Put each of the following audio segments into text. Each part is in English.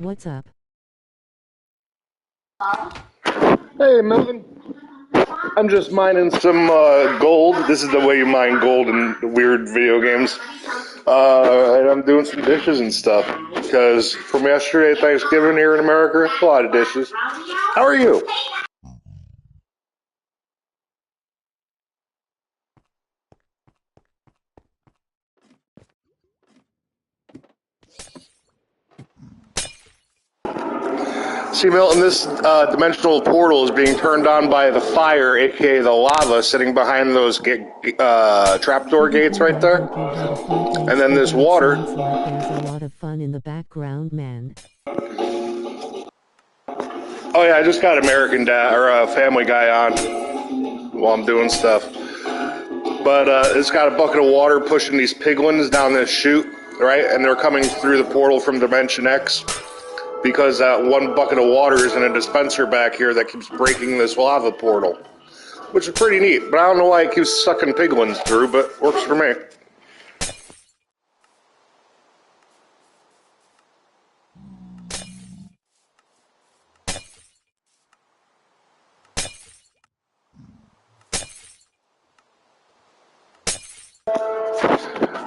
what's up? Hey, Melvin. I'm just mining some gold. This is the way you mine gold in weird video games. And I'm doing some dishes and stuff. Because from yesterday, Thanksgiving here in America, a lot of dishes. How are you? See, Milton, this dimensional portal is being turned on by the fire, aka the lava, sitting behind those trapdoor gates right there. And then this water. Sounds like there's a lot of fun in the background, man. Oh yeah, I just got American Dad or Family Guy on while I'm doing stuff. But it's got a bucket of water pushing these piglins down this chute, right? And they're coming through the portal from Dimension X. Because that one bucket of water is in a dispenser back here that keeps breaking this lava portal, which is pretty neat. But I don't know why it keeps sucking piglins through, but works for me.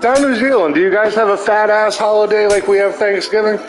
Down New Zealand, do you guys have a fat ass holiday like we have Thanksgiving?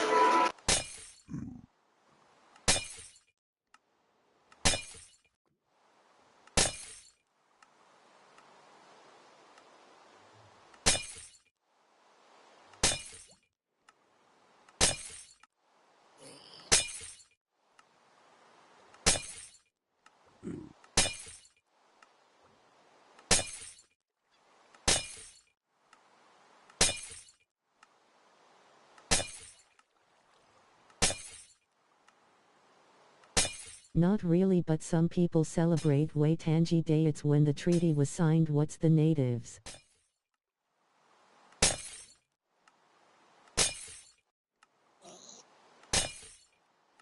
Not really, but some people celebrate Waitangi Day. It's when the treaty was signed. What's the natives?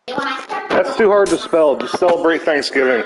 That's too hard to spell. Just celebrate Thanksgiving.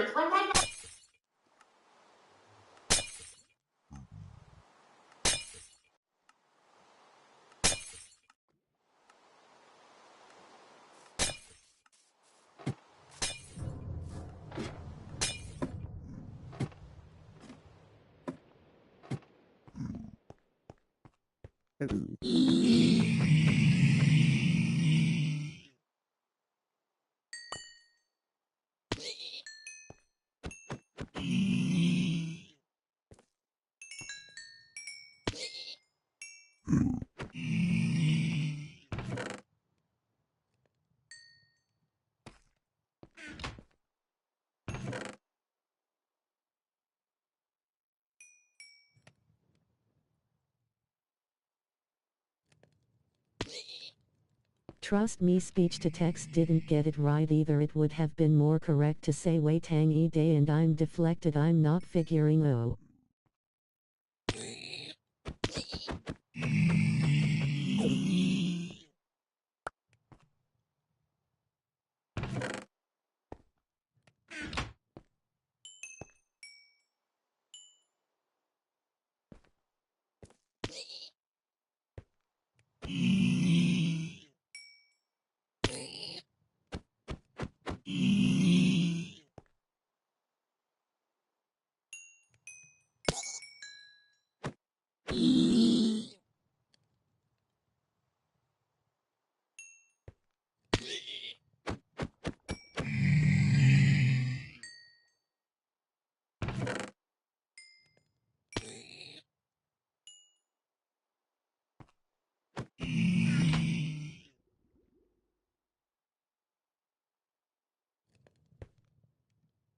Trust me, speech to text didn't get it right either. It would have been more correct to say Waitangi Day, and I'm deflected. I'm not figuring. Oh.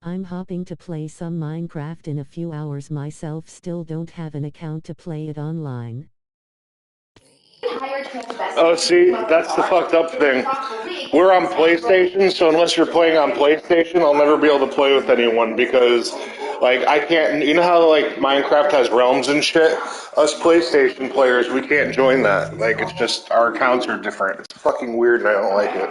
I'm hoping to play some Minecraft in a few hours myself. Still don't have an account to play it online. Oh, see, that's the fucked up thing. We're on PlayStation, so unless you're playing on PlayStation, I'll never be able to play with anyone because, like, I can't. You know how like Minecraft has realms and shit? Us PlayStation players, we can't join that. Like, it's just our accounts are different. It's fucking weird, and I don't like it.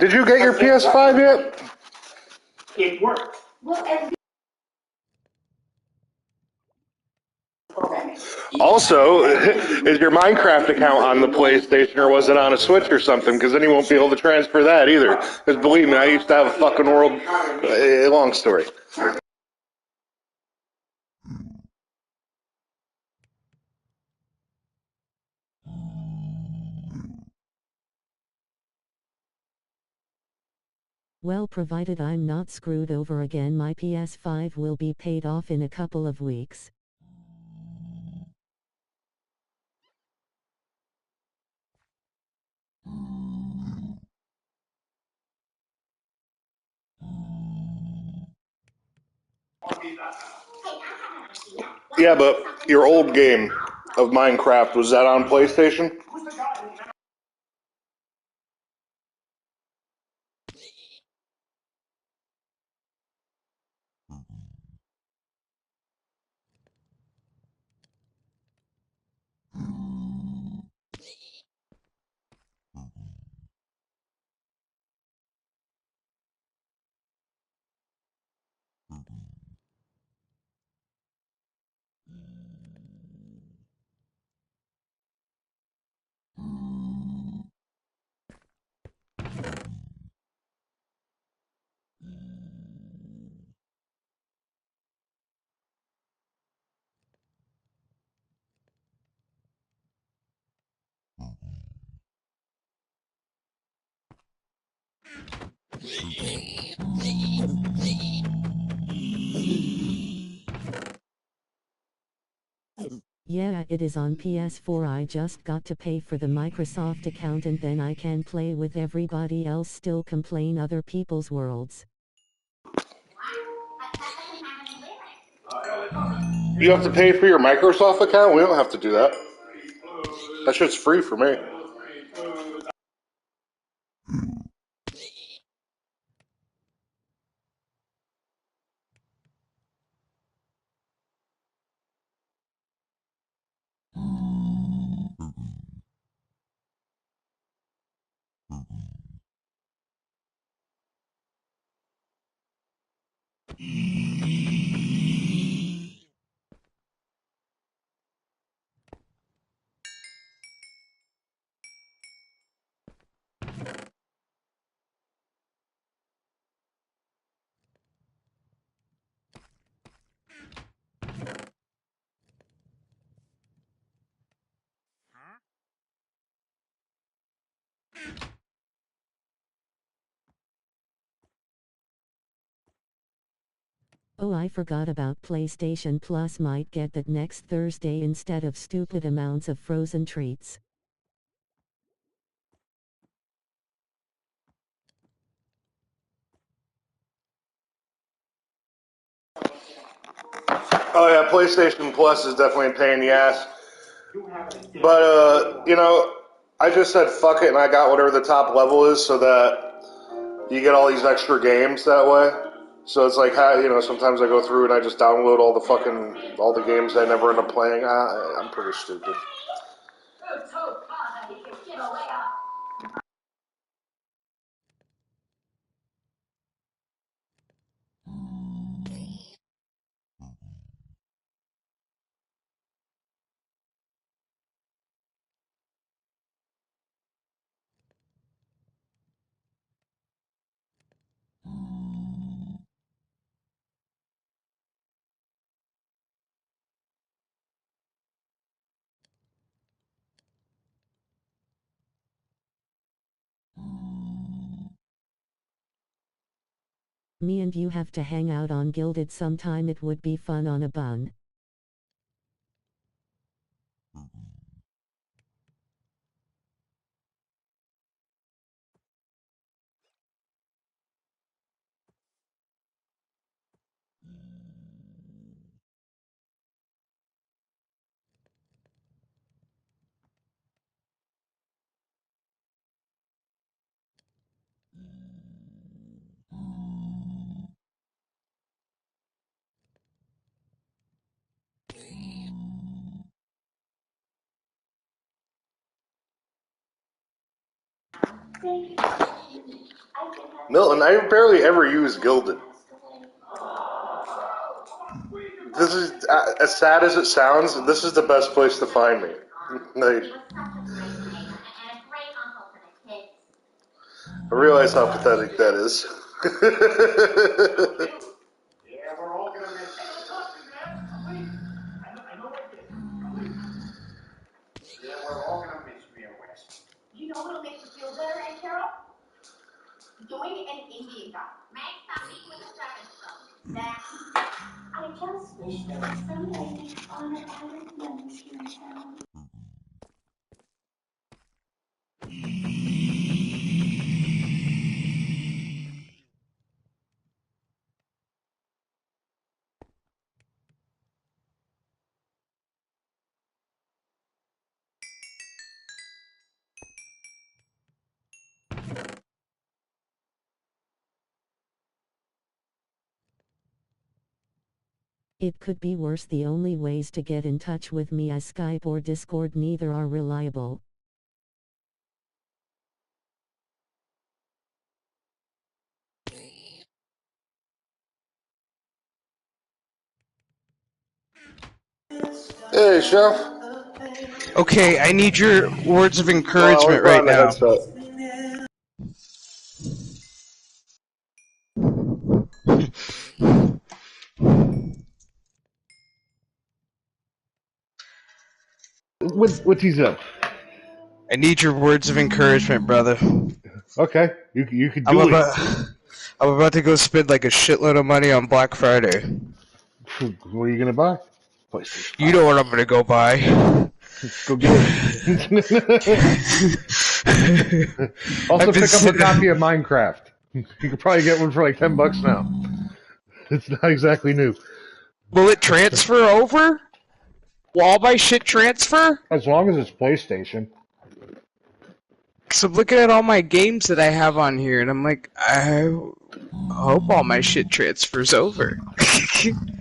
Did you get your PS5 yet? It worked. Also, is your Minecraft account on the PlayStation or was it on a Switch or something? Because then you won't be able to transfer that either. Because believe me, I used to have a fucking world. Long story. Well, provided I'm not screwed over again, my PS5 will be paid off in a couple of weeks. Yeah, but your old game of Minecraft, was that on PlayStation? Yeah, it is on PS4. I just got to pay for the Microsoft account and then I can play with everybody else. Still complain other people's worlds. You have to pay for your Microsoft account? We don't have to do that. That shit's free for me. Oh, I forgot about PlayStation Plus. Might get that next Thursday instead of stupid amounts of frozen treats. Oh yeah, PlayStation Plus is definitely a pain in the ass. But I just said fuck it and I got whatever the top level is so that you get all these extra games that way. So it's like sometimes I go through and I just download all the games I never end up playing. I'm pretty stupid. Me and you have to hang out on Gilded sometime. It would be fun on a bun. Milton, I barely ever use Gilded. This is as sad as it sounds. This is the best place to find me. Like, I realize how pathetic that is. Yeah, we're all gonna miss you. Yeah, we're all gonna miss me, West. You know what'll make you feel better, Aunt Carol? Join an Indian guy. Make something with a stethoscope. That. I just wish there was some lady on an island young here in town. It could be worse. The only ways to get in touch with me is Skype or Discord. Neither are reliable. Hey, Chef. Okay, I need your words of Well, encouragement we're put right on the now. headset. What's he said? I need your words of encouragement, brother. Okay, you could I'm do it. about to go spend like a shitload of money on Black Friday. What are you gonna buy? PlayStation 5. You know what I'm gonna go buy. Go get it. Also, pick up a copy of Minecraft. You could probably get one for like $10 now. It's not exactly new. Will it transfer over? Will all my shit transfer? As long as it's PlayStation. Cause I'm looking at all my games that I have on here, and I'm like, I hope all my shit transfers over.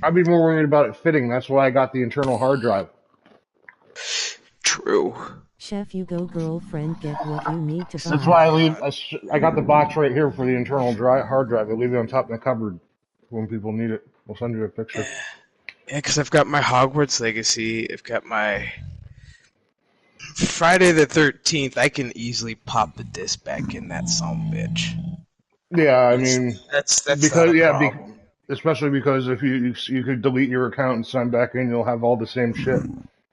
I'd be more worried about it fitting. That's why I got the internal hard drive. True. Chef, you go, girlfriend, get what you need to buy. That's why I got the box right here for the internal hard drive. I leave it on top of the cupboard when people need it. We'll send you a picture. Yeah, because I've got my Hogwarts Legacy. I've got my Friday the 13th. I can easily pop the disc back in that son bitch. Yeah, I mean, That's because not a problem. especially because if you could delete your account and sign back in, you'll have all the same shit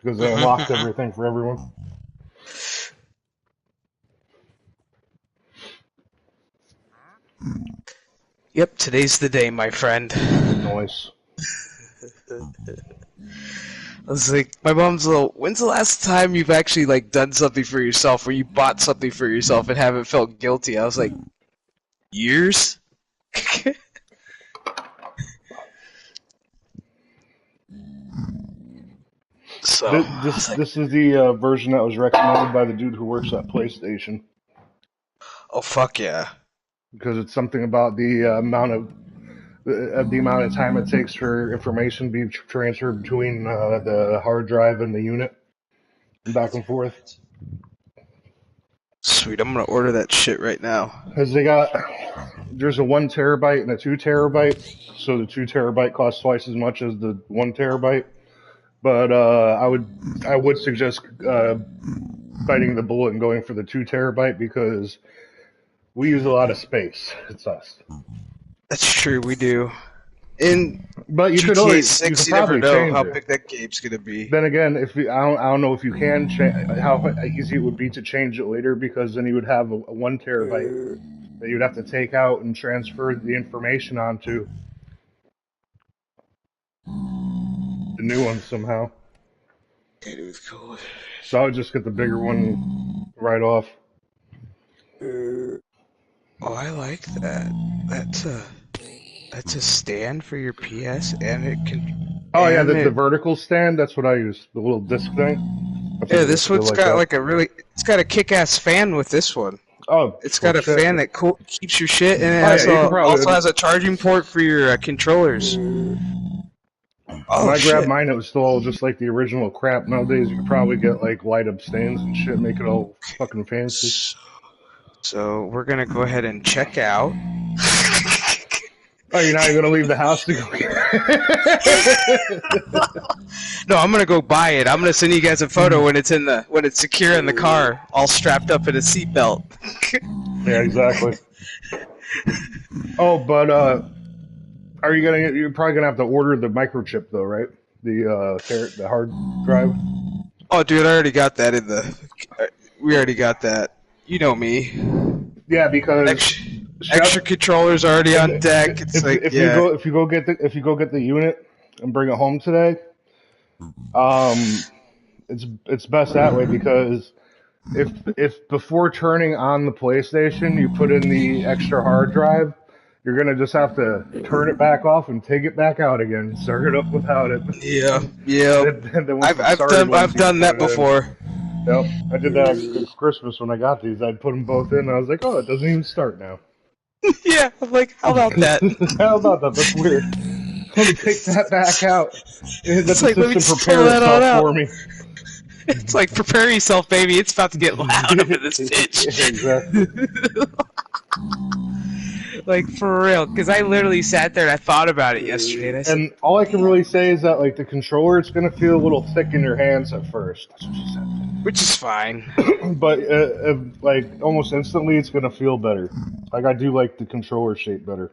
because they unlocked everything for everyone. Yep, today's the day, my friend. Nice. I was like, my mom's little, when's the last time you've actually like done something for yourself, or you bought something for yourself and haven't felt guilty? I was like, years? So This is the version that was recommended by the dude who works at PlayStation oh fuck yeah. because it's something about the amount of time it takes for information to be transferred between the hard drive and the unit, and back and forth. Sweet, I'm gonna order that shit right now. Because there's a 1 terabyte and a 2 terabyte, so the 2 terabyte costs twice as much as the 1 terabyte. But I would suggest biting the bullet and going for the 2 terabyte because we use a lot of space. It's us. That's true, we do. In But you GTA could always 6, you you could never probably know change how it. big that game's gonna be. Then again, I don't know if you can how easy it would be to change it later because then you would have a 1 terabyte that you'd have to take out and transfer the information onto the new one somehow. So I would just get the bigger one right off. Oh, I like that. That's a stand for your PS, and it can. Oh yeah, and the vertical stand. That's what I use. The little disc thing. Yeah, this one's got like it's got a kick-ass fan with this one. Oh, It's got a fan that keeps your shit, and it also has a charging port for your controllers. Oh, when I shit. grabbed mine, it was still all just like the original crap. Nowadays, you could probably get like light-up stands and shit, make it all fucking fancy. So we're gonna go ahead and check out. Oh, you're not even gonna leave the house to go? No, I'm gonna go buy it. I'm gonna send you guys a photo when it's secure in the car, all strapped up in a seatbelt. Yeah, exactly. Oh, but are you gonna? You're probably gonna have to order the microchip though, right? The hard drive. Oh, dude, I already got that in the. We already got that. You know me. Yeah, because Extra controllers already on deck. It's if you go get the unit and bring it home today, it's best that way because if before turning on the PlayStation you put in the extra hard drive, you're gonna just have to turn it back off and take it back out again, start it up without it. Yeah. Then I've done that before. Yep, I did that at Christmas when I got these. I'd put them both in, and I was like, oh, it doesn't even start now. Yeah, I'm like, how about that? How about that? That's weird. Let me take that back out. Let the like, let me system just prepare pull that all itself out. for me. It's like, prepare yourself, baby. It's about to get loud up in this bitch. Exactly. Like, for real. Because I literally sat there and I thought about it yesterday. And I said, And all I can really say is that, like, the controller, it's going to feel a little thick in your hands at first. That's what she said. which is fine. But, like, almost instantly, it's going to feel better. Like, I do like the controller shape better.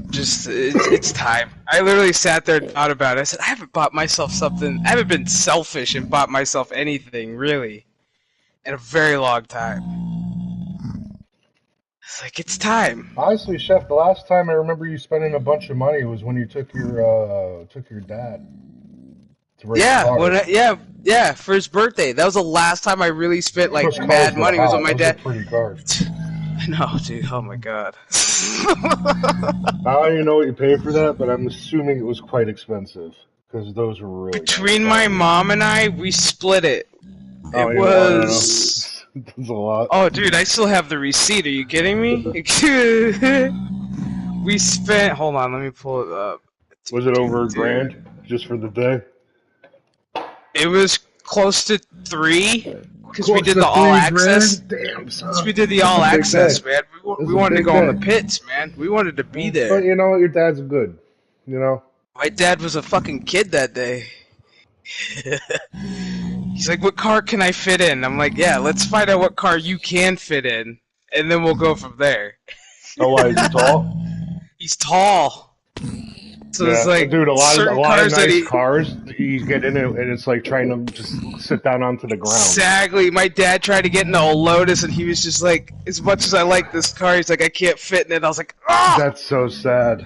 Just, it's time. I literally sat there and thought about it. I said, I haven't bought myself something. I haven't been selfish and bought myself anything, really, in a very long time. It's like, it's time. Honestly, Chef, the last time I remember you spending a bunch of money was when you took your dad to race cars. Yeah, for his birthday. That was the last time I really spent, like, Those cars mad were money hot. was on my Those dad. were pretty cars. I know, dude. Oh, my God. I don't even know what you paid for that, but I'm assuming it was quite expensive because those were really Between nice my cars. mom and I, we split it. Oh, It yeah, was... That's a lot. Oh, dude, I still have the receipt. Are you kidding me? We spent... Hold on, let me pull it up. Was it over $1,000 just for the day? It was close to 3 because we Close did to the all $3,000? access. Damn, son. Because we did the all That's a big access, day. man. That's We a wanted to big go on the day. pits, man. We wanted to be there. But you know what? Your dad's good. You know? My dad was a fucking kid that day. He's like, what car can I fit in? I'm like, yeah, let's find out what car you can fit in, and then we'll go from there. Oh, why? Is he tall? He's tall. So it's like, dude, a lot of cars nice cars, you get in it, and it's like trying to just sit down onto the ground. Exactly. My dad tried to get into a Lotus, and he was just like, as much as I like this car, he's like, I can't fit in it. I was like, ah! That's so sad.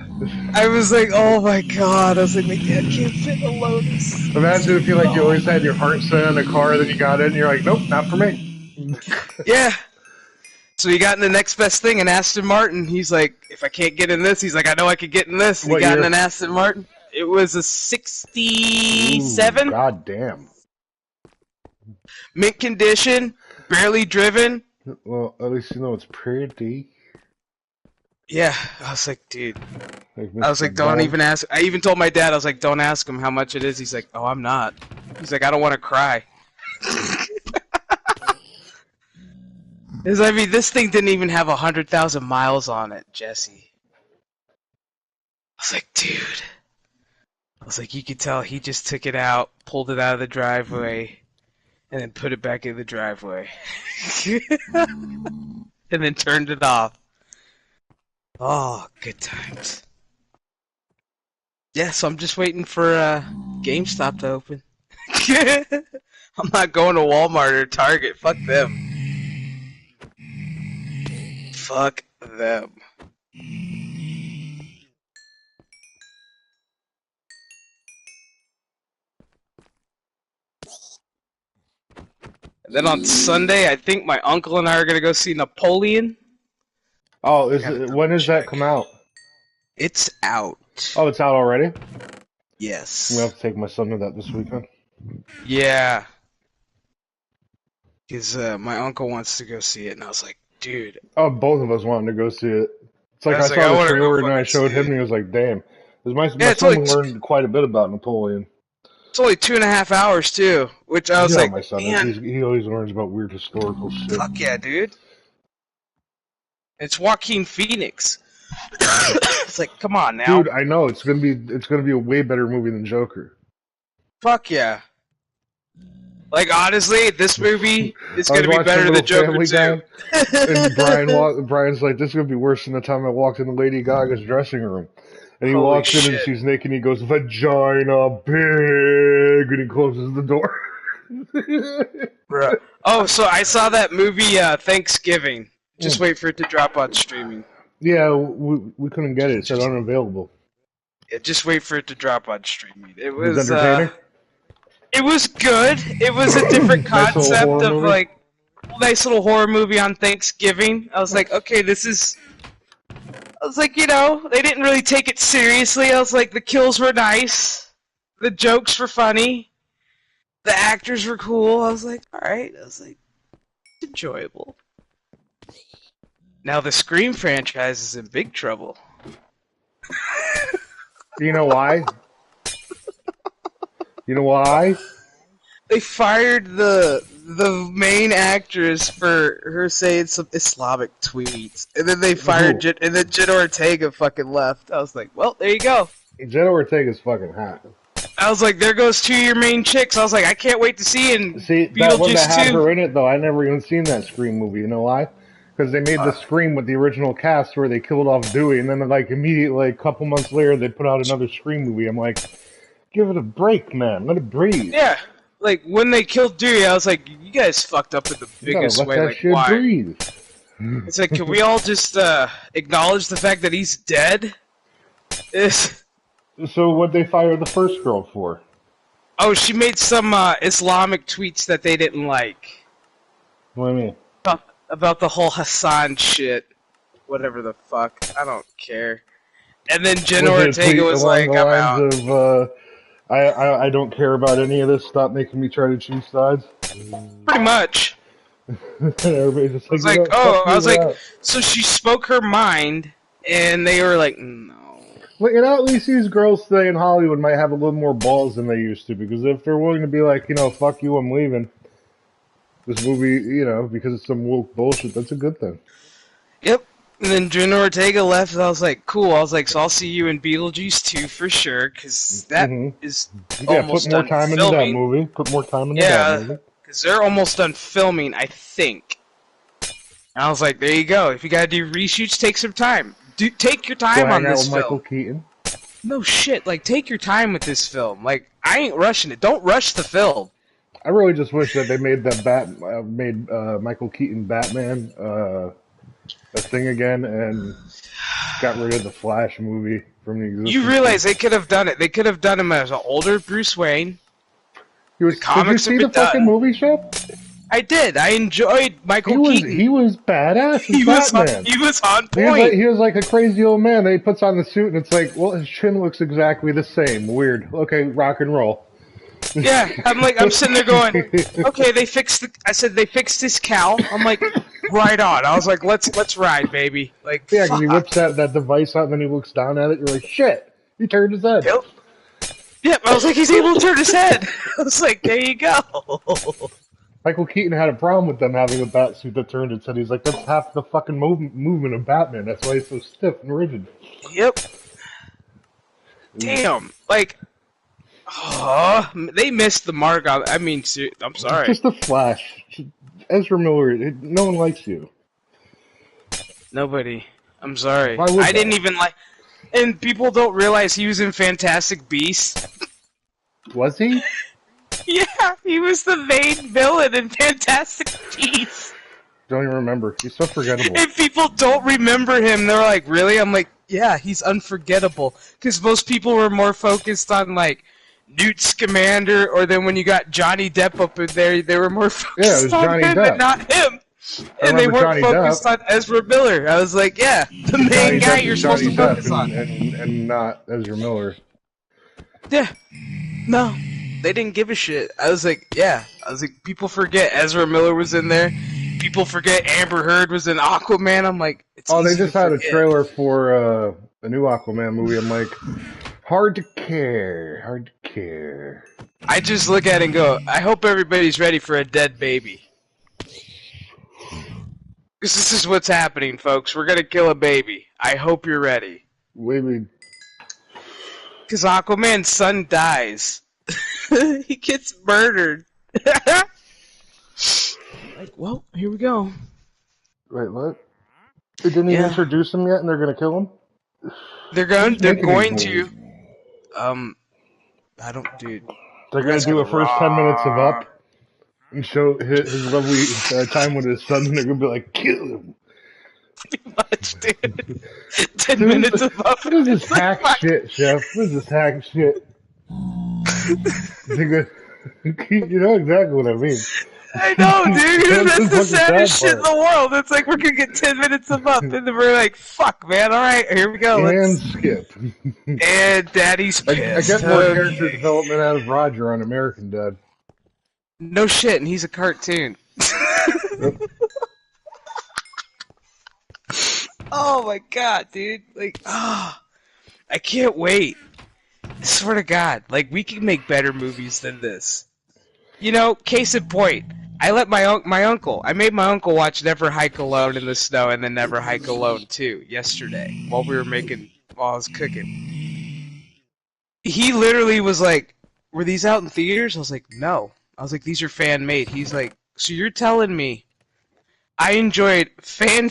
I was like, oh my God. I was like, my dad can't fit in a Lotus. Imagine if you always had your heart set on a car, then you got in, and you're like, nope, not for me. Yeah. So he got in the next best thing, an Aston Martin. He's like, if I can't get in this, he's like, I know I could get in this. And he got in an Aston Martin. It was a 67. Ooh, God damn. Mint condition, barely driven. Well, at least you know it's pretty. Yeah, I was like, dude. Like I was like, don't even ask. I even told my dad, I was like, don't ask him how much it is. He's like, oh, I'm not. He's like, I don't want to cry. I mean, this thing didn't even have 100,000 miles on it, Jesse. I was like, dude. I was like, you could tell he just took it out, pulled it out of the driveway, and then put it back in the driveway. And then turned it off. Oh, good times. Yeah, so I'm just waiting for GameStop to open. I'm not going to Walmart or Target. Fuck them. Fuck them. And then on Sunday, I think my uncle and I are gonna go see Napoleon. Oh, when does that come out? It's out. Oh, it's out already? Yes. I'm gonna have to take my son to that this weekend. Yeah. Because my uncle wants to go see it, and I was like, dude. Oh, both of us wanted to go see it. It's like I saw the trailer and I showed him, and he was like, damn. My son learned quite a bit about Napoleon. It's only 2.5 hours, too. Which I was like, my son, man. He always learns about weird historical shit. Fuck yeah, dude. It's Joaquin Phoenix. It's like, come on now. Dude, I know it's gonna be a way better movie than Joker. Fuck yeah. Like, honestly, this movie is I was going to be watching better Little than Joker Family 2. Guy, and Brian's like, "This is gonna be worse than the time I walked into Lady Gaga's dressing room." And he Holy walks in and shit. she's naked. And he goes, "Vagina big," and he closes the door. Bruh. Oh, so I saw that movie Thanksgiving. Just wait for it to drop on streaming. Yeah, we couldn't get it. It said unavailable. Yeah, just wait for it to drop on streaming. It Was was entertaining. it was good. It was a different Nice little concept horror of movie? like nice little horror movie on Thanksgiving. I was like, okay, this is. I was like, you know, they didn't really take it seriously. I was like, the kills were nice, the jokes were funny, the actors were cool. I was like, all right. I was like, it's enjoyable. Now the Scream franchise is in big trouble. You know why? You know why? They fired the main actress for her saying some Islamic tweets, and then they fired Who? and then Jenna Ortega fucking left. I was like, well, there you go. Jenna Ortega's fucking hot. I was like, there goes two of your main chicks. I was like, I can't wait to see in See, that one that Beetlejuice had 2. her in it, though, I never even seen that Scream movie. You know why? Because they made the Scream with the original cast where they killed off Dewey, and then, like, immediately, like, a couple months later, they put out another Scream movie. I'm like, give it a break, man. Let it breathe. Yeah, like when they killed Dewey, I was like, you guys fucked up in the You gotta biggest let way. that Like, shit why? breathe. It's like, can we all just acknowledge the fact that he's dead? So what'd they fire the first girl for? Oh, she made some Islamic tweets that they didn't like. What do you mean? About the whole Hassan shit. Whatever the fuck. I don't care. And then Jenna Was it a Ortega tweet was along like, the I'm lines out. of, I don't care about any of this. Stop making me try to choose sides. Pretty much. Everybody's just I was like, like, oh, I was like, that. so she spoke her mind, and they were like, no. Well, you know, at least these girls today in Hollywood might have a little more balls than they used to, because if they're willing to be like, you know, fuck you, I'm leaving. This movie, you know, because it's some woke bullshit, that's a good thing. Yep. And then Jenna Ortega left, and I was like, cool. I was like, so I'll see you in Beetlejuice 2 for sure, because that is almost put more done time into filming. that movie. Put more time into that movie. Because they're almost done filming, I think. And I was like, there you go. If you gotta do reshoots, take some time. Take your time Go on hang out this with film. Michael Keaton. No shit, like, take your time with this film. Like, I ain't rushing it. Don't rush the film. I really just wish that they made that Michael Keaton Batman a thing again and got rid of the Flash movie from the existence. You realize they could have done it. They could have done him as an older Bruce Wayne. Did you comics see have the been fucking done. movie show? I did. I enjoyed Michael Keaton. He was badass as He was Batman. he was on point. He was like a crazy old man. He puts on the suit and it's like, well, his chin looks exactly the same. Weird. Okay, rock and roll. Yeah, I'm sitting there going, okay, they fixed his cowl. I'm like, right on. I was like, let's ride, baby. Like, Yeah, because he fuck. whips that device out and then he looks down at it. You're like, shit, he turned his head. Yep, I was like, he's able to turn his head. I was like, there you go. Michael Keaton had a problem with them having a bat suit that turned its head. He's like, that's half the fucking movement of Batman. That's why he's so stiff and rigid. Yep. Damn. Like, they missed the mark on. I mean, I'm sorry. It's just a Flash. Ezra Miller, no one likes you. Nobody. I'm sorry. Why would I they? didn't even like. And people don't realize he was in Fantastic Beasts. Was he? Yeah, he was the main villain in Fantastic Beasts. Don't even remember. He's so forgettable. And people don't remember him. They're like, really? I'm like, yeah, he's unforgettable. Because most people were more focused on, like, Newt Scamander, or then when you got Johnny Depp up in there, they were more focused on Johnny him Depp. and not him. I And they remember weren't Johnny focused Depp. on Ezra Miller. I was like, yeah, the main guy you're supposed to focus on. And not Ezra Miller. Yeah. No. They didn't give a shit. I was like, yeah. I was like, people forget Ezra Miller was in there. People forget Amber Heard was in Aquaman. I'm like, it's Oh, they easy just to had a forget. trailer for a new Aquaman movie. I'm like, hard to care. Hard to care. I just look at it and go, I hope everybody's ready for a dead baby. This is what's happening, folks. We're gonna kill a baby. I hope you're ready. What do you mean? Because Aquaman's son dies. He gets murdered. Like, well, here we go. Wait, what? They didn't even introduce him yet, and they're gonna kill him? They're going to. I don't, dude. They're gonna do a first 10 minutes of Up and show his lovely time with his son, and they're gonna be like, kill him. Pretty much, dude. 10 minutes of Up. What is this hack shit, Chef? What is this hack shit? You know exactly what I mean. I know, dude. That's the saddest shit in the world. It's like we're gonna get 10 minutes of Up, and then we're like, "Fuck, man! All right, here we go." And skip. And Daddy's pissed. I get more character development out of Roger on American Dad. No shit, and he's a cartoon. Oh my god, dude! Like, I can't wait. I swear to God, like we can make better movies than this. You know, case in point, I let my uncle. I made my uncle watch Never Hike Alone in the Snow and then Never Hike Alone 2 yesterday while I was cooking. He literally was like, "Were these out in theaters?" I was like, "No." I was like, "These are fan made." He's like, "So you're telling me I enjoyed fan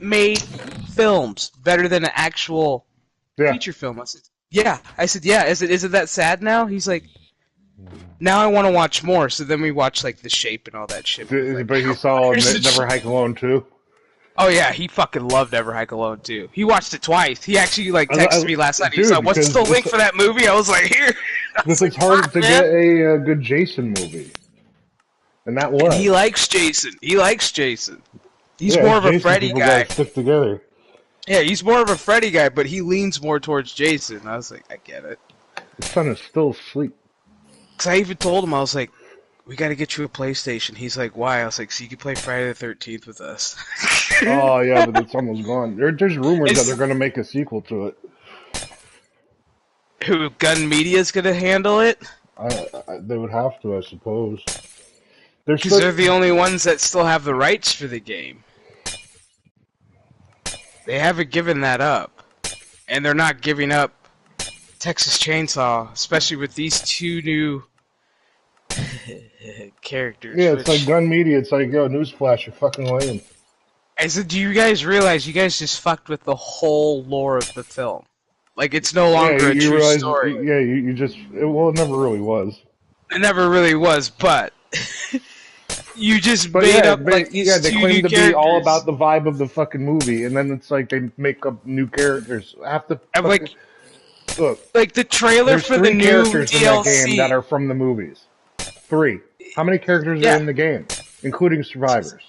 made films better than an actual feature film?" I said, "Yeah." I said, "Yeah." Is it that sad now?" He's like, "Now I want to watch more." So then we watched like The Shape and all that shit. But he saw Never Hike Alone too. Oh yeah, he fucking loved Never Hike Alone too. He watched it twice. He actually like texted me last night. He's like, "What's the link for that movie?" I was like, "Here." Because it's hard to get a good Jason movie, and that was. He likes Jason. He's more of a Freddy guy. Stick together. Yeah, he's more of a Freddy guy, but he leans more towards Jason. I was like, I get it. His son is still asleep. Cause I even told him, I was like, "We got to get you a PlayStation." He's like, "Why?" I was like, "So you can play Friday the 13th with us." Oh yeah, but it's almost gone. There's rumors that they're going to make a sequel to it. Who, Gun Media's going to handle it? They would have to, I suppose. Because they're the only ones that still have the rights for the game. They haven't given that up. And they're not giving up Texas Chainsaw, especially with these two new characters. Yeah, it's like Gun Media. It's like, yo, newsflash, you're fucking lame. I said, do you guys realize you guys just fucked with the whole lore of the film? Like, it's no longer a true story. Yeah, you just... Well, it never really was. It never really was, but... you just made up, like, these they claim to be all about the vibe of the fucking movie, and then it's like they make up new characters. Look, like the trailer for the new characters DLC in that game that are from the movies. 3. How many characters are in the game, including survivors?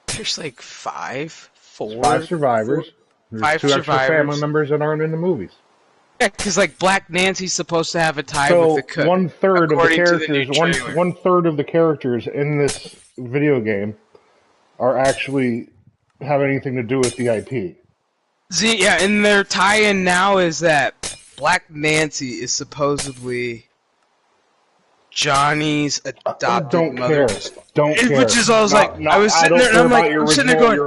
There's like 5, 4. 5 survivors. There's 5 2 extra family members that aren't in the movies. Yeah, because like Black Nancy's supposed to have a tie with the cook. 1/3 of the characters, 1/3 of the characters in this video game are actually have anything to do with the IP. See, yeah, and their tie-in now is that Black Nancy is supposedly Johnny's adopted mother. Don't care. Which is, I was sitting there and I'm like, your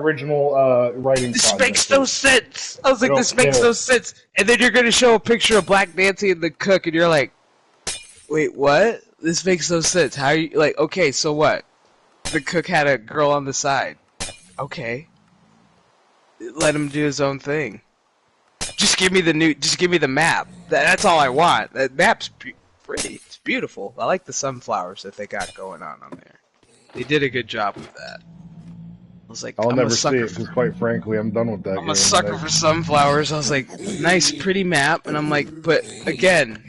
original writing. This makes no sense. I was like, this makes no sense. And then you're going to show a picture of Black Nancy and the cook, and you're like, wait, what? This makes no sense. How are you, like, okay, so what? The cook had a girl on the side. Okay. Let him do his own thing. Just give me the map. That's all I want. That map's pretty. It's beautiful. I like the sunflowers that they got going on there. They did a good job with that. I was like, I'll never see it because, quite frankly, I'm done with that. I'm a sucker for sunflowers. I was like, nice, pretty map, and I'm like, but again.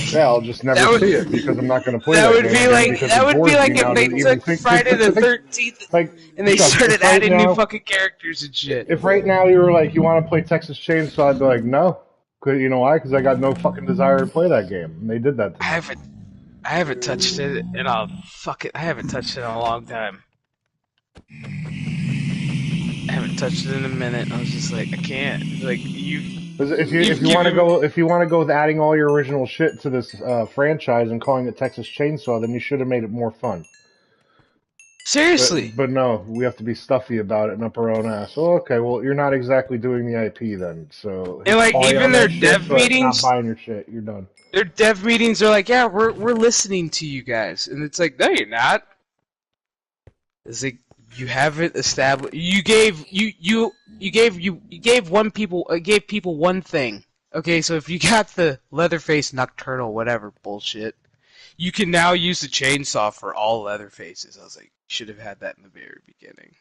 Yeah, I'll just never see it because I'm not going to play that. That would be like if they took Friday the 13th and they started adding new fucking characters and shit. If right now you were like, you want to play Texas Chainsaw, I'd be like, no. You know why? Because I got no fucking desire to play that game. And they did that to me. I haven't touched it in I haven't touched it in a long time. I haven't touched it in a minute. I was just like, I can't. Like if you want to go with adding all your original shit to this franchise and calling it Texas Chainsaw, then you should have made it more fun. Seriously. But no, we have to be stuffy about it and up our own ass. Oh, okay, well, you're not exactly doing the IP then, so And like call you even on their that shit, dev but not meetings, buying your shit. You're done. are like, yeah, we're listening to you guys, and it's like, no, you're not. It's like you haven't established. You gave people one thing. Okay, so if you got the Leatherface Nocturnal whatever bullshit, you can now use the chainsaw for all Leatherfaces. I was like, you should have had that in the very beginning.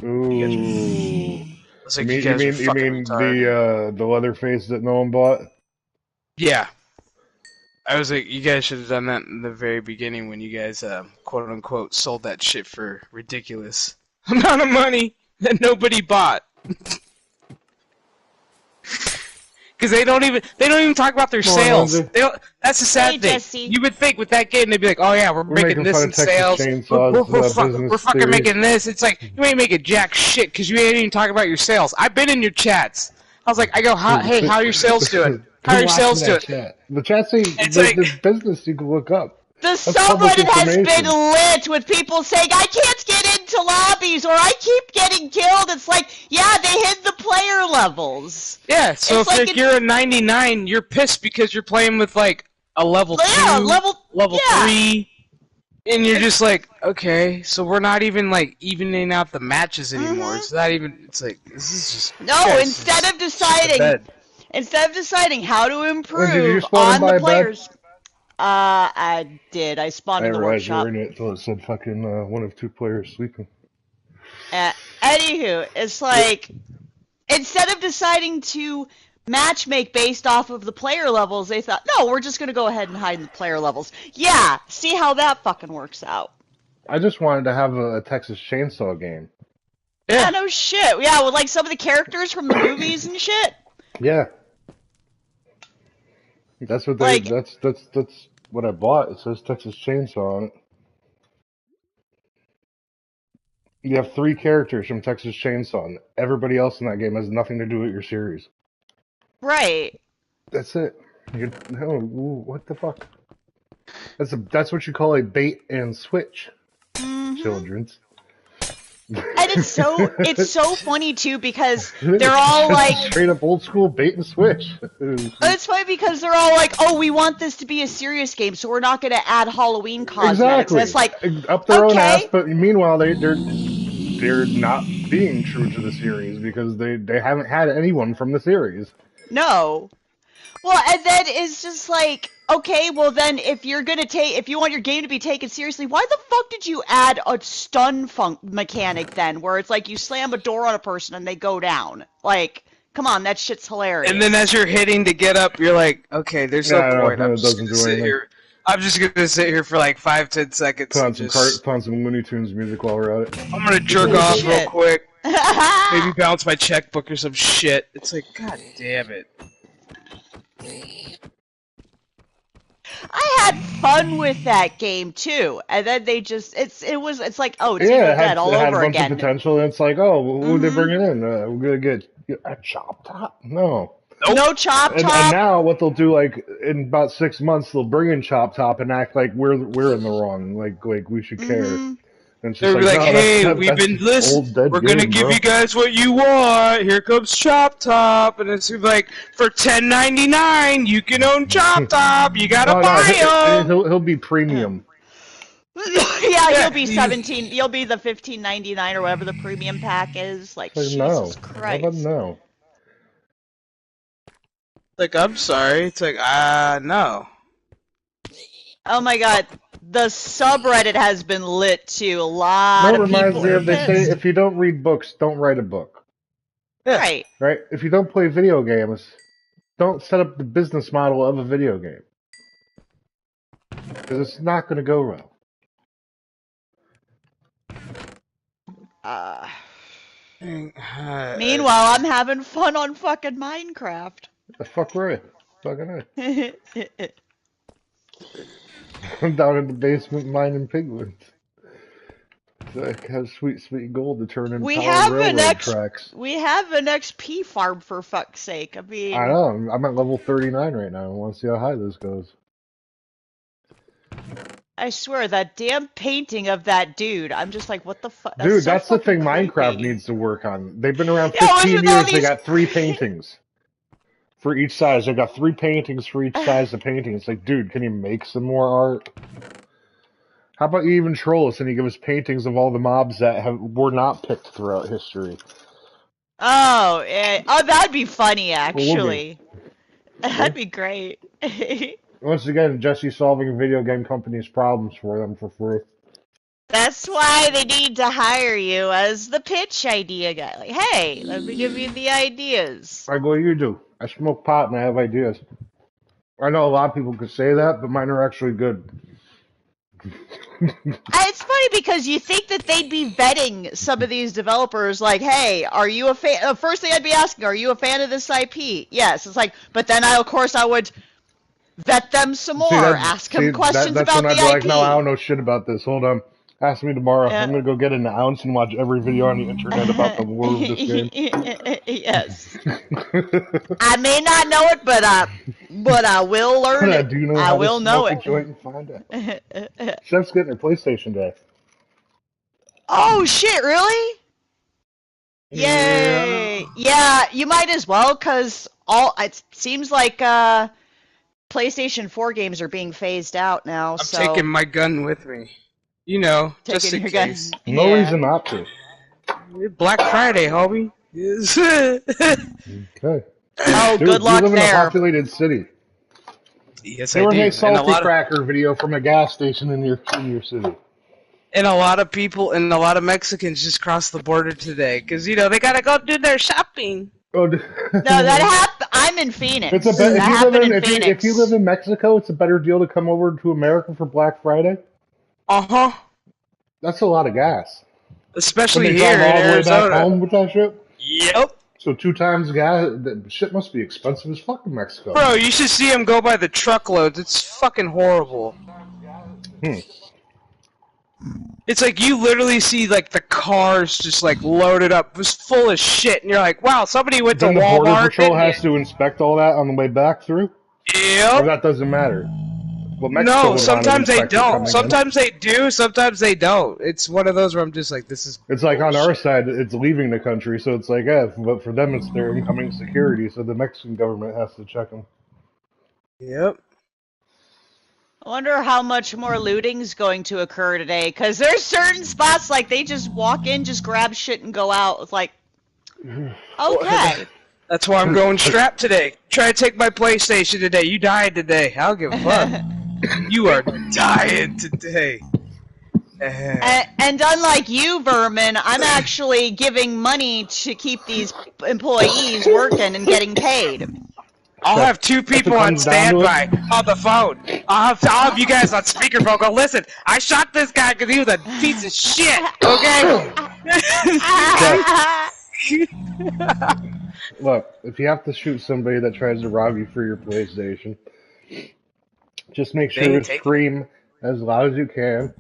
Ooh. I was like, you guys are You fucking mean retarded. the Leatherface that no one bought? Yeah. I was like, you guys should have done that in the very beginning when you guys, quote unquote, sold that shit for ridiculous amount of money that nobody bought. Because they don't even talk about their Come on, sales. Lindsay. That's the sad Hey, thing. Jesse. You would think with that game they'd be like, oh yeah, we're making making this fun in of Texas sales. Chainsaw's business We're fucking theories. making this. It's like you ain't making jack shit because you ain't even talking about your sales. I've been in your chats. I was like, hey, how are your sales doing? How are your sales doing? Chat. The chat saying It's like, there's business you can look up. The That's public subreddit has been information. lit with people saying, I can't get into lobbies, or I keep getting killed. It's like, yeah, they hid the player levels. yeah, so It's if like you're a 99, you're pissed because you're playing with like a level 2, Yeah, level yeah. 3, and you're just like, okay, so we're not even like evening out the matches anymore. It's not even. It's like this is just No, guys, instead just of deciding, bed. how to Did you improve spawn in on by the a bed? players. I did. I spawned I in the didn't realize you were workshop. in it until it said fucking one of two players sleeping. Anywho, it's like, instead of deciding to match make based off of the player levels, they thought, no, we're just going to go ahead and hide in the player levels. Yeah, see how that fucking works out. I just wanted to have a Texas Chainsaw game. Yeah, no shit. Yeah, with like some of the characters from the movies and shit. Yeah. That's what Like, that's what I bought. It says Texas Chainsaw on it. You have 3 characters from Texas Chainsaw, and everybody else in that game has nothing to do with your series. right. That's it. No, what the fuck? That's what you call a bait and switch, children's. And it's so funny too because they're all like, straight up old school bait and switch. it's funny because they're all like, oh, we want this to be a serious game, so we're not going to add Halloween cosmetics. Exactly. And it's like, up their own ass, okay. but meanwhile they're not being true to the series because they haven't had anyone from the series. No. Well, and then it's just like, okay, well then if you want your game to be taken seriously, why the fuck did you add a stun mechanic then, where it's like you slam a door on a person and they go down? Like, come on, that shit's hilarious. And then as you're hitting to get up, you're like, okay, there's no point. I'm just gonna sit here. I'm just gonna sit here for like 5-10 seconds. Put on some Looney Tunes music while we're at it. I'm gonna jerk off real quick. Maybe bounce my checkbook or some shit. It's like, god damn it. I had fun with that game too, and then they just it's like, oh, it's Yeah, Evil it had, Dead all it had over a bunch again. of potential, and it's like, oh, who they bringing in? We're gonna get a Chop Top? No. No Chop Top. And now what they'll do, like in about 6 months, they'll bring in Chop Top and act like we're in the wrong, like we should care. And it's They'll just be like, no, hey, we've been listening. We're gonna give you guys what you want. Here comes Chop Top, and it's like for $10.99, you can own Chop Top. You gotta buy him. He'll be premium. Yeah, you'll be 17. You'll be the $15.99 or whatever the premium pack is. Like, Jesus Christ. How about no? Like, I'm sorry. It's like, no. Oh my god. The subreddit has been lit too. A lot of people are they say if you don't read books, don't write a book. Yeah. Right. Right? If you don't play video games, don't set up the business model of a video game. Because it's not going to go well. Meanwhile, I'm having fun on fucking Minecraft. The fuck right. Fucking right. I'm down in the basement mining piglins. So I have sweet gold to turn into railroad tracks. We have an XP farm, for fuck's sake. I mean, I know. I'm at level 39 right now. I want to see how high this goes. I swear, that damn painting of that dude, I'm just like, what the fuck? Dude, So that's the thing fucking Minecraft creepy. needs to work on. They've been around Yeah, what's 15 with all years. They these... got 3 paintings for each size. They got 3 paintings for each size of painting. It's like, dude, can you make some more art? How about you even troll us and you give us paintings of all the mobs that were not picked throughout history? Oh, oh, that'd be funny, What would be? actually. That'd be great. Once again, Jesse solving video game companies' problems for them for free. That's why they need to hire you as the pitch idea guy. Like, hey, let me give you the ideas. Like, what do you do? I smoke pot and I have ideas. I know a lot of people could say that, but mine are actually good. It's funny because you think that they'd be vetting some of these developers, like, hey, are you a fan? First thing I'd be asking, are you a fan of this IP? Yes. It's like, but then of course, I would vet them some more, ask them questions that's about when the I'd be like, IP. no, I don't know shit about this. Hold on. Ask me tomorrow. Yeah. I'm gonna go get an ounce and watch every video on the internet about the lore of this game. Yes. I may not know it, but I will learn I it. do know I how will to know smoke a joint and find out. Chef's getting her PlayStation Day. Oh shit! Really? Yay! Yeah, you might as well, cause it seems like PlayStation 4 games are being phased out now. I'm so taking my gun with me. You know, just taking in your gun. case. No Yeah. reason not to. Black Friday, homie. Yes. Okay. Oh, Dude, good luck you live in a there. populated city. Yes, There I was do. a And salty cracker video from a gas station in your city. a lot of people and a lot of Mexicans just crossed the border today because they gotta go do their shopping. Oh, No, that happened. I'm in Phoenix. it's a that happened in Phoenix. if you live in Mexico, it's a better deal to come over to America for Black Friday. Uh-huh. That's a lot of gas. Especially When they here in drive all the way back Arizona. home with that shit. Yep. So 2 times gas. The shit must be expensive as fuck in Mexico. Bro, you should see them go by the truckloads. It's fucking horrible. It's like you literally see like the cars just like loaded up, just full of shit, and you're like, wow, somebody went Then to the Border Walmart. Patrol has to inspect all that on the way back through? Or Yep. that doesn't matter? Well, Mexico No, would sometimes want they an inspector don't. coming in. Sometimes they do. Sometimes they don't. It's one of those where I'm just like, this is. It's like on our side, it's leaving the country, so it's like, but for them, it's their incoming security, so the Mexican government has to check them. Yep. I wonder how much more looting's going to occur today, because there's certain spots like they just walk in, just grab shit and go out. It's like, okay. That's why I'm going strapped today. Try to take my PlayStation today. You died today. I don't give a fuck. You are dying today. And unlike you, Vermin, I'm actually giving money to keep these employees working and getting paid. I'll have 2 people on standby on the phone. I'll have you guys on speakerphone. Go, listen, I shot this guy because he was a piece of shit, okay? Look, if you have to shoot somebody that tries to rob you for your PlayStation, just make sure to scream as loud as you can,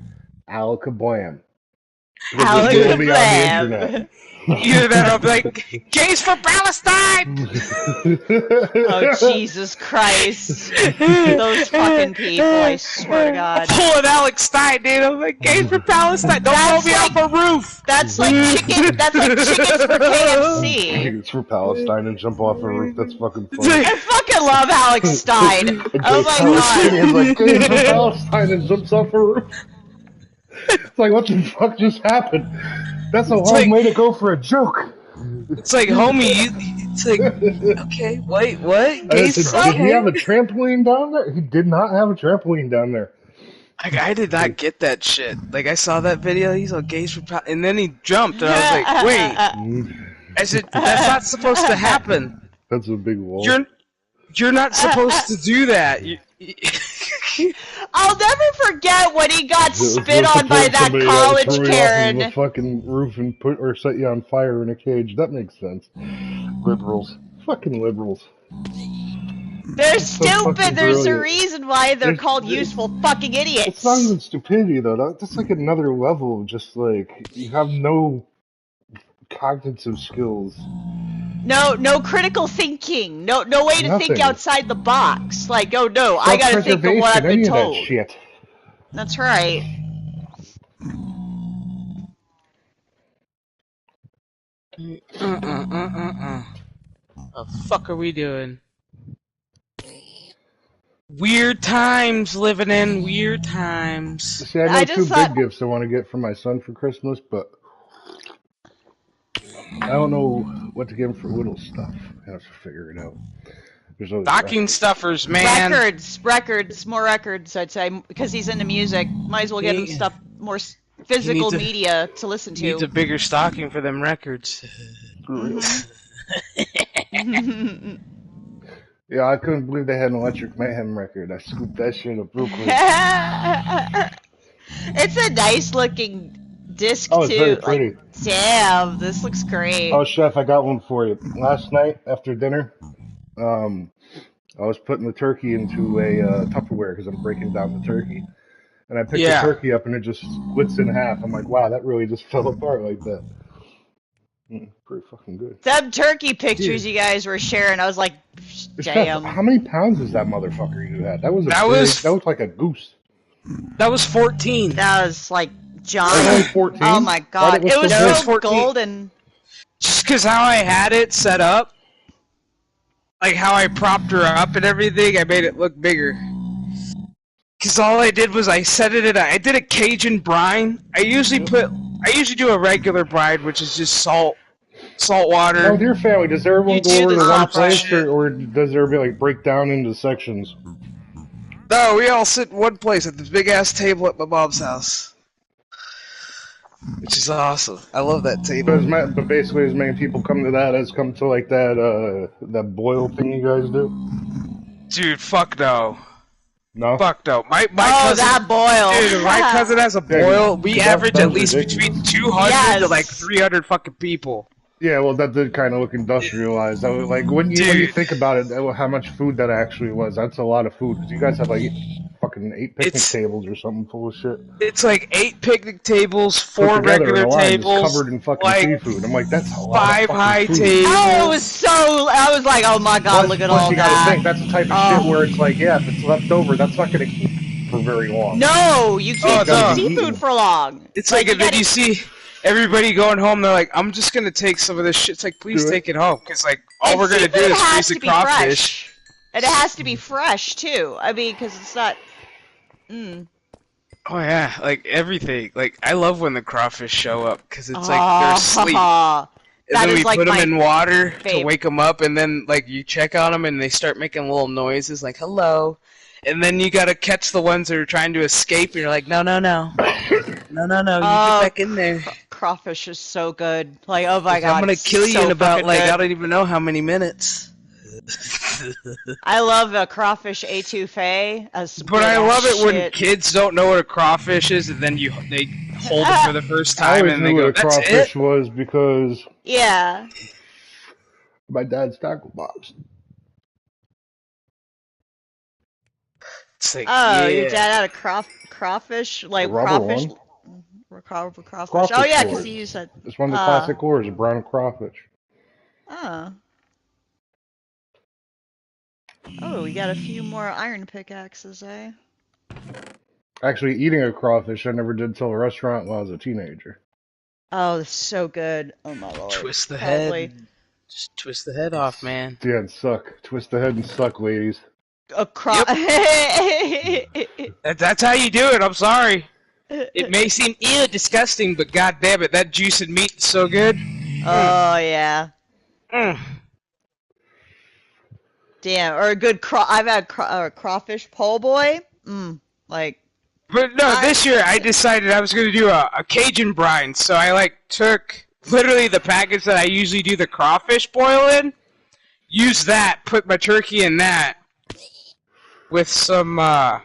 Alakablam. Because it will be on the internet. Either that or I'll be like, gays for Palestine! Oh, Jesus Christ. Those fucking people, I swear to God. Pulling Alex Stein, dude. I'm like, gays for Palestine. Don't throw me off a roof. That's like chickens for KFC. It's for Palestine and jump off a roof. That's fucking funny. I fucking love Alex Stein. Oh my God. It's like, gays for Palestine and jumps off a roof. It's like, what the fuck just happened? That's a long way to go for a joke. It's like, homie, it's like, okay, wait, what? Did he have a trampoline down there? He did not have a trampoline down there. Like, I did not get that shit. Like, I saw that video, he's all gays for and then he jumped, and I was like, wait. I said, that's not supposed to happen. That's a big wall. You're not supposed to do that. I'll never forget when he got spit on by that college Karen. Off of a fucking roof and set you on fire in a cage. That makes sense. Liberals. Fucking liberals. They're stupid. There's brilliant. a reason why they're called useful fucking idiots. It's not even stupidity, though. That's like another level of just like, you have no cognitive skills. No critical thinking. No way to think outside the box. Like, oh no, I gotta think of what I've been told. That shit. That's right. What the fuck are we doing? Weird times living in weird times. See, I know I two just thought big gifts I want to get for my son for Christmas, but I don't know what to get him for little stuff. I have to figure it out. There's always Stocking records. stuffers, man. more records, I'd say, because he's into music. Might as well get him He- stuff, more physical needs a- media to listen Needs a to. bigger stocking for them records. Yeah, I couldn't believe they had an Electric Mayhem record. I scooped that shit up real quick. It's a nice looking disc Oh, it's too. very pretty. Like, damn, this looks great. Oh, Chef, I got one for you. Last night after dinner, I was putting the turkey into a Tupperware because I'm breaking down the turkey. And I picked the turkey up and it just splits in half. I'm like, wow, that really just fell apart like that. Pretty fucking good. Them turkey pictures you guys were sharing, I was like, damn. How many pounds is that motherfucker you had? That was that was like a goose. That was 14. That was like That was only giant. 14? Oh my god, it was That was so 14. golden. Just because how I had it set up, like how I propped her up and everything, I made it look bigger. Because all I did was I set it in I did a Cajun brine. I usually do a regular brine, which is just salt water. Now, with your family, does everyone You go do over the to one salt place, shit. or does everybody like break down into sections? No, we all sit in one place at this big ass table at my mom's house. Which is awesome. I love that table. But basically, as many people come to that as come to like that boil thing you guys do. Dude, fuck no. No. Fuck no. My Oh, cousin, that boil. dude, my cousin has a boil. We average at least ridiculous. between 200 to like 300 fucking people. Yeah, well, that did kind of look industrialized. I was like, when you think about it, how much food that actually was, that's a lot of food. Because you guys have like fucking 8 picnic tables or something full of shit. It's like 8 picnic tables, Put 4 together in regular a line, just tables, covered in fucking like seafood. I'm like, that's a lot 5 of fucking high food. tables. Oh, it was so. I was like, oh my god, look at all you gotta that. think, that's the type of shit where it's like, yeah, if it's left over, that's not gonna keep for very long. No, you can't no. keep seafood for long. It's like, and then you see everybody going home, they're like, I'm just gonna take some of this shit. It's like, please take it home, because like, all we're gonna do is freeze the crawfish. And it has to be fresh, too. I mean, because it's not... Oh yeah, like everything. Like, I love when the crawfish show up, because it's like, they're asleep. And That then is we like put them my in water to fave. wake them up, and then like you check on them, and they start making little noises like "hello," and then you gotta catch the ones that are trying to escape, and you're like, "No, no, no, no, no, no, you get back in there." Crawfish is so good. Like, oh my god, I'm gonna kill you so in about fucking like good. I don't even know how many minutes. I love a crawfish etouffee. But I love it when kids don't know what a crawfish is, and then they hold it for the first I time, always and they knew go, what a "That's crawfish it." was because Yeah. my dad's tackle box. It's like, Oh, yeah. your dad had a crawfish, like A rubber crawfish. one. Crawfish. Crawfish Oh yeah, lures. because you said. It's one of the classic lures, a brown crawfish. Oh. Oh, we got a few more iron pickaxes, eh? Actually, eating a crawfish I never did till a restaurant while I was a teenager. Oh, it's so good. Oh my lord. Twist the Probably. head. Just twist the head off, man. Yeah, and suck. Twist the head and suck, ladies. That's how you do it. I'm sorry. It may seem disgusting, but god damn it, that juice and meat is so good. Oh yeah. Damn, or a good I've had crawfish po' boy. Like. But no, this year I decided I was going to do a Cajun brine, so I like took literally the package that I usually do the crawfish boil in, use that, put my turkey in that, with some, what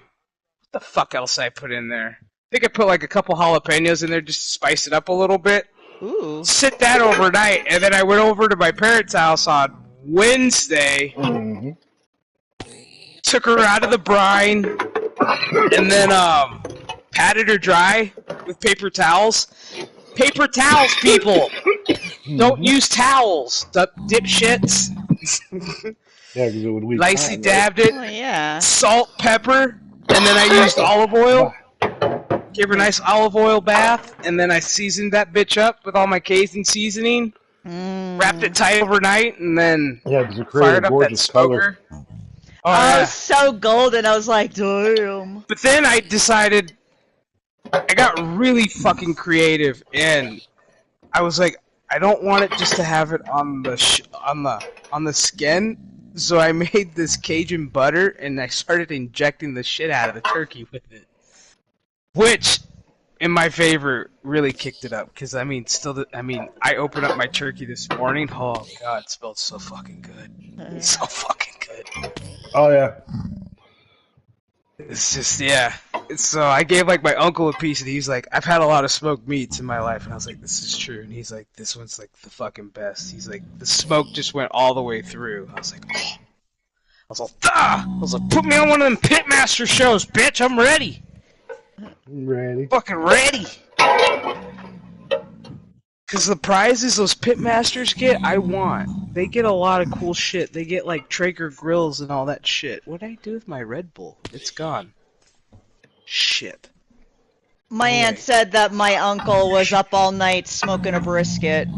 the fuck else I put in there? I think I put like a couple jalapenos in there just to spice it up a little bit. Ooh. Sit that overnight, and then I went over to my parents' house on Wednesday, took her out of the brine, and then patted her dry with paper towels. Paper towels, people! Don't use towels, dipshits. Yeah, because it would leak. Nicely dabbed it. Oh yeah. Salt, pepper, and then I used olive oil. gave her a nice olive oil bath, and then I seasoned that bitch up with all my Cajun seasoning, wrapped it tight overnight, and then because it created fired a up that gorgeous color. smoker. Oh, yeah. so golden. I was like, damn. But then I decided, I got really fucking creative, and I was like, I don't want it just to have it on the skin. So I made this Cajun butter, and I started injecting the shit out of the turkey with it, which, in my favor, really kicked it up. Because I opened up my turkey this morning. Oh god, it smelled so fucking good. So fucking good. Oh yeah. It's just, yeah. So I gave like my uncle a piece, and he's like, I've had a lot of smoked meats in my life, and I was like, this is true. And he's like, this one's like the fucking best. He's like, the smoke just went all the way through. I was like, oh. I was like, put me on one of them Pitmaster shows, bitch. I'm ready. Ready. Fucking ready. Because the prizes those Pitmasters get, I want. They get a lot of cool shit. They get like Traeger grills and all that shit. What did I do with my Red Bull? It's gone. Shit. My aunt said that my uncle was up all night smoking a brisket.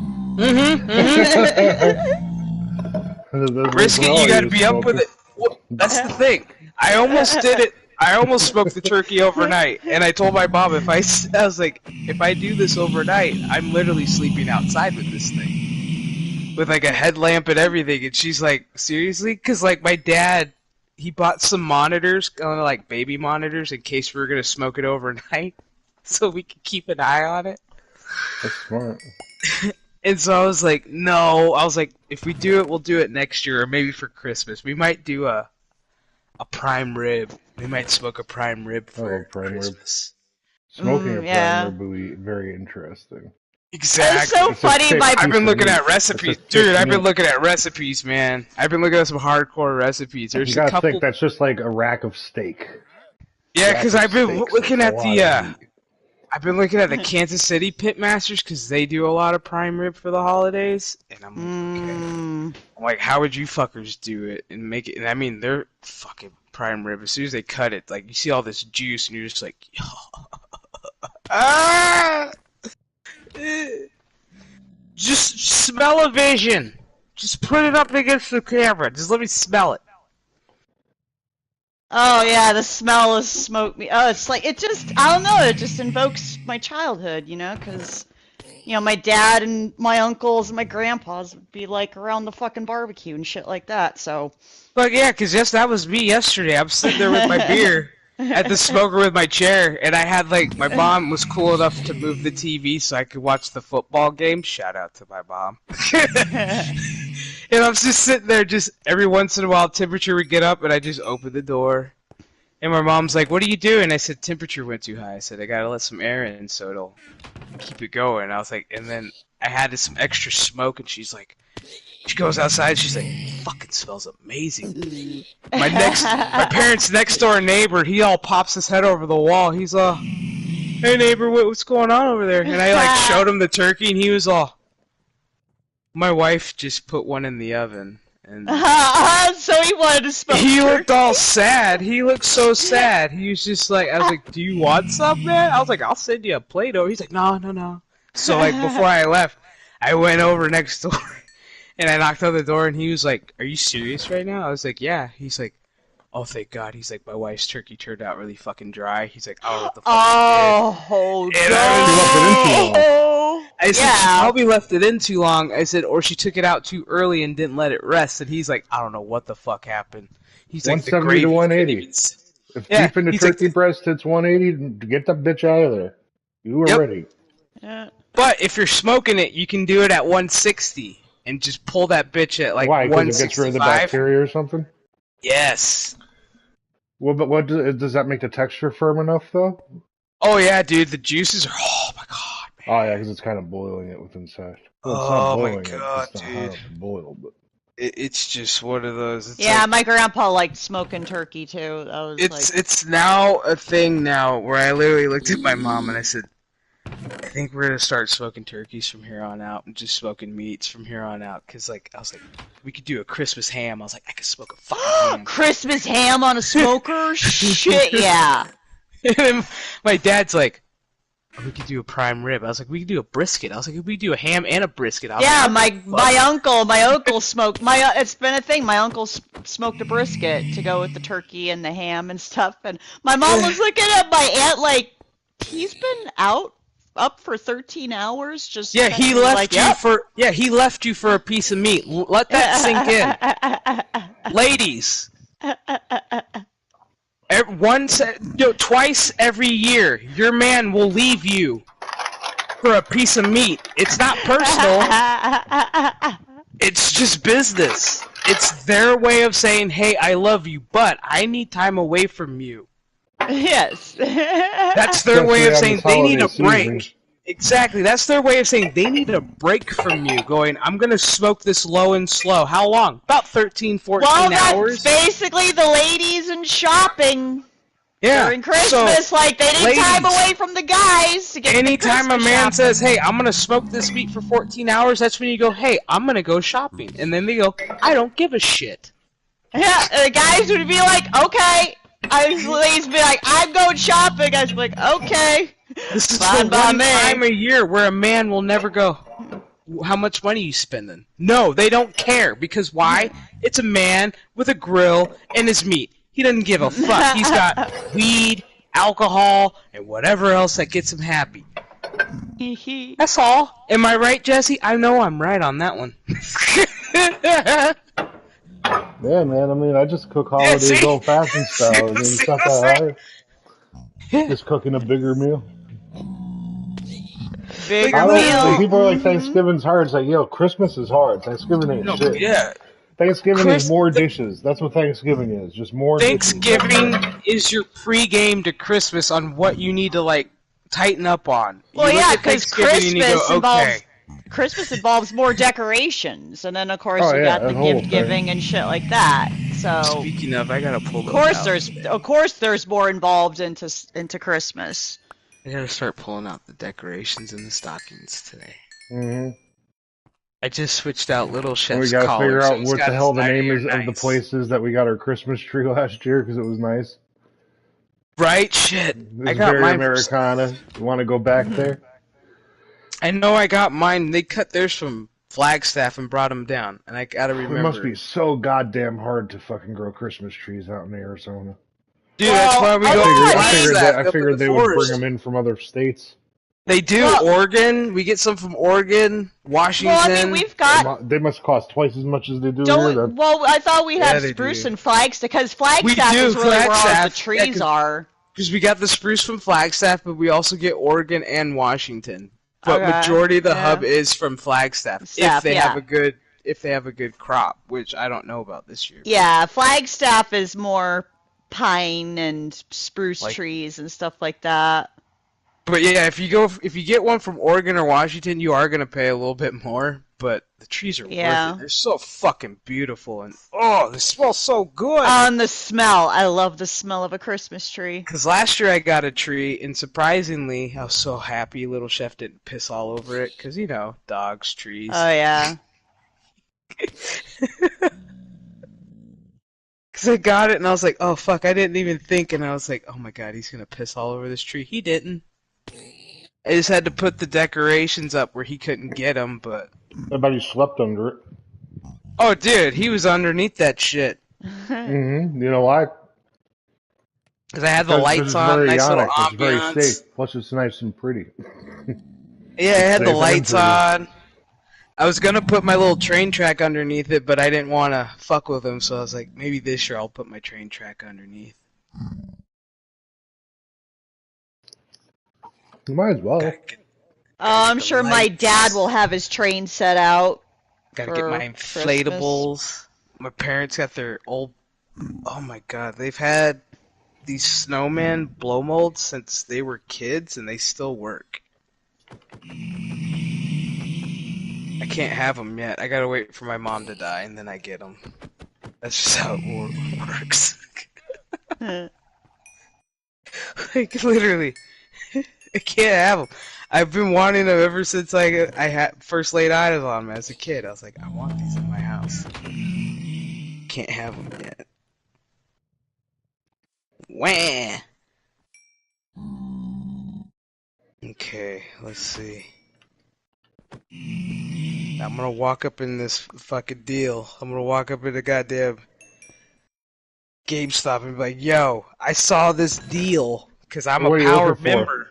Brisket, you gotta be up with it. Well, that's the thing. I almost did it. I almost smoked the turkey overnight, and I told my mom I was like, if I do this overnight, I'm literally sleeping outside with this thing, with like a headlamp and everything. And she's like, seriously? Because like my dad, he bought some monitors, like baby monitors, in case we were gonna smoke it overnight, so we could keep an eye on it. That's smart. And so I was like, no. I was like, if we do it, we'll do it next year, or maybe for Christmas. We might do a prime rib. We might smoke a prime rib for Christmas. Smoking a prime rib would be very interesting. Exactly. That's so funny. I've been looking at recipes. Dude, I've been looking at recipes, man. I've been looking at some hardcore recipes. There's you gotta a couple... think that's just like a rack of steak. Yeah, because I've been looking at I've been looking at the Kansas City Pitmasters because they do a lot of prime rib for the holidays, and I'm like, okay. I'm like, how would you fuckers do it and make it? And I mean, they're fucking prime rib. As soon as they cut it, like you see all this juice, and you're just like, ah! Just smell-o-vision. Just put it up against the camera. Just let me smell it. Oh yeah, the smell of smoke meat. Oh, it's like, it just, I don't know, it just invokes my childhood, you know, because, you know, my dad and my uncles and my grandpas would be like around the fucking barbecue and shit like that, so. But yeah, because yes, that was me yesterday. I'm sitting there with my beer at the smoker with my chair, and I had like, my mom was cool enough to move the TV so I could watch the football game. Shout out to my mom. And I'm just sitting there, just every once in a while, temperature would get up, and I just open the door. And my mom's like, "What are you doing?" I said, "Temperature went too high." I said, "I gotta let some air in so it'll keep it going." I was like, and then I had some extra smoke, and she goes outside, she's like, "Fucking smells amazing." My parents' next door neighbor, he all pops his head over the wall. He's all, "Hey neighbor, what's going on over there?" And I like showed him the turkey, and he was all, "My wife just put one in the oven." And so he wanted to smoke he turkey. looked all sad. He looked so sad. He was just like, I was like, "Do you want some, man?" I was like, "I'll send you a plate over." He's like, No. So like before I left, I went over next door and I knocked on the door, and he was like, "Are you serious right now?" I was like, "Yeah." He's like, "Oh, thank God." He's like, "My wife's turkey turned out really fucking dry." He's like, "I don't know what the fuck I did." I said, "She probably left it in too long." I said, "Or she took it out too early and didn't let it rest." And he's like, "I don't know what the fuck happened." He's like, 170 to 180. If deep in the turkey breast hits 180, get that bitch out of there. You were ready. Yeah. But if you're smoking it, you can do it at 160 and just pull that bitch at like 165. Why? Because it gets rid of the bacteria or something? Yes. Well, but what does that make the texture firm enough, though? Oh, yeah, dude. The juices are... Oh, my God, man. Oh, yeah, because it's kind of boiling it with inside. Well, it's not boiling my God, it's dude. not boiled, but... It's just one of those... It's yeah, like, my grandpa liked smoking turkey, too. It's now a thing now where I literally looked at my mom and I said, "I think we're going to start smoking turkeys from here on out and just smoking meats from here on out." Because, like, I was like, we could do a Christmas ham. I was like, I could smoke a fucking ham. Christmas ham on a smoker? Shit, yeah. And my dad's like, we could do a prime rib. I was like, we could do a brisket. I was like, we could do a ham and a brisket. I was Yeah, like, my uncle smoked it's been a thing. My uncle smoked a brisket to go with the turkey and the ham and stuff. And my mom was looking at my aunt like, he's been up for 13 hours. Just yeah, he left like, you yep. he left you for a piece of meat. Let that sink in, ladies. Twice every year, your man will leave you for a piece of meat. It's not personal. It's just business. It's their way of saying, hey, I love you, but I need time away from you. Yes. That's their way of saying they need a break. Exactly. That's their way of saying they need a break from you. Going, I'm going to smoke this low and slow. How long? About 13, 14 hours. That's basically the ladies and shopping. Yeah. During Christmas, so, like, they need ladies, time away from the guys to get anytime a man shopping. says, hey, I'm going to smoke this meat for 14 hours, that's when you go, hey, I'm going to go shopping. And then they go, I don't give a shit. Yeah, the guys would be like, okay. The ladies would be like, I'm going shopping. Guys would be like, okay. This is the one time a year where a man will never go, how much money are you spending? No, they don't care. Because why? It's a man with a grill and his meat. He doesn't give a fuck. He's got weed, alcohol, and whatever else that gets him happy. That's all. Am I right, Jesse? I know I'm right on that one. Yeah, man. I mean, I just cook holidays old-fashioned style. I mean, it's not that hard. Just cooking a bigger meal. Bigger meal. People are like, Thanksgiving's hard. It's like, yo, Christmas is hard. Thanksgiving ain't shit. Yeah. Thanksgiving is more dishes. That's what Thanksgiving is. Just more Thanksgiving dishes. is your pre-game to Christmas on what you need to, like, tighten up on. Well, yeah, because Christmas involves more decorations, and then of course you got the gift giving and shit like that. So speaking of, I gotta pull. Of course, there's more involved into Christmas. I gotta start pulling out the decorations and the stockings today. Mm-hmm. I just switched out Little Chef's We gotta collar, figure out what the hell the name is nice. of the places that we got our Christmas tree last year because it was nice. Right? Shit. I got very mine Americana. You want to go back there? I know I got mine. They cut theirs from Flagstaff and brought them down, and I gotta remember. It must be so goddamn hard to fucking grow Christmas trees out in Arizona. Dude, that's why we go. I figured they would bring them in from other states. They do. Oregon. We get some from Oregon, Washington. Well, I mean, we've got. They must cost twice as much as they do here. Well, I thought we had spruce and Flagstaff because Flagstaff is really where all the trees are. Because we got the spruce from Flagstaff, but we also get Oregon and Washington. But majority of the hub is from Flagstaff if they have a good crop, which I don't know about this year. Yeah, Flagstaff is more pine and spruce trees and stuff like that. But yeah, if you get one from Oregon or Washington, you are gonna pay a little bit more. But the trees are worth it. They're so fucking beautiful, and they smell so good. On the smell, I love the smell of a Christmas tree. Because last year I got a tree, and surprisingly, I was so happy Little Chef didn't piss all over it. Because dogs, trees. Oh yeah. Because I got it, and I was like, oh fuck, I didn't even think, and I was like, oh my god, he's gonna piss all over this tree. He didn't. I just had to put the decorations up where he couldn't get them, but... Everybody slept under it. Oh, dude, he was underneath that shit. Mm-hmm. You know why? Because I had the lights on, nice little ambiance. It's very safe. Plus, it's nice and pretty. Yeah, I had the lights on. I was going to put my little train track underneath it, but I didn't want to fuck with him, so I was like, maybe this year I'll put my train track underneath. You might as well. I'm sure my dad will have his train set out. Gotta get my inflatables. Christmas. My parents got their old... Oh my god, they've had these snowman blow molds since they were kids, and they still work. I can't have them yet. I gotta wait for my mom to die, and then I get them. That's just how it works. Like, literally. I can't have them. I've been wanting them ever since I had first laid eyes on them as a kid. I was like, I want these in my house. Can't have them yet. Wah! Okay, let's see. I'm gonna walk up in this fucking deal. I'm gonna walk up in the goddamn GameStop and be like, yo, I saw this deal because I'm a What are you Power looking for? member.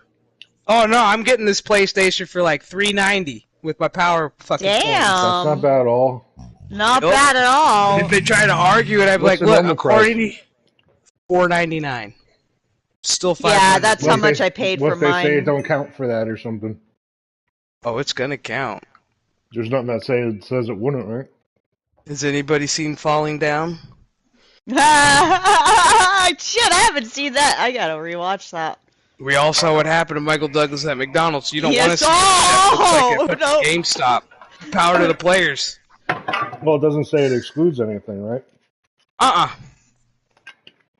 Oh no, I'm getting this PlayStation for like $390 with my Power fucking points. That's not bad at all. Not Nope. bad at all. If they try to argue it, I'd be What's like, the look, normal according price? to $499. Still $500. Yeah, that's how What if much I paid for What if they say it mine. don't count for that or something? Oh, it's gonna count. There's nothing that says it wouldn't, right? Has anybody seen Falling Down? Shit, I haven't seen that. I gotta rewatch that. We all saw what happened to Michael Douglas at McDonald's. You don't want to Yes. see that looks like a No. GameStop. Power to the players. Well, it doesn't say it excludes anything, right?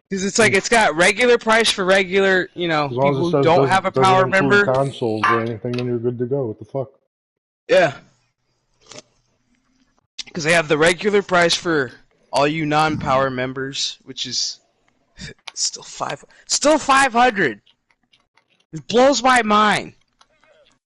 Because it's like it's got regular price for regular, As long as people it who says don't have a Power doesn't include member. consoles or anything, then you're good to go. What the fuck? Yeah. Because they have the regular price for all you non-Power members, which is still $500. It blows my mind.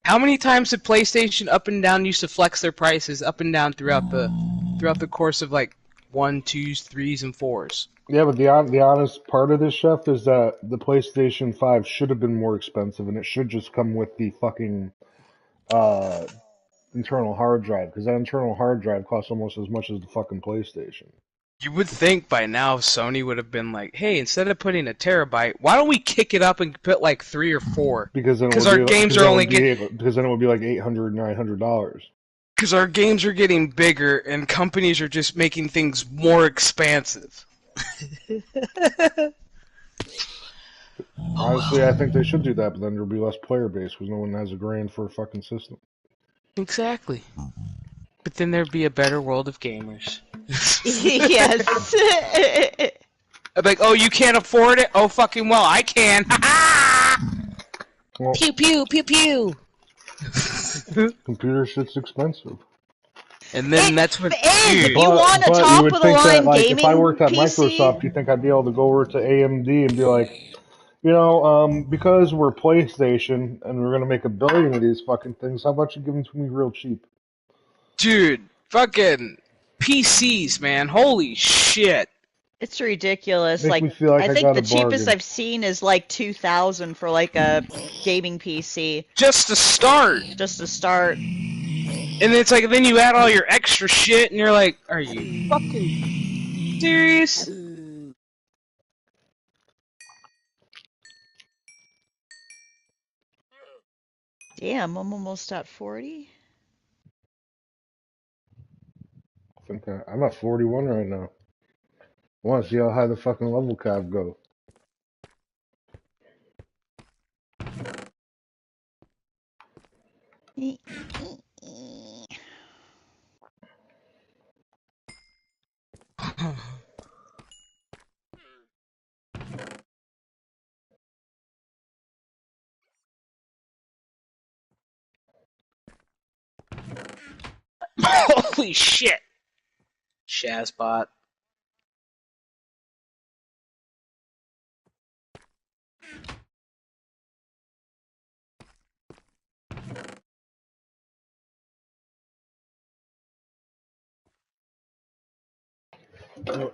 How many times did PlayStation up and down used to flex their prices up and down throughout the course of like 1s, 2s, 3s, and 4s? Yeah, but the honest part of this, Chef, is that the PlayStation 5 should have been more expensive, and it should just come with the fucking internal hard drive, because that internal hard drive costs almost as much as the fucking PlayStation. You would think by now Sony would have been like, hey, instead of putting a terabyte, why don't we kick it up and put like 3 or 4? Because our games are only because then it would be like $800, $900. Because our games are getting bigger and companies are just making things more expansive. Honestly, I think they should do that, but then there'll be less player base because no one has $1,000 for a fucking system. Exactly. But then there'd be a better world of gamers. Yes. I'd be like, oh, you can't afford it? Oh, fucking well, I can. Well, Pew, pew, pew, pew. computer shit's expensive. And then that's what... If Dude, you want a But you top would of the think that, line like, gaming if I worked at PC, Microsoft, you think I'd be able to go over to AMD and be like, because we're PlayStation and we're gonna make 1 billion of these fucking things, how about you give them to me real cheap? dude, fucking PCs, man. Holy shit. it's ridiculous. Makes Like, me feel like I I think got the a cheapest bargain. I've seen is like 2,000 for like a gaming PC, Just to start. just to start. And it's like, then you add all your extra shit, and you're like, are you fucking serious? Damn, I'm almost at 40. I'm at 41 right now. I want to see how high the fucking level cap go. Holy shit. Shazbot.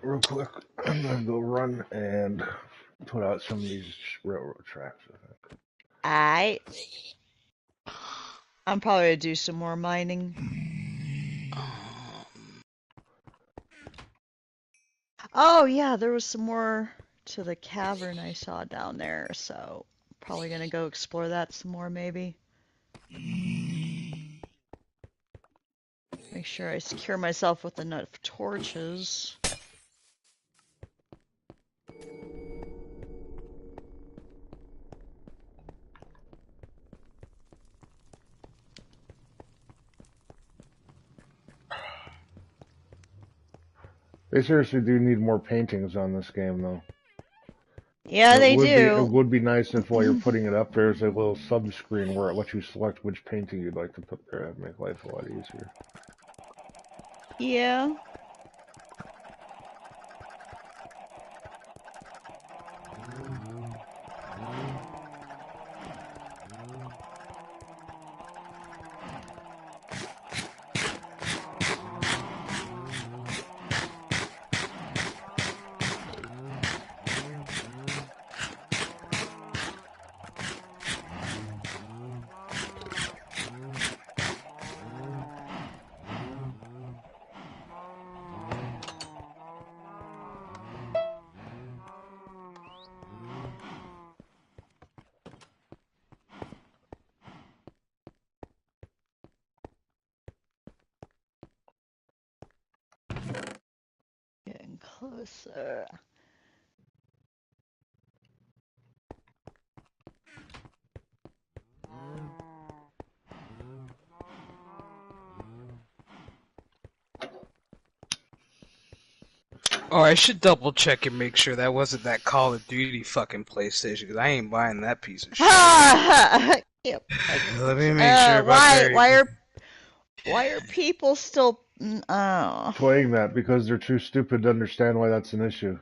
Real quick, I'm gonna go run and put out some of these railroad tracks. I think. I'm probably gonna do some more mining. Oh yeah, there was some more to the cavern I saw down there, so probably gonna go explore that some more maybe. Make sure I secure myself with enough torches. They seriously do need more paintings on this game, though. Yeah, they It do. would be nice if while you're putting it up, there's a little sub screen where it lets you select which painting you'd like to put there. That'd make life a lot easier. Yeah. sir. Oh, I should double check and make sure that wasn't that Call of Duty fucking PlayStation, because I ain't buying that piece of shit. Yep. Let me make sure about Why are people still? Oh. Playing that because they're too stupid to understand why that's an issue.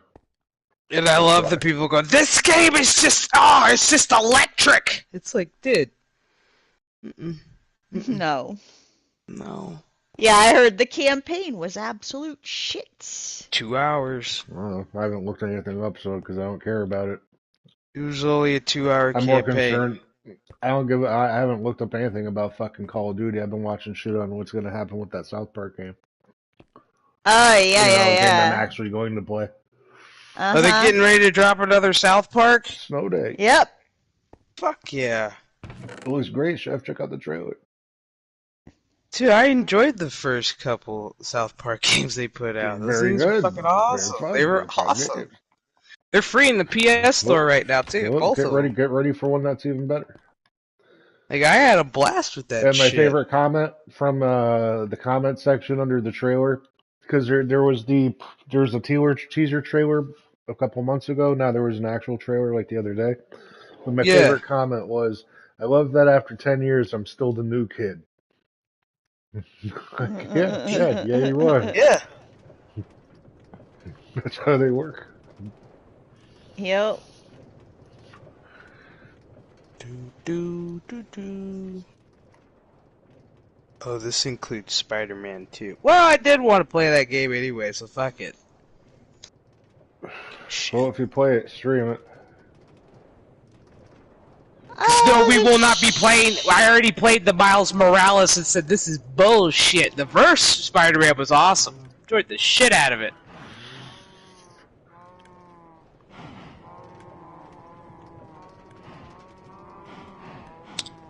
And I love the people going, this game is just, it's just electric! It's like, dude. No. No. Yeah, I heard the campaign was absolute shit. 2 hours. I haven't looked anything up because I don't care about it. It was only a 2-hour I'm campaign. more concerned. I haven't looked up anything about fucking Call of Duty. I've been watching shit on what's going to happen with that South Park game. Oh, A game I'm yeah. actually going to play. Are they getting ready to drop another South Park? Snow Day. Yep. Fuck yeah. It looks great, Chef. Check out the trailer. Dude, I enjoyed the first couple South Park games they put out. Those Very things good. were fucking awesome. Very fun. They were Very fun awesome. games. They're free in the PS store right now too. Well, both of them. Get ready for one that's even better. Like I had a blast with that. And my shit. favorite comment from the comment section under the trailer, because there was a teaser trailer a couple months ago. Now there was an actual trailer like the other day. But my favorite comment was, "I love that after 10 years, I'm still the new kid." yeah, you are. Yeah. That's how they work. Yep. Oh, this includes Spider-Man 2. Well, I did want to play that game anyway, so fuck it. Shit. Well, if you play it, stream it. No, we will not be playing. I already played the Miles Morales and said this is bullshit. The first Spider-Man was awesome. Enjoyed the shit out of it.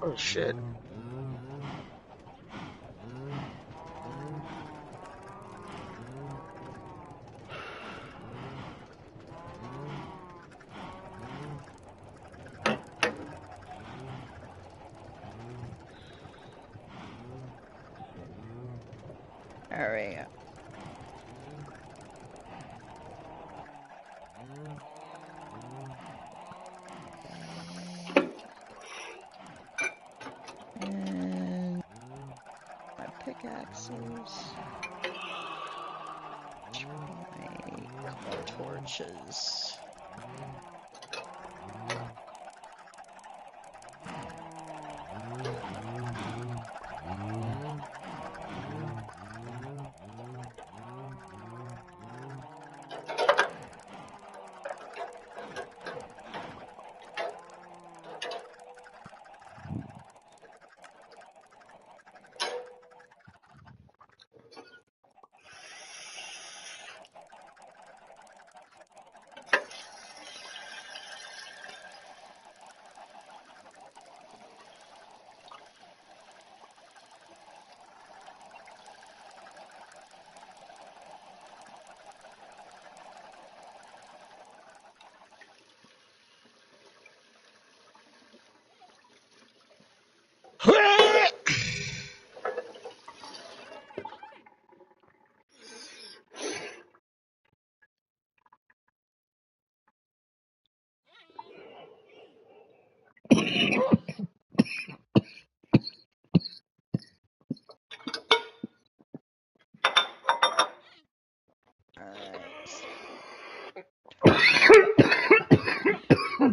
Oh shit. Alright. And my pickaxes. My torches.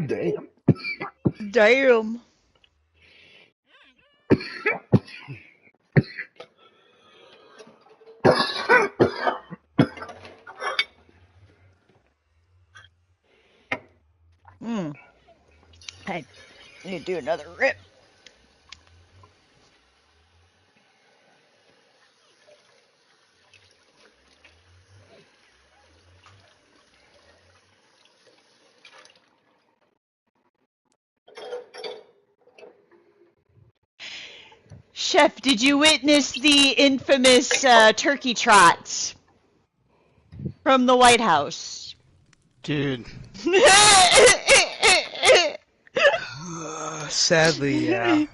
Damn. Damn. I need to do another rip. Chef, did you witness the infamous turkey trot? from the White House. Dude. Sadly, yeah.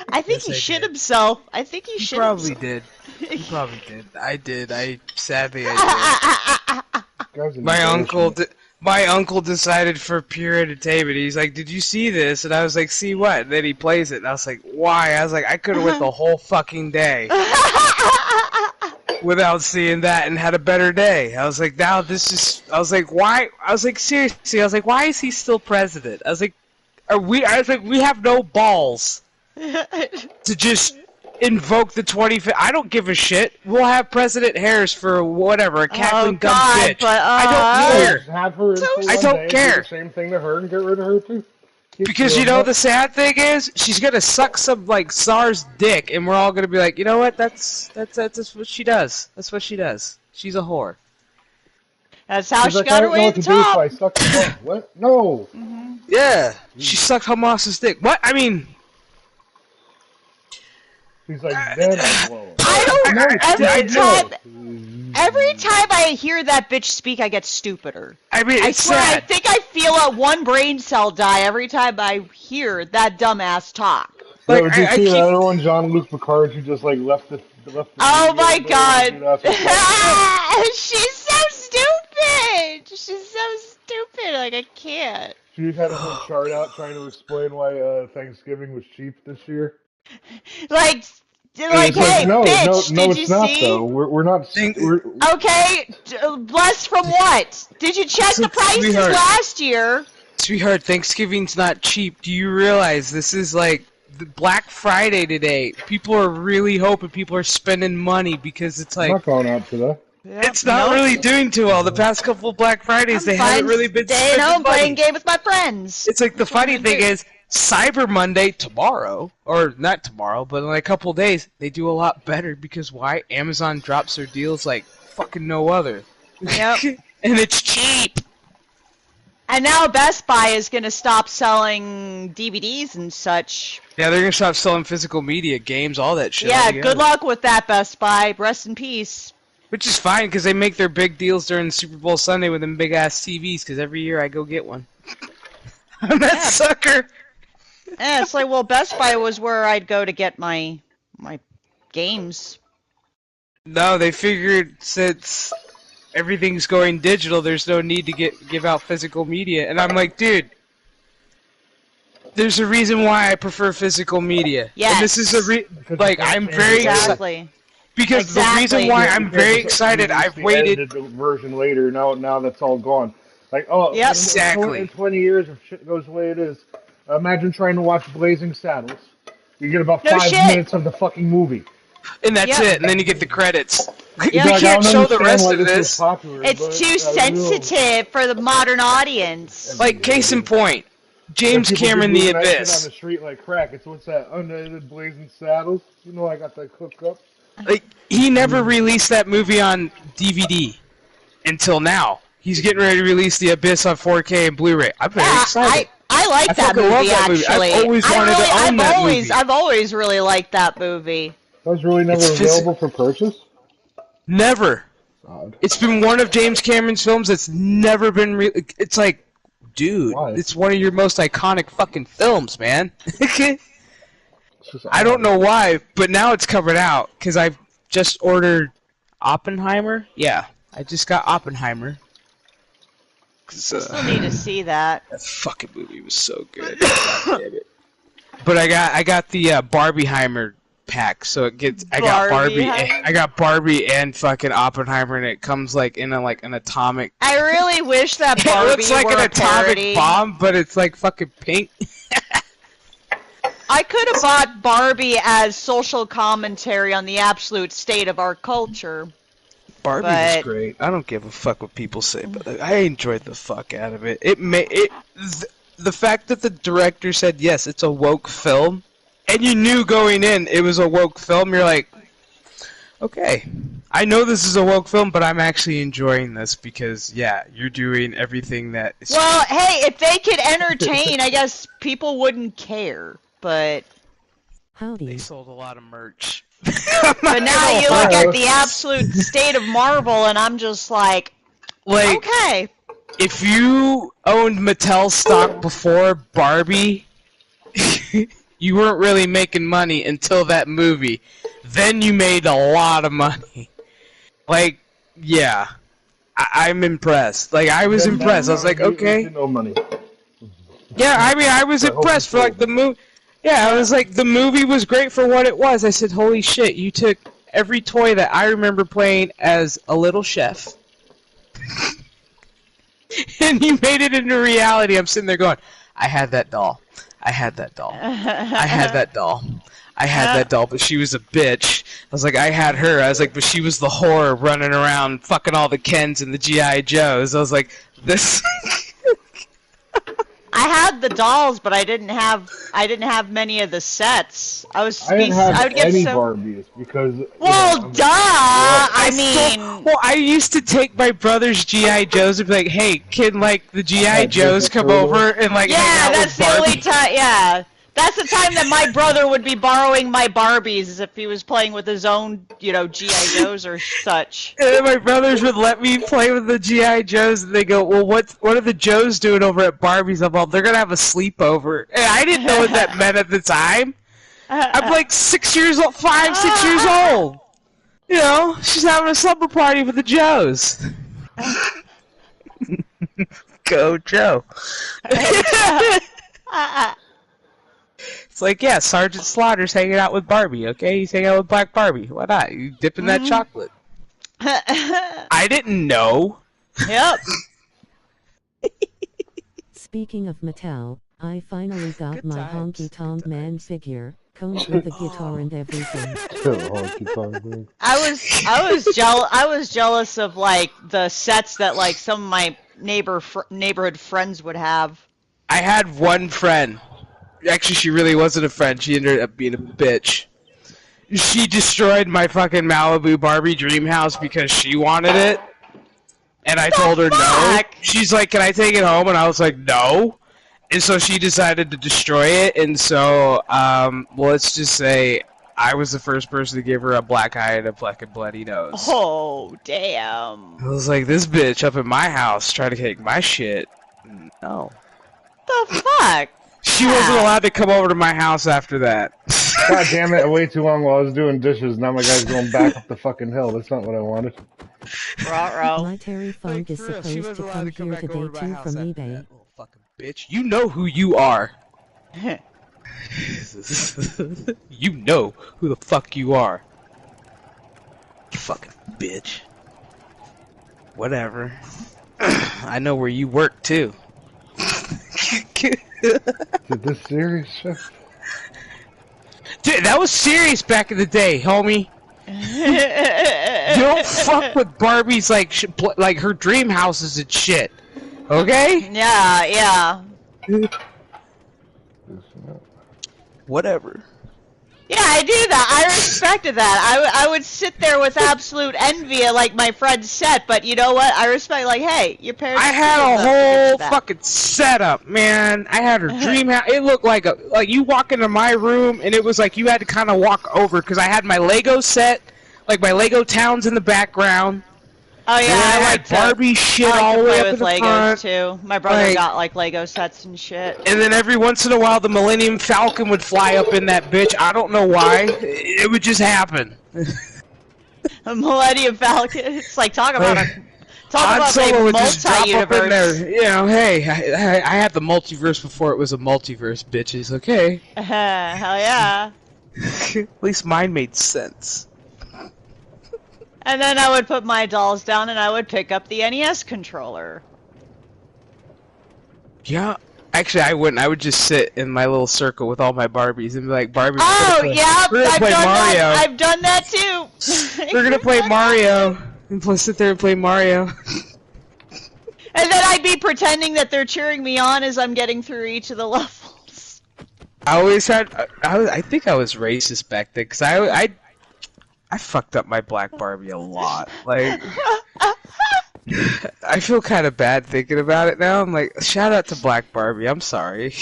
I think Yes, he I shit did. himself. I think he He shit probably himself. did. He probably did. I did. Sadly, I Guy's did. an My embarrassment. my uncle decided for pure entertainment. He's like, "Did you see this?" And I was like, "See what?" And then he plays it, and I was like, "Why?" I was like, "I could have went the whole fucking day without seeing that and had a better day." I was like, "Now this is." I was like, "Why?" I was like, "Seriously?" I was like, "Why is he still president?" I was like, "Are we?" I was like, "We have no balls to just invoke the 25th. I don't give a shit. We'll have President Harris for whatever, a cackling dumb God, bitch. but, I don't Yeah, care. just have her in for I one don't day, do care. the same thing to her, and get rid of her too. Keep Because you doing know that. the sad thing is, she's gonna suck some like SARS dick, and we're all gonna be like, you know what? That's what she does. That's what she does. She's a whore. That's how She's she like, got I her don't know way what to to do, so I top. suck them off. What? No. Yeah, she sucked Hamas's dick. What? I mean, She's like, then I blow. I don't. No, Every stupid, time, every time I hear that bitch speak, I get stupider. I mean, I it's swear, I sad. think I feel a one brain cell die every time I hear that dumbass talk. Yeah, Like, did you I see keep. that other one, John-Luc Picard, who just like left the Oh media my today god. and dude asked for She's so stupid. She's so stupid. Like, I can't. She had a whole chart out trying to explain why Thanksgiving was cheap this year. Like, And it's like, hey, no, bitch, no, did you it's not though. see? We're not. Think- We're, Okay, blessed from what? Did you check the prices Sweetheart. last year? Sweetheart, Thanksgiving's not cheap. Do you realize this is like the Black Friday today? People are really hoping people are spending money because it's I'm like not going out today. it's not really doing too well. The past couple of Black Fridays, they haven't really been staying spending home money. playing game with my friends. It's like the That's what funny I'm gonna thing do. is Cyber Monday tomorrow, or not tomorrow, but in like a couple of days, they do a lot better because why? Amazon drops their deals like fucking no other. Yep. And it's cheap. And now Best Buy is going to stop selling DVDs and such. Yeah, they're gonna stop selling physical media, games, all that shit. Yeah, altogether. good luck with that, Best Buy. Rest in peace. Which is fine because they make their big deals during Super Bowl Sunday with them big ass TVs. Because every year I go get one. I'm that Yeah. sucker. Yeah, it's like, well, Best Buy was where I'd go to get my games. No, they figured since everything's going digital, there's no need to give out physical media. And I'm like, dude, there's a reason why I prefer physical media. Yes. And this is like I'm very excited Exactly. because the reason why I'm very excited. I've waited. The version later. Now that's all gone. Like, oh, Yep. Exactly. in 20 years, if shit goes the way it is, imagine trying to watch Blazing Saddles. You get about No 5 shit. minutes of the fucking movie. And that's Yep. it. And then you get the credits. Yeah. We Like, I can't don't show the understand rest why of this was this. popular, It's but too I will. sensitive for the modern audience. Like case in point, James People keep Cameron, The moving that shit Abyss. on the street like crack. It's what's that? Unedited Blazing Saddles. You know I got that cooked up. Like he never released that movie on DVD until now. He's getting ready to release The Abyss on 4K and Blu-ray. I'm very excited. I like I that fucking love movie that movie. I've actually. always wanted to own that movie. I've always really liked that movie. That was really never It's available for purchase. Never. God. It's been one of James Cameron's films that's never been. It's like, dude, Why? it's one of your most iconic fucking films, man. It's just I don't know why, but now it's covered out because I've just ordered Oppenheimer. Yeah, I just got Oppenheimer. 'Cause, I still need to see that. that fucking movie was so good. God damn it. But I got the Barbieheimer pack, so it gets I got Barbie and fucking Oppenheimer, and it comes like in an atomic. I really wish that It Barbie looks like were an a atomic parody. bomb, but it's like fucking pink. I could have bought Barbie as social commentary on the absolute state of our culture. Barbie was But- great. I don't give a fuck what people say, but I enjoyed the fuck out of it. The fact that the director said yes, it's a woke film, and you knew going in it was a woke film. You're like, okay, I know this is a woke film, but I'm actually enjoying this because yeah, you're doing everything that. Is Well, hey, if they could entertain, I guess people wouldn't care. But They Howdy. sold a lot of merch. But now you look at the absolute state of Marvel, and I'm just like, okay. If you owned Mattel stock before Barbie, you weren't really making money until that movie. Then you made a lot of money. Like, yeah. I'm impressed. Like, I was impressed. I was like, okay. No money. Yeah, I mean, I was impressed for, like, the movie. Yeah, I was like, the movie was great for what it was. I said, holy shit, you took every toy that I remember playing as a little chef, and you made it into reality. I'm sitting there going, I had that doll. I had that doll. I had that doll. I had that doll, but she was a bitch. I was like, I had her. I was like, but she was the whore running around fucking all the Kens and the G.I. Joes. I was like, this... I had the dolls, but I didn't have many of the sets. I didn't have any Barbies because. Well, duh. I used to take my brother's GI Joes and be like, "Hey, can like the GI Joes come over and like hang out with Barbie?" Yeah, that's the only time. Yeah. That's the time that my brother would be borrowing my Barbies if he was playing with his own, G.I. Joes or such. And my brothers would let me play with the G.I. Joes, and they go, well, what are the Joes doing over at Barbie's? I'm all, they're going to have a sleepover. And I didn't know what that meant at the time. I'm like 6 years old, 6 years old. You know, she's having a slumber party with the Joes. Go Joe. It's like, yeah, Sergeant Slaughter's hanging out with Barbie, okay? He's hanging out with Black Barbie. Why not? You dip in that chocolate. I didn't know. Yep. Speaking of Mattel, I finally got my Honky Tonk Man figure, comes with a guitar and everything. I was jealous of like the sets that like some of my neighborhood friends would have. I had one friend. Actually, she really wasn't a friend. She ended up being a bitch. She destroyed my fucking Malibu Barbie dream house because she wanted it. And I told her no. She's like, can I take it home? And I was like, no. And so she decided to destroy it. And so, well, let's just say I was the first person to give her a black eye and a fucking bloody nose. Oh, damn. I was like, this bitch up in my house trying to take my shit. No. The fuck? She wasn't allowed to come over to my house after that. God damn it, way too long while I was doing dishes. Now my guy's going back up the fucking hill. That's not what I wanted. My Terry Funk is supposed to come here today too from eBay. That little fucking bitch. You know who you are. You know who the fuck you are. Fucking bitch. Whatever. I know where you work too. Is this serious? Dude, that was serious back in the day, homie. You don't fuck with Barbie's like her dream houses and shit. Okay? Yeah. Whatever. Yeah, I do that. I respected that. I would sit there with absolute envy at like my friend's set, but you know what? I respect like, hey, your parents. I had a whole fucking setup, man. I had her dream house. It looked like you walk into my room and it was like you had to kind of walk over because I had my Lego set, like my Lego towns in the background. Oh yeah, I had Barbie shit all the way up in the Legos front. too. My brother got like Lego sets and shit. And then every once in a while, the Millennium Falcon would fly up in that bitch. I don't know why. It would just happen. A Millennium Falcon. It's like talk about a Solo would just drop up in there. multi-universe. You know, hey, I had the multiverse before it was a multiverse, bitches. Okay. Hell yeah. At least mine made sense. And then I would put my dolls down and I would pick up the NES controller. Yeah. Actually, I wouldn't. I would just sit in my little circle with all my Barbies and be like, Barbie, we're gonna play Mario. I've done that too. We're gonna play Mario. And sit there and play Mario. And then I'd be pretending that they're cheering me on as I'm getting through each of the levels. I always had... I think I was racist back then, because I fucked up my black Barbie a lot. Like, I feel kind of bad thinking about it now. I'm like, shout out to Black Barbie. I'm sorry.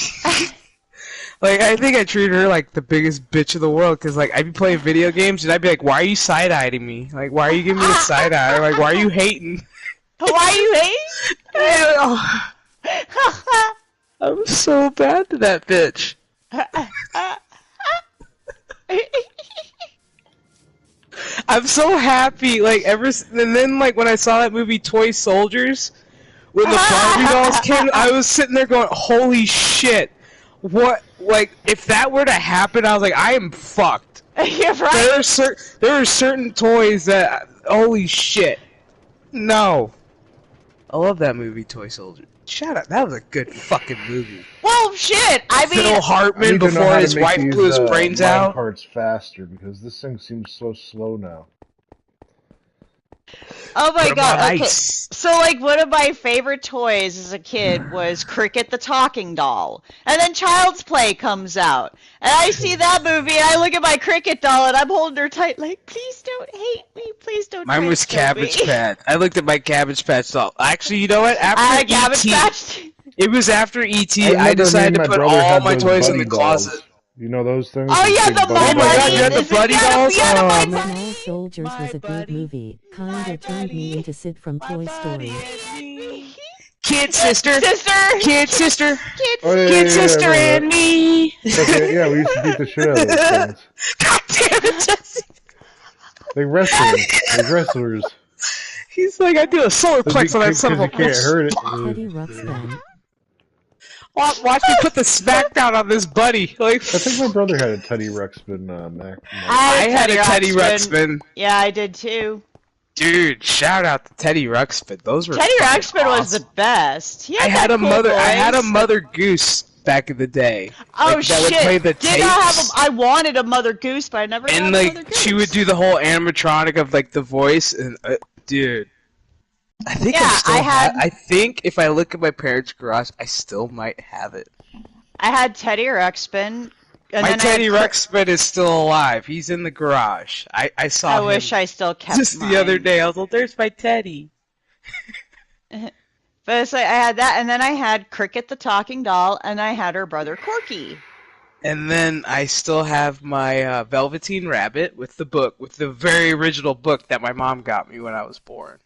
Like, I think I treated her like the biggest bitch of the world, because, like, I'd be playing video games, and I'd be like, why are you side-eyeing me? Like, why are you giving me a side-eye? Like, why are you hating? Why you hate? Oh, I'm so bad to that bitch. I'm so happy, like, and then, like, when I saw that movie Toy Soldiers, when the Barbie dolls came, I was sitting there going, holy shit. What, like, if that were to happen, I was like, I am fucked. You're right. There are certain toys that, holy shit. No. I love that movie, Toy Soldier. Shut up, that was a good fucking movie. Well, shit. I mean, Phil I Hartman need to know before how to his make wife these blew his brains mine out. parts faster because this thing seems so slow now. oh my Put 'em on god. Okay. ice. So, like, one of my favorite toys as a kid was Cricket the Talking Doll. And then Child's Play comes out. And I see that movie, and I look at my Cricket doll, and I'm holding her tight, like, please don't hate me. Please don't try Mine was to kill Cabbage me. Patch. I looked at my Cabbage Patch doll. Actually, you know what? After I had a Cabbage E.T. Patch. It was after E.T. I I remember me decided and to my put brother all had my those toys in buddy the dolls. closet. You know those things? Oh Those yeah, big the buddy My Oh my doll god, Buddy. you had things? the Buddy dolls? Yeah, My Small Buddy. Soldiers was a good movie. Kinda turned me into Sid from Toy Story. Kid sister. Sister. Kid sister. Kids. Oh, yeah, Kid yeah, sister I remember and me. that. Yeah, we used to beat the shit out of those things. God damn it, Jesse. Like wrestling. Like wrestlers. He's like, I do a solar plex on that son of a Because you can't bitch. hurt it. Teddy Ruxpin. Watch me put the smackdown on this buddy. Like, I think my brother had a Teddy Ruxpin Mac. I had a Teddy Ruxpin. Yeah, I did too. Dude, shout out to Teddy Ruxpin. Those were Teddy fucking Ruxpin was the awesome. best. He I had had a cool mother. I voice. had a Mother Goose back in the day. Oh Like, that would play shit! the Did I have tapes. I wanted a Mother Goose, but I never got And a Mother like Goose. she would do the whole animatronic of like the voice, and dude, I think Yeah, I still I had- I think if I look at my parents' garage, I still might have it. I had Teddy Ruxpin. And My then Teddy I had... Ruxpin is still alive. He's in the garage. I saw I him wish I still kept just mine. the other day. I was like, "There's my Teddy." But it's like, I had that, and then I had Cricket the Talking Doll, and I had her brother Corky. And then I still have my Velveteen Rabbit with the book, with the very original book that my mom got me when I was born.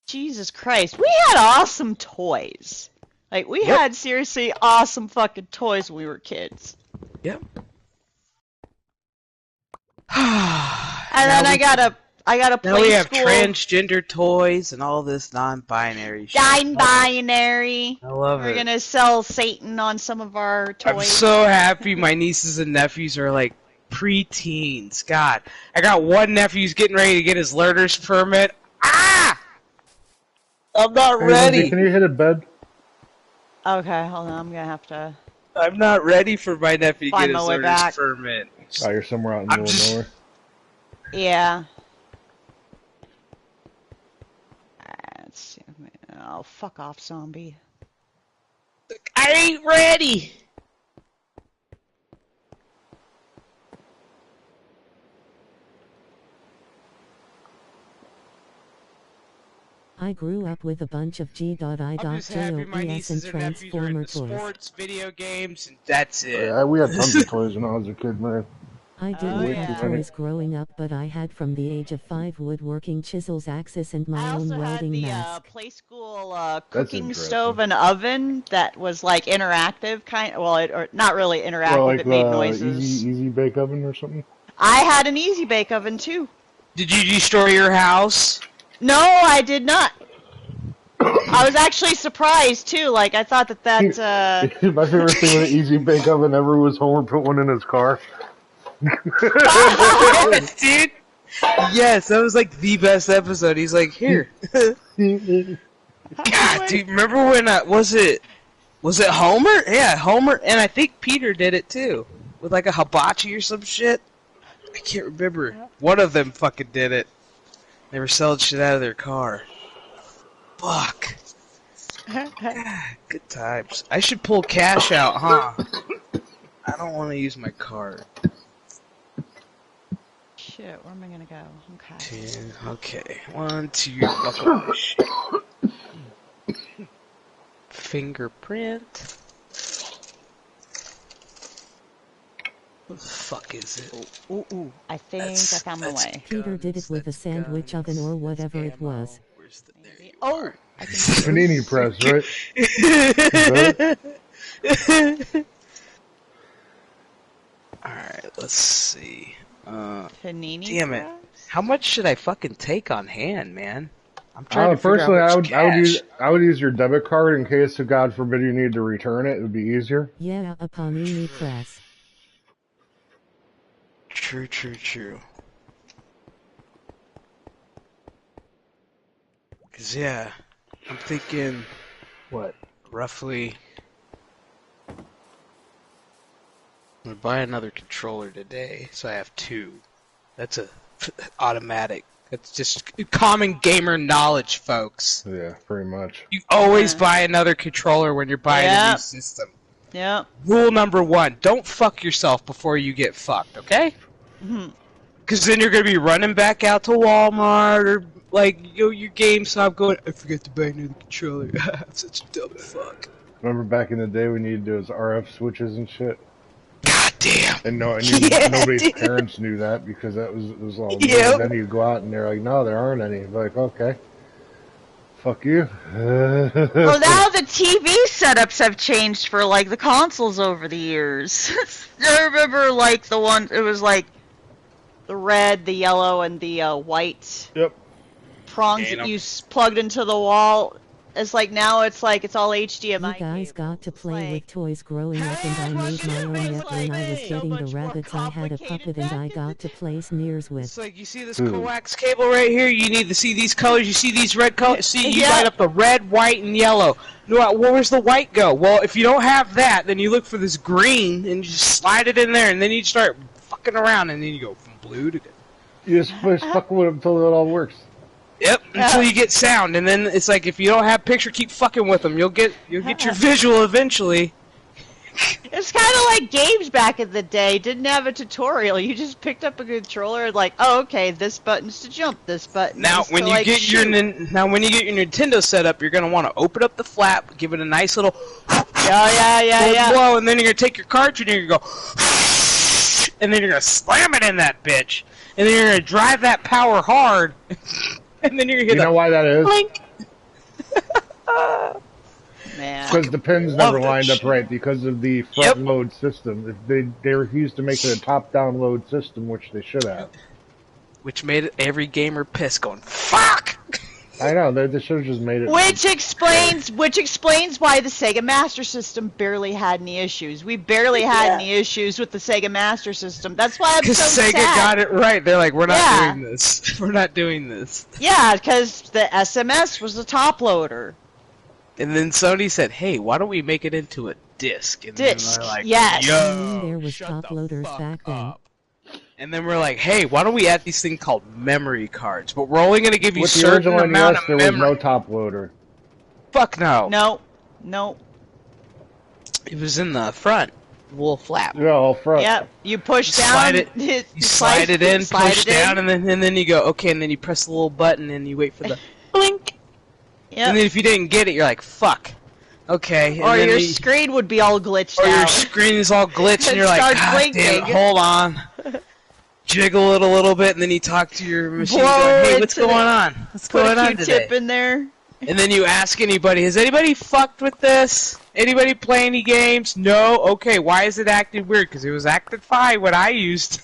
Jesus Christ, we had awesome toys. Like, we Yep. had seriously awesome fucking toys when we were kids. Yep. And then I got a Now we have preschool transgender toys and all this non-binary shit. non-binary. I love We're it. gonna sell Satan on some of our toys. I'm so happy my nieces and nephews are like pre-teens. God, I got one nephew's getting ready to get his learner's permit. Ah! I'm not Hey, Lindsay, ready. can you hit a bed? Okay, hold on. I'm gonna have to. I'm not ready for my nephew to Find get my his way learner's back. permit. Oh, you're somewhere out in the I'm middle just- of nowhere. Yeah. Let's see. Oh, fuck off, zombie. I ain't ready. I grew up with a bunch of I'm just happy my G.I.JOES and nieces and nephews are Transformer into toys. sports, video games, and that's it. Yeah, we had tons of toys when I was a kid, man. I didn't Oh, have yeah. toys growing up, but I had from the age of 5 woodworking chisels, axes, and I my own also had welding the mask. play school cooking interesting. stove and oven that was like interactive kind. Well, or not really interactive. Well, like it made the noises. easy bake oven or something. I had an easy bake oven too. Did you destroy your house? No, I did not. I was actually surprised too. Like I thought that My favorite thing with an easy bake oven ever was Homer put one in his car. Yes, dude. Yes, that was like the best episode. He's like, here. God, dude, remember when was it Homer? Yeah, Homer, and I think Peter did it too, with like a hibachi or some shit. I can't remember. One of them fucking did it. They were selling shit out of their car. Fuck. Good times. I should pull cash out, huh? I don't want to use my card. Shit, where am I gonna go? Okay. 10, okay. 1, 2, buckle my shit. Fingerprint. fuck is it? Ooh, I think I found my way. Peter did it with a sandwich oven or whatever it was. There you Oh, are. I can see it. Panini press, right? Is that it? Alright, let's see. Panini Damn it. press? How much should I fucking take on hand, man? I'm trying to figure Personally, out how much cash. I would use your debit card in case, of God forbid, you need to return it. It would be easier. Yeah, a panini press. True, true, true. Cause yeah, I'm thinking, what, roughly, I'm gonna buy another controller today, so I have two. That's a automatic. That's just common gamer knowledge, folks. Yeah, pretty much. You always buy another controller when you're buying a new system. Yep. Rule number 1, don't fuck yourself before you get fucked, okay? Because then you're going to be running back out to Walmart or, like, your GameStop going, I forgot to buy another controller. I'm such a dumb fuck. Remember back in the day when you needed those RF switches and shit? God damn. And Yeah, nobody's dude. parents knew that because it was all new. Yep. And then you go out and they're like, no, there aren't any. Like, okay. Fuck you. Well, now the TV setups have changed for, like, the consoles over the years. I remember, like, the one, it was, like, the red, the yellow, and the white Yep. prongs that you plugged into the wall. It's like, now it's like, it's all HDMI. You guys got to play with toys growing up, and I made my own yet when I was getting the rabbits. I had a puppet and I got to play Sneers with. It's like, you see this coax cable right here? You need to see these colors. You see these red colors? See, you light up the red, white, and yellow. No, where's the white go? Well, if you don't have that, then you look for this green, and you just slide it in there, and then you start fucking around, and then you go from blue to... You just fuck with them until it all works. Yep, until you get sound, and then it's like, if you don't have picture, keep fucking with them. You'll get your visual eventually. It's kind of like games back in the day. Didn't have a tutorial. You just picked up a controller and like, oh, okay, this button's to jump, this button Now, is when to, you like, get your when you get your Nintendo set up, you're gonna want to open up the flap, give it a nice little blow, and then you're gonna take your cartridge and you're gonna go, and then you're gonna slam it in that bitch, and then you're gonna drive that power hard, and then you're gonna You know why that is? blink. Man. Because the pins never that lined up shit. right because of the front load system. They refused to make it a top-down load system, which they should have. Which made every gamer piss, going, fuck! I know, they should have just made it. Which explains why the Sega Master System barely had any issues. We barely had any issues with the Sega Master System. That's why I'm Because so Sega sad. got it right. They're like, we're not doing this. We're not doing this. Yeah, because the SMS was the top loader. And then Sony said, hey, why don't we make it into a disc? And Disc, then they're like, yes. Yo, There was shut top the loaders fuck back then. up. And then we're like, hey, why don't we add these things called memory cards? But we're only going to give you a With the certain original amount NES, of there memory. was no top loader. Fuck no. No. It was in the front. Little flap. Yeah, all front. Yep. You push down. Slide it. You slide it in, push down, and then you go, okay, and then you press the little button and you wait for the blink. Yep. And then if you didn't get it, you're like, fuck. Okay. Or your screen would be all glitched out. Or your screen is all glitched and you're like, Starts God damn it, blinking. hold on. Jiggle it a little bit, and then you talk to your machine Blow going, hey, it what's to going the- on? What's Put going a on today? Q-tip in there. And then you ask anybody, has anybody fucked with this? Anybody play any games? No? Okay, why is it acting weird? Because it was acting fine when I used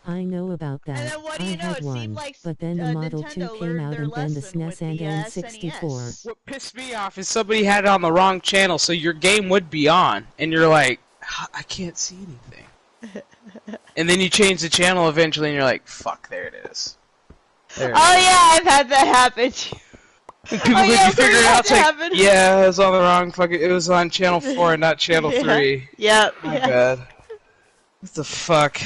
I know about that. then what do I you know, had it one, seemed like, but then the Model 2 Nintendo came learned out their and then the lesson with SNES and the, N64. What pissed me off is somebody had it on the wrong channel, so your game would be on, and you're like, I can't see anything. And then you change the channel eventually, and you're like, fuck, there it is. There it Oh is. yeah, I've had that happen. And people Oh, yeah, you figure it that out, it's like, happened. yeah, it was on the wrong fucking, it was on channel 4 and not channel 3. Yep. My bad. What the fuck?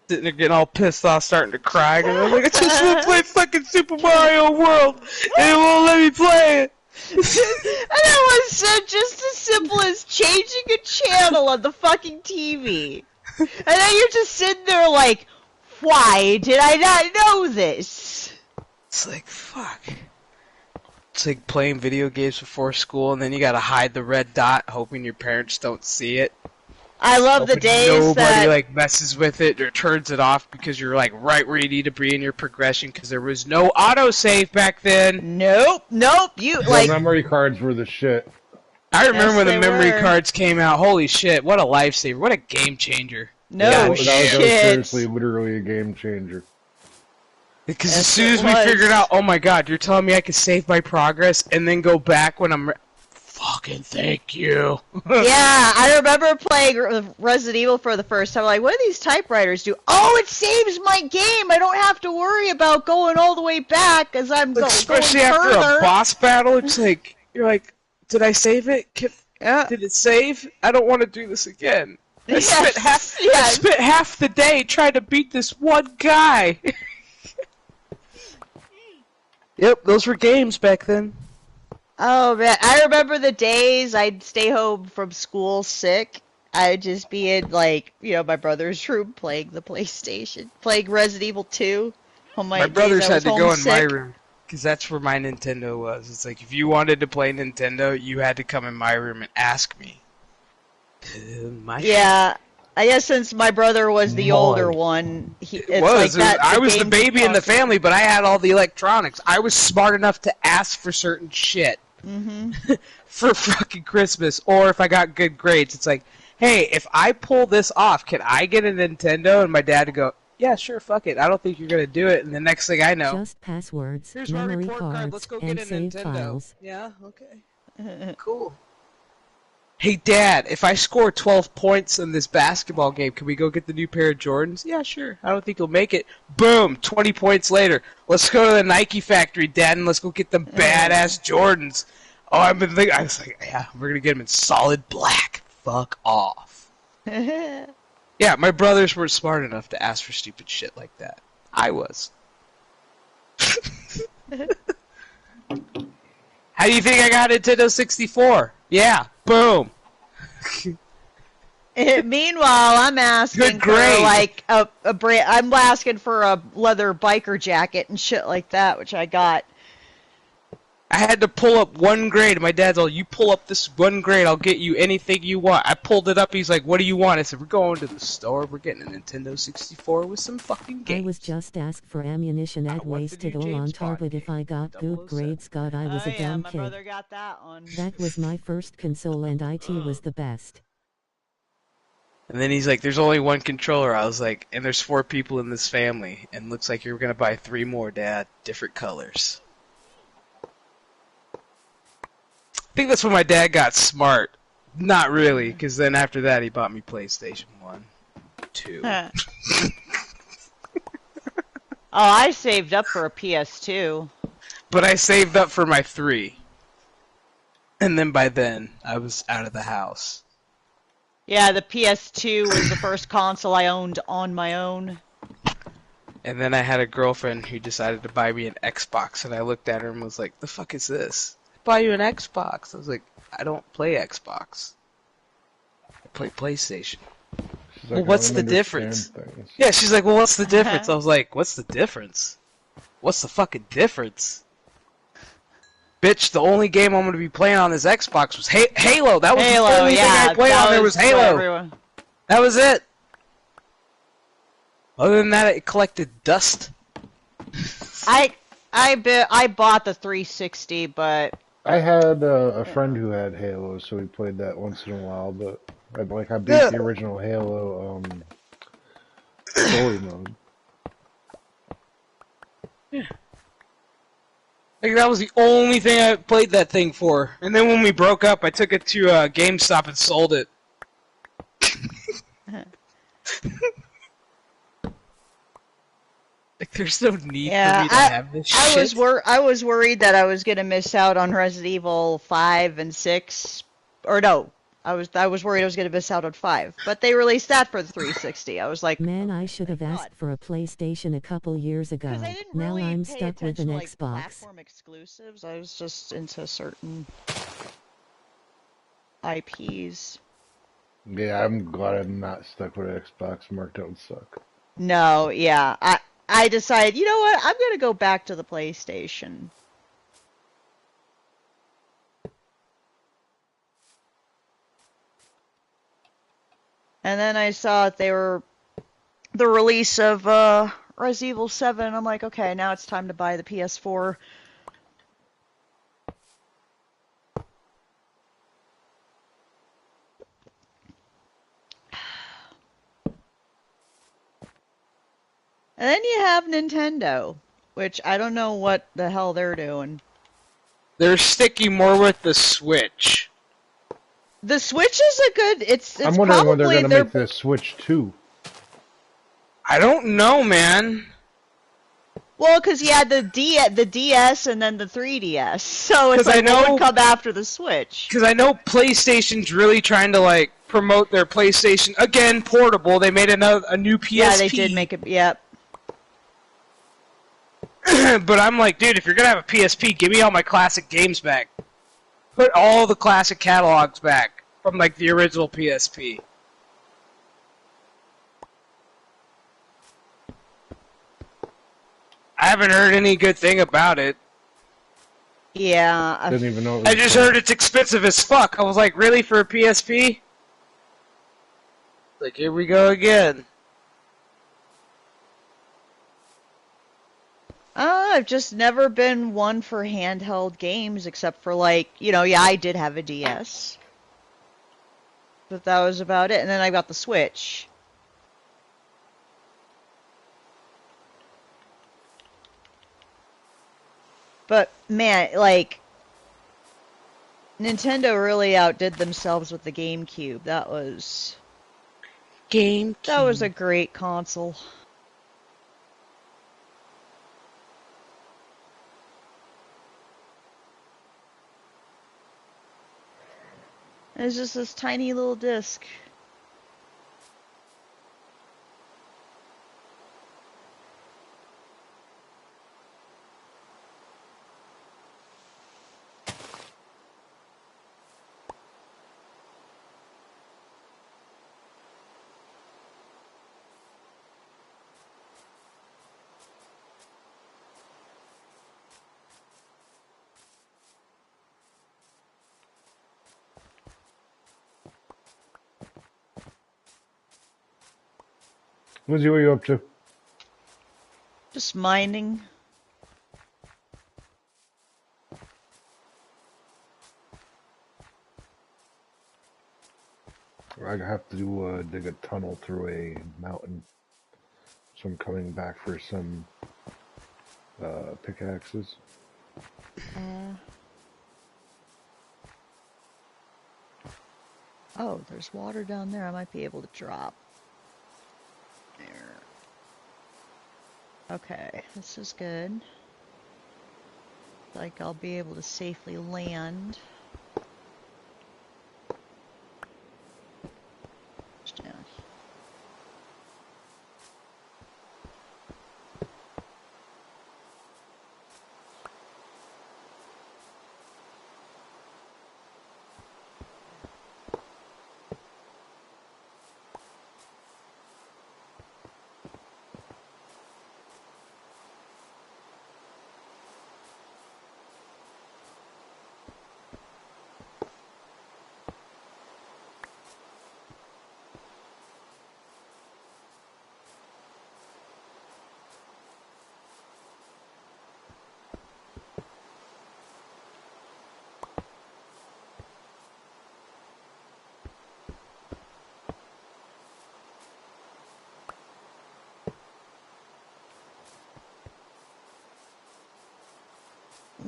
Sitting there getting all pissed off, starting to cry, because I'm like, I just want to play fucking Super Mario World, and it won't let me play it. And it was just as simple as changing a channel on the fucking TV. And then you're just sitting there like, why did I not know this? It's like, fuck. It's like playing video games before school, and then you gotta hide the red dot, hoping your parents don't see it. I love the But days nobody that like messes with it or turns it off because you're like right where you need to be in your progression because there was no autosave back then. nope. You The like memory cards were the shit. I remember yes, when the they memory were. cards came out. Holy shit, what a lifesaver. What a game changer. No God That damn. was shit. seriously, literally a game changer. Because as Yes, soon it as we figured was. out, oh my god, you're telling me I could save my progress and then go back when I'm... Fucking thank you. Yeah, I remember playing Resident Evil for the first time. Like, what do these typewriters do? Oh, it saves my game. I don't have to worry about going all the way back as I'm Like, especially going after further. a boss battle, it's like, you're like, did I save it? Yeah. Did it save? I don't want to do this again. I Yes. spent half the day trying to beat this one guy. Yep, those were games back then. Oh man, I remember the days I'd stay home from school sick. I'd just be in like, my brother's room playing the PlayStation, playing Resident Evil 2 on my My days brothers I had was to go in my homesick. room because that's where my Nintendo was. It's like if you wanted to play Nintendo, you had to come in my room and ask me. Yeah, I guess since my brother was the older one, it's like that. I was the games would baby in the cost him. family, but I had all the electronics. I was smart enough to ask for certain shit for fucking Christmas, or if I got good grades, it's like, hey, if I pull this off, can I get a Nintendo? And my dad would go, yeah, sure, fuck it. I don't think you're gonna do it. And the next thing I know, Just passwords, here's my memory report card. Let's cards, go and get a saved Nintendo. files. Yeah, okay, cool. Hey, Dad, if I score 12 points in this basketball game, can we go get the new pair of Jordans? Yeah, sure. I don't think you'll make it. Boom, 20 points later. Let's go to the Nike factory, Dad, and let's go get them badass Jordans. Oh, I was like, yeah, we're going to get them in solid black. Fuck off. Yeah, my brothers weren't smart enough to ask for stupid shit like that. I was. How do you think I got a Nintendo 64? Yeah, boom. Meanwhile, I'm asking Good for grade. like a brand. I'm asking for a leather biker jacket and shit like that, which I got. I had to pull up one grade. My dad's all, you pull up this one grade, I'll get you anything you want. I pulled it up. He's like, what do you want? I said, we're going to the store. We're getting a Nintendo 64 with some fucking games. I was just asked for ammunition at wasted all on target if I got good grades. God, I was a dumb my kid. brother got that one. That was my first console and IT was the best. And then he's like, there's only one controller. I was like, and there's 4 people in this family. And looks like you're going to buy 3 more, Dad. Different colors. I think that's when my dad got smart. Not really, because then after that he bought me PlayStation 1, 2. Oh, I saved up for a PS2. But I saved up for my 3. And then by then, I was out of the house. Yeah, the PS2 was the first console I owned on my own. And then I had a girlfriend who decided to buy me an Xbox, and I looked at her and was like, the fuck is this? Buy you an Xbox. I was like, I don't play Xbox. I play PlayStation. She's Well, like, what's I the don't difference? understand things. Yeah, she's like, well, what's the difference? I was like, what's the difference? What's the fucking difference? Bitch, the only game I'm going to be playing on this Xbox was Halo. That was Halo, the only yeah, thing I played that on there was what Halo. everyone- That was it. Other than that, it collected dust. I bought the 360, but I had a friend who had Halo, so we played that once in a while. But I beat Yeah. the original Halo story mode. Like, that was the only thing I played that thing for. And then when we broke up, I took it to GameStop and sold it. Like, there's no need for me to have this shit. I was worried that I was gonna miss out on Resident Evil 5 and 6, or no, I was worried I was gonna miss out on 5. But they released that for the 360. I was like, Man, I should have asked for a PlayStation a couple years ago. because I didn't Now really I'm pay stuck with attention an to, like, Xbox. platform exclusives. I was just into certain IPs. Yeah, I'm glad I'm not stuck with Xbox. Mark don't suck. No, yeah, I decided, you know what? I'm gonna go back to the PlayStation. And then I saw they were the release of Resident Evil 7. I'm like, okay, now it's time to buy the PS4. And then you have Nintendo, which I don't know what the hell they're doing. They're sticking more with the Switch. The Switch is a good. It's I'm wondering when they're probably going to make the Switch 2. I don't know, man. Well, because you had the DS and then the 3DS, so it's 'Cause I like what know- would come after the Switch? Because I know PlayStation's really trying to like promote their PlayStation again portable. They made a new PSP. Yeah, they did make it. Yep. But I'm like, dude, if you're gonna have a PSP, give me all my classic games back. Put all the classic catalogs back from like the original PSP. I haven't heard any good thing about it. Yeah. Didn't even know. I just heard it's expensive as fuck. I was like, really, for a PSP? Like, here we go again. I've just never been one for handheld games, except for like, yeah, I did have a DS. But that was about it, and then I got the Switch. But, man, like, Nintendo really outdid themselves with the GameCube. That was a great console. It's just this tiny little disc. Lizzie, what are you up to? Just mining. I have to dig a tunnel through a mountain. So I'm coming back for some pickaxes. Oh, there's water down there. I might be able to drop. There. Okay, this is good. Like I'll be able to safely land. Just down here.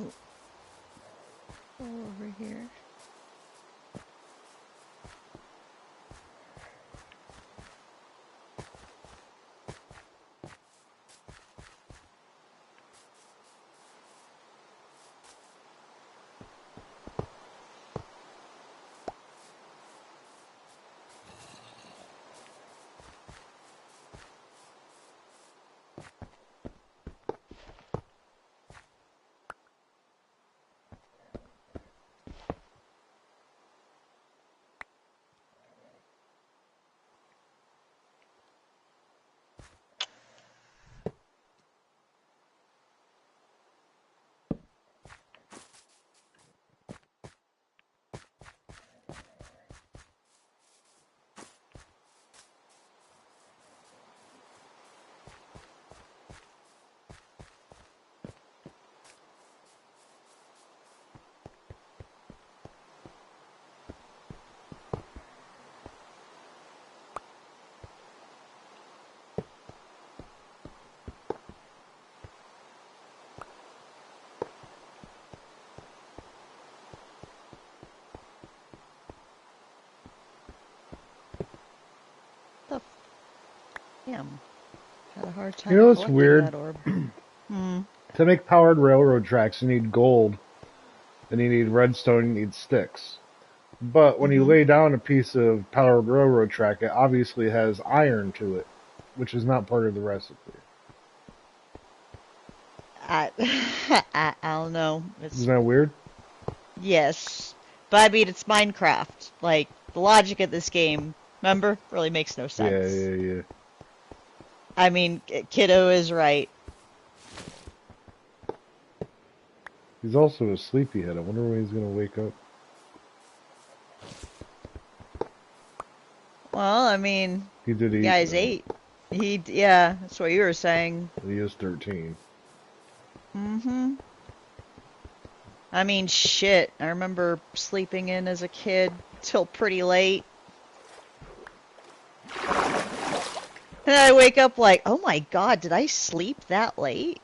Ooh. Go over here. Damn. Had a hard time You know what's collecting weird? that orb. Hmm. To make powered railroad tracks, you need gold, and you need redstone, you need sticks. But when you lay down a piece of powered railroad track, it obviously has iron to it, which is not part of the recipe. I don't know. It's Isn't that weird? yes, but I mean it's Minecraft. Like the logic of this game, remember, really makes no sense. Yeah. I mean, Kiddo is right. He's also a sleepyhead. I wonder when he's gonna wake up. Well, I mean, He did the eat. guy's 8. Yeah, that's what you were saying. He is 13. Mm-hmm. I mean, shit. I remember sleeping in as a kid till pretty late. And I wake up like, oh my god, did I sleep that late?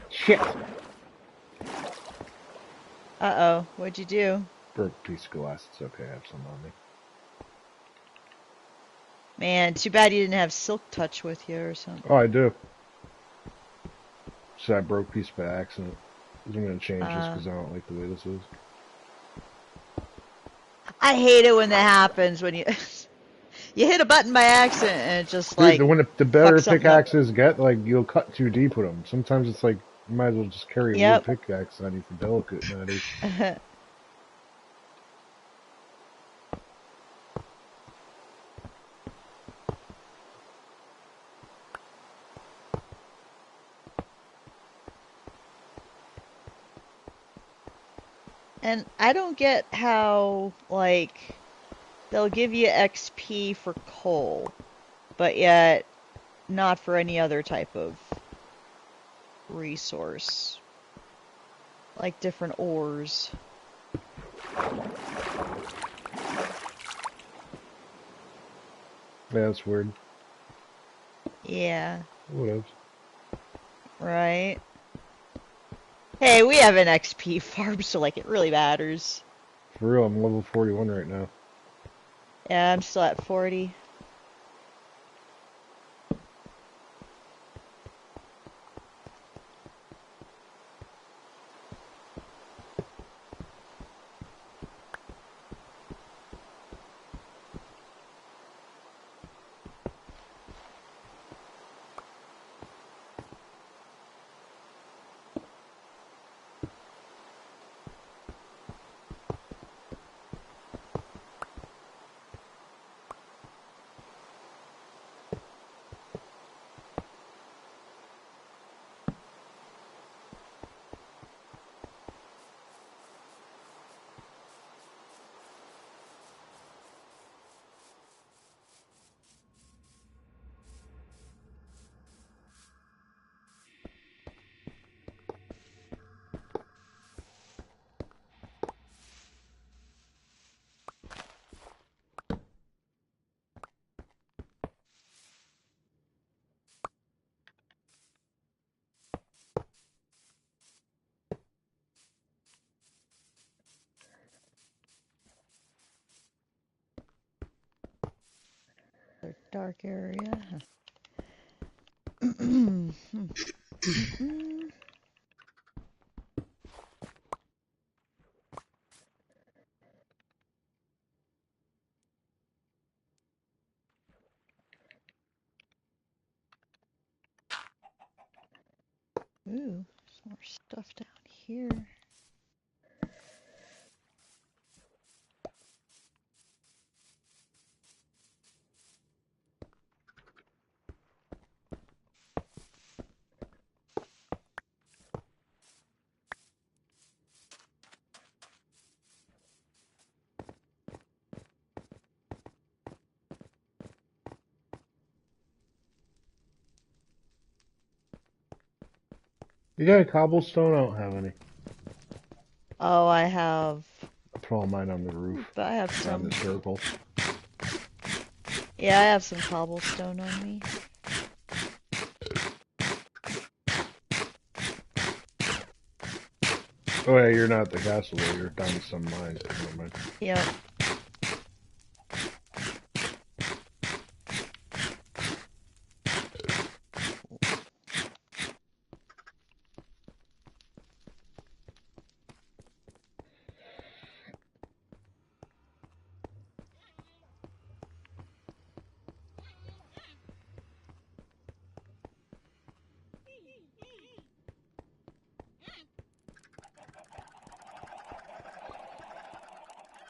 Shit! Uh-oh, what'd you do? Broke a piece of glass. It's okay, I have some on me. Man, too bad you didn't have Silk Touch with you or something. Oh, I do. So I broke a piece by accident. I'm gonna change this because I don't like the way this is. I hate it when that happens, when you you hit a button by accident and it just like Dude, when the better fucks something up. pickaxes get, like, you'll cut too deep with them. Sometimes it's like, you might as well just carry a Yep. wood pickaxe on you for delicate matters. And I don't get how, like, they'll give you XP for coal, but yet not for any other type of resource. Like different ores. Yeah, that's weird. Yeah, Whatever. right? Hey, we have an XP farm, so like it really matters. For real, I'm level 41 right now. Yeah, I'm still at 40. Dark area. Ooh, some more stuff down here. You got a cobblestone? I don't have any. Oh, I have. I put all mine on the roof, But I have around some. the circle. Yeah, I have some cobblestone on me. Oh yeah, you're not at the castle though, you're down to some mines. Never mind. Yep.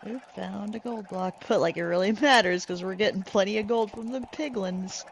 We found a gold block, but like it really matters because we're getting plenty of gold from the piglins.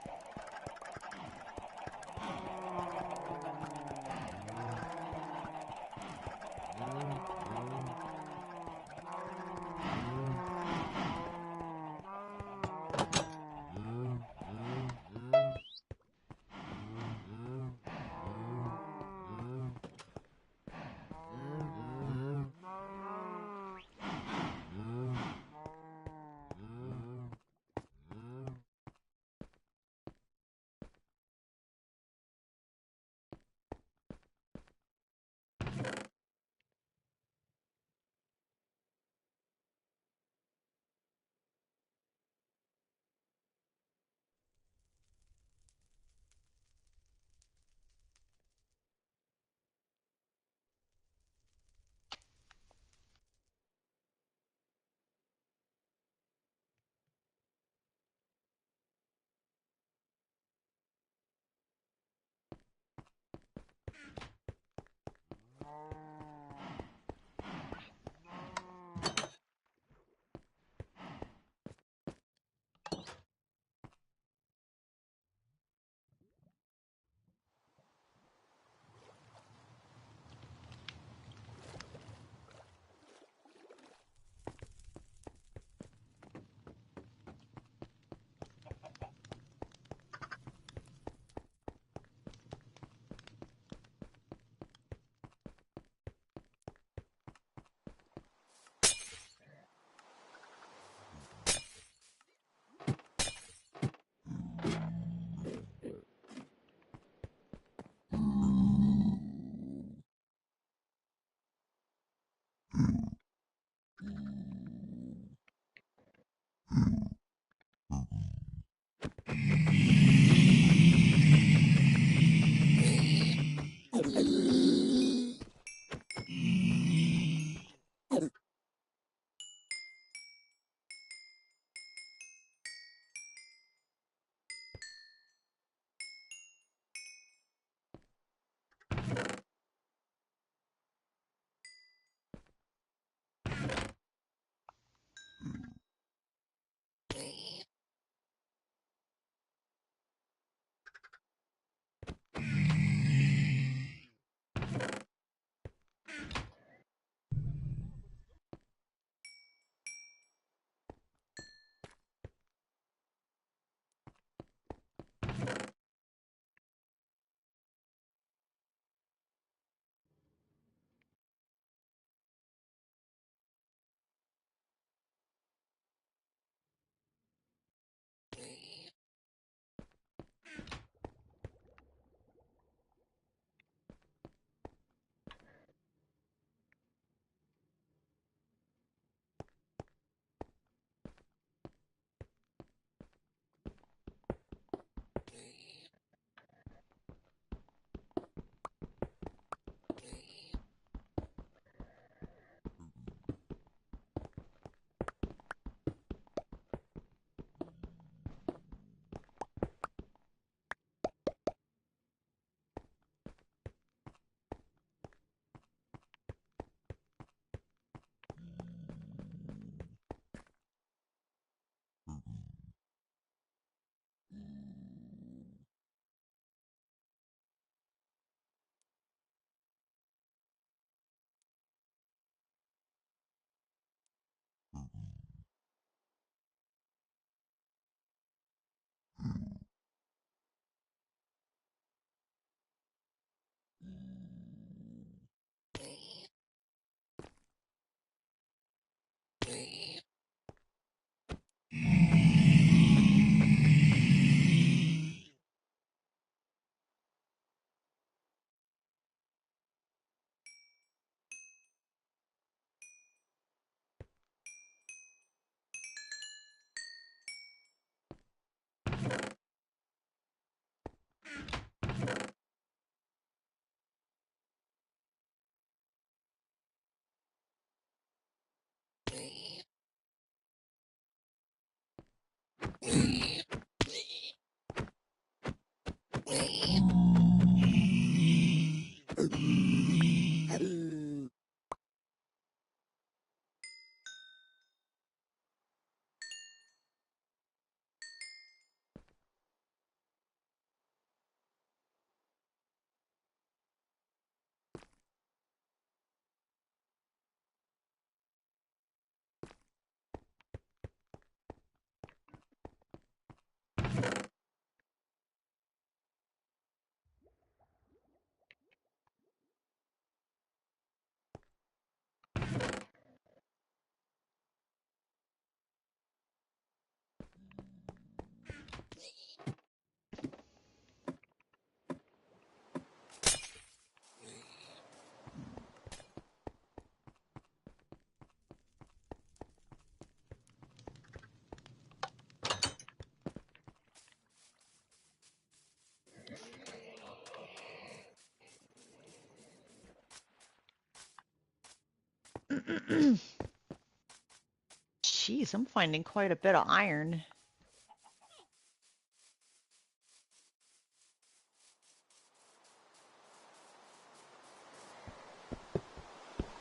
Jeez, I'm finding quite a bit of iron.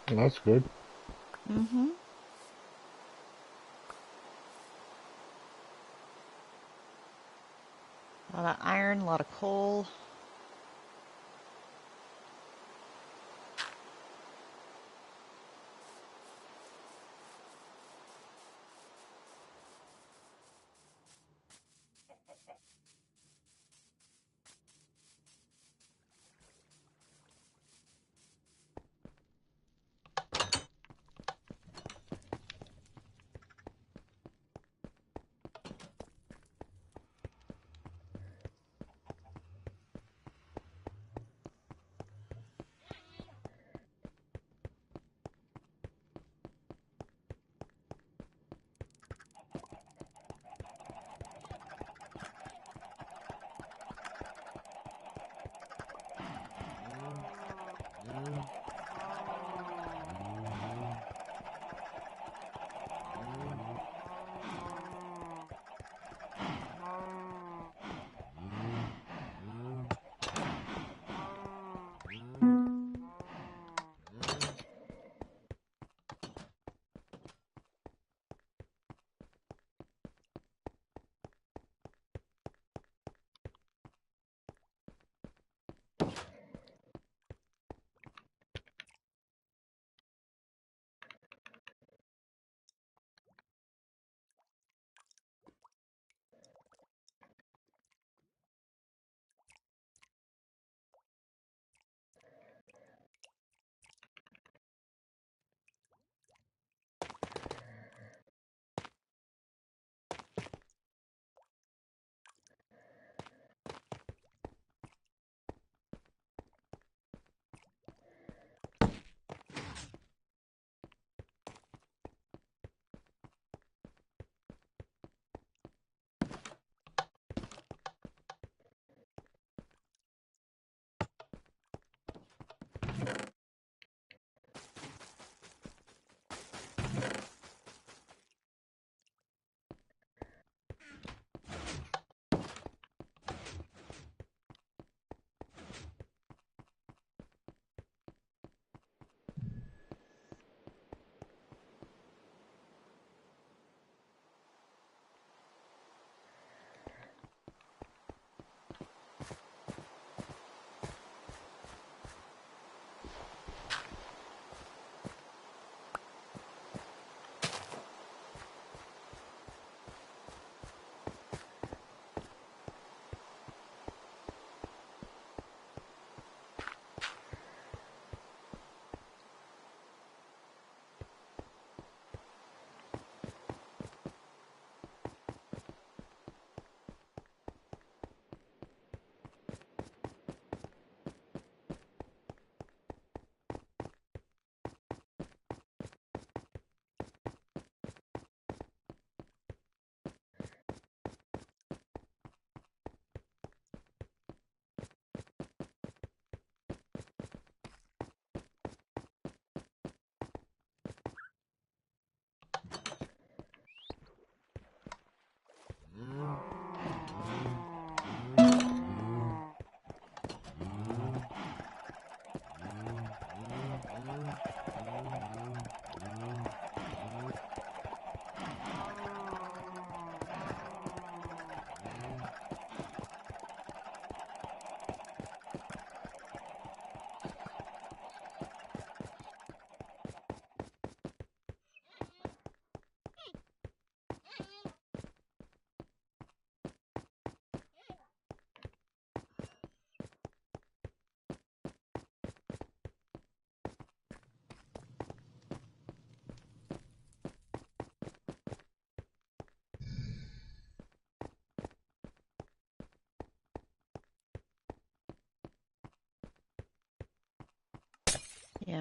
Well, that's good. Mm-hmm. A lot of iron, a lot of coal.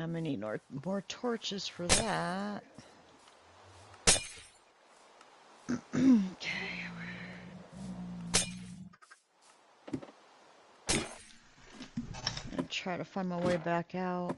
I'm gonna need more torches for that. Okay. I'm gonna try to find my way back out.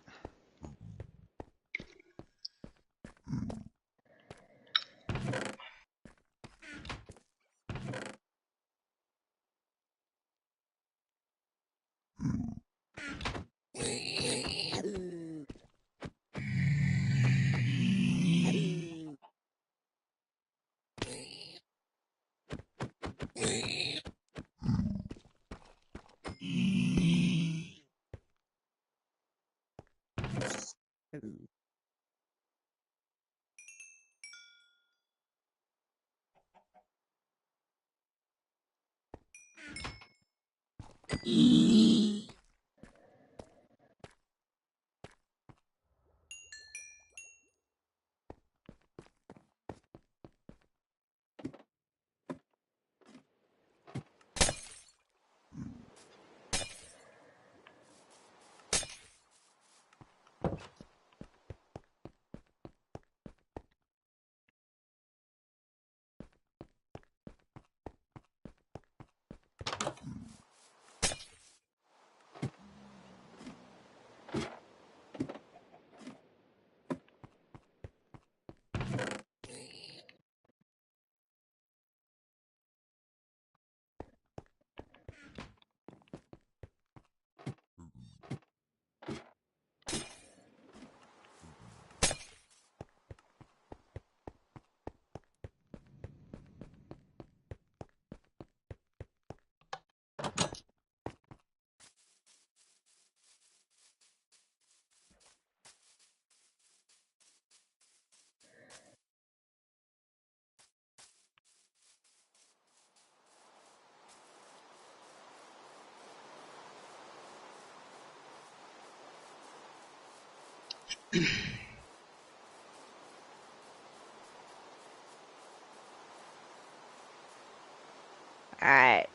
Alright.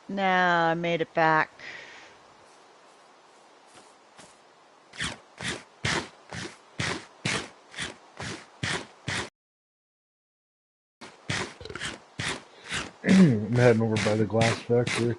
Now I made it back. I'm heading over by the glass factory.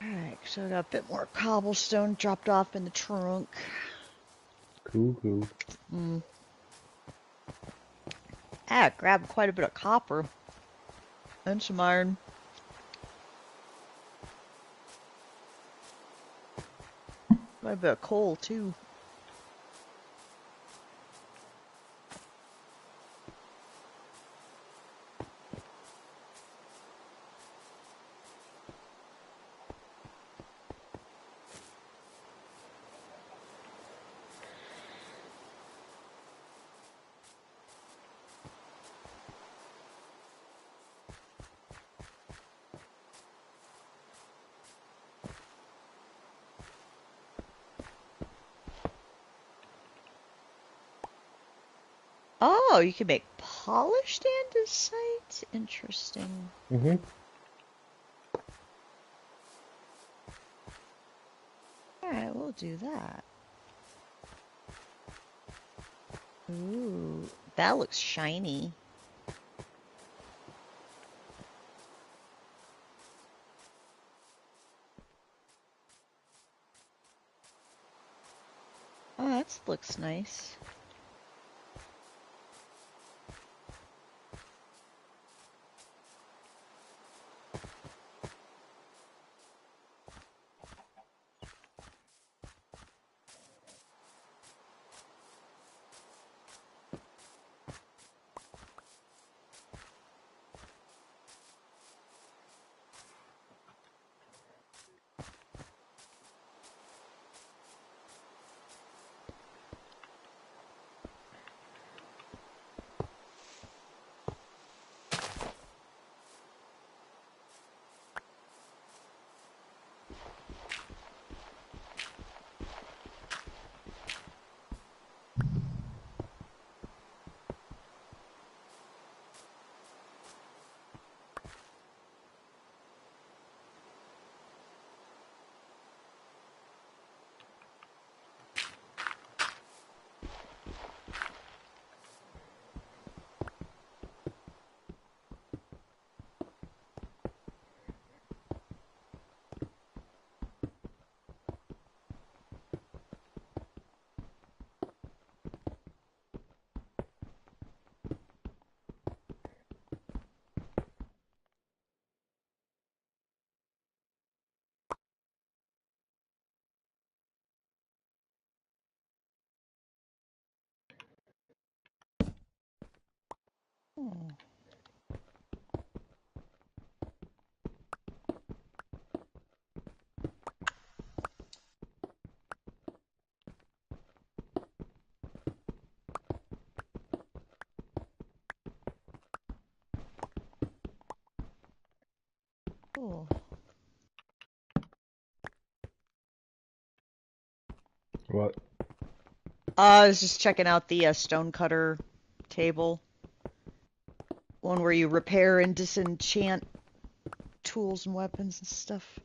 Alright, so I got a bit more cobblestone dropped off in the trunk. Cool. I grabbed quite a bit of copper. And some iron. Quite a bit of coal, too. Oh, you can make polished andesite? Interesting. Mm-hmm. Alright, we'll do that. Ooh, that looks shiny. Oh, that looks nice. Cool. What? I was just checking out the stonecutter table. One where you repair and disenchant tools and weapons and stuff.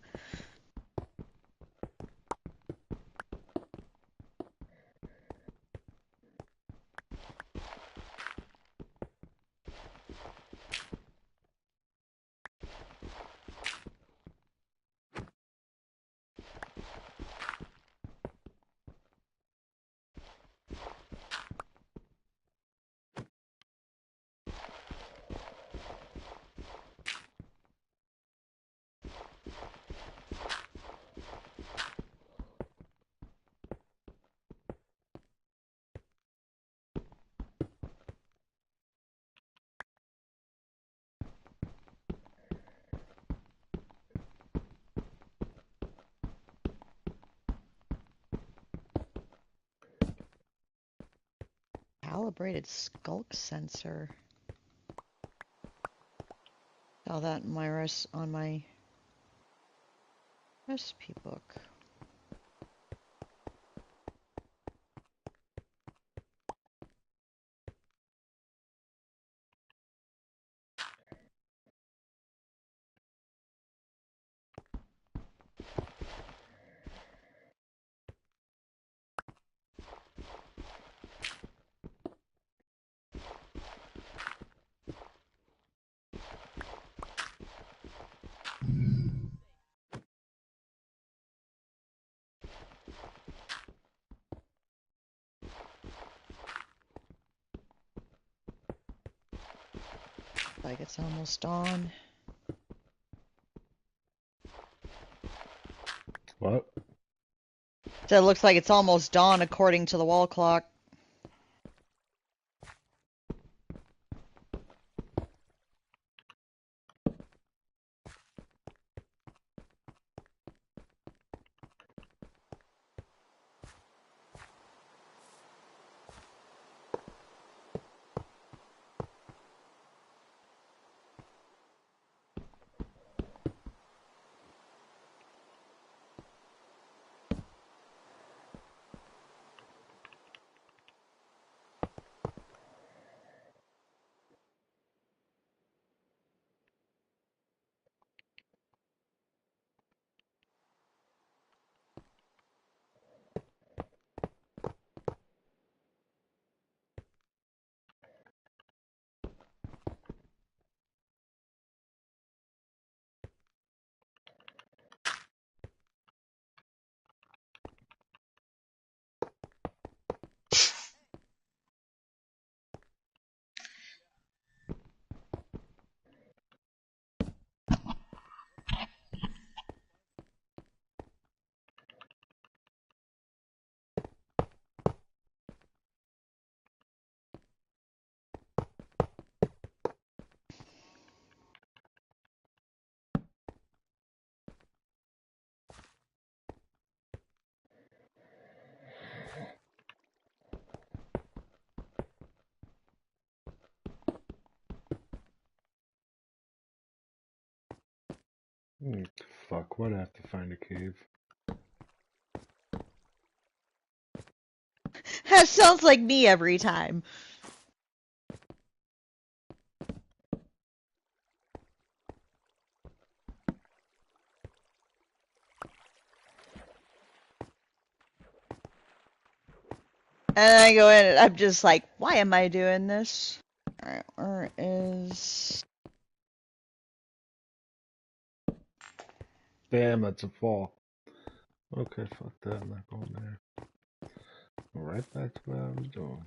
Calibrated skulk sensor. Saw that in my on my recipe book. Like it's almost dawn. What? So it looks like it's almost dawn according to the wall clock. Fuck, why'd I have to find a cave? That sounds like me every time. And I go in and I'm just like, why am I doing this? Alright, where is... Damn, that's a fall. Okay, fuck that, I'm not going there. Go right back to what I was doing.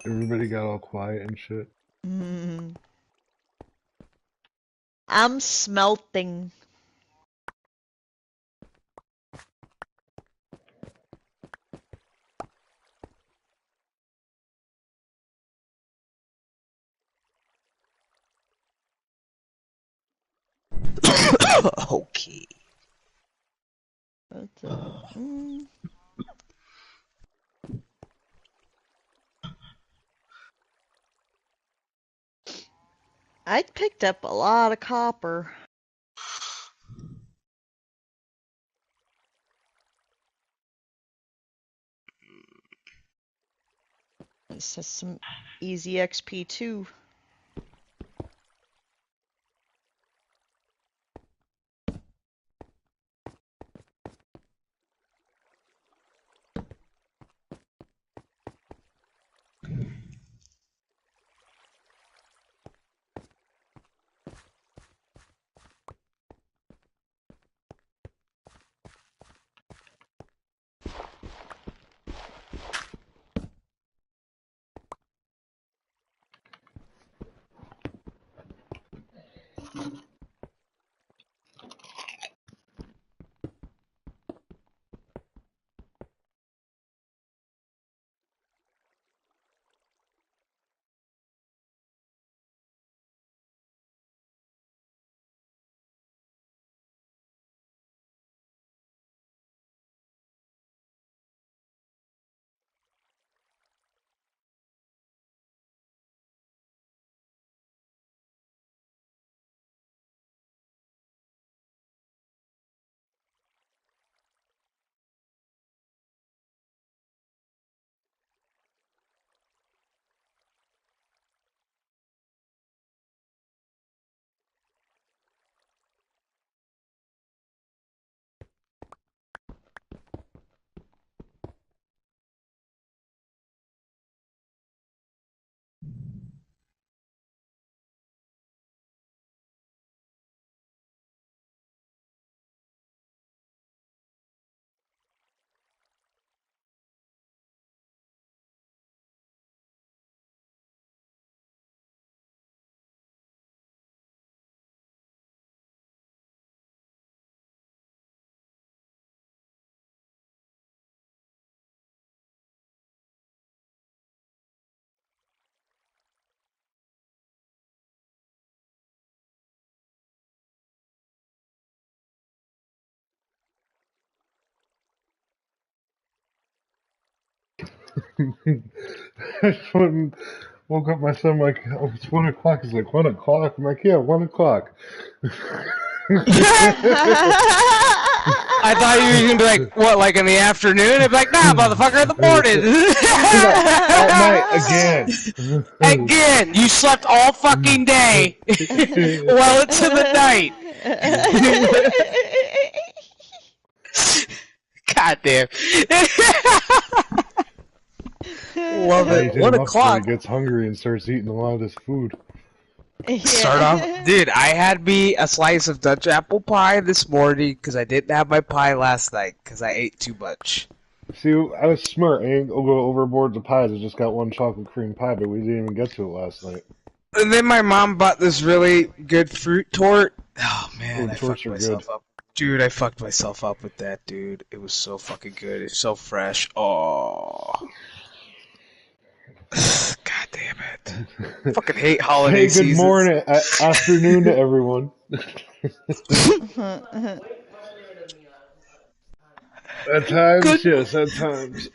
Everybody got all quiet and shit. I'm smelting. Okay. I picked up a lot of copper. This has some easy XP too. I just woke up my son like, oh, it's 1 o'clock. He's like, 1 o'clock? I'm like, yeah, 1 o'clock. I thought you were gonna be like, what, like in the afternoon? I'd be like, nah, motherfucker, in the morning. At night, again. Again, you slept all fucking day. Well, into the night. God damn. Love I it. ate 1 him up so he o'clock. gets hungry and starts eating a lot of this food. Start off, dude. I had me a slice of Dutch apple pie this morning because I didn't have my pie last night because I ate too much. See, I was smart. I ain't go overboard the pies. I just got one chocolate cream pie, but we didn't even get to it last night. And then my mom bought this really good fruit tort. Oh man, Oh, I torts fucked are myself good. up. Dude, I fucked myself up with that, dude. It was so fucking good. It's so fresh. Oh. God damn it. Fucking hate holiday Hey, good seasons. morning, afternoon to everyone. At times, Good. yes, at times.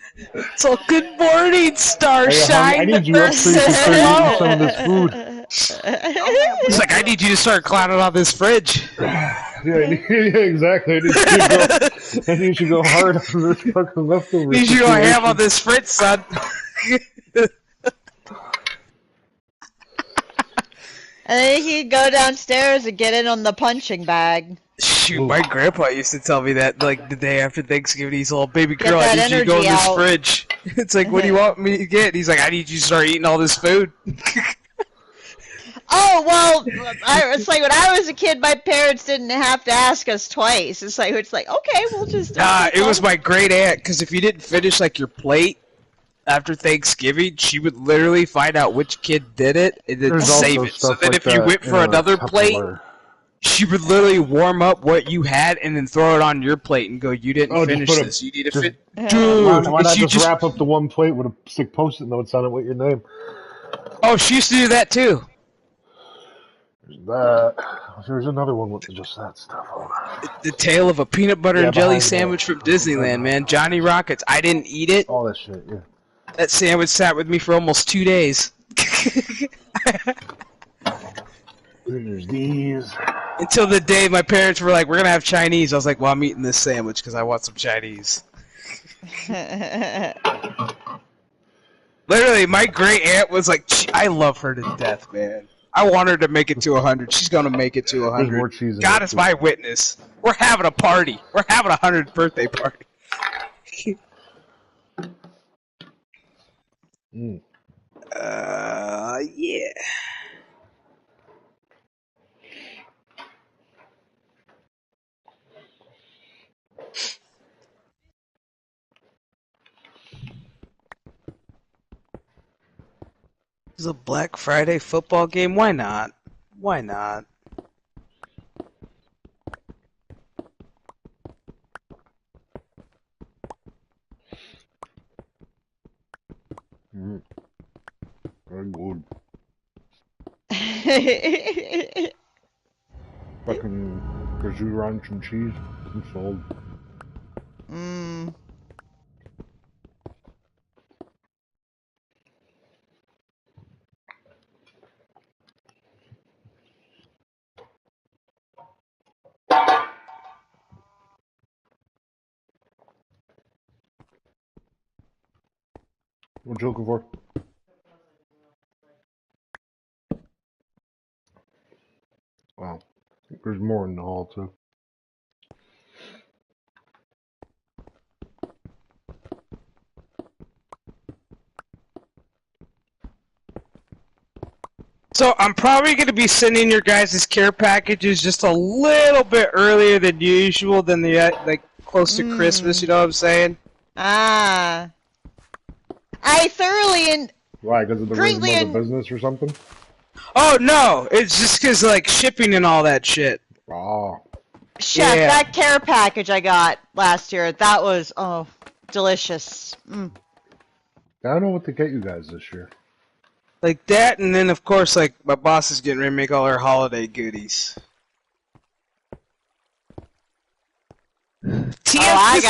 So good morning, I starshine. need you up so you can start eating some of this food. He's like, I need you to start clowning on this fridge. Yeah, exactly. I need you to go hard on this fucking leftover Need you to go situation. ham on this fridge, son. And then he could go downstairs and get in on the punching bag. Shoot, my grandpa used to tell me that, like, the day after Thanksgiving, he's all, baby Get girl, I that need you to go in energy this out. fridge. It's like, what do you want me to get? He's like, I need you to start eating all this food. Oh, well, it's like when I was a kid, my parents didn't have to ask us twice. It's like, okay, we'll just... It was my great aunt, because if you didn't finish, like, your plate after Thanksgiving, she would literally find out which kid did it, and then There's save also it. So stuff then like if you that went in for a another plate, Tupperware. she would literally warm up what you had and then throw it on your plate and go, you didn't finish this. You need to fit. Dude, Why not she just wrap up the one plate with a stick post-it notes on it with your name? Oh, she used to do that too. There's another one with just that stuff on it. The tale of a peanut butter and jelly behind sandwich that. from Disneyland, man. Johnny Rockets. I didn't eat it. All that shit, yeah. That sandwich sat with me for almost 2 days. There's these. Until the day my parents were like, we're going to have Chinese. I was like, well, I'm eating this sandwich because I want some Chinese. Literally, my great aunt was like, I love her to death, man. I want her to make it to 100. She's going to make it to 100. more cheese in God it, is too. my witness. We're having a party. We're having a 100th birthday party. Yeah. This is a Black Friday football game. Why not? Why not? Very good. Fucking prosciutto ranch and cheese. I'm sold. What you looking for? Wow. There's more in the hall, too. So I'm probably going to be sending your guys' care packages just a little bit earlier than usual, than the like close to Christmas. You know what I'm saying? I thoroughly Why? Because of the rhythm Greatly of the business or something? Oh no, it's just because like shipping and all that shit. Oh. Chef, Yeah. that care package I got last year, that was, delicious. I don't know what to get you guys this year. Like that, and then of course, like my boss is getting ready to make all our holiday goodies. I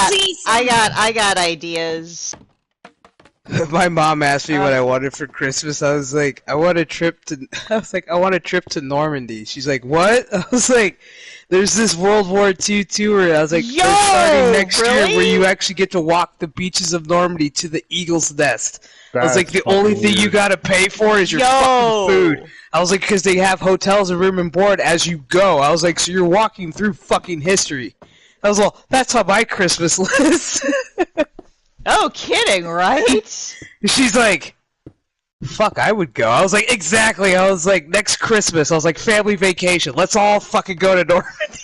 got ideas. My mom asked me what I wanted for Christmas. I was like, I want a trip to. I was like, I want a trip to Normandy. She's like, what? I was like, there's this World War II tour. I was like, Yo, they're starting next year really? where you actually get to walk the beaches of Normandy to the Eagle's Nest. I was like, That's the only fucking thing you weird. gotta pay for is your Yo. fucking food. I was like, because they have hotels and room and board as you go. I was like, so you're walking through fucking history. I was like, that's on my Christmas list. Oh, kidding, right? She's like, fuck, I would go. I was like, exactly. I was like, next Christmas. I was like, family vacation. Let's all fucking go to Normandy.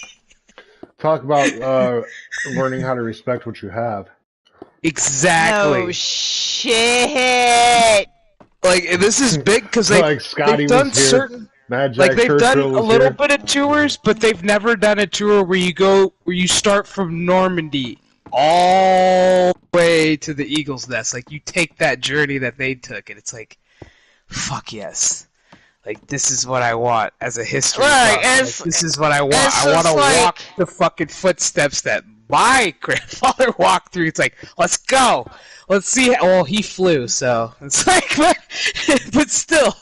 Talk about learning how to respect what you have. Exactly. No shit. Like, and this is big because Like Scotty they've done was here. certain. Mad Jack Like they've Churchill done a was little here. bit of tours, but they've never done a tour where you start from Normandy all the way to the Eagle's Nest. Like you take that journey that they took, and it's like, fuck yes. Like this is what I want as a history. Look, buff. as- Like, this is what I want. as I want to just like- walk the fucking footsteps that my grandfather walked through. It's like, let's go. Let's see. Well, he flew, so it's like, but still.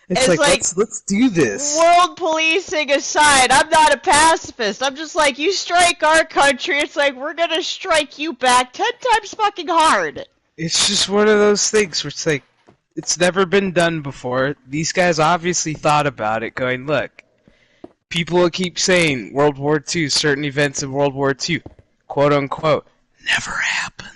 It's like let's do this. World policing aside, I'm not a pacifist. I'm just like, you strike our country, it's like, we're gonna strike you back 10 times fucking hard. It's just one of those things where it's like, it's never been done before. These guys obviously thought about it, going, look, people will keep saying World War II, certain events in World War II, quote unquote, never happened.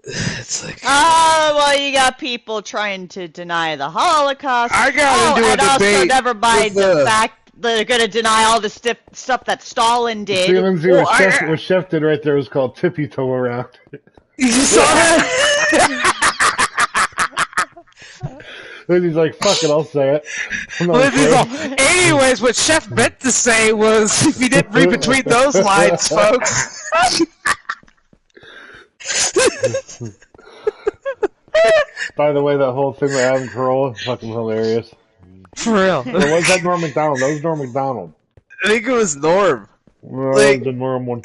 It's like, well, you got people trying to deny the Holocaust. I got into a debate. Also, never mind the fact they're going to deny all the stuff that Stalin did. See, Lindsay, what Chef did right there was called tippy toe around. You saw that? Lindsay's like, fuck it, I'll say it. Lindsay's all, anyways, what Chef meant to say was, if you didn't read between those lines, folks. By the way, that whole thing with Adam Carolla is fucking hilarious. For real. Or was that Norm Macdonald? That was Norm Macdonald. I think it was Norm. Well, that was the Norm one.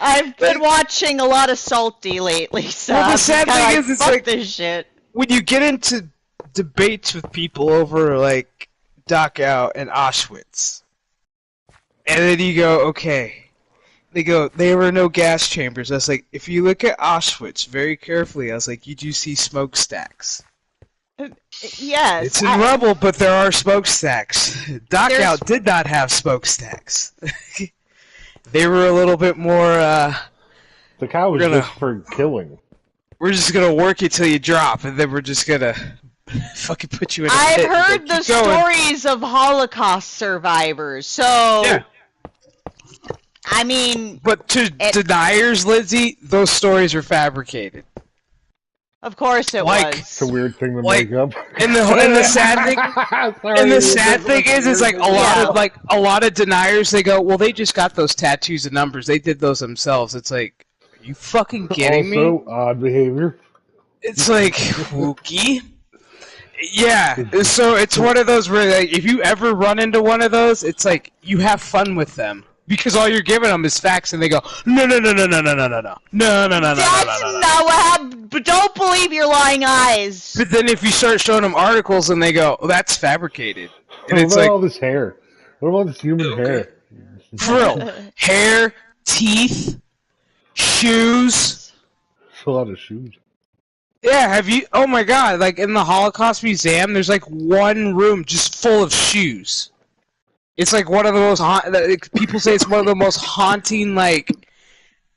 I've been watching a lot of Salty lately, so well, the sad thing is, it's like, this shit. When you get into debates with people over, like, Dachau and Auschwitz, and then you go, okay, they go, there were no gas chambers. I was like, if you look at Auschwitz very carefully, I was like, you do see smokestacks. Yes. It's in rubble, but there are smokestacks. Dachau did not have smokestacks. They were a little bit more, The cow was just for killing. We're just gonna work you till you drop, and then we're just gonna fucking put you in a I've pit. heard the stories of Holocaust survivors, so... Yeah. I mean... But to deniers, Lizzie, those stories are fabricated. Of course it was. It's a weird thing to make up. And the sad thing, is like a lot of deniers. They go, well, they just got those tattoos and numbers. They did those themselves. It's like, are you fucking kidding me? Also, odd behavior. It's like spooky. Yeah. So it's one of those where, like, if you ever run into one of those, it's like you have fun with them. Because all you're giving them is facts, and they go, no. That's not what happened. But don't believe your lying eyes. But then if you start showing them articles, and they go, oh, that's fabricated. And what about all this hair? What about this human hair? For real. Hair, teeth, shoes. That's a lot of shoes. Yeah, have you? Oh my god! Like in the Holocaust Museum, there's like one room just full of shoes. It's like one of the most people say it's one of the most haunting like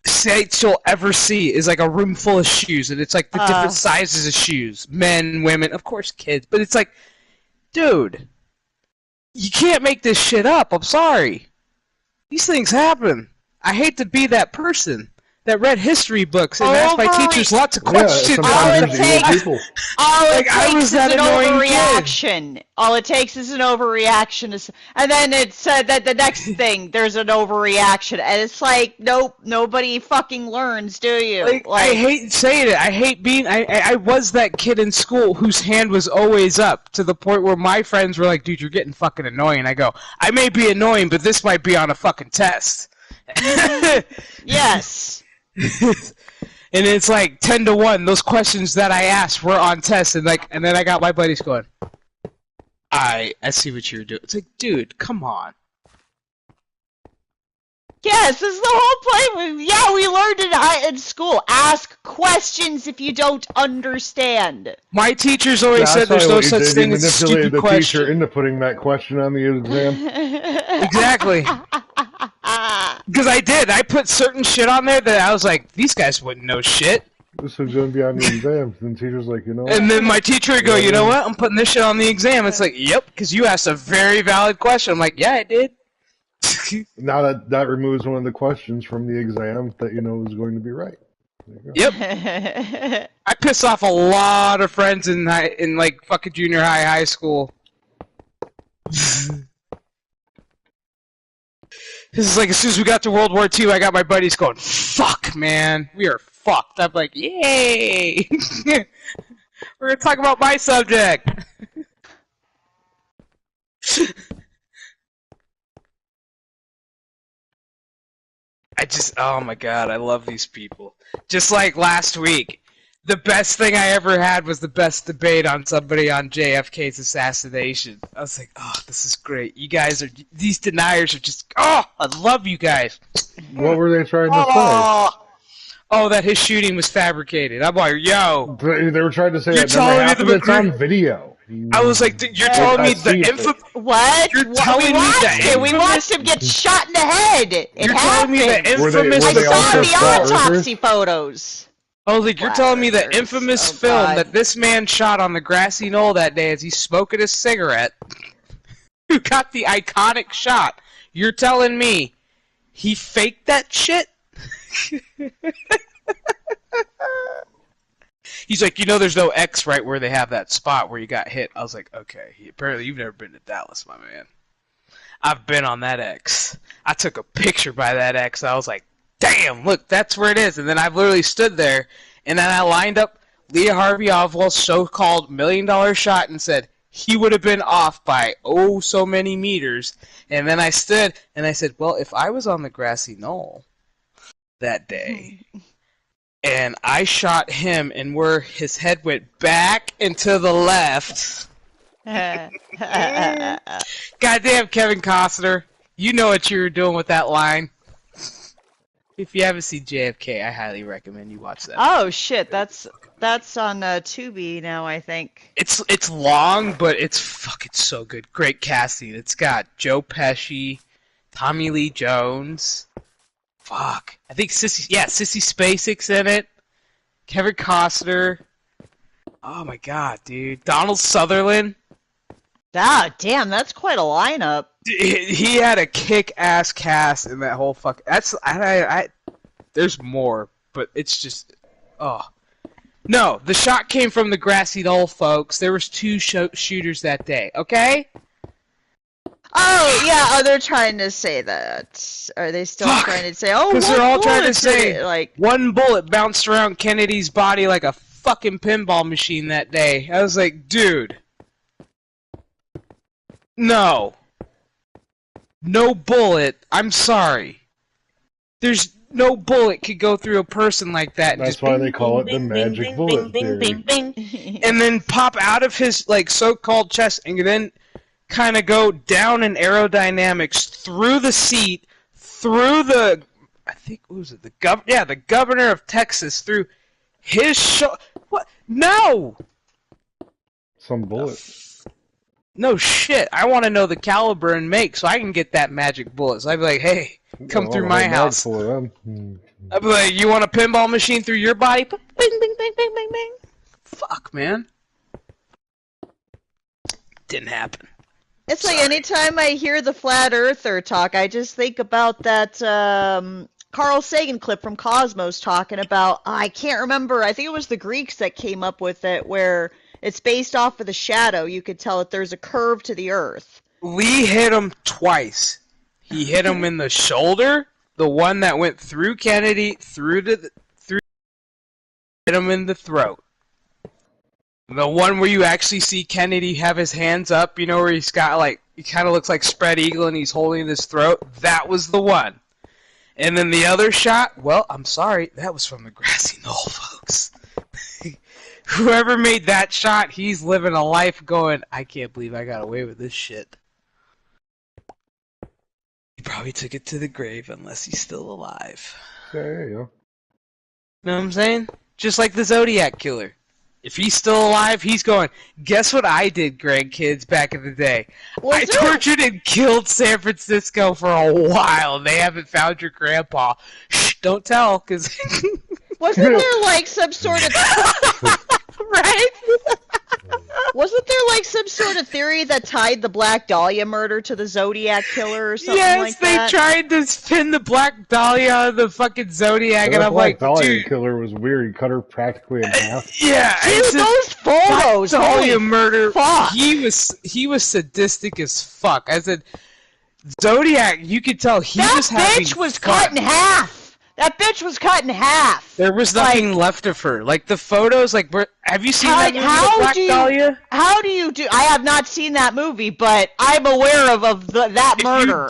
sights you'll ever see. Is like a room full of shoes, and it's like the different sizes of shoes, men, women, of course, kids. But it's like, dude, you can't make this shit up. I'm sorry, these things happen. I hate to be that person that read history books and asked my teachers lots of questions. All it takes is an overreaction. All it takes is an overreaction. And then it said that the next thing, there's an overreaction. And it's like, nope, nobody fucking learns, do you? Like, I hate saying it. I hate being... I was that kid in school whose hand was always up, to the point where my friends were like, dude, you're getting fucking annoying. I go, I may be annoying, but this might be on a fucking test. Yes. And it's like 10-1. Those questions that I asked were on tests, and then I got my buddies going, I see what you're doing. It's like, dude, come on. Yes, this is the whole point. Yeah, we learned it in school. Ask questions if you don't understand. My teachers always said there's no such thing as a stupid question. The teacher into putting that question on the exam. Exactly. Because I did. I put certain shit on there that I was like, these guys wouldn't know shit. This is going to be on the exam. And the teacher's like, you know what? And then my teacher would go, you know what? I'm putting this shit on the exam. It's like, yep, because you asked a very valid question. I'm like, yeah, I did. Now that removes one of the questions from the exam that you know is going to be right. Yep. I piss off a lot of friends in like fucking junior high school. This is like, as soon as we got to World War II, I got my buddies going, fuck, man, we are fucked. I'm like, yay! We're gonna talk about my subject. oh my god, I love these people. Just like last week, the best thing I ever had was the best debate on somebody on JFK's assassination. I was like, oh, this is great. You guys are, these deniers are just, oh, I love you guys. What were they trying to say? Oh, that his shooting was fabricated. I'm like, yo. They were trying to say You're it never telling me happened. the It's on video. I was like, you're telling me the What? You're telling me the We watched him get shot in the head. It happened. Telling me the Were they I saw also the flat autopsy earthers? photos. I was like, you're telling me the infamous film that this man shot on the grassy knoll that day as he's smoking a cigarette, who got the iconic shot, you're telling me he faked that shit? He's like, there's no X right where they have that spot where you got hit. I was like, okay, apparently you've never been to Dallas, my man. I've been on that X. I took a picture by that X. I was like, damn, look, that's where it is. And then I've literally stood there, and then I lined up Lee Harvey Oswald's so-called $1 million shot and said he would have been off by oh so many meters. And then I stood and I said, well, if I was on the grassy knoll that day and I shot him and where his head went back and to the left. Goddamn, Kevin Costner, you know what you were doing with that line. If you haven't seen JFK, I highly recommend you watch that. Oh shit, that's on Tubi now, I think. It's long, but it's fucking so good. Great casting. It's got Joe Pesci, Tommy Lee Jones. Fuck, I think Sissy Spacek's in it. Kevin Costner. Oh my god, dude. Donald Sutherland. Ah, damn, that's quite a lineup. He had a kick-ass cast in that whole fuck. There's more, but it's just, oh. No, the shot came from the grassy knoll, folks. There was 2 shooters that day. Okay. Oh yeah, they're trying to say that. Are they still trying to say? Oh, because they're all trying to say like one bullet bounced around Kennedy's body like a fucking pinball machine that day. I was like, dude. No bullet. I'm sorry. There's no bullet could go through a person like that. And That's just why bing, they call bing, it the bing, magic bing, bullet bing, theory. bing, bing, and then pop out of his like so-called chest, and then kind of go down in aerodynamics through the seat, through the I think what was it the governor of Texas through his What? No. Some bullet. No shit. I want to know the caliber and make so I can get that magic bullet. So I'd be like, hey, come through my house. I'd be like, you want a pinball machine through your body? Bing, bing, bing, bing, bing, bing. Fuck, man. Didn't happen. It's like anytime I hear the flat earther talk, I just think about that Carl Sagan clip from Cosmos talking about, I can't remember, I think it was the Greeks that came up with it, where it's based off of the shadow. You could tell that there's a curve to the earth. Lee hit him twice. He hit him in the shoulder, the one that went through Kennedy, hit him in the throat. The one where you actually see Kennedy have his hands up, where he's got like, he kind of looks like Spread Eagle and he's holding his throat. That was the one. And then the other shot, well, I'm sorry, that was from the grassy knoll, folks. Whoever made that shot, he's living a life going, I can't believe I got away with this shit. He probably took it to the grave unless he's still alive. Yeah, there you go. You know what I'm saying? Just like the Zodiac Killer. If he's still alive, he's going, guess what I did, grandkids, back in the day? I tortured and killed San Francisco for a while, and they haven't found your grandpa. Shh, don't tell, because... Wasn't there like some sort of... Right? Wasn't there like some sort of theory that tied the Black Dahlia murder to the Zodiac Killer or something like that? Yes, they tried to pin the Black Dahlia on the fucking Zodiac, and I'm like, Black Dahlia dude... killer was weird. He cut her practically in half. Yeah, dude, those photos! Black Dahlia murder, fuck. he was sadistic as fuck. I said, Zodiac, you could tell he was having bitch was fun. cut in half! That bitch was cut in half. There was nothing left of her. Like the photos, like have you seen that movie, The Black Dahlia? How do you do? I have not seen that movie, but I'm aware of that murder.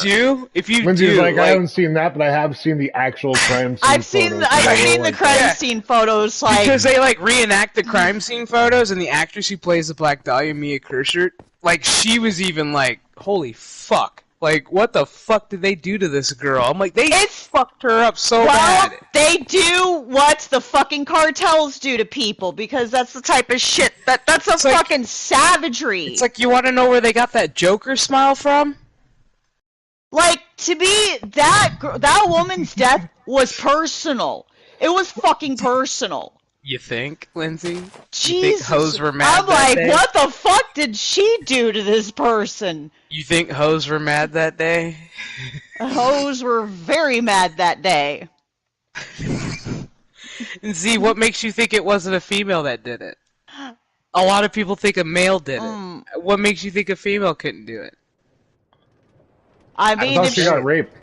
If you Lindsay's do, like, I haven't seen that, but I have seen the actual crime scene. I've seen the crime scene photos, like because they like reenact the crime scene photos, and the actress who plays the Black Dahlia, Mia Kirshert, like she was even like, holy fuck. Like, what the fuck did they do to this girl? I'm like, they fucked her up so bad. They do what the fucking cartels do to people, because that's the type of shit that's a fucking savagery. It's like, you want to know where they got that Joker smile from? Like, to me, that woman's death was personal. It was fucking personal. You think, Lindsay? Jesus. You think hoes were mad I'm like, day? what the fuck did she do to this person? You think hoes were mad that day? Hoes were very mad that day. And Z, what makes you think it wasn't a female that did it? A lot of people think a male did it. What makes you think a female couldn't do it? I mean, I thought she got raped.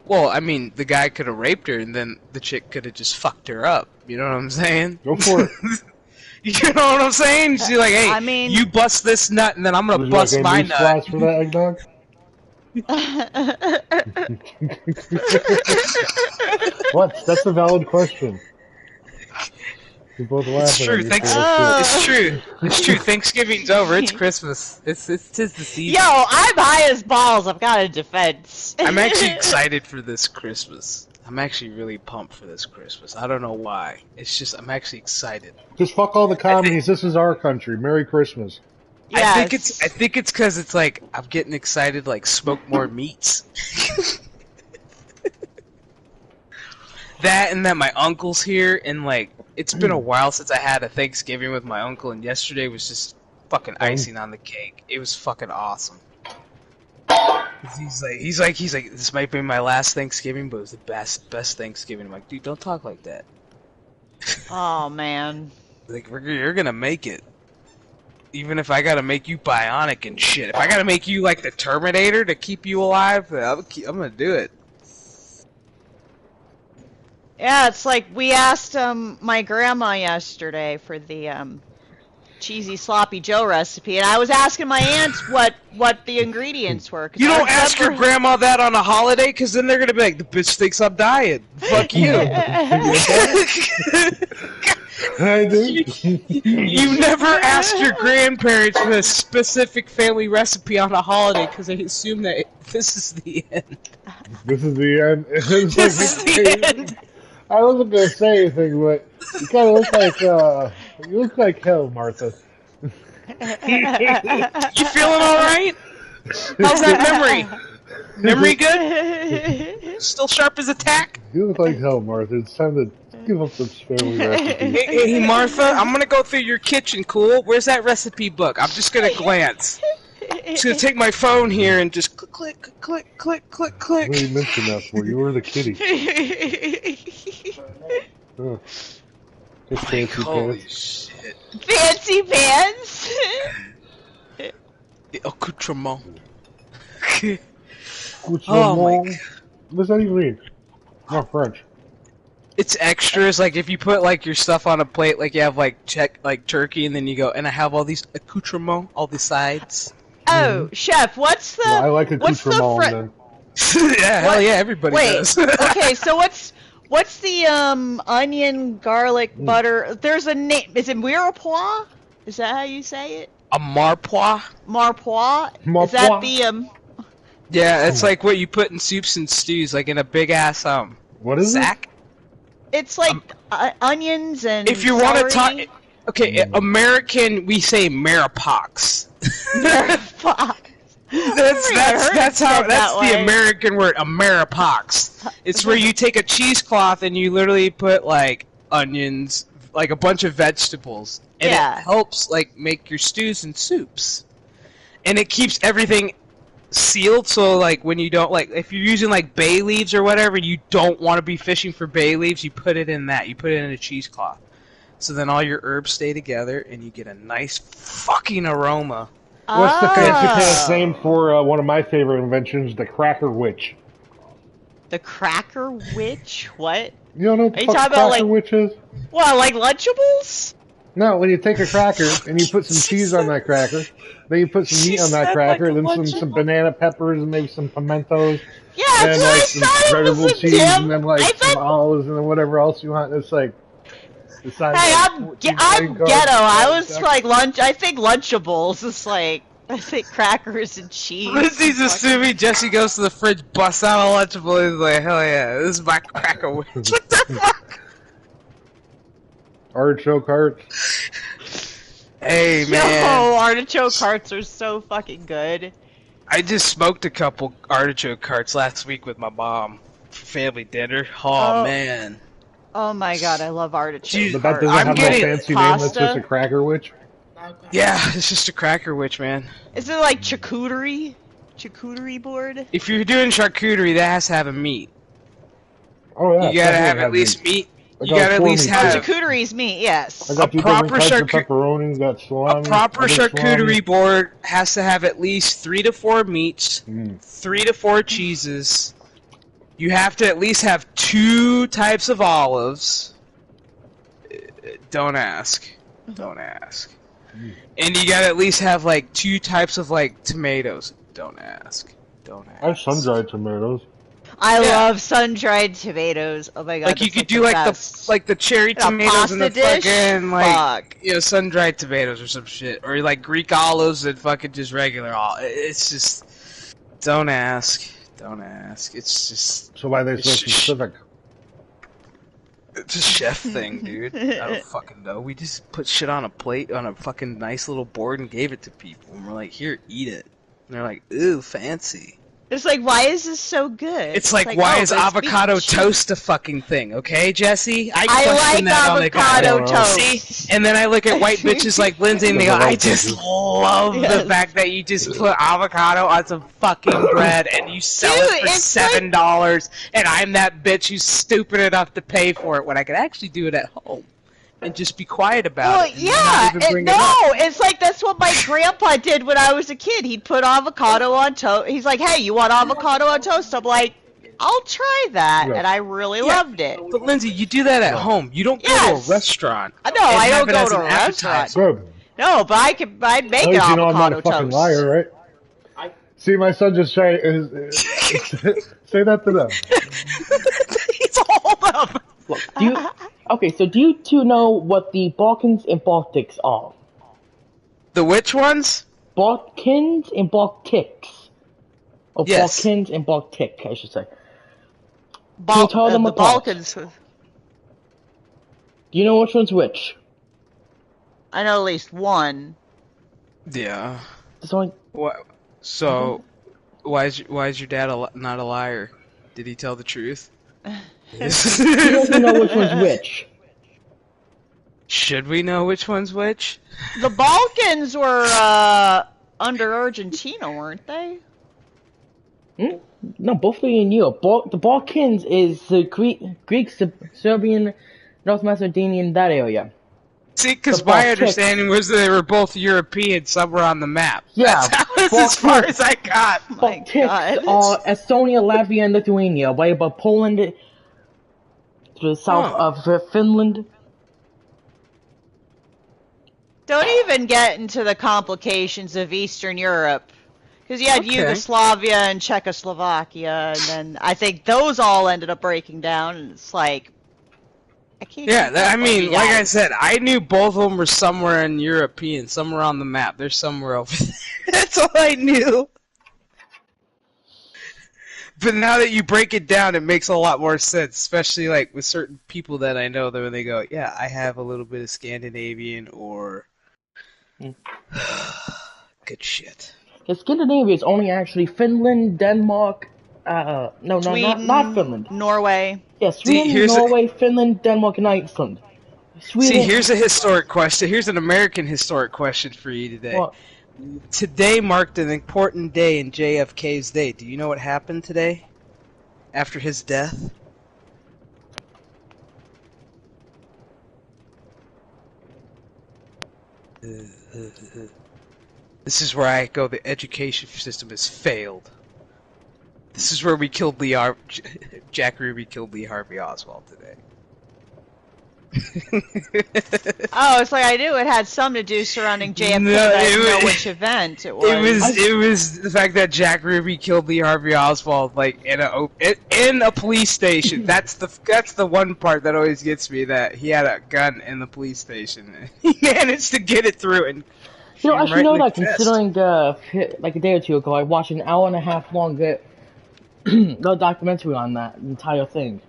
Well, I mean, the guy could have raped her, and then the chick could have just fucked her up. You know what I'm saying? Go for it. You know what I'm saying? She's like, hey, you bust this nut, and then I'm gonna bust my nut. Glass for that eggnog? What? That's a valid question. You're both laughing. It's true. It's true. It's true. Thanksgiving's over. It's Christmas. It's the season. Yo, I'm high as balls. I've got a defense. I'm actually excited for this Christmas. I'm actually really pumped for this Christmas. I don't know why. It's just I'm actually excited. Just fuck all the communies. This is our country. Merry Christmas. Yes. I think it's because it's like I'm getting excited. Like smoke more meats. That and that my uncle's here, and like it's been a while since I had a Thanksgiving with my uncle, and yesterday was just fucking icing on the cake. It was fucking awesome. He's like, this might be my last Thanksgiving, but it was the best Thanksgiving. I'm like, dude, don't talk like that. Oh man. Like you're gonna make it, even if I gotta make you bionic and shit. If I gotta make you like the Terminator to keep you alive, I'm gonna do it. Yeah, it's like we asked my grandma yesterday for the cheesy sloppy Joe recipe, and I was asking my aunt what the ingredients were. You don't ask your grandma that on a holiday, because then they're gonna be like, the bitch thinks I'm dying. Fuck you. I do. You never ask your grandparents for a specific family recipe on a holiday because they assume that this is the end. This is the end. This is the end. I wasn't gonna say anything, but you kind of look like hell, Martha. You feeling all right? How's that memory? Memory good? Still sharp as a tack? You look like hell, Martha. It's time to give up this family recipe. Hey, Martha, I'm gonna go through your kitchen, cool? Where's that recipe book? I'm just gonna glance. I'm just gonna take my phone here and just click. What do you mention that for? You were the kitty. Oh. Just fancy Holy pants. shit. Fancy pants. The accoutrement. Oh my God. What does that even mean? Not French. It's extras, like if you put like your stuff on a plate, like you have like turkey, and then you go, and I have all these accoutrements, all the sides. Oh, chef, what's the? I like accoutrement then. Yeah, hell yeah, everybody does. Okay, so what's the onion, garlic, butter? There's a name. Is it mirepoix? Is that how you say it? A marpois? Marpois? Is that the Yeah, it's like what you put in soups and stews, like in a big ass what is sack. It's like onions and. If you want to talk, okay, American, we say maripox. Maripox. That's the American word, Ameripox. It's where you take a cheesecloth and you literally put like onions, like a bunch of vegetables, and it helps like make your stews and soups, and it keeps everything sealed. So like when you don't like, if you're using like bay leaves or whatever, you don't want to be fishing for bay leaves. You put it in that. You put it in a cheesecloth. So then all your herbs stay together, and you get a nice fucking aroma. What's the fancy pants name for one of my favorite inventions, the Cracker Witch? The Cracker Witch? What? You don't know what Are the you fuck a talking about, Cracker like- Witch is? What, like Lunchables? No, when you take a cracker and you put some cheese on that cracker, then you put some meat on that cracker, then some banana peppers and maybe some pimentos, Yeah, that's and what I like some thought it shreddable was, cheese, Tim. and then I like some thought- olives, and then whatever else you want. It's like the size Hey, of I'm 14 I'm playing cards. ghetto. I was Exactly. like lunch. I think Lunchables is like I think crackers and cheese. Lindsay's assuming Jesse goes to the fridge, busts out a Lunchable, he's like, hell yeah, this is my Cracker Witch. What the fuck? Artichoke hearts. Hey, man. Yo, artichoke hearts are so fucking good. I just smoked a couple artichoke hearts last week with my mom for family dinner. Oh, man. Oh my god, I love artichoke Dude, But that hearts. doesn't I'm have getting no fancy name. That's just pasta. a Cracker Witch. Yeah, it's just a Cracker Witch, man. Is it like charcuterie? Charcuterie board? If you're doing charcuterie, that has to have a meat. Oh yeah. You gotta definitely have at least meat. I You got gotta at four least meats. Oh, have charcuterie's meat, yes. I got two proper different types of charcu- pepperoni. Got salami. a proper other salami. charcuterie board has to have at least 3 to 4 meats, 3 to 4 cheeses. You have to at least have 2 types of olives. Don't ask. Don't ask. And you gotta at least have like 2 types of like tomatoes. Don't ask. Don't ask. I have sun-dried tomatoes. I Yeah. love sun-dried tomatoes. Oh my god, Like you that's could the do like best. the cherry A tomatoes and the pasta dish? fucking like Fuck. sun-dried tomatoes or some shit, or like Greek olives and fucking just regular olives. It's just don't ask. Don't ask. It's just So why are they so It's- specific? it's a chef thing, dude. I don't fucking know. We just put shit on a plate on a fucking nice little board and gave it to people, and we're like, here, eat it. And they're like, ooh, fancy. It's like, why is this so good? It's like, why oh, is but it's avocado beef. toast a fucking thing? Okay, Jesse? I question like that on the avocado comment. toast. See? And then I look at white bitches like Lindsay and they go, I just love Yes. the fact that you just put avocado on some fucking bread and you sell Dude, it for it's like- $7 and I'm that bitch who's stupid enough to pay for it when I could actually do it at home and just be quiet about Well, it. And yeah, not even bring it up. it's like that's what my grandpa did when I was a kid. He'd put avocado on toast. He's like, hey, you want avocado on toast? I'm like, I'll try that. Yeah. And I really Yeah. loved it. But Lindsay, you do that at home. You don't go to Yes. a restaurant. No, and I have don't it go as to an a restaurant. appetizer. Good. No, but I'd make At an least you know I'm not avocado a fucking toast. liar, right? See, my son just tried. Say that to them. It's all up. Look, do you, okay, so do you two know what the Balkans and Baltics are? The which ones? Balkans and Baltics. Or Yes. Balkans and Baltic, I should say. Bal- tell them the apart? Balkans. Do you know which one's which? I know at least one. Yeah. There's only, What? So, why is your dad not a liar? Did he tell the truth? he doesn't know which one's which. Should we know which one's which? The Balkans were under Argentina, weren't they? No, both are in Europe. The Balkans is the Greek, Serbian, North Macedonian, that area. See, because The my Baltics. understanding was that they were both European somewhere on the map. Yeah, That's as far as I got. My Baltics God. are Estonia, Latvia, and Lithuania, way above Poland, to the south of Finland. Don't even get into the complications of Eastern Europe. Because you had Okay. Yugoslavia and Czechoslovakia, and then I think those all ended up breaking down, and it's like, I can't Yeah, keep up I with mean, you like I guys. said, I knew both of them were somewhere in European, somewhere on the map. They're somewhere over there. That's all I knew. But now that you break it down, it makes a lot more sense, especially like with certain people that I know that when they go, yeah, I have a little bit of Scandinavian or good shit. Yeah, Scandinavia is only actually Finland, Denmark, no, Sweden, not Finland. Norway. Yeah, Sweden, here's Norway, Finland, Denmark, and Iceland. Sweden. See, here's a historic question. Here's an American historic question for you today. What? Today marked an important day in JFK's day. Do you know what happened today? After his death? This is where I go, the education system has failed. This is where we killed Jack Ruby killed Lee Harvey Oswald today. Oh, it's like I knew it had some to do surrounding JFK, No, but I it didn't know was- which event it was. It was the fact that Jack Ruby killed Lee Harvey Oswald like in a police station. That's the one part that always gets me, that he had a gun in the police station. He managed to get it through and You know, shoot him actually, right know in the that chest. considering like a day or two ago, I watched an hour and a half long no documentary on that entire thing.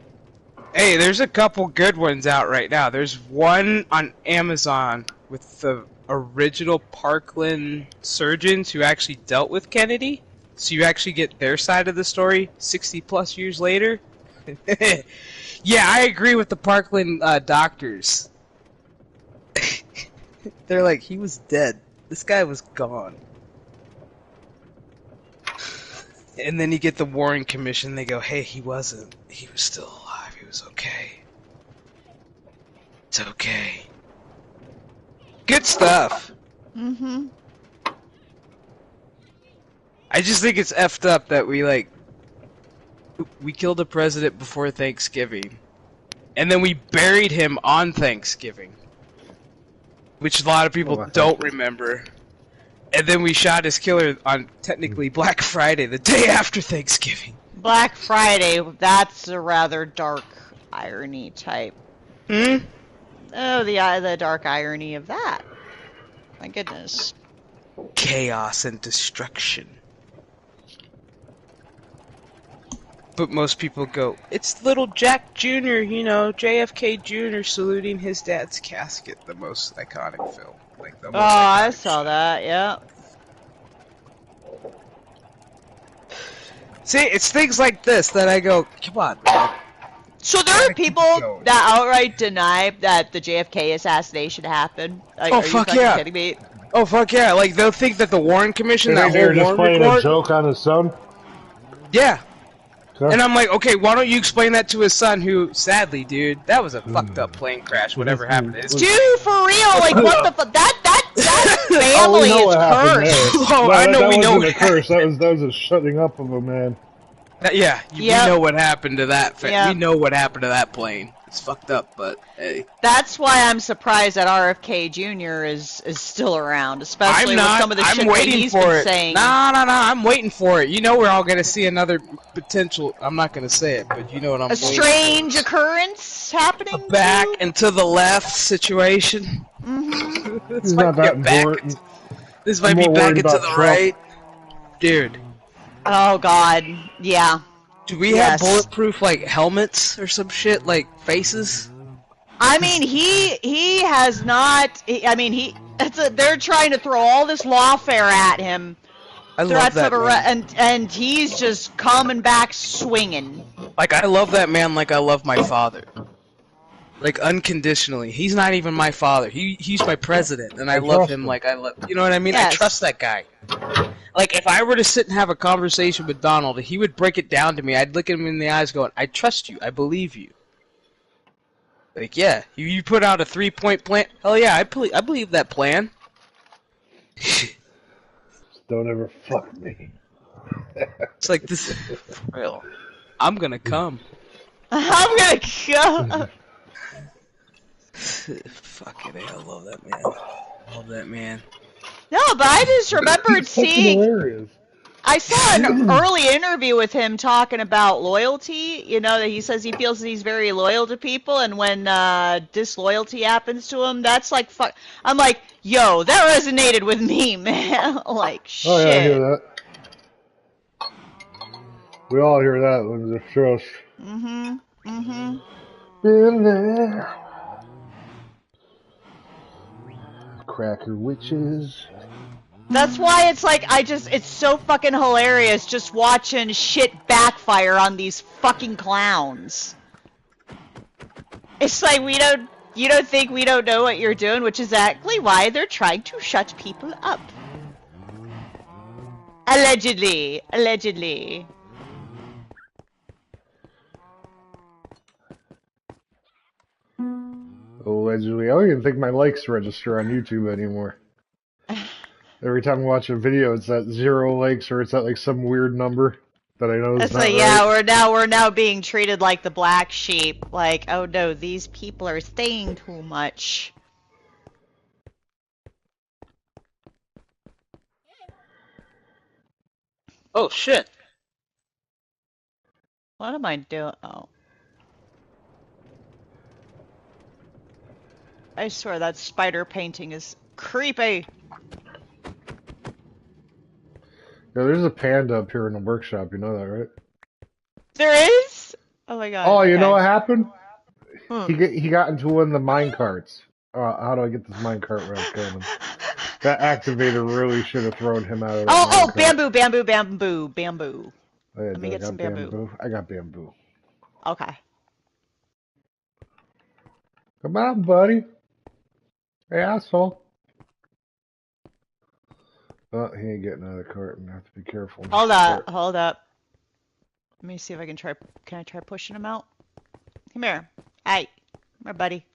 Hey, there's a couple good ones out right now. There's one on Amazon with the original Parkland surgeons who actually dealt with Kennedy. So you actually get their side of the story 60 plus years later. Yeah, I agree with the Parkland doctors. They're like, he was dead. This guy was gone. And then you get the Warren Commission, they go, hey, he wasn't. He was still alive. He was okay. It's okay. Good stuff. Mm-hmm. I just think it's effed up that we killed a president before Thanksgiving. And then we buried him on Thanksgiving. Which a lot of people don't remember. And then we shot his killer on technically Black Friday, the day after Thanksgiving. Black Friday, that's a rather dark irony type. Hmm? Oh, the dark irony of that. My goodness. Chaos and destruction. But most people go, it's little Jack Jr., JFK Jr. saluting his dad's casket, the most iconic film. Oh, I saw that, yeah. See, it's things like this that I go, come on, man. So there are people that outright deny that the JFK assassination happened. Like, Oh, are you fuck fucking yeah. kidding me? Oh, fuck yeah. Like, they'll think that the Warren Commission, that They were whole just Warren playing a report... joke on his son. Yeah. Huh? And I'm like, okay, why don't you explain that to his son who, sadly, dude, that was a fucked up plane crash, whatever happened to his Dude, for real, like, what the fuck? That family know is what happened there. cursed. Oh, No, I know that we know wasn't a what curse. That was a shutting up of a man. Yeah, we know what happened to that. Yep. We know what happened to that plane. It's fucked up, but hey. That's why I'm surprised that RFK Jr. is still around, especially with some of the shit that he's been saying. No, I'm waiting for it. You know we're all gonna see another potential, I'm not gonna say it, but you know what I'm A strange occurrence happening? A back and to the left situation. Mm-hmm. It's not that important. This might be back and to the right. Dude. Oh god, yeah. Do we have bulletproof, helmets or some shit, faces? I mean, he has not, they're trying to throw all this lawfare at him. I love that man. And he's just coming back swinging. I love that man like I love my father. Unconditionally. He's not even my father. He's my president, and I love him like I love... You know what I mean? Yes. I trust that guy. If I were to sit and have a conversation with Donald, he would break it down to me. I'd look at him in the eyes going, I trust you. I believe you. Yeah. You put out a 3-point plan? Hell yeah, I believe that plan. Don't ever fuck me. It's this... For real. I'm gonna come. I'm gonna come. Fucking hell, I love that man. I love that man. No, but I just remembered seeing... Hilarious. I saw an early interview with him talking about loyalty, that he says he feels that he's very loyal to people, and when disloyalty happens to him, that's fuck. I'm like, yo, that resonated with me, man. Shit. Oh yeah, I hear that. We all hear that when the show. Been there. Cracker witches. That's why it's it's so fucking hilarious just watching shit backfire on these fucking clowns. It's you don't think we don't know what you're doing, which is exactly why they're trying to shut people up. Allegedly. Allegedly. Allegedly. I don't even think my likes register on YouTube anymore. Every time I watch a video, it's at 0 likes or it's at some weird number. that I know is It's not like, right. yeah, we're now being treated like the black sheep. Like, oh no, these people are staying too much. Oh shit. What am I doing? Oh. I swear that spider painting is creepy. Yeah, there's a panda up here in the workshop. You know that, right? There is? Oh my god, Oh, you know okay. what happened? Hmm. He got into one of the mine carts. How do I get this mine cart without killing him? That activator really should have thrown him out of that mine Oh, cart. bamboo. Oh, yeah, Let me dude, I get some got bamboo. bamboo. I got bamboo. Okay. Come on, buddy. Hey, asshole. Oh, he ain't getting out of the cart. I have to be careful. Hold up. Let me see if I can try. Can I try pushing him out? Come here. Hey. Come here, buddy.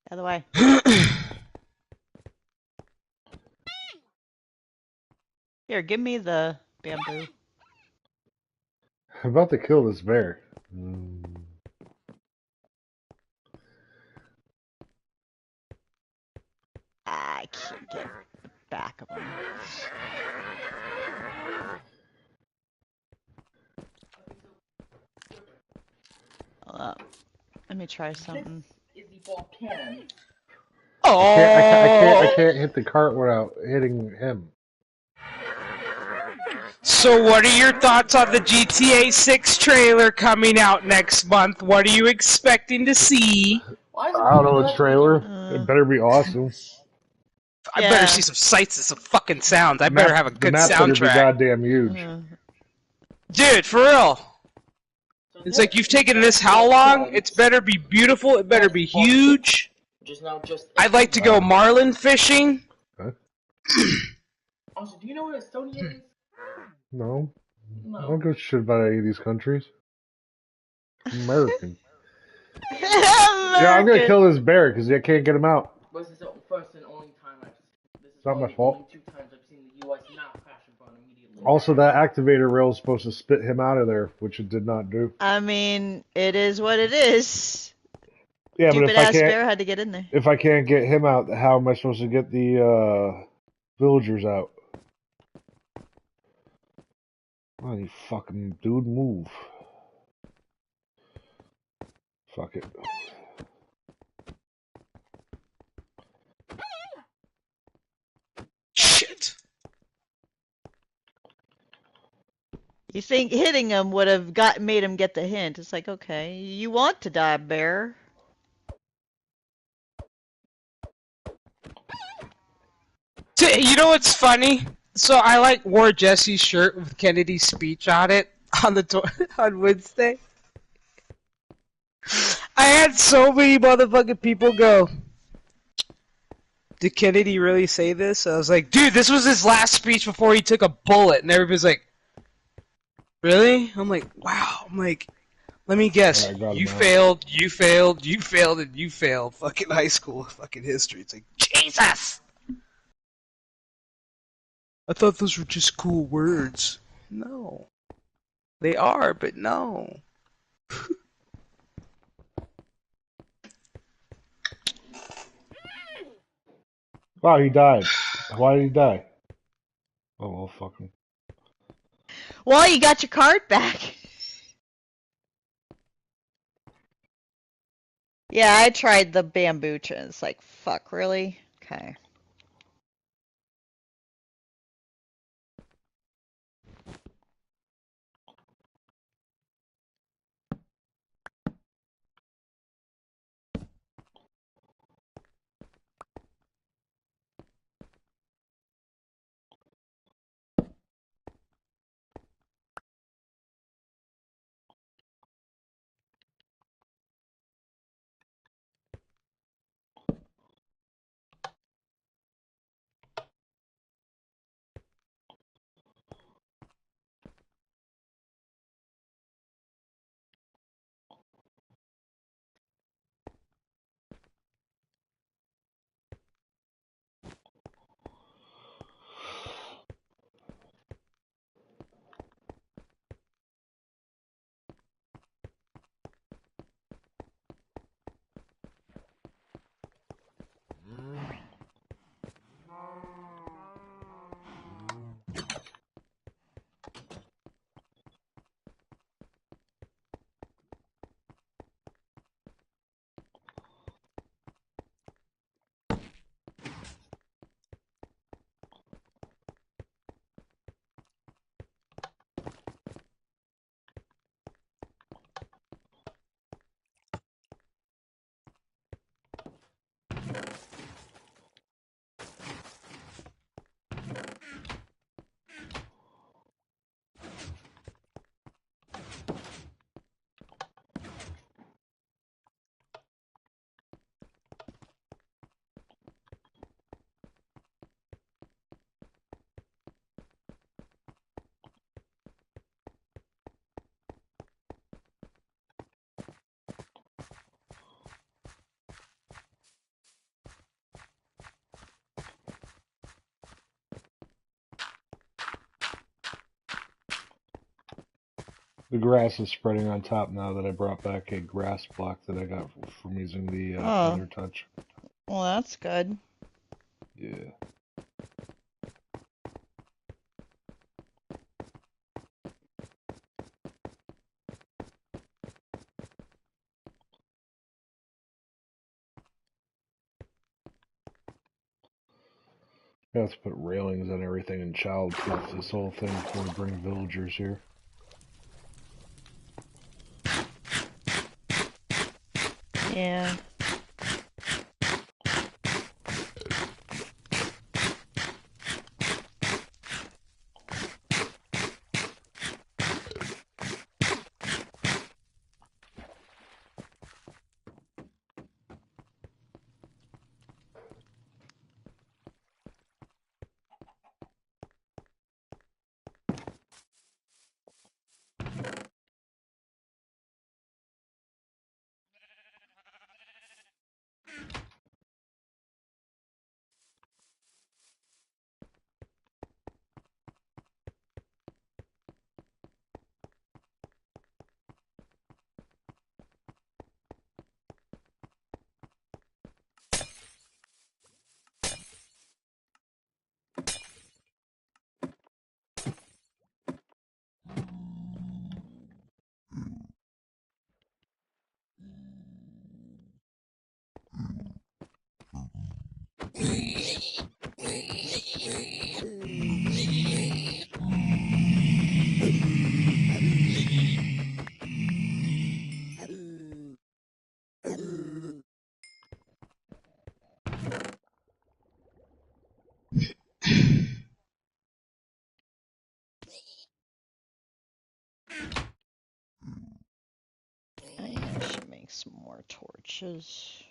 The other way. Here, give me the bamboo. I'm about to kill this bear. Mm. I can't get back of him. Hold up. Let me try something. Is the ball can. Oh! I can't hit the cart without hitting him. So what are your thoughts on the GTA 6 trailer coming out next month? What are you expecting to see? Why is I don't know, a it trailer. It better be awesome. I better see Yeah. some sights and some fucking sounds. I better have a The good map better be soundtrack. goddamn huge. Dude, for real. It's like you've taken this how long? It's better be beautiful, it better be huge. Just now, just. I'd like to go marlin fishing. Huh? Also, do you know what Estonia is? No. No. I don't give a shit about any of these countries. I'm American. Yeah, I'm gonna kill this bear because I can't get him out. This is the first and only time I've. This is It's not only, my fault. only 2 times I've seen the U.S. not crash and burn immediately. Also, that activator rail is supposed to spit him out of there, which it did not do. I mean, it is what it is. Yeah, but Stupid ass bear had to get in there. if I can't get him out, how am I supposed to get the villagers out? Oh, you fucking dude, move. Fuck it. Shit. You think hitting him would have made him get the hint? It's like, okay, you want to die, bear. You know what's funny? So I wore Jesse's shirt with Kennedy's speech on it on on Wednesday. I had so many motherfucking people go, did Kennedy really say this? I was like, dude, this was his last speech before he took a bullet. And everybody's like, really? I'm like, wow. I'm like, let me guess. You failed, you failed, you failed, and you failed. Fucking high school, fucking history. It's like, Jesus! I thought those were just cool words. No. They are, but no. Wow, he died. Why did he die? Oh, well, fuck him. Well, you got your card back. Yeah, I tried the bambucha. It's like, fuck, really? Okay. The grass is spreading on top now that I brought back a grass block that I got from using the Oh, Feather Touch. well, that's good. Yeah. I have to put railings on everything and childproof this whole thing before we bring villagers here. Yeah. I should make some more torches.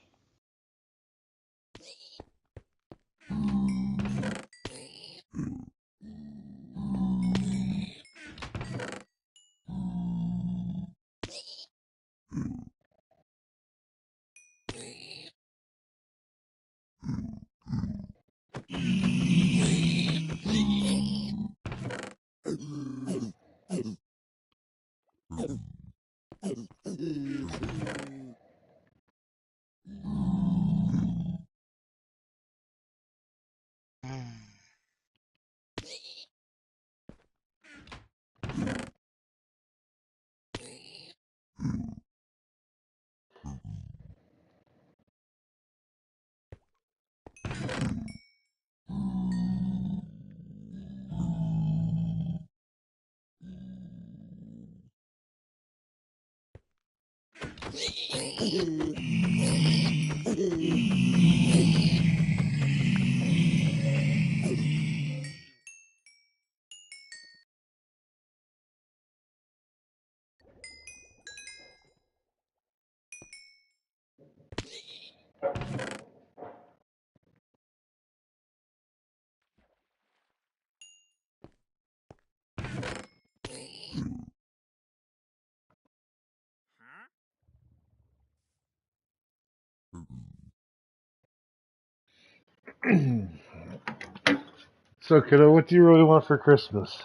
So, kiddo, what do you really want for Christmas?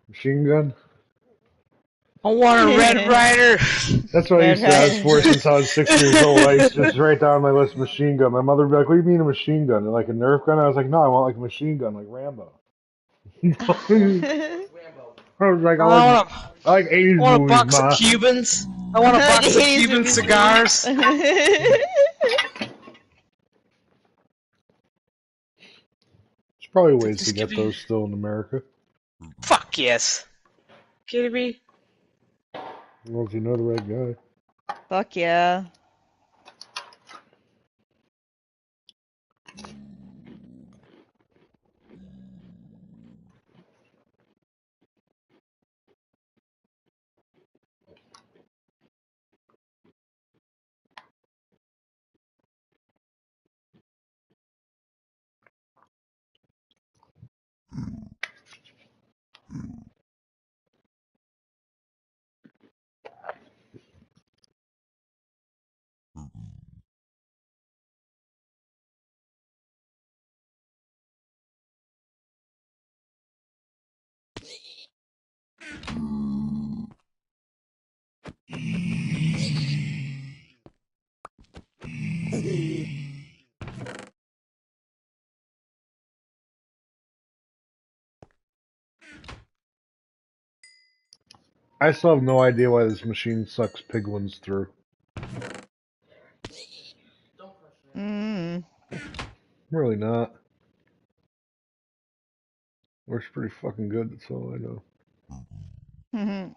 Machine gun? I want a Red Rider. That's what I Red used to ask for Rider. since I was 6 years old. I used to just write down my list machine gun. My mother would be like, "What do you mean a machine gun? Like a Nerf gun?" I was like, "No, I want like a machine gun, like Rambo." I was like, I want I like I 80s want a movies, box of ma. Cubans. I want a box of These Cuban movies, please. cigars. There's probably Dude, ways to this could get be. those still in America. Fuck yes. Kidding me? Well, if you know the right guy. Fuck yeah. I still have no idea why this machine sucks piglins through. Mm. Really not. Works pretty fucking good, that's all I know. Mhm.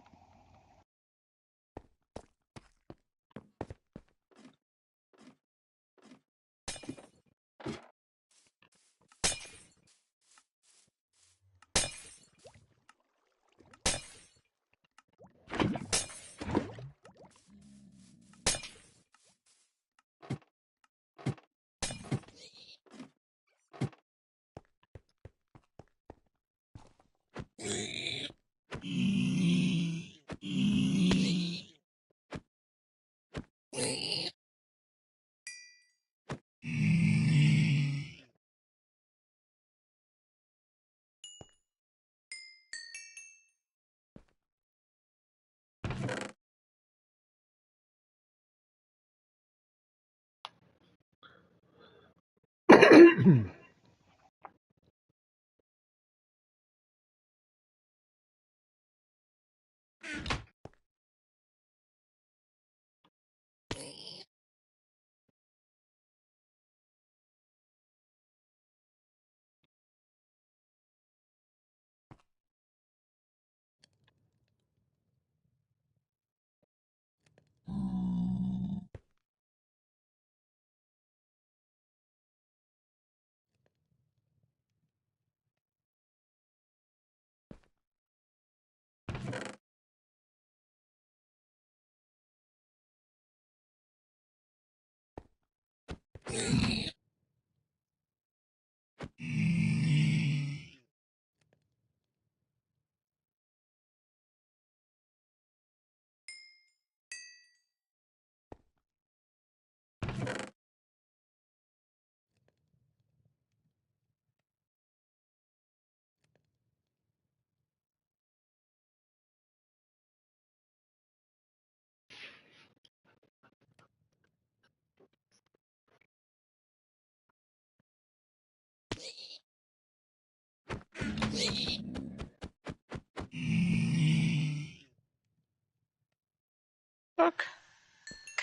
Fuck.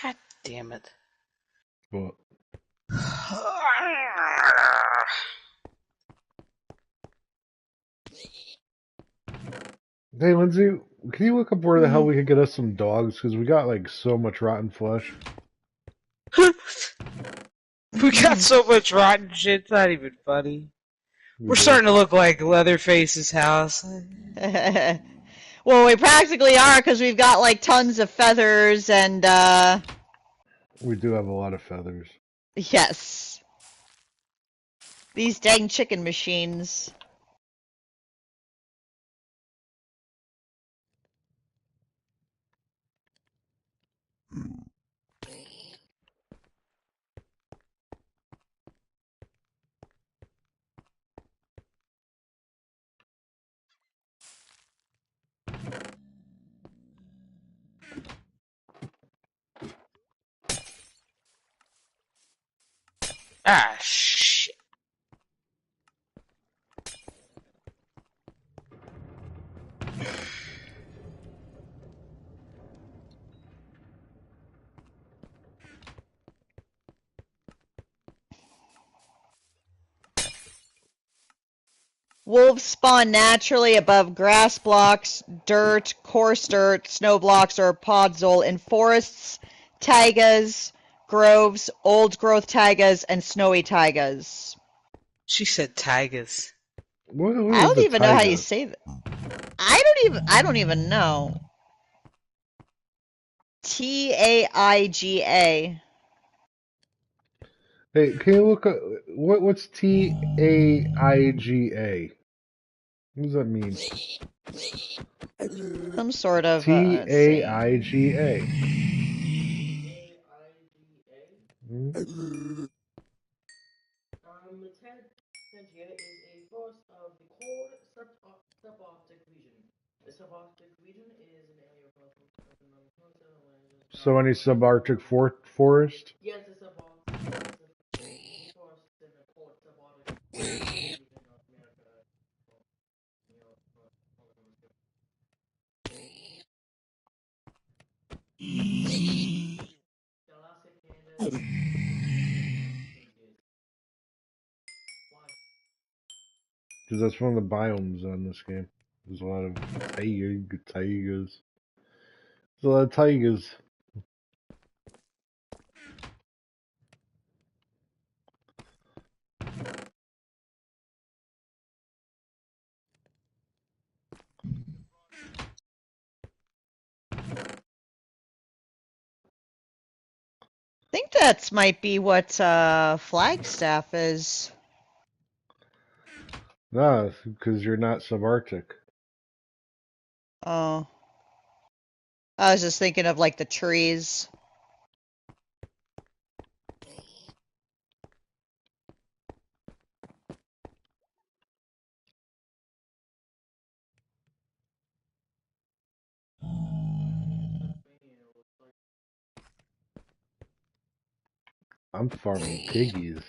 God damn it. But hey, Lindsay, can you look up where the hell we could get us some dogs? Because we got like so much rotten flesh. We got so much rotten shit, it's not even funny. We We're do. starting to look like Leatherface's house. Well, we practically are because we've got like tons of feathers and We do have a lot of feathers. yes. These dang chicken machines. Ah, shit. Wolves spawn naturally above grass blocks, coarse dirt, snow blocks, or podzol in forests, taigas, groves, old growth taigas, and snowy taigas. She said tigers. What I is don't the even know how you taiga? say that. I don't even know. Taiga. Hey, can you look up what's Taiga? What does that mean? Some sort of let's see. Taiga. Hmm? So any subarctic forest? Yes, it's a forest in the cold subarctic region of America. Alaska, Canada. Because that's one of the biomes on this game. There's a lot of tigers. There's a lot of tigers. I think that's might be what Flagstaff is. Nah, because you're not subarctic. Oh. I was just thinking of like the trees. I'm farming piggies.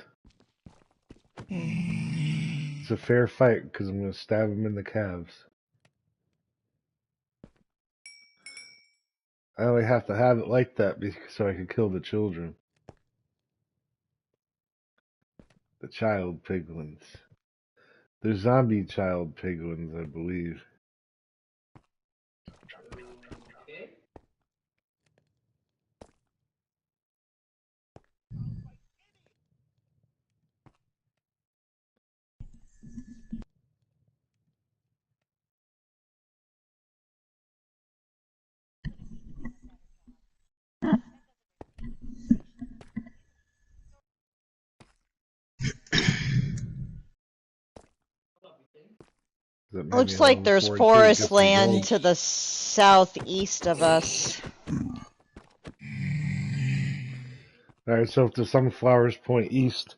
It's a fair fight because I'm going to stab them in the calves. I only have to have it like that so I can kill the children. The child piglins. They're zombie child piglins, I believe. Okay. That made me Looks like level there's 42, forest get some land gold. to the southeast of us. Alright, so if the sunflowers point east.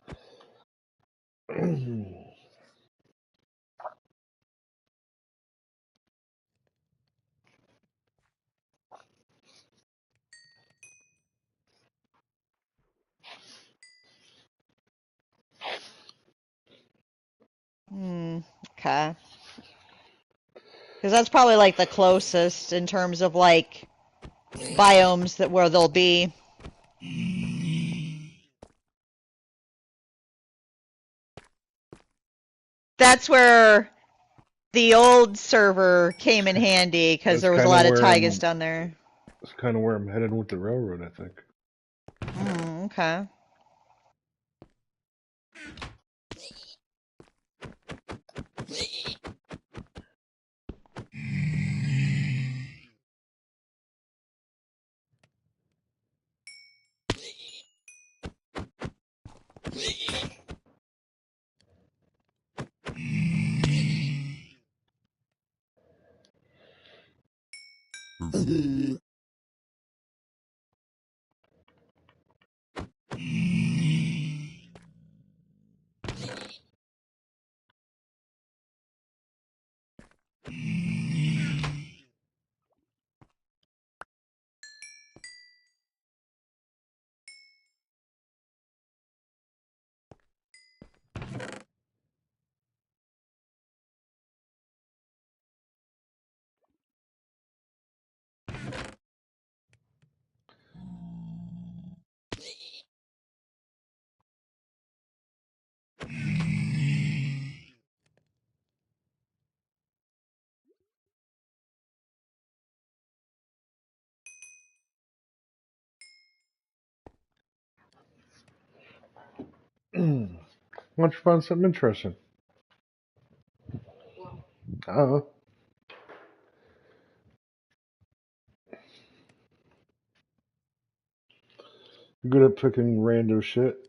Okay. Because that's probably like the closest in terms of like biomes that where they'll be. That's where the old server came in handy because That's there was a kind of lot of where taigas I'm. down there. That's kind of where I'm headed with the railroad, I think. Okay. Why don't you find something interesting? Uh, you're good at picking rando shit.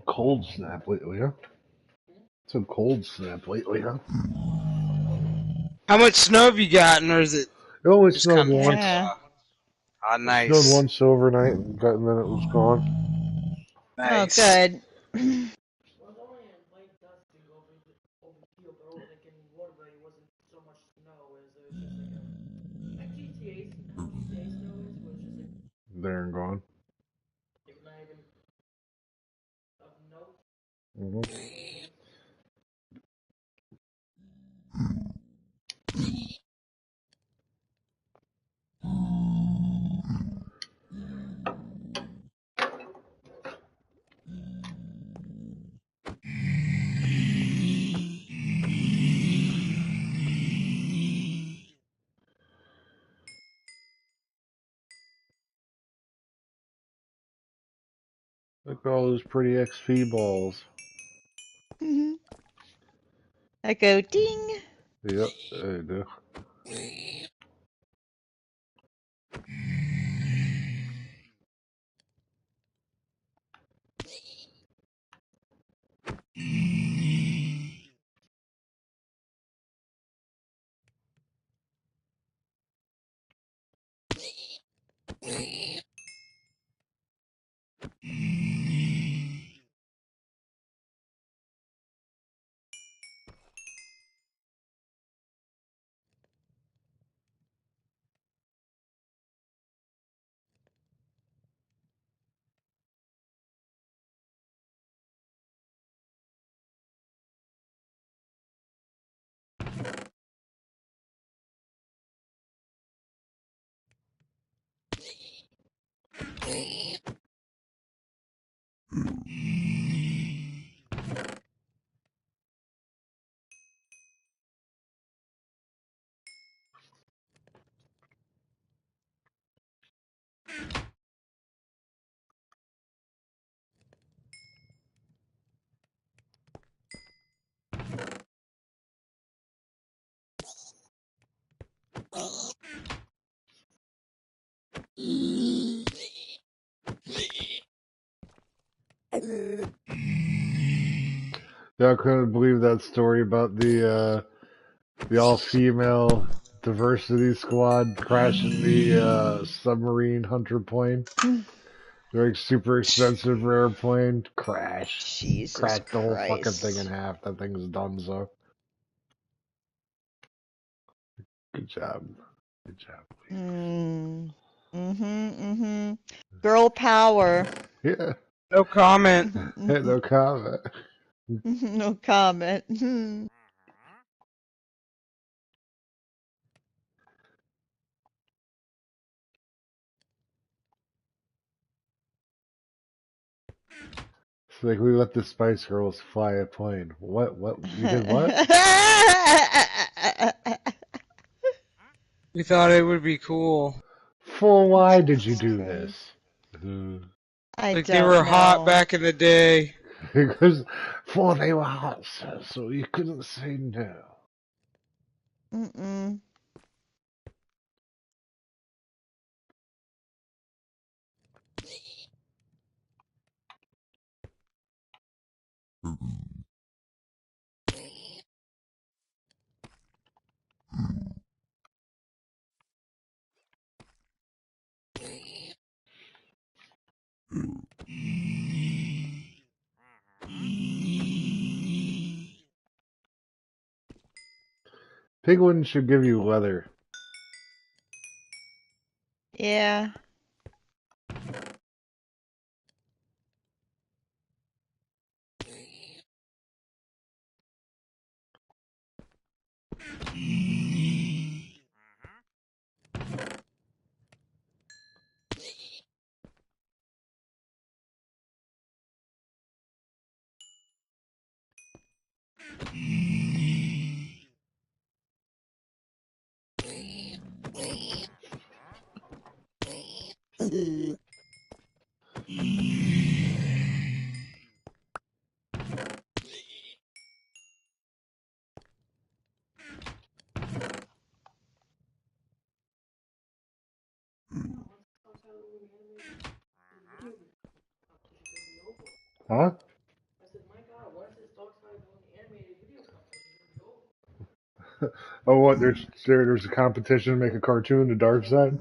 Cold snap lately, huh? It's a cold snap lately, huh? How much snow have you gotten, or is it It only just snowed kind of once. Yeah. It snowed nice? once overnight, and then it was gone. Oh, Nice. good. There and gone. hmm Look at all those pretty XP balls. I go ding. Yep, they do. Yeah, I couldn't believe that story about the all-female diversity squad crashing the submarine hunter plane. Like super expensive airplane crash. Jesus Cracked the whole fucking thing in Christ. half. That thing's done so. Good job. Good job. Girl power. Yeah. No comment. Hey, no comment. No comment. It's like we let the Spice Girls fly a plane. What? What? You did what? We thought it would be cool. For why did you Jesus do Christ. this? I Like they don't were hot know. back in the day. Because for they were hot, sir, so you couldn't say no. Mm-mm. Penguins should give you leather. Yeah. Huh? Oh, what? There's a competition to make a cartoon, The Dark Side?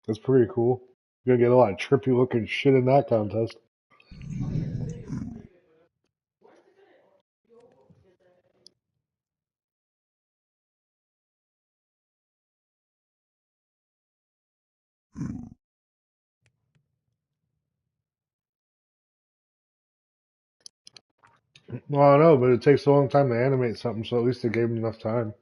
That's pretty cool. You're gonna get a lot of trippy looking shit in that contest. Well, I don't know, but it takes a long time to animate something, so at least they gave them enough time.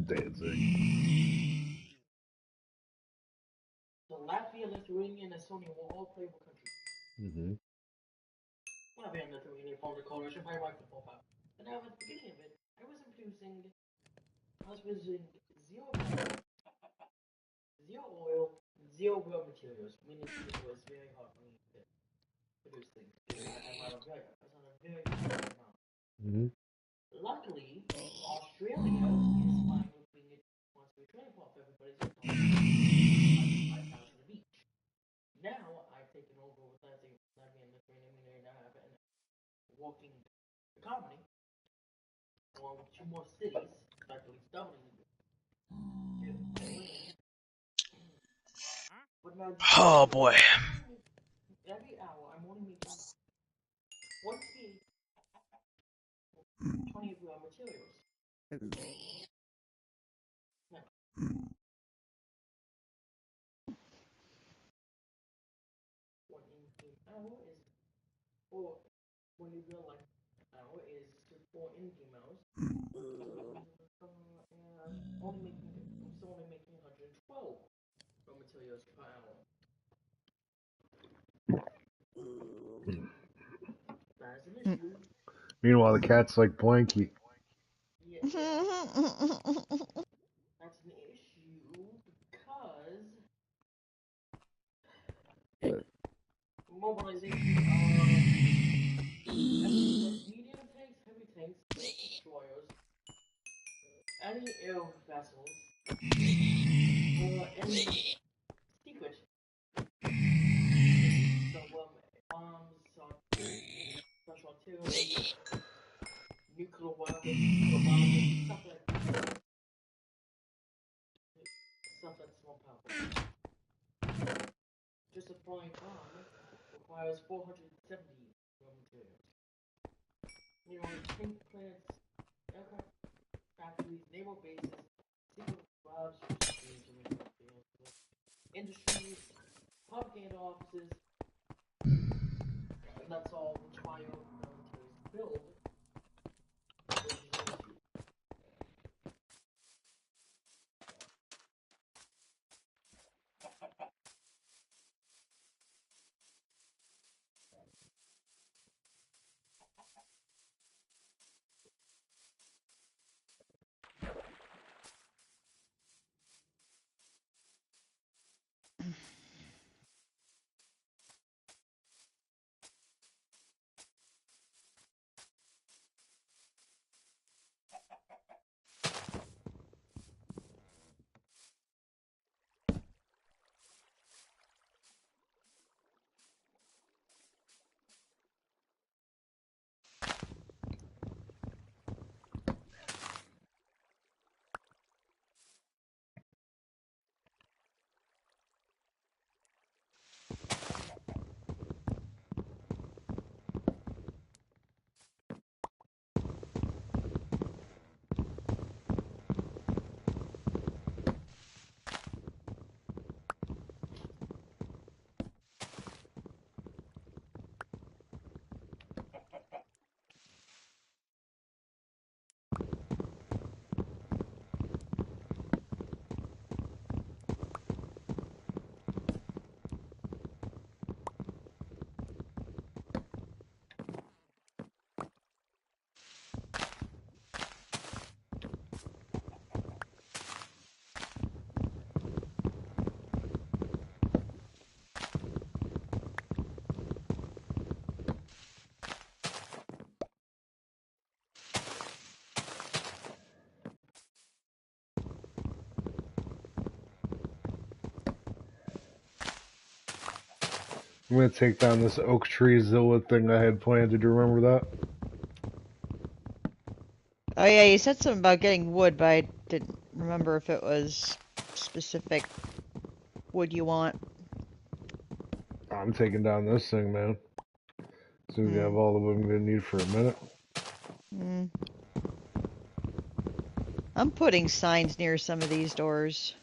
Danzig. Mm-hmm. produce things. Because I was on a very high amount. Mhm. Luckily, Australia is fine with being a monster training farm for everybody's like 5,000 of each. Now I've taken over with Latvia and Lithuania and I have a walking economy along with 2 more cities, practically doubling it. But now Oh boy. every hour I'm only making 20 raw materials. Now, 1 in-game hour is 1 hour is 4 in-game hours. I'm still only making 112 raw materials per hour. That is an issue. Meanwhile, the cat's like Blanky. Yeah, that's an issue because mobilization of medium tanks, heavy tanks, destroyers, any air vessels, any secret. So, bombs, special artillery, nuclear weapons, nuclear bombs, stuff that's more powerful. Just a flying bomb requires 470 raw materials. Tank plants, aircraft factories, naval bases, secret labs, industries, propaganda offices, and that's all require raw materials to build, which is an issue. I'm gonna take down this oak tree Zilla thing I had planned. Did you remember that? Oh yeah, you said something about getting wood, but I didn't remember if it was specific wood you want. I'm taking down this thing, man. So we have all the wood I'm gonna need for a minute. Mm. I'm putting signs near some of these doors.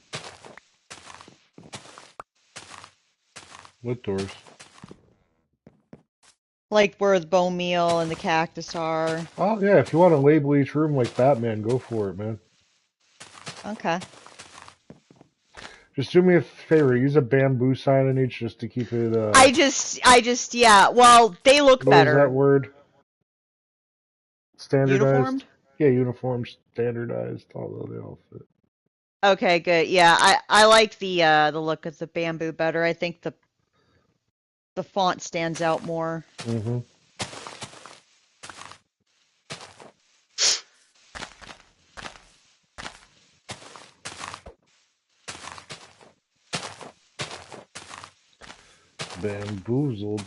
What doors? Like where the bone meal and the cactus are. Oh yeah, if you want to label each room like Batman, go for it, man. Okay. Just do me a favor, use a bamboo sign in each just to keep it, yeah, well, they look what was that better. word? Standardized? Uniformed? Yeah, uniform, standardized, although they all fit. Okay, good. Yeah, I like the look of the bamboo better. I think The font stands out more. Mm-hmm. Bamboozled.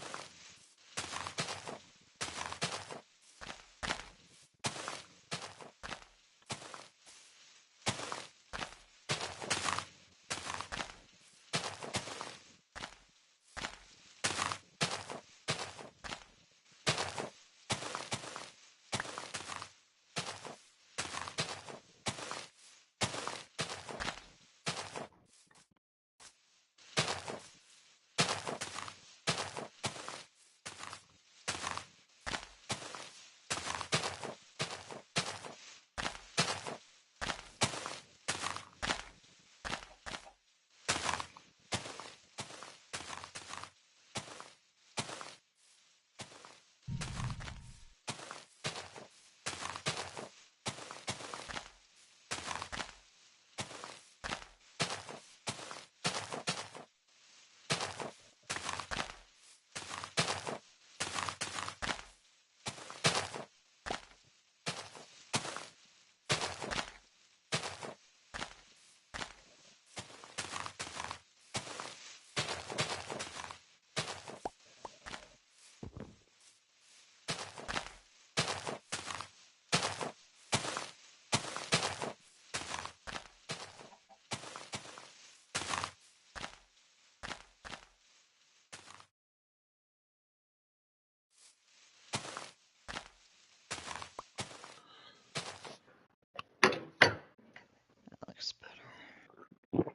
That looks better.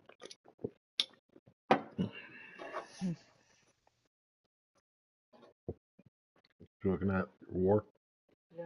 You looking at war? Yeah.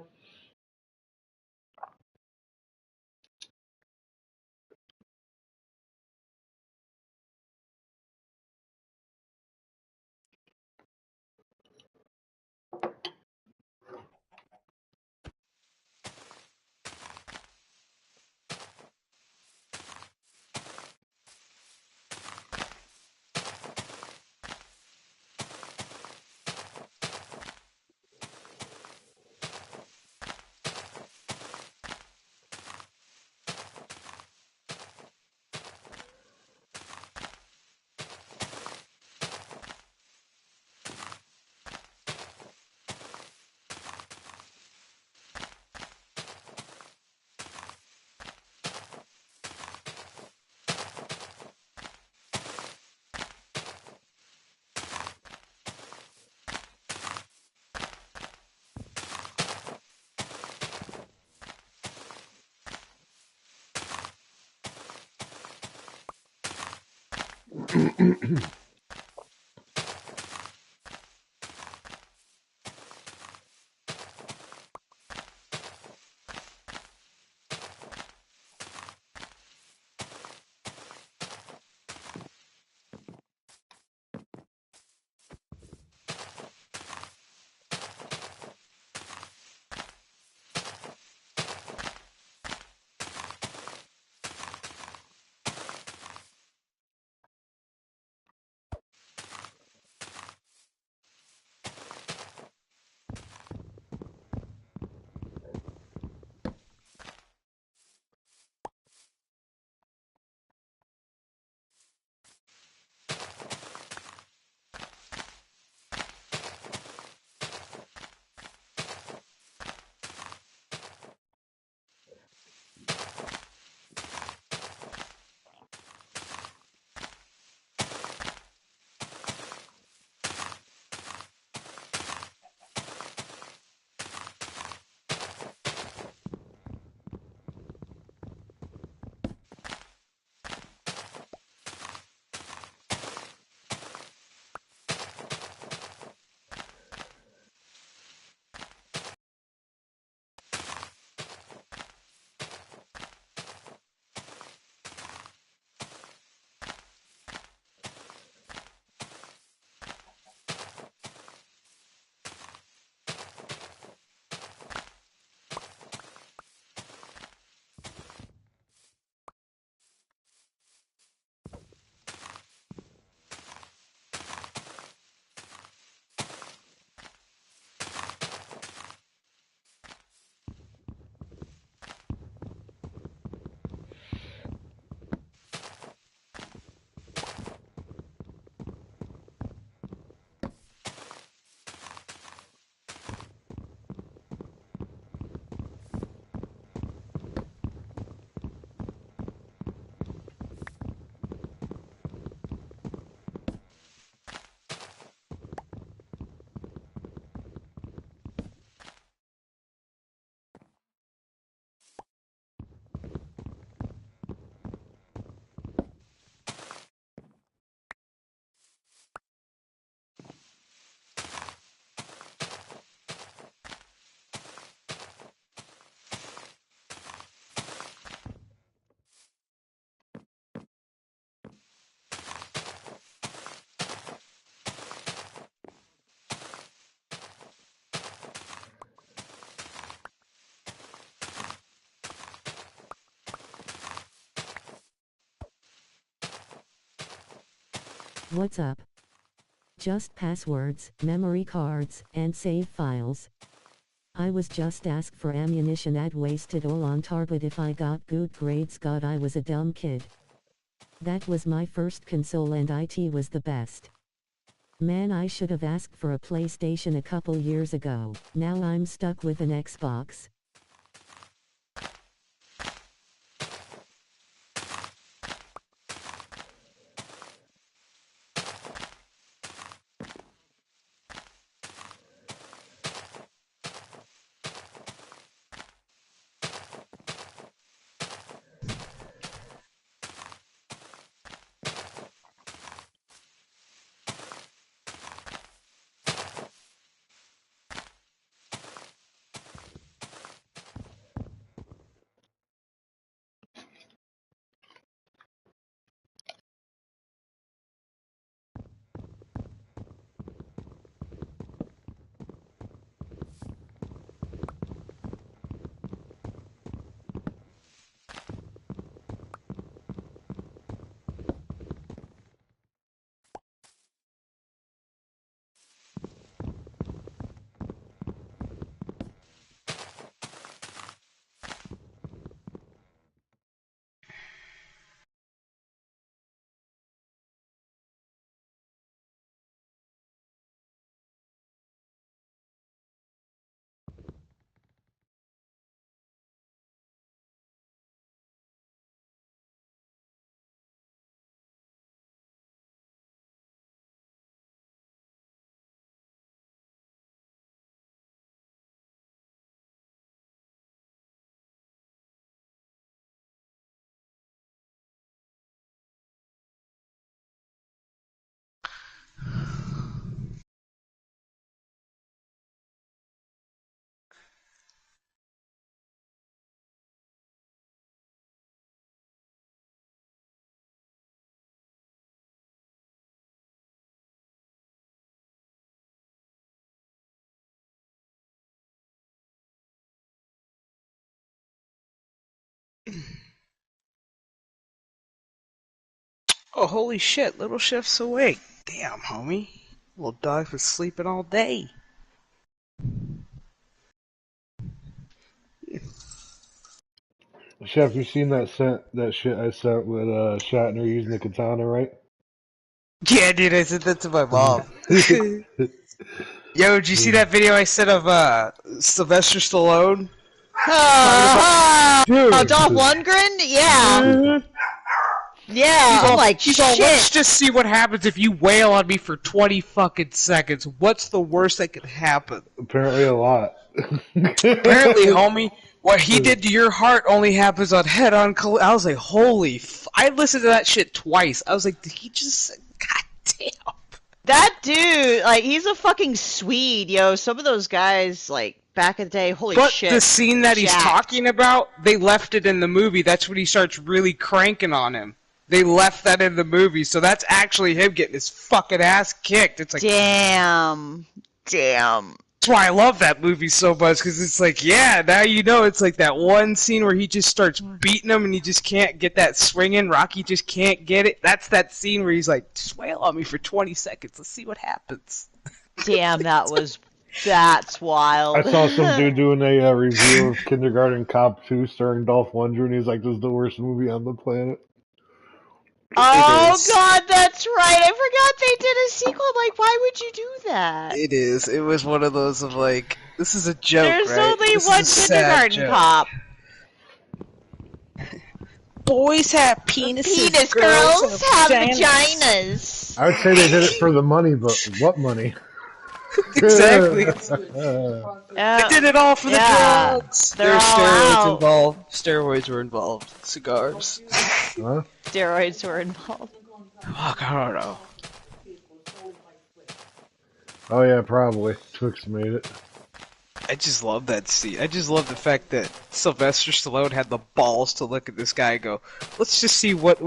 What's up? Just passwords, memory cards, and save files. I was just asked for ammunition I'd wasted all on target if I got good grades. God, I was a dumb kid. That was my first console and IT was the best. Man, I should have asked for a PlayStation a couple years ago. Now I'm stuck with an Xbox. Oh, holy shit, Little Chef's awake. Damn, homie. Little dog was sleeping all day. Chef, you seen that shit I sent with Shatner using the katana, right? Yeah, dude, I sent that to my mom. Yo, did you see that video I sent of Sylvester Stallone? Dolph Lundgren? Yeah. Yeah, I'm like, he's shit. all, let's just see what happens if you wail on me for 20 fucking seconds. What's the worst that could happen? Apparently a lot. Apparently, homie, what he did to your heart only happens on head-on I was like, holy I listened to that shit twice. I was like, did he just... God damn. That dude, like, he's a fucking Swede, yo. Some of those guys, like, back in the day, holy But shit. the scene that he's jacked. talking about, they left it in the movie. That's when he starts really cranking on him. They left that in the movie, so that's actually him getting his fucking ass kicked. It's like, damn. That's why I love that movie so much, because it's like, yeah, now you know, it's like that one scene where he just starts beating him and he just can't get that swing in. Rocky just can't get it. That's that scene where he's like, just wail on me for 20 seconds. Let's see what happens. Damn, that's wild. I saw some dude doing a review of Kindergarten Cop 2 starring Dolph Lundgren, and he's like, this is the worst movie on the planet. Oh god, that's right. I forgot they did a sequel. I'm like, why would you do that? It is. It was one of those of like, this is a joke, There's right? only This one is a sad kindergarten joke. cop. Boys have penises. Penis girls have vaginas. I would say they did it for the money, but what money? Exactly. They Yeah. did it all for the drugs. They're There's all steroids out. involved. Steroids were involved. Cigars. Huh? Steroids were involved. Fuck, I don't know. Oh yeah, probably. Twix made it. I just love that scene. I just love the fact that Sylvester Stallone had the balls to look at this guy and go, let's just see what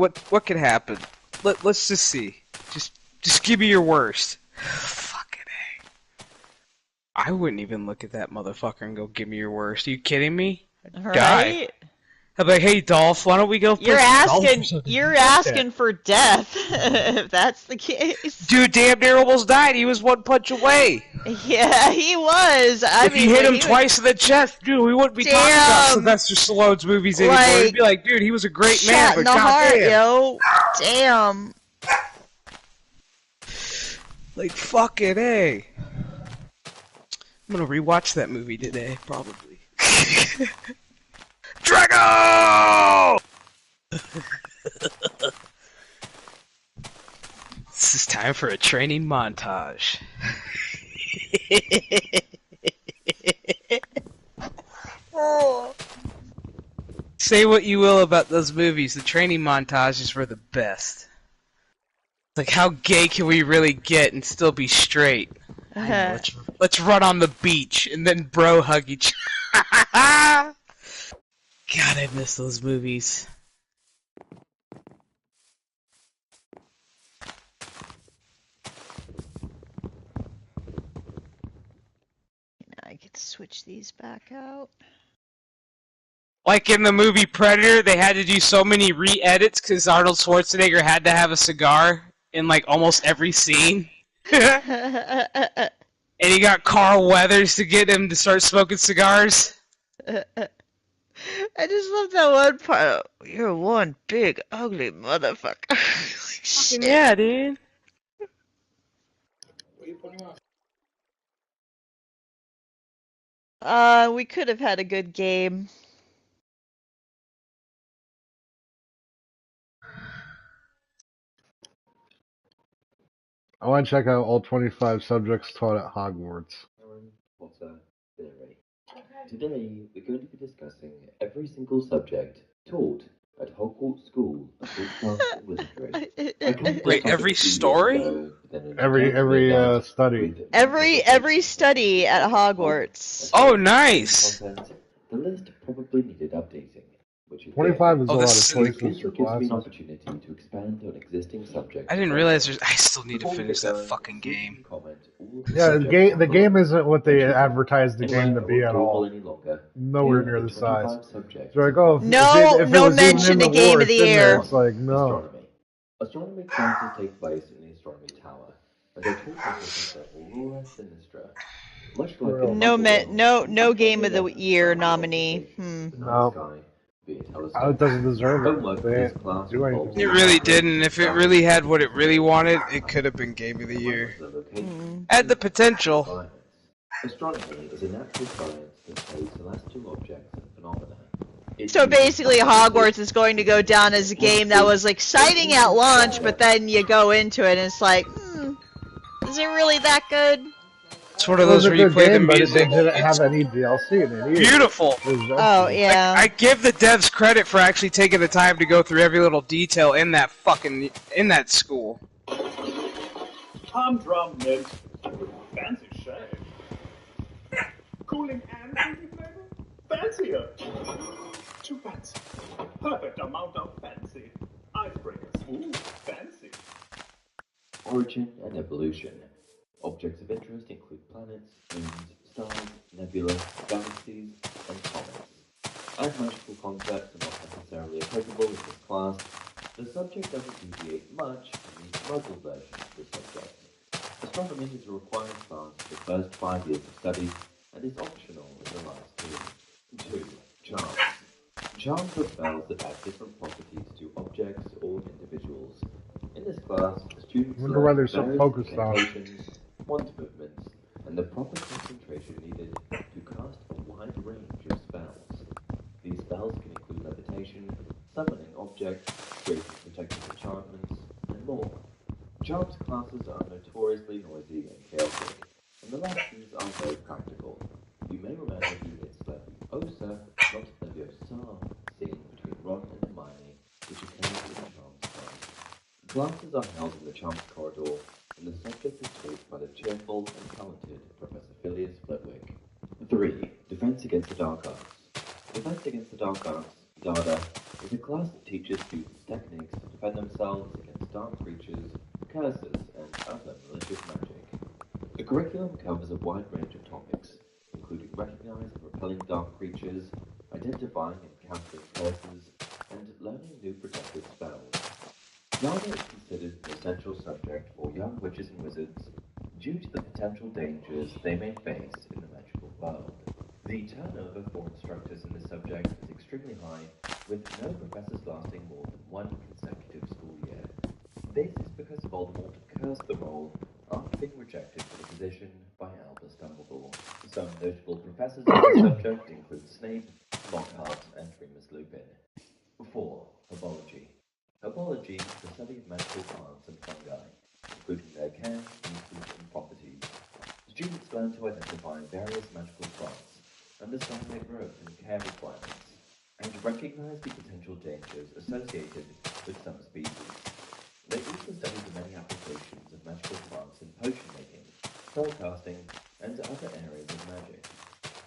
could happen. Let's just see. Just give me your worst. Fucking A. I wouldn't even look at that motherfucker and go, give me your worst. Are you kidding me? I'd die. Right? I'm like, hey, Dolph, why don't we go You're play some golf or asking. something? You're asking for death. If that's the case. Dude damn near almost died. He was one punch away. Yeah, he was. I If mean, you hit when him he was. twice in the chest, dude, we wouldn't be talking about Sylvester Stallone's movies anymore. We'd be like, dude, he was a great man, Shot but in the heart, goddamn. yo. Damn. Like, fucking A. I'm gonna rewatch that movie today, probably. Drago! This is time for a training montage. Say what you will about those movies, the training montages were the best. Like, how gay can we really get and still be straight? I know, let's run on the beach and then bro hug each other. God, I miss those movies. I could switch these back out. Like in the movie Predator, they had to do so many re-edits because Arnold Schwarzenegger had to have a cigar in like almost every scene. And he got Carl Weathers to get him to start smoking cigars. I just love that one part. You're one big ugly motherfucker. Shit. Yeah, dude. We could have had a good game. I want to check out all 25 subjects taught at Hogwarts. Potter Theory. Today, we're going to be discussing every single subject taught at Hogwarts School of Witchcraft and Wizardry. Wait, every story? Every study. Every study at Hogwarts. Oh, nice. The list probably needed updating. 25 is a lot of It choices also for gives me an classes. opportunity to expand on existing subjects. I didn't realize I still need to finish that fucking game. Yeah, the game isn't what they advertised the game to be at all. Nowhere near the size. They're like, oh, if it was mention even in of Game lore, of the it's in there. Year. It's like, no. Astronomy classes take place in the Astronomy Tower, and they're taught by Professor Aurora Sinistra. Much like No Game of the Year nominee. No. It doesn't deserve it. They didn't do anything. It really didn't. If it really had what it really wanted, it could have been Game of the Year. Had the potential. Astronomy is a natural science that studies celestial objects and phenomena. So basically, Hogwarts is going to go down as a game that was exciting at launch, but then you go into it and it's like, is it really that good? It's one of those where you play the music. It didn't have any DLC in it either. Beautiful. Oh, yeah. I give the devs credit for actually taking the time to go through every little detail in that school. Humdrum mint. Fancy shade. Cooling and creamy flavor? Fancier. Too fancy. Perfect amount of fancy. Icebreakers. Ooh, fancy. Origin and evolution. Objects of interest include planets, moons, stars, nebulae, galaxies, and comets. As magical concepts are not necessarily applicable in this class, the subject doesn't deviate much from the muggle version of the subject. Astronomy is a required class for the first 5 years of study and is optional in the last 2. 2. Charms. Charms are spells that add different properties to objects or individuals. In this class, students I wonder why they're learn so various focused on it. incantations, wand movements, and the proper concentration needed to cast a wide range of spells. These spells can include levitation, summoning objects, creating protective enchantments, and more. Charms classes are notoriously noisy and chaotic, and the lessons are very practical. You may remember units like the Leviosa, not Leviosa, scene between Ron and Hermione, which occurs in the Charms class. Classes are held in the Charms corridor, and the subject is taught by the cheerful and talented Professor Phileas Flitwick. 3. Defense against the Dark Arts. Defense against the Dark Arts, DARDA, is a class that teaches students techniques to defend themselves against dark creatures, curses, and other malicious magic. The curriculum covers a wide range of topics, including recognizing and repelling dark creatures, identifying and countering choices, and learning new protective spells. Drama is considered an essential subject for young witches and wizards due to the potential dangers they may face in the magical world. The turnover for instructors in this subject is extremely high, with no professors lasting more than one consecutive school year. This is because Voldemort cursed the role after being rejected for the position by Albus Dumbledore. Some notable professors in this subject include Snape, Lockhart, and Remus Lupin. 4. Herbology. Herbology is the study of magical plants and fungi, including their care, uses, and properties. Students learn to identify various magical plants, understand their growth and care requirements, and recognize the potential dangers associated with some species. They also study the many applications of magical plants in potion making, spellcasting, and other areas of magic.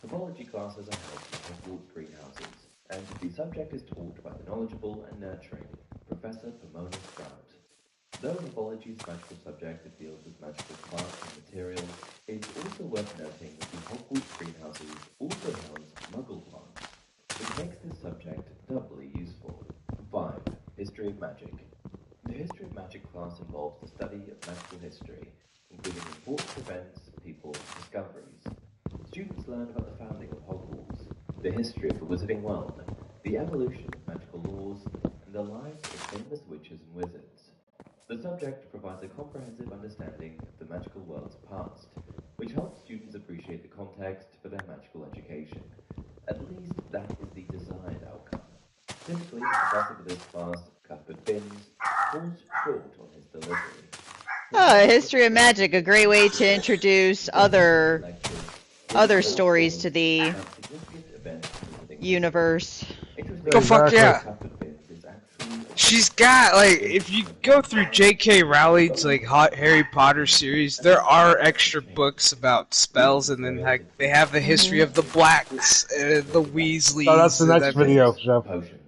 Herbology classes are held in Hogwarts greenhouses, and the subject is taught by the knowledgeable and nurturing Professor Pomona Sprout. Though herbology's magical subject that deals with magical plants and materials, it's also worth noting that the Hogwarts greenhouses also house muggle plants, which makes this subject doubly useful. 5. History of Magic. The History of Magic class involves the study of magical history, including important events, people, and discoveries. Students learn about the founding of Hogwarts, the history of the wizarding world, the evolution of magical laws, and the lives of famous witches and wizards. The subject provides a comprehensive understanding of the magical world's past, which helps students appreciate the context for their magical education. At least that is the desired outcome. Typically, the professor for this class, Cuthbert Binns, falls short on his delivery. History of Magic, a great way to introduce other stories to the universe. Go fuck Exactly. yeah. She's got, like, if you go through J.K. Rowling's, like, Hot Harry Potter series, there are extra books about spells, and then, like, they have the history of the Blacks, the Weasleys. So that's the next video, Jeff.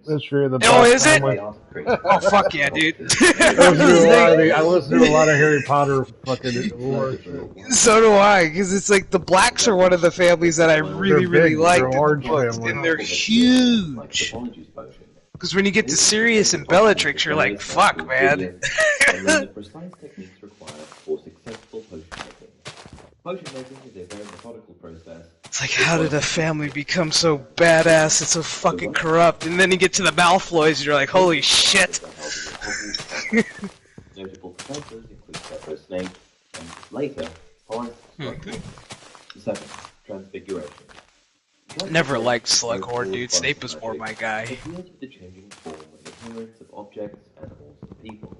History of the Oh, Black is it? family. Oh, fuck yeah, dude. I listen to a lot of Harry Potter fucking lore shit. So do I, because it's like the Blacks are one of the families that I really, really liked in the large books, family. and they're huge. Because when you get to Sirius and Bellatrix, you're like, fuck, man. And learn the precise techniques required for successful potion making. Potion making is a very methodical process. It's like, how did a family become so badass and so fucking corrupt? And then you get to the Malfoys, and you're like, holy shit. Notable professors include Severus Snape and, later, Horace Slughorn. 7. Transfiguration. Never liked Slughorn, dude. Snape was more my guy. It deals with the changing form and appearance of objects, animals, and people.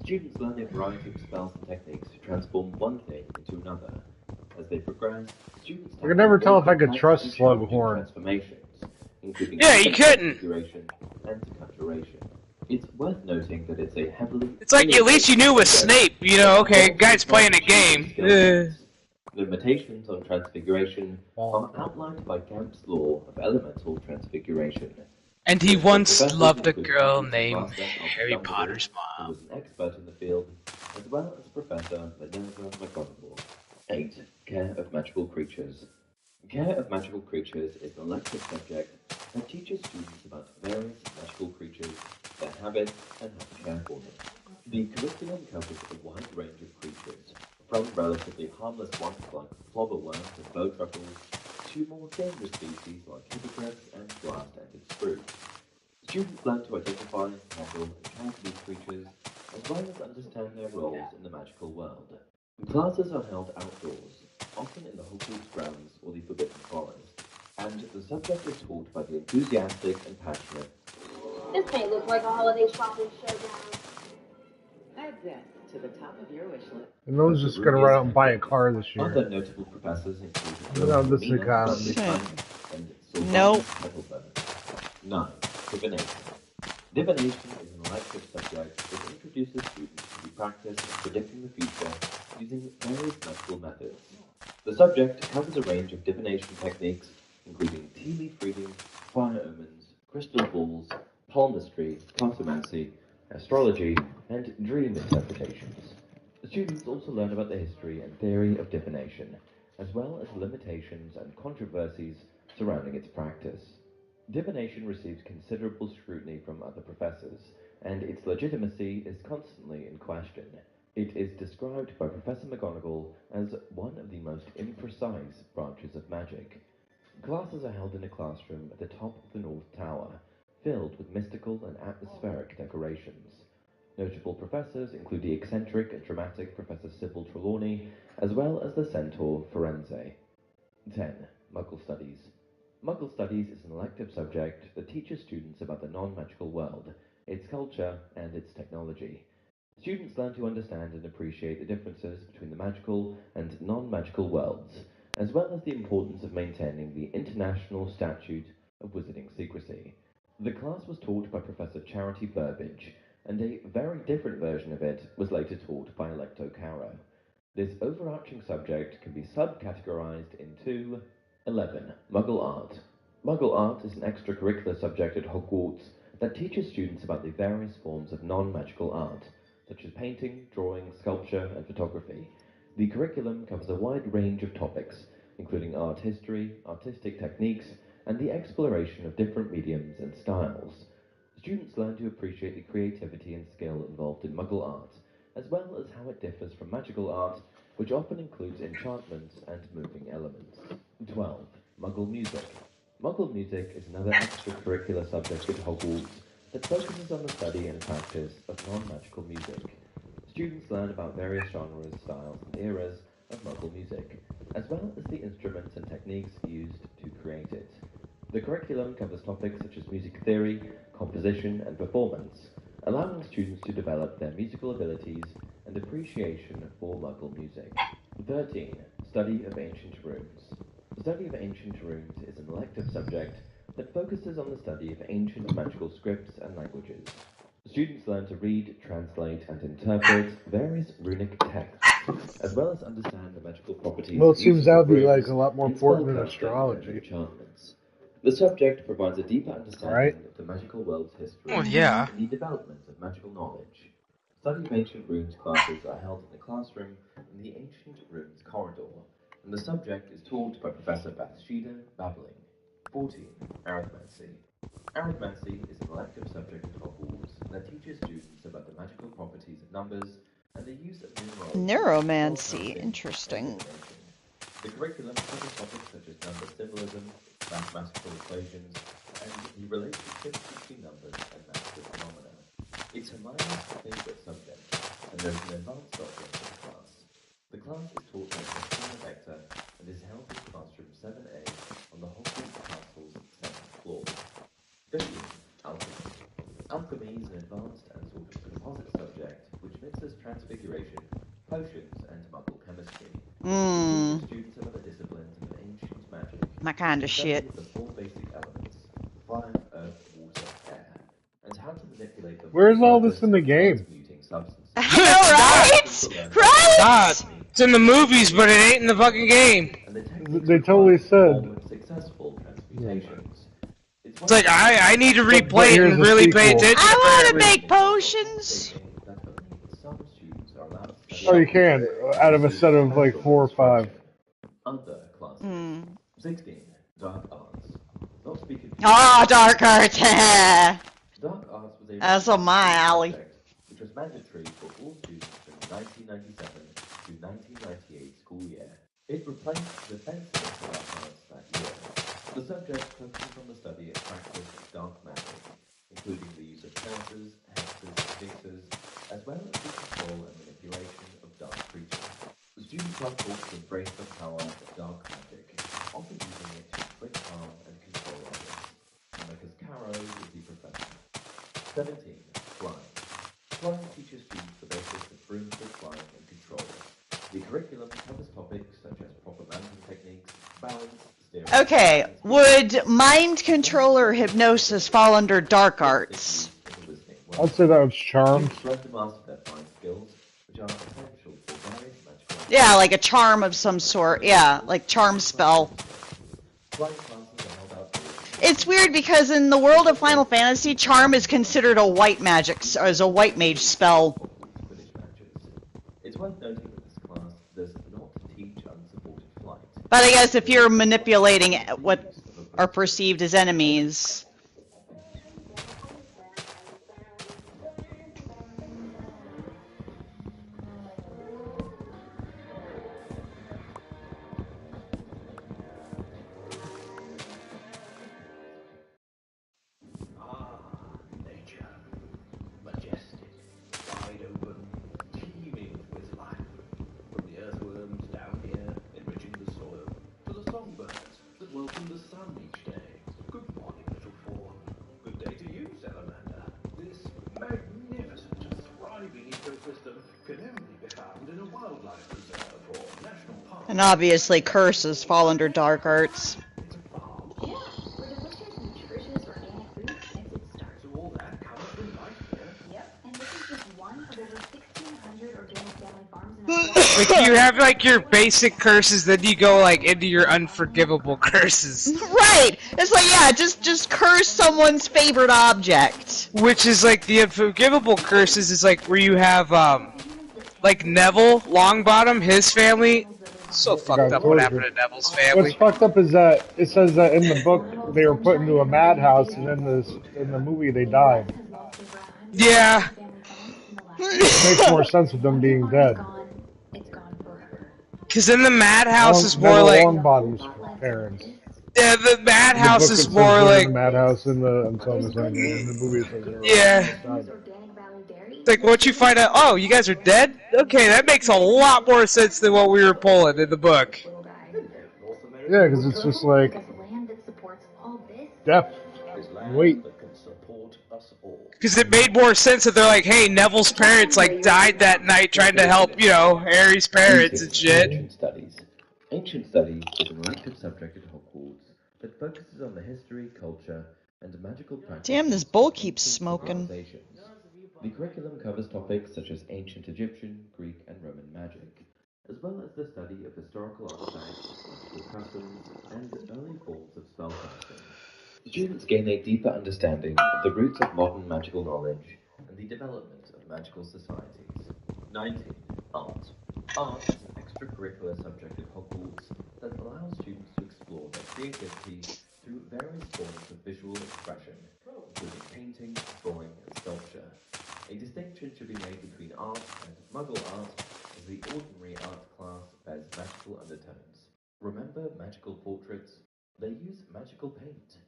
Students learn a variety of spells and techniques to transform one thing into another. As they progress, students I could never tell if I could trust Slughorn. Transformations, including yeah, you couldn't. Transfiguration and conjuration. It's worth noting that it's a heavily... It's like, at least you knew with Snape, you know, okay, guy's playing a game. The limitations on transfiguration are outlined by Gamp's law of elemental transfiguration. And he once loved a girl named Harry Potter's mom. Who was an expert in the field, as well as Professor Minerva McGonagall. 8. Care of Magical Creatures. Care of Magical Creatures is an elective subject that teaches students about various magical creatures, their habits, and how to care for them. The curriculum covers a wide range of creatures, from relatively harmless ones like flobberworms and bow truffles, to more dangerous species like hippogriffs and glass-ended spruce. Students learn to identify, handle, and care for these creatures, as well as understand their roles in the magical world. Classes are held outdoors, often in the Hogwarts grounds or the Forbidden Forest, and the subject is taught by the enthusiastic and passionate. This may look like a holiday shopping showdown. Add that to the top of your wish list. And no one's just gonna run out and buy a car this year. Other notable professors include No, this economy. and Nope. 9. Divination. Divination is an elective subject that introduces students to the practice of predicting the future using various magical methods. The subject covers a range of divination techniques, including tea leaf reading, fire omens, crystal balls, palmistry, cartomancy, astrology, and dream interpretations. The students also learn about the history and theory of divination, as well as limitations and controversies surrounding its practice. Divination receives considerable scrutiny from other professors, and its legitimacy is constantly in question. It is described by Professor McGonagall as one of the most imprecise branches of magic. Classes are held in a classroom at the top of the North Tower, filled with mystical and atmospheric decorations. Notable professors include the eccentric and dramatic Professor Sybil Trelawney, as well as the centaur Firenze. 10. Muggle Studies. Muggle Studies is an elective subject that teaches students about the non-magical world, its culture, and its technology. Students learn to understand and appreciate the differences between the magical and non-magical worlds, as well as the importance of maintaining the International Statute of Wizarding Secrecy. The class was taught by Professor Charity Burbage, and a very different version of it was later taught by Electo Caro. This overarching subject can be subcategorized into 11. Muggle Art. Muggle Art is an extracurricular subject at Hogwarts that teaches students about the various forms of non-magical art, such as painting, drawing, sculpture, and photography. The curriculum covers a wide range of topics, including art history, artistic techniques, and the exploration of different mediums and styles. Students learn to appreciate the creativity and skill involved in Muggle art, as well as how it differs from magical art, which often includes enchantments and moving elements. 12. Muggle Music. Muggle music is another extracurricular subject at Hogwarts that focuses on the study and practice of non-magical music. Students learn about various genres, styles, and eras of Muggle music, as well as the instruments and techniques used to create it. The curriculum covers topics such as music theory, composition, and performance, allowing students to develop their musical abilities and appreciation for Muggle music. 13. Study of Ancient Runes. The study of ancient runes is an elective subject that focuses on the study of ancient magical scripts and languages. Students learn to read, translate, and interpret various runic texts, as well as understand the magical properties Well, it and seems uses that of would be like runes a lot more in important than spellcasting and astrology, enchantments. The subject provides a deeper understanding right? of the magical world's history Well, yeah. and the development of magical knowledge. Study of ancient runes classes are held in the classroom in the Ancient Runes Corridor, and the subject is taught by Professor Bathsheba Babbling. 14. Arithmancy. Arithmancy is an elective subject at Hogwarts that teaches students about the magical properties of numbers and the use of numerology, Neuromancy. spellcasting, and Interesting. divination. The curriculum covers topics such as number symbolism, mathematical equations, and the relationship between numbers and natural phenomena. It's Hermione's favorite subject, and there's an advanced doctor in this class. The class is taught by Christina Vector and is held in classroom 7A on the Hogwarts Castle's 7th floor. 15. Alchemy. Alchemy is an advanced and sort of composite subject which mixes transfiguration, potions, and Muggle chemistry. It teaches students about the disciplines of ancient magic. My kind the of study shit. of the 4 basic elements: fire, earth, water, air, and how to manipulate them Where's for all the this purpose in the of game? transmuting substances. Right? God, Right? it's in the movies, but it ain't in the fucking game. And the techniques They totally required to perform said. successful transmutations. It's like I need to But replay it here's and a really pay sequel. attention. I want to Apparently, make potions. Stating that only some students are allowed to study Oh, you can, out of a set of like 4 or 5. other classes. 16. Dark Arts. Not to be confused. Ah, dark arts. Dark Arts was a That's on my alley. subject which was mandatory for all students from the 1997 to 1998 school year. It replaced the defensive Dark Arts that year. The subject focuses on the study and practice of dark magic, including the use of curses, hexes, fixes, as well as the control and manipulation of dark creatures. The students are taught to embrace the power of dark magic, often using it to inflict harm and control others. Because Caro is the professor. 17. Flying. Flying teaches students the basics of broomstick flying and control. The curriculum covers topics such as proper landing techniques, balance, steering. Okay, would mind controller hypnosis fall under dark arts? I'd say that was charmed. Students learn to master their flying skills, which are essential for various magical Yeah, like a charm of some sort. Yeah, like charm spell. flying classes are held outdoors. It's weird because in the world of Final Fantasy, charm is considered a white magic, as a white mage spell. Quidditch matches. It's worth noting that this class does not teach unsupported flight. But I guess if you're manipulating what are perceived as enemies. Nature. Majestic, wide open, teeming with life. From the earthworms down here, enriching the soil, to the songbirds that welcome the sun each day. Good morning, little fawn. Good day to you, salamander. This magnificent, thriving ecosystem can only be found in a wildlife reserve or national park. And obviously curses fall under dark arts. It's a farm. Yeah, where the butcher's nutritious organic food gets its start. So all that comes from right here. Yep, and this is just one of over 1,600 organic family farms in Like you have like your basic curses, then you go like into your unforgivable curses. Right! It's like, yeah, just curse someone's favorite object. Which is like the unforgivable curses is like where you have like Neville Longbottom, his family. So fucked up what happened to Neville's What's family. fucked up is that it says that in the book they were put into a madhouse, and in the movie they died. Yeah. It makes more sense with them being dead. Because in the madhouse is more Neville like Longbottom's parents. yeah, the In madhouse the book, is it more says they're like in the madhouse. In the movie, it says they were yeah. It's like once you find out, oh, you guys are dead. Okay, that makes a lot more sense than what we were pulling in the book. Yeah, because it's just like death. Wait. Because it made more sense that they're like, hey, Neville's parents like died that night trying to help, you know, Harry's parents and shit. Ancient Studies. Ancient Studies is an elective subject at Hogwarts that focuses on the history, culture, and magical practices. Damn, this bowl of keeps ancient smoking. civilizations. The curriculum covers topics such as ancient Egyptian, Greek, and Roman magic, as well as the study of historical artifacts, magical customs, and early forms of spellcasting. Students gain a deeper understanding of the roots of modern magical knowledge and the development of magical societies. 19. Art. Art is an extracurricular subject at Hogwarts that allows students to explore their creativity through various forms of visual expression, including painting, drawing, and sculpture. A distinction should be made between art and Muggle art, as the ordinary art class bears magical undertones. Remember magical portraits? They use magical paint.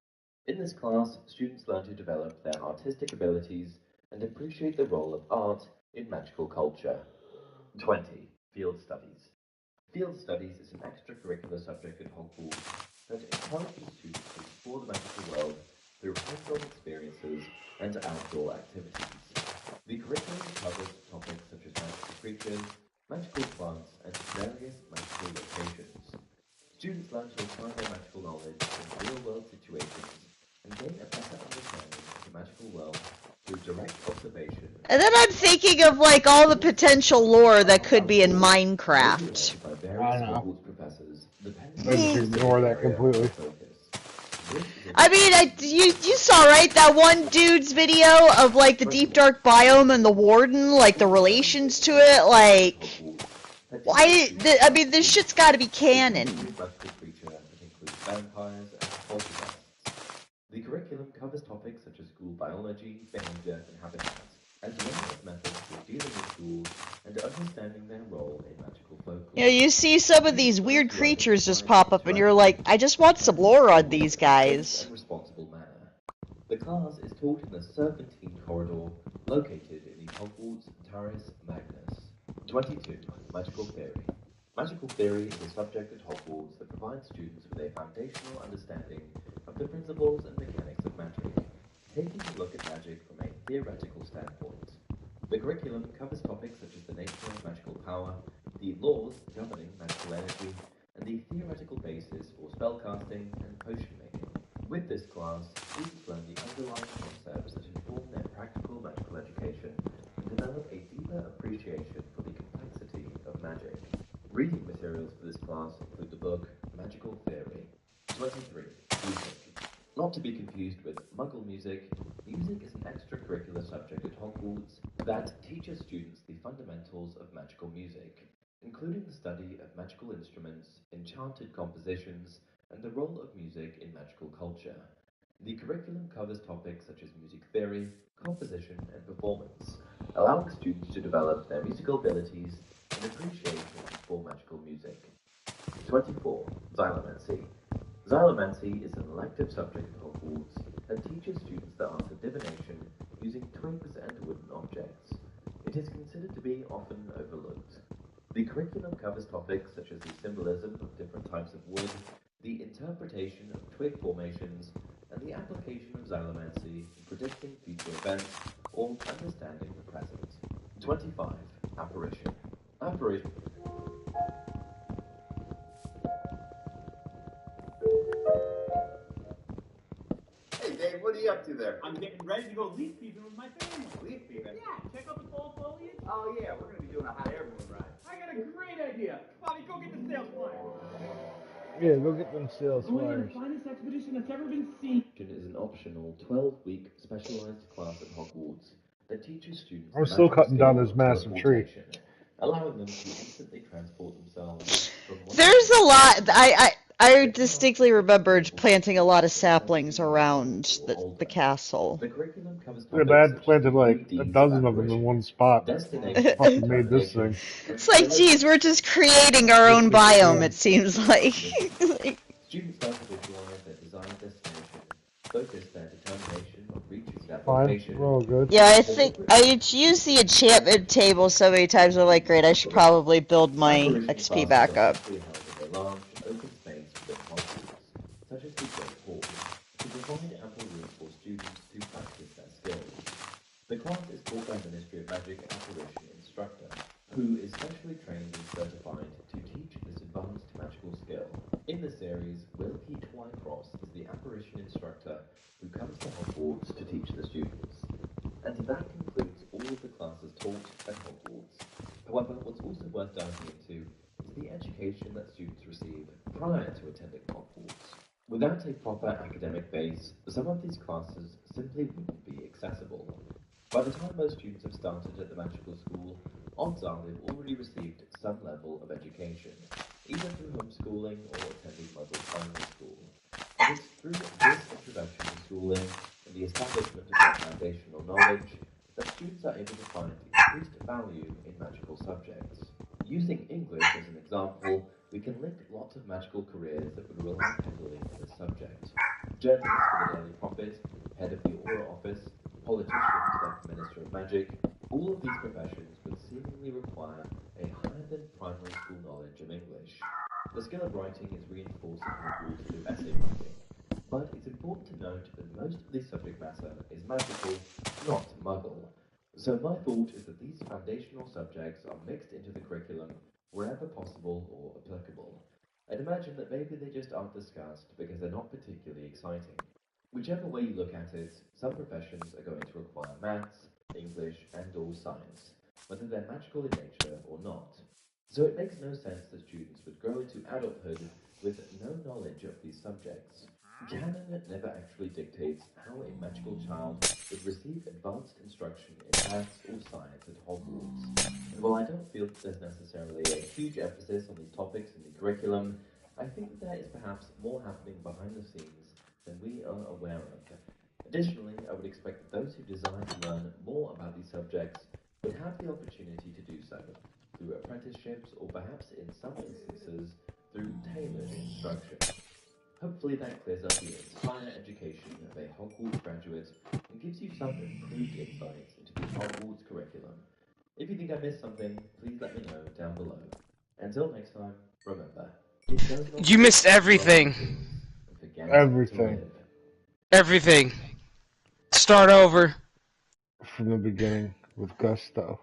In this class, students learn to develop their artistic abilities and appreciate the role of art in magical culture. 20. Field Studies. Field Studies is an extracurricular subject at Hogwarts that encourages students to explore the magical world through hands-on experiences and outdoor activities. The curriculum covers topics such as magical creatures, magical plants, and various magical locations. Students learn to apply their magical knowledge in real-world situations and gain a better understanding of the magical world through direct observation. And then I'm thinking of like all the potential lore that could be in Minecraft. I know. I just ignore that completely. I mean, you saw, right, that one dude's video of like the deep dark biome and the warden, like the relations to it, like why? I mean, this shit's got to be canon. The curriculum covers topics such as school biology, behavior, and habitats, as well as methods for dealing with schools and understanding their role in magical folklore. You know, you see some of these weird creatures just pop up, and you're like, I just want some lore on these guys. Responsible manner. The class is taught in the Serpentine Corridor, located in the Hogwarts Terrace Magnus. 22. Magical Theory. Magical theory is a subject at Hogwarts that provides students with a foundational understanding of the principles and mechanics of magic, taking a look at magic from a theoretical standpoint. The curriculum covers topics such as the nature of magical power, the laws governing magical energy, and the theoretical basis for spellcasting and potion making. With this class, students learn the underlying concepts that inform their practical magical education and develop a deeper appreciation for the complexity of magic. Reading materials for this class include the book Magical Theory. 23. Music. Not to be confused with Muggle music, music is an extracurricular subject at Hogwarts that teaches students the fundamentals of magical music, including the study of magical instruments, enchanted compositions, and the role of music in magical culture. The curriculum covers topics such as music theory, composition, and performance, allowing students to develop their musical abilities and appreciation for magical music. 24. Xylomancy. Xylomancy is an elective subject at Hogwarts that teaches students the art of divination using twigs and wooden objects. It is considered to be often overlooked. The curriculum covers topics such as the symbolism of different types of wood, the interpretation of twig formations, and the application of xylomancy in predicting future events or understanding the present. 25. Apparition. Apparition. Hey Dave, what are you up to there? I'm getting ready to go leaf peeping with my family. Leaf peeping? Yeah, check out the fall foliage. Oh yeah, we're gonna be doing a hot air balloon ride. I got a great idea. Bobby, go get the sales flyer. Yeah, go get them sales Going on flyers. the finest expedition that's ever been seen. Is an optional 12-week specialized class at Hogwarts that teaches students I'm the still magical cutting down skill this of massive tree. teleportation, allowing them to instantly transport themselves from one There's a lot. I I distinctly remembered planting a lot of saplings around the castle. The curriculum covers Look at topics that, such as planted the like three a Ds dozen of them in apparition, one spot. destination, Fucking made this thing. It's like, geez, we're just creating our own biome, it seems like. Students start to visualize their desired destination, focus their determination on reaching that Fine, location. we're all good. Yeah, I think I used the enchantment table so many times, I'm like, great, I should probably build my XP back up. Held in a large, open space within Hogwarts, such as the Great Hall, to provide ample room for students to practice their skills. The class is taught by Ministry of Magic Apparition Instructor, who is specially trained and certified to teach this advanced magical skill. In the series, Wilkie Twycross is the Apparition Instructor who comes to Hogwarts to teach the students. And that concludes all of the classes taught at Hogwarts. However, what's also worth diving into is the education that students receive prior to attending Hogwarts. Without a proper academic base, some of these classes simply wouldn't be accessible. By the time most students have started at the magical school, odds are they've already received some level of education, either through homeschooling or attending local primary school. And it's through this introduction to schooling and the establishment of that foundational knowledge that students are able to find increased value in magical subjects. Using English as an example, we can link lots of magical careers that would rely heavily on this subject. Journalists for the Daily Prophet, head of the Aura Office, politicians like the Minister of Magic, all of these professions would seemingly require a higher than primary school knowledge of English. The skill of writing is reinforced in Hogwarts through essay writing, but it's important to note that most of the subject matter is magical, not muggle. So my thought is that these foundational subjects are mixed into the curriculum wherever possible or applicable. I'd imagine that maybe they just aren't discussed because they're not particularly exciting. Whichever way you look at it, some professions are going to require maths, English, and/or science, whether they're magical in nature or not. So it makes no sense that students would grow into adulthood with no knowledge of these subjects. Canon never actually dictates how a magical child would receive advanced instruction in maths or science at Hogwarts. And while I don't feel that there's necessarily a huge emphasis on these topics in the curriculum, I think that there is perhaps more happening behind the scenes than we are aware of. Additionally, I would expect that those who desire to learn more about these subjects would have the opportunity to do so, through apprenticeships or perhaps in some instances through tailored instruction. Hopefully that clears up the entire education of a Hogwarts graduate and gives you some improved insights into the Hogwarts curriculum. If you think I missed something, please let me know down below. Until next time, remember, it does not You missed everything. Everything. Everything. Start over. From the beginning with gusto.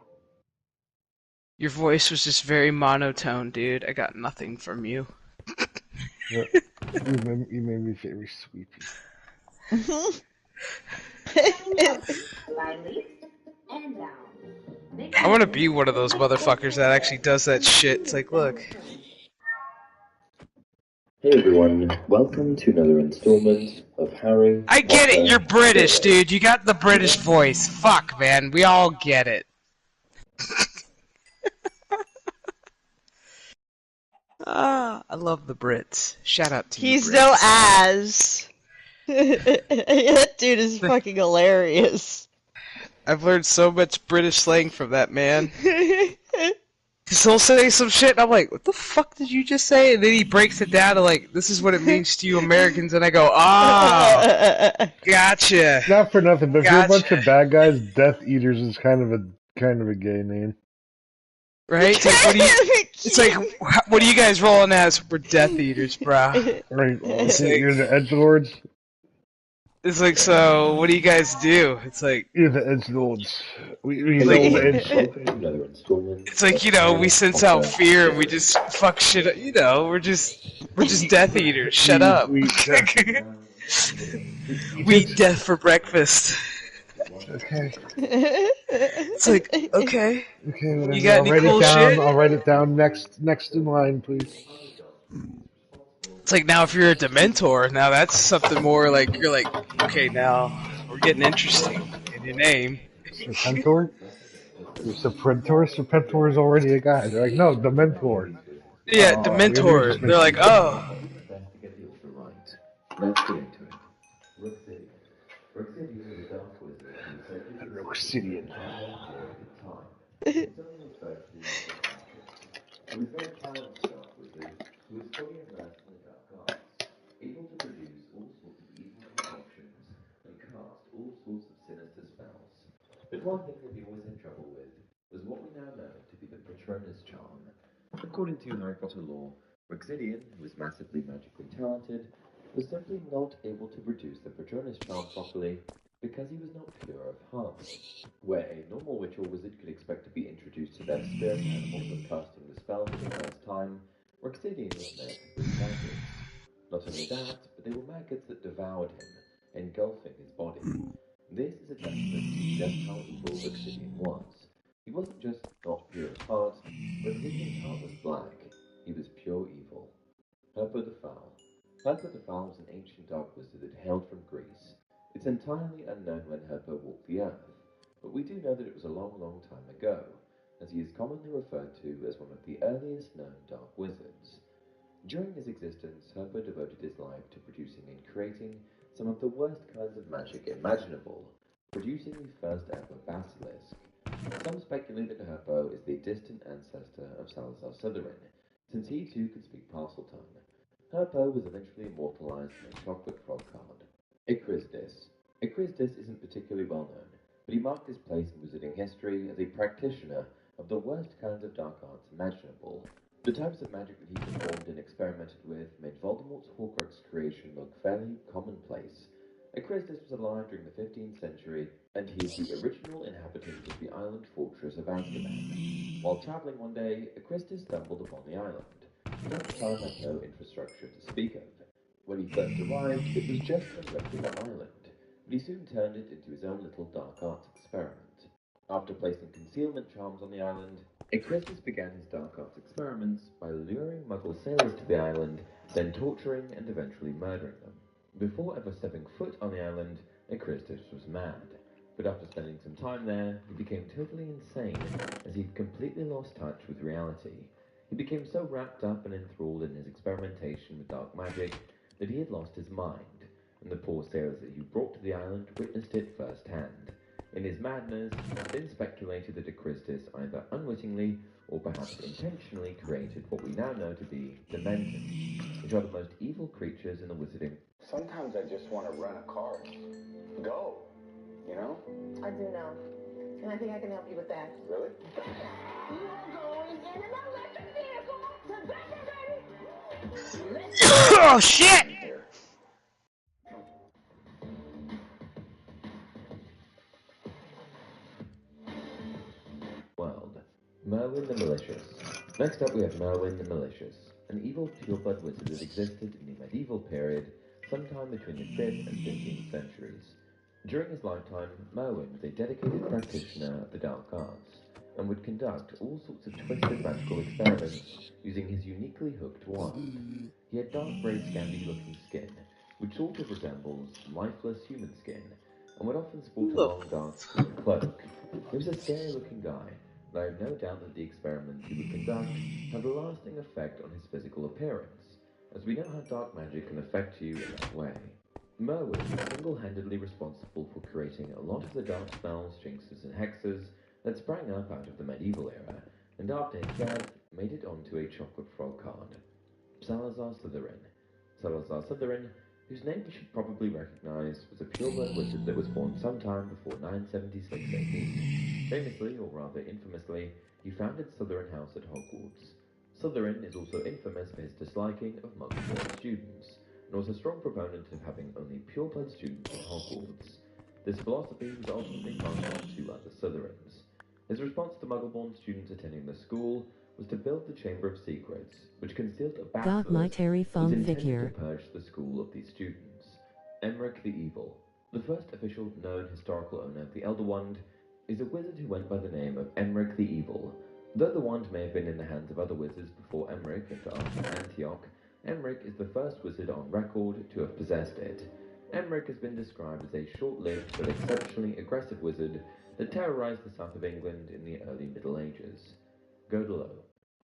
Your voice was just very monotone, dude. I got nothing from you. Yeah. You made me very sleepy. I want to be one of those motherfuckers that actually does that shit. It's like, look. Hey everyone, welcome to another installment of Harry I get Potter it, you're British, Video. dude. You got the British voice. Fuck, man. We all get it. Ah. I love the Brits. Shout out to He's you, no Brits. as. That dude is fucking hilarious. I've learned so much British slang from that man. Cause he'll say some shit, and I'm like, what the fuck did you just say? And then he breaks it down to like, this is what it means to you Americans, and I go, gotcha. Not for nothing, but if you're a bunch Gotcha. of bad guys, Death Eaters is kind of a gay name. Right? It's like, what are you guys rolling as? We're Death Eaters, brah. Right? Well, It's you're the like, edgelords. it's like, so what do you guys do? It's like, You're the edgelords. We like, know the edge. it's like, you know, we sense out fear and we just fuck shit up. You know, we're just Death Eaters. Shut up. We We eat death for breakfast. Okay. It's like, okay. Okay, whatever. You got I'll any write cool it down. shit? I'll write it down next in line, please. It's like, now if you're a Dementor, now that's something more like, you're like, okay, now we're getting interesting in your name. Serpentor? You're Serpentor? Serpentor is already a guy. They're like, no, the mentor. Yeah, You're Dementor. just They're like, oh. Let's get into it. Roxy is a dark wizard who Roxidian. It's only referred to as the Bitchute. He was a very talented dark wizard who was fully immersed in the dark arts, able to produce all sorts of evil concoctions and cast all sorts of sinister spells. But one thing that he always had trouble with was what we now know to be the Patronus charm. According to Harry Potter lore, Roxidian, who was massively magically talented, was simply not able to produce the Patronus charm properly because he was not pure of heart. Where a normal witch or wizard could expect to be introduced to their spirit animals when casting the spell for the first time, Roxidian was met with maggots. Not only that, but they were maggots that devoured him, engulfing his body. This is a testament to just how evil Roxidian was. He wasn't just not pure of heart, Roxidian's heart was black. He was pure evil. Herpa the Foul. Herpa the Foul was an ancient dark wizard that hailed from Greece. It's entirely unknown when Herpa walked the earth, but we do know that it was a long, long time ago, as he is commonly referred to as one of the earliest known dark wizards. During his existence, Herpa devoted his life to producing and creating some of the worst kinds of magic imaginable, producing the first ever basilisk. Some speculate that Herpa is the distant ancestor of Salazar Slytherin, since he too could speak Parseltongue. Herpa was eventually immortalized in a chocolate frog card. Acristis. Acristis isn't particularly well known, but he marked his place in wizarding history as a practitioner of the worst kinds of dark arts imaginable. The types of magic that he performed and experimented with made Voldemort's Horcrux creation look fairly commonplace. Acristis was alive during the 15th century, and he is the original inhabitant of the island fortress of Azkaban. While traveling one day, Acristis stumbled upon the island, but at the time had no infrastructure to speak of. When he first arrived, it was just a regular island, but he soon turned it into his own little dark arts experiment. After placing concealment charms on the island, Acristis began his dark arts experiments by luring Muggle sailors to the island, then torturing and eventually murdering them. Before ever stepping foot on the island, Acristis was mad, but after spending some time there, he became totally insane as he'd completely lost touch with reality. He became so wrapped up and enthralled in his experimentation with dark magic that he had lost his mind, and the poor sailors that he brought to the island witnessed it firsthand. In his madness, Finn speculated that Acristis either unwittingly or perhaps intentionally created what we now know to be Dementors, which are the most evil creatures in the wizarding. Sometimes I just want to run a car. Go. You know? I do know. And I think I can help you with that. Really? You're going in an electric vehicle to baby. Oh, shit! World. Merwin the Malicious. Next up we have Merwin the Malicious, an evil pureblood wizard that existed in the medieval period, sometime between the 5th and 15th centuries. During his lifetime, Merwin was a dedicated practitioner of the dark arts, and would conduct all sorts of twisted magical experiments using his uniquely hooked wand. He had dark grey scandy-looking skin, which sort of resembles lifeless human skin, and would often sport a long dark green cloak. He was a scary-looking guy, I have no doubt that the experiments he would conduct had a lasting effect on his physical appearance, as we know how dark magic can affect you in that way. Merwin was single-handedly responsible for creating a lot of the dark spells, jinxes, and hexes that sprang up out of the medieval era, and after his death, made it onto a chocolate frog card. Salazar Slytherin. Salazar Slytherin, whose name you should probably recognize, was a pureblood wizard that was born sometime before 976 AD. Famously, or rather infamously, he founded Slytherin House at Hogwarts. Slytherin is also infamous for his disliking of muggle-born students, and was a strong proponent of having only pureblood students at Hogwarts. This philosophy was ultimately passed on to other Slytherins. His response to muggle-born students attending the school was to build the Chamber of Secrets, which concealed a Got my basilisk Terry that was Fung Vic intended here. to purge the school of these students. Emmerich the Evil, the first official known historical owner of the Elder Wand, is a wizard who went by the name of Emmerich the Evil. Though the wand may have been in the hands of other wizards before Emmerich and after Antioch, Emmerich is the first wizard on record to have possessed it. Emmerich has been described as a short-lived but exceptionally aggressive wizard that terrorized the south of England in the early Middle Ages. Godelo.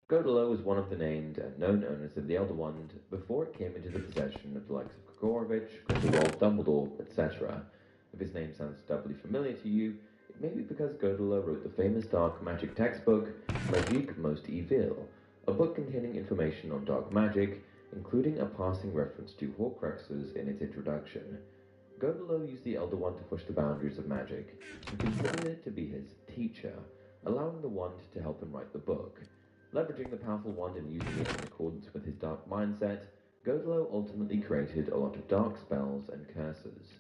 Godelo was one of the named and known owners of the Elder Wand before it came into the possession of the likes of Gregorovitch, Grindelwald, Dumbledore, etc. If his name sounds doubly familiar to you, it may be because Godelo wrote the famous dark magic textbook, Magique Most Evil, a book containing information on dark magic, including a passing reference to Horcruxes in its introduction. Godelo used the Elder Wand to push the boundaries of magic, and considered it to be his teacher, allowing the wand to help him write the book. Leveraging the powerful wand and using it in accordance with his dark mindset, Godelo ultimately created a lot of dark spells and curses.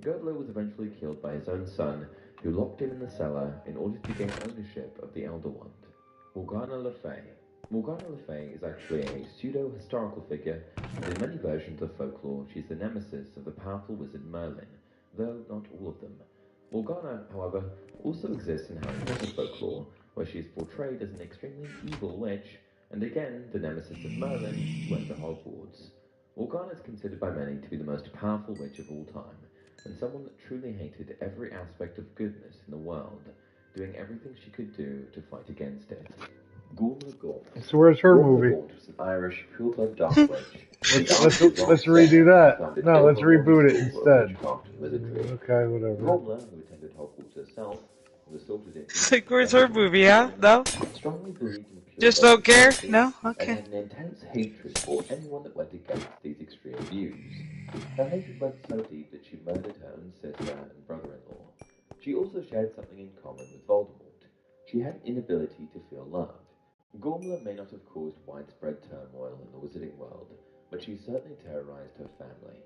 Godelo was eventually killed by his own son, who locked him in the cellar in order to gain ownership of the Elder Wand. Morgana Le Fay. Morgana Le Fay is actually a pseudo-historical figure, and in many versions of folklore she's the nemesis of the powerful wizard Merlin, though not all of them. Morgana, however, also exists in Harry Potter folklore, where she is portrayed as an extremely evil witch, and again the nemesis of Merlin, who went to Hogwarts. Morgana is considered by many to be the most powerful witch of all time, and someone that truly hated every aspect of goodness in the world, doing everything she could do to fight against it. Gormley Gaunt. So where's her Gormley movie? Gaunt was an Irish pureblood dark witch. Let's redo that. No, let's reboot it instead. Witchcraft and wizardry. Okay, whatever. Gormla, who attended Hogwarts herself and was sorted into It's like, where's her movie, huh? No? strongly believed in Just pureblood don't care? society No? and Okay. had an intense hatred for anyone that went against these extreme views. Her hatred went so deep that she murdered her own sister and brother-in-law. She also shared something in common with Voldemort. She had an inability to feel love. Gormla may not have caused widespread turmoil in the wizarding world, but she certainly terrorized her family.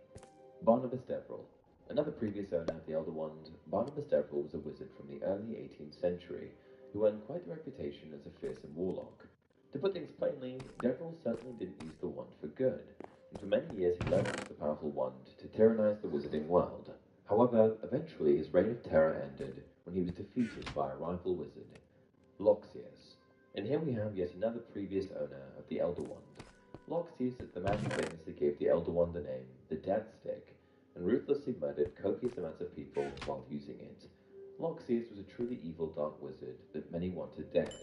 Barnabas Deverell. Another previous owner of the Elder Wand, Barnabas Deverell was a wizard from the early 18th century who earned quite the reputation as a fearsome warlock. To put things plainly, Deverell certainly didn't use the wand for good, and for many years he leveraged the powerful wand to tyrannize the wizarding world. However, eventually his reign of terror ended when he was defeated by a rival wizard, Loxias. And here we have yet another previous owner of the Elder Wand. Loxias is the man who famously gave the Elder Wand the name the Death Stick, and ruthlessly murdered copious amounts of people while using it. Loxias was a truly evil dark wizard that many wanted dead,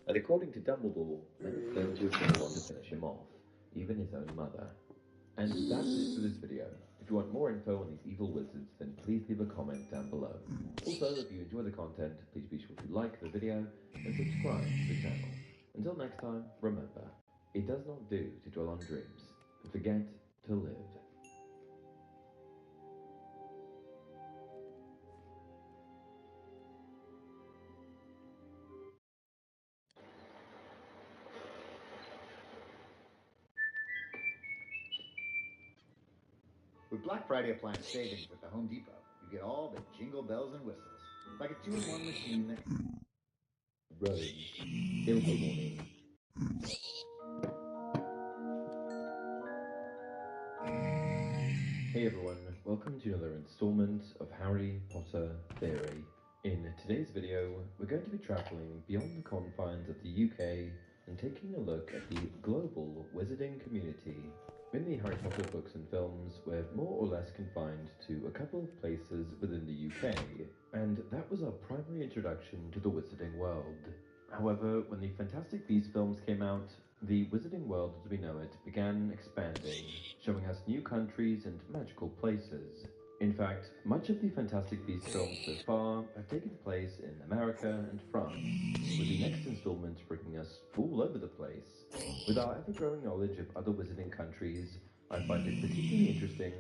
and according to Dumbledore, many claimed to have been the one to finish him off, even his own mother. And that's it for this video. If you want more info on these evil wizards, then please leave a comment down below. Also, if you enjoy the content, please be sure to like the video and subscribe to the channel. Until next time, remember, it does not do to dwell on dreams and forget to live. With Black Friday appliance savings at the Home Depot, you get all the jingle bells and whistles, like a 2-in-1 machine that Roads. Filter warning. Hey everyone, welcome to another installment of Harry Potter Theory. In today's video, we're going to be travelling beyond the confines of the UK and taking a look at the global wizarding community. In the Harry Potter books and films, we're more or less confined to a couple of places within the UK, and that was our primary introduction to the wizarding world. However, when the Fantastic Beasts films came out, the Wizarding World as we know it began expanding, showing us new countries and magical places. In fact, much of the Fantastic Beasts films so far have taken place in America and France, with the next installment bringing us all over the place. With our ever-growing knowledge of other wizarding countries, I find it particularly interesting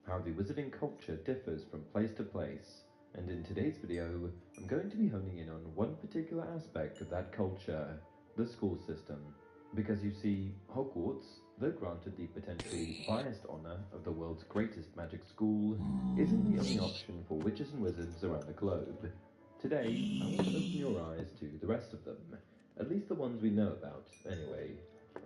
how the wizarding culture differs from place to place. And in today's video, I'm going to be honing in on one particular aspect of that culture, the school system. Because you see, Hogwarts, though granted the potentially biased honor of the world's greatest magic school, isn't the only option for witches and wizards around the globe. Today, I want to open your eyes to the rest of them, at least the ones we know about, anyway.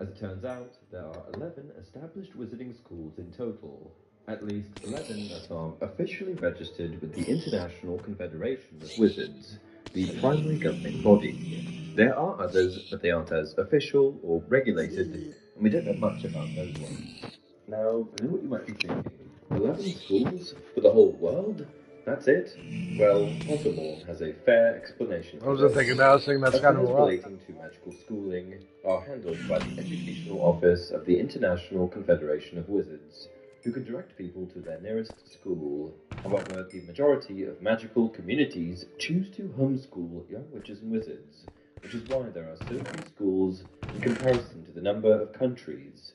As it turns out, there are 11 established wizarding schools in total, at least 11 that are officially registered with the International Confederation of Wizards, the primary governing body. There are others, but they aren't as official or regulated, and we don't know much about those ones. Now, I know what you might be thinking. 11 schools for the whole world? That's it? Well, Pottermore has a fair explanation I for wasn't this. thinking that. I was thinking that's kind of a Affairs lot. relating to magical schooling are handled by the Educational Office of the International Confederation of Wizards, who can direct people to their nearest school. However, the majority of magical communities choose to homeschool young witches and wizards, which is why there are so few schools in comparison to the number of countries.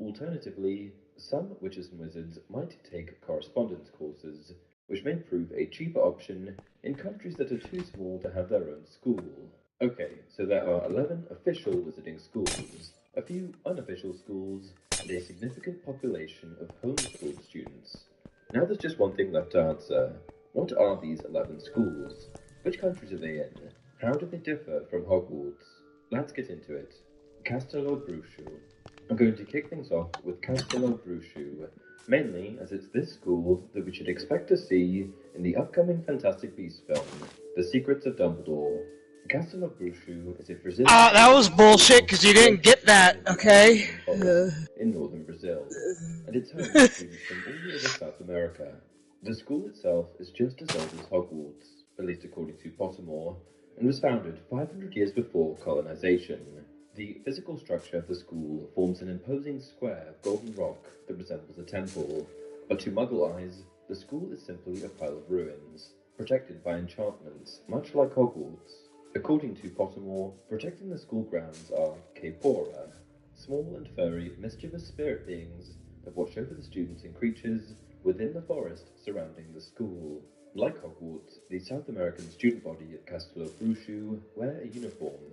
Alternatively, some witches and wizards might take correspondence courses, which may prove a cheaper option in countries that are too small to have their own school. Okay, so there are 11 official wizarding schools, a few unofficial schools, and a significant population of homeschooled students. Now there's just one thing left to answer. What are these 11 schools? Which countries are they in? How do they differ from Hogwarts? Let's get into it. Castello Brushu. I'm going to kick things off with Castello Brushu, mainly as it's this school that we should expect to see in the upcoming Fantastic Beasts film, The Secrets of Dumbledore. Castello Brushu is a Brazilian... That was bullshit, because you didn't get that, okay? in northern Brazil, and it's home to students from all over South America. The school itself is just as old as Hogwarts, at least according to Pottermore, and was founded 500 years before colonization. The physical structure of the school forms an imposing square of golden rock that resembles a temple, but to Muggle eyes, the school is simply a pile of ruins, protected by enchantments, much like Hogwarts. According to Pottermore, protecting the school grounds are Capora, small and furry, mischievous spirit beings that watch over the students and creatures within the forest surrounding the school. Like Hogwarts, the South American student body at Castello Brushu wear a uniform.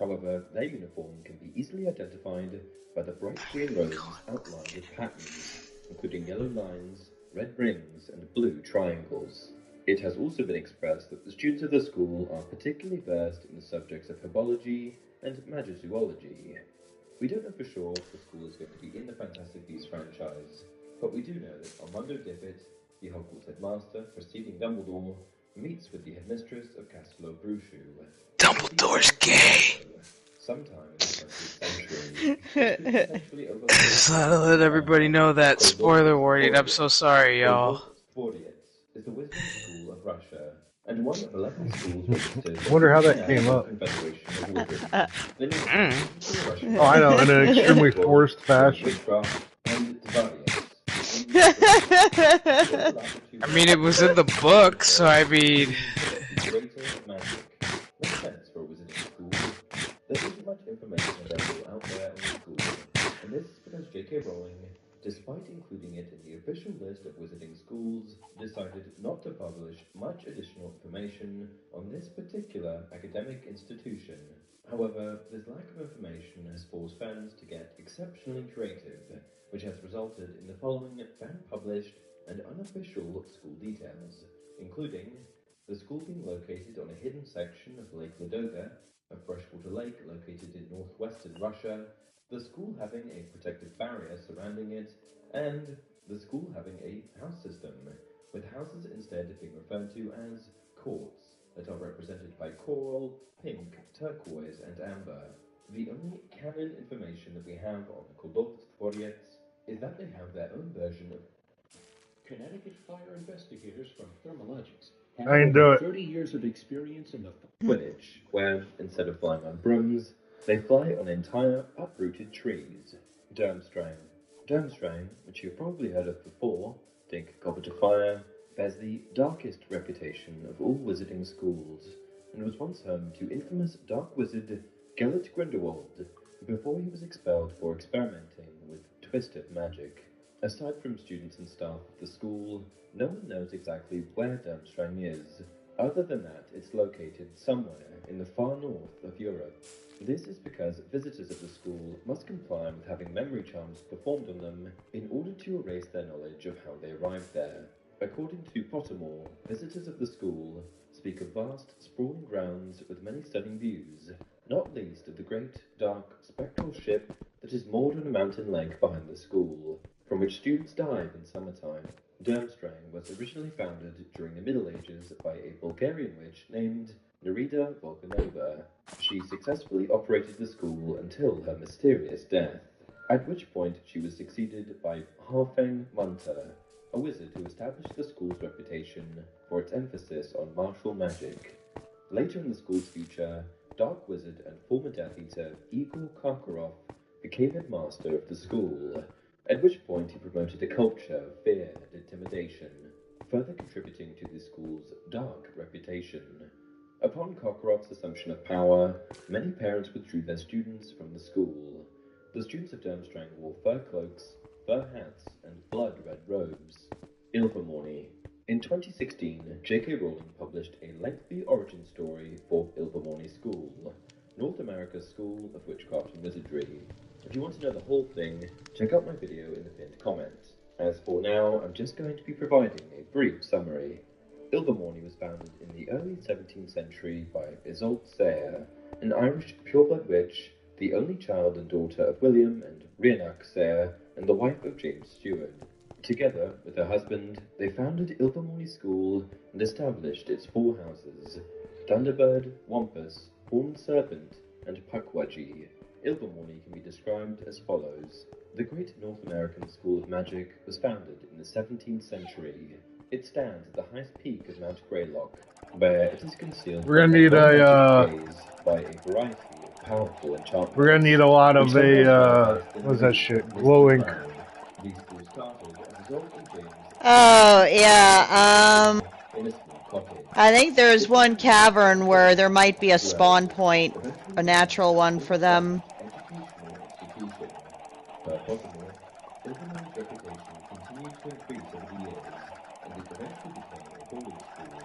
However, their uniform can be easily identified by the bright green robes outlined with patterns, including yellow lines, red rings, and blue triangles. It has also been expressed that the students of the school are particularly versed in the subjects of herbology and magizoology. We don't know for sure if the school is going to be in the Fantastic Beasts franchise, but we do know that Armando Dippet, the Hogwarts headmaster preceding Dumbledore, meets with the headmistress of Castello Brushu. Dumbledore's gay. Sometime in the 20th century, Just let everybody know that. Spoiler warning, I'm so sorry, y'all. Is the wisdom school of Russia, and one of 11 schools registered I wonder how that came up. Oh, I know, in an extremely forced fashion. I mean, it was in the book, so I mean... There isn't much information available out there on the school, and this is because J.K. Rowling, despite including it in the official list of wizarding schools, decided not to publish much additional information on this particular academic institution. However, this lack of information has forced fans to get exceptionally creative, which has resulted in the following fan-published and unofficial school details, including the school being located on a hidden section of Lake Ladoga, a freshwater lake located in northwestern Russia, the school having a protective barrier surrounding it, and the school having a house system, with houses instead being referred to as courts, that are represented by coral, pink, turquoise, and amber. The only canon information that we have on the Koldovtstvoriets is that they have their own version of Connecticut fire investigators from Thermologics I had didn't do over it. 30 years of experience in the Quidditch, where, instead of flying on brooms, they fly on entire uprooted trees. Durmstrang. Durmstrang, which you've probably heard of before, think Goblet of Fire, bears the darkest reputation of all wizarding schools, and was once home to infamous dark wizard Gellert Grindelwald, before he was expelled for experimenting with twisted magic. Aside from students and staff of the school, no one knows exactly where Durmstrang is, other than that it's located somewhere in the far north of Europe. This is because visitors of the school must comply with having memory charms performed on them in order to erase their knowledge of how they arrived there. According to Pottermore, visitors of the school speak of vast, sprawling grounds with many stunning views, not least of the great, dark, spectral ship that is moored on a mountain lake behind the school, from which students dive in summertime. Durmstrang was originally founded during the Middle Ages by a Bulgarian witch named Nerida Volkanova. She successfully operated the school until her mysterious death, at which point she was succeeded by Harfeng Munter, a wizard who established the school's reputation for its emphasis on martial magic. Later in the school's future, Dark Wizard and former Death Eater Igor Karkaroff became headmaster of the school, at which point he promoted a culture of fear and intimidation, further contributing to the school's dark reputation. Upon Karkaroff's assumption of power, many parents withdrew their students from the school. The students of Durmstrang wore fur cloaks, fur hats, and blood-red robes. Ilvermorny. In 2016, J.K. Rowling published a lengthy origin story for Ilvermorny School, North America's School of Witchcraft and Wizardry. If you want to know the whole thing, check out my video in the pinned comment. As for now, I'm just going to be providing a brief summary. Ilvermorny was founded in the early 17th century by Isolde Sayre, an Irish pureblood witch, the only child and daughter of William and Rhianach Sayre, and the wife of James Stewart. Together with her husband, they founded Ilvermorny School and established its four houses: Thunderbird, Wampus, Horned Serpent, and Pukwudgie. Ilvermorny can be described as follows. The Great North American School of Magic was founded in the 17th century. It stands at the highest peak of Mount Greylock, where it is concealed We're gonna from need the gaze by a variety of powerful enchantments. We're gonna need a lot of which sometimes manifest in what's the that shit? mystical Glowing. plane. These schools started as Isolde and James Oh, yeah, in a small cottage. I think there's It one became cavern where there might be a slow, spawn point, eventually a natural one for them. educational institution. Per Pottermore, Ilvermorny's reputation continued to increase over the years, and it eventually became a boarding school,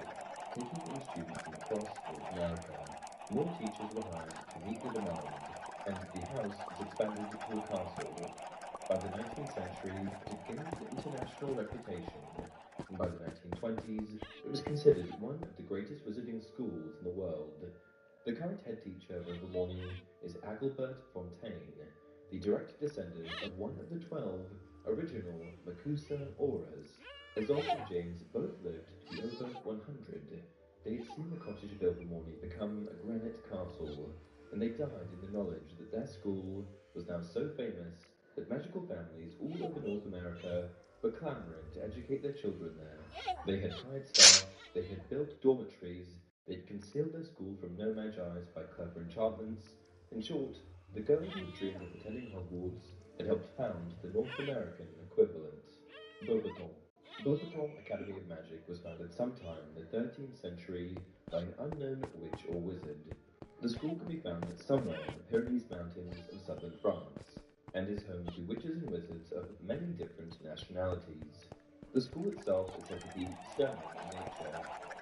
taking in students from across North America. More teachers were hired to meet the demand, and the house was expanded to a castle. By the 19th century, it had gained an international reputation, and by the 1920s, it was considered one of the greatest wizarding schools in the world. The current head teacher of Ilvermorny is Agilbert Fontaine, the direct descendant of one of the 12 original Macusa Auras. Isolde and James both lived to be over 100. They had seen the cottage of Ilvermorny become a granite castle, and they died in the knowledge that their school was now so famous that magical families all over North America were clamoring to educate their children there. They had hired staff, they had built dormitories, they had concealed their school from no magi's by clever enchantments. In short, the girl who had dreamed of attending Hogwarts had helped found the North American equivalent. Beauxbatons. Beauxbatons Academy of Magic was founded sometime in the 13th century by an unknown witch or wizard. The school can be found somewhere in the Pyrenees Mountains of southern France, and is home to witches and wizards of many different nationalities. The school itself is said to be stunning in nature,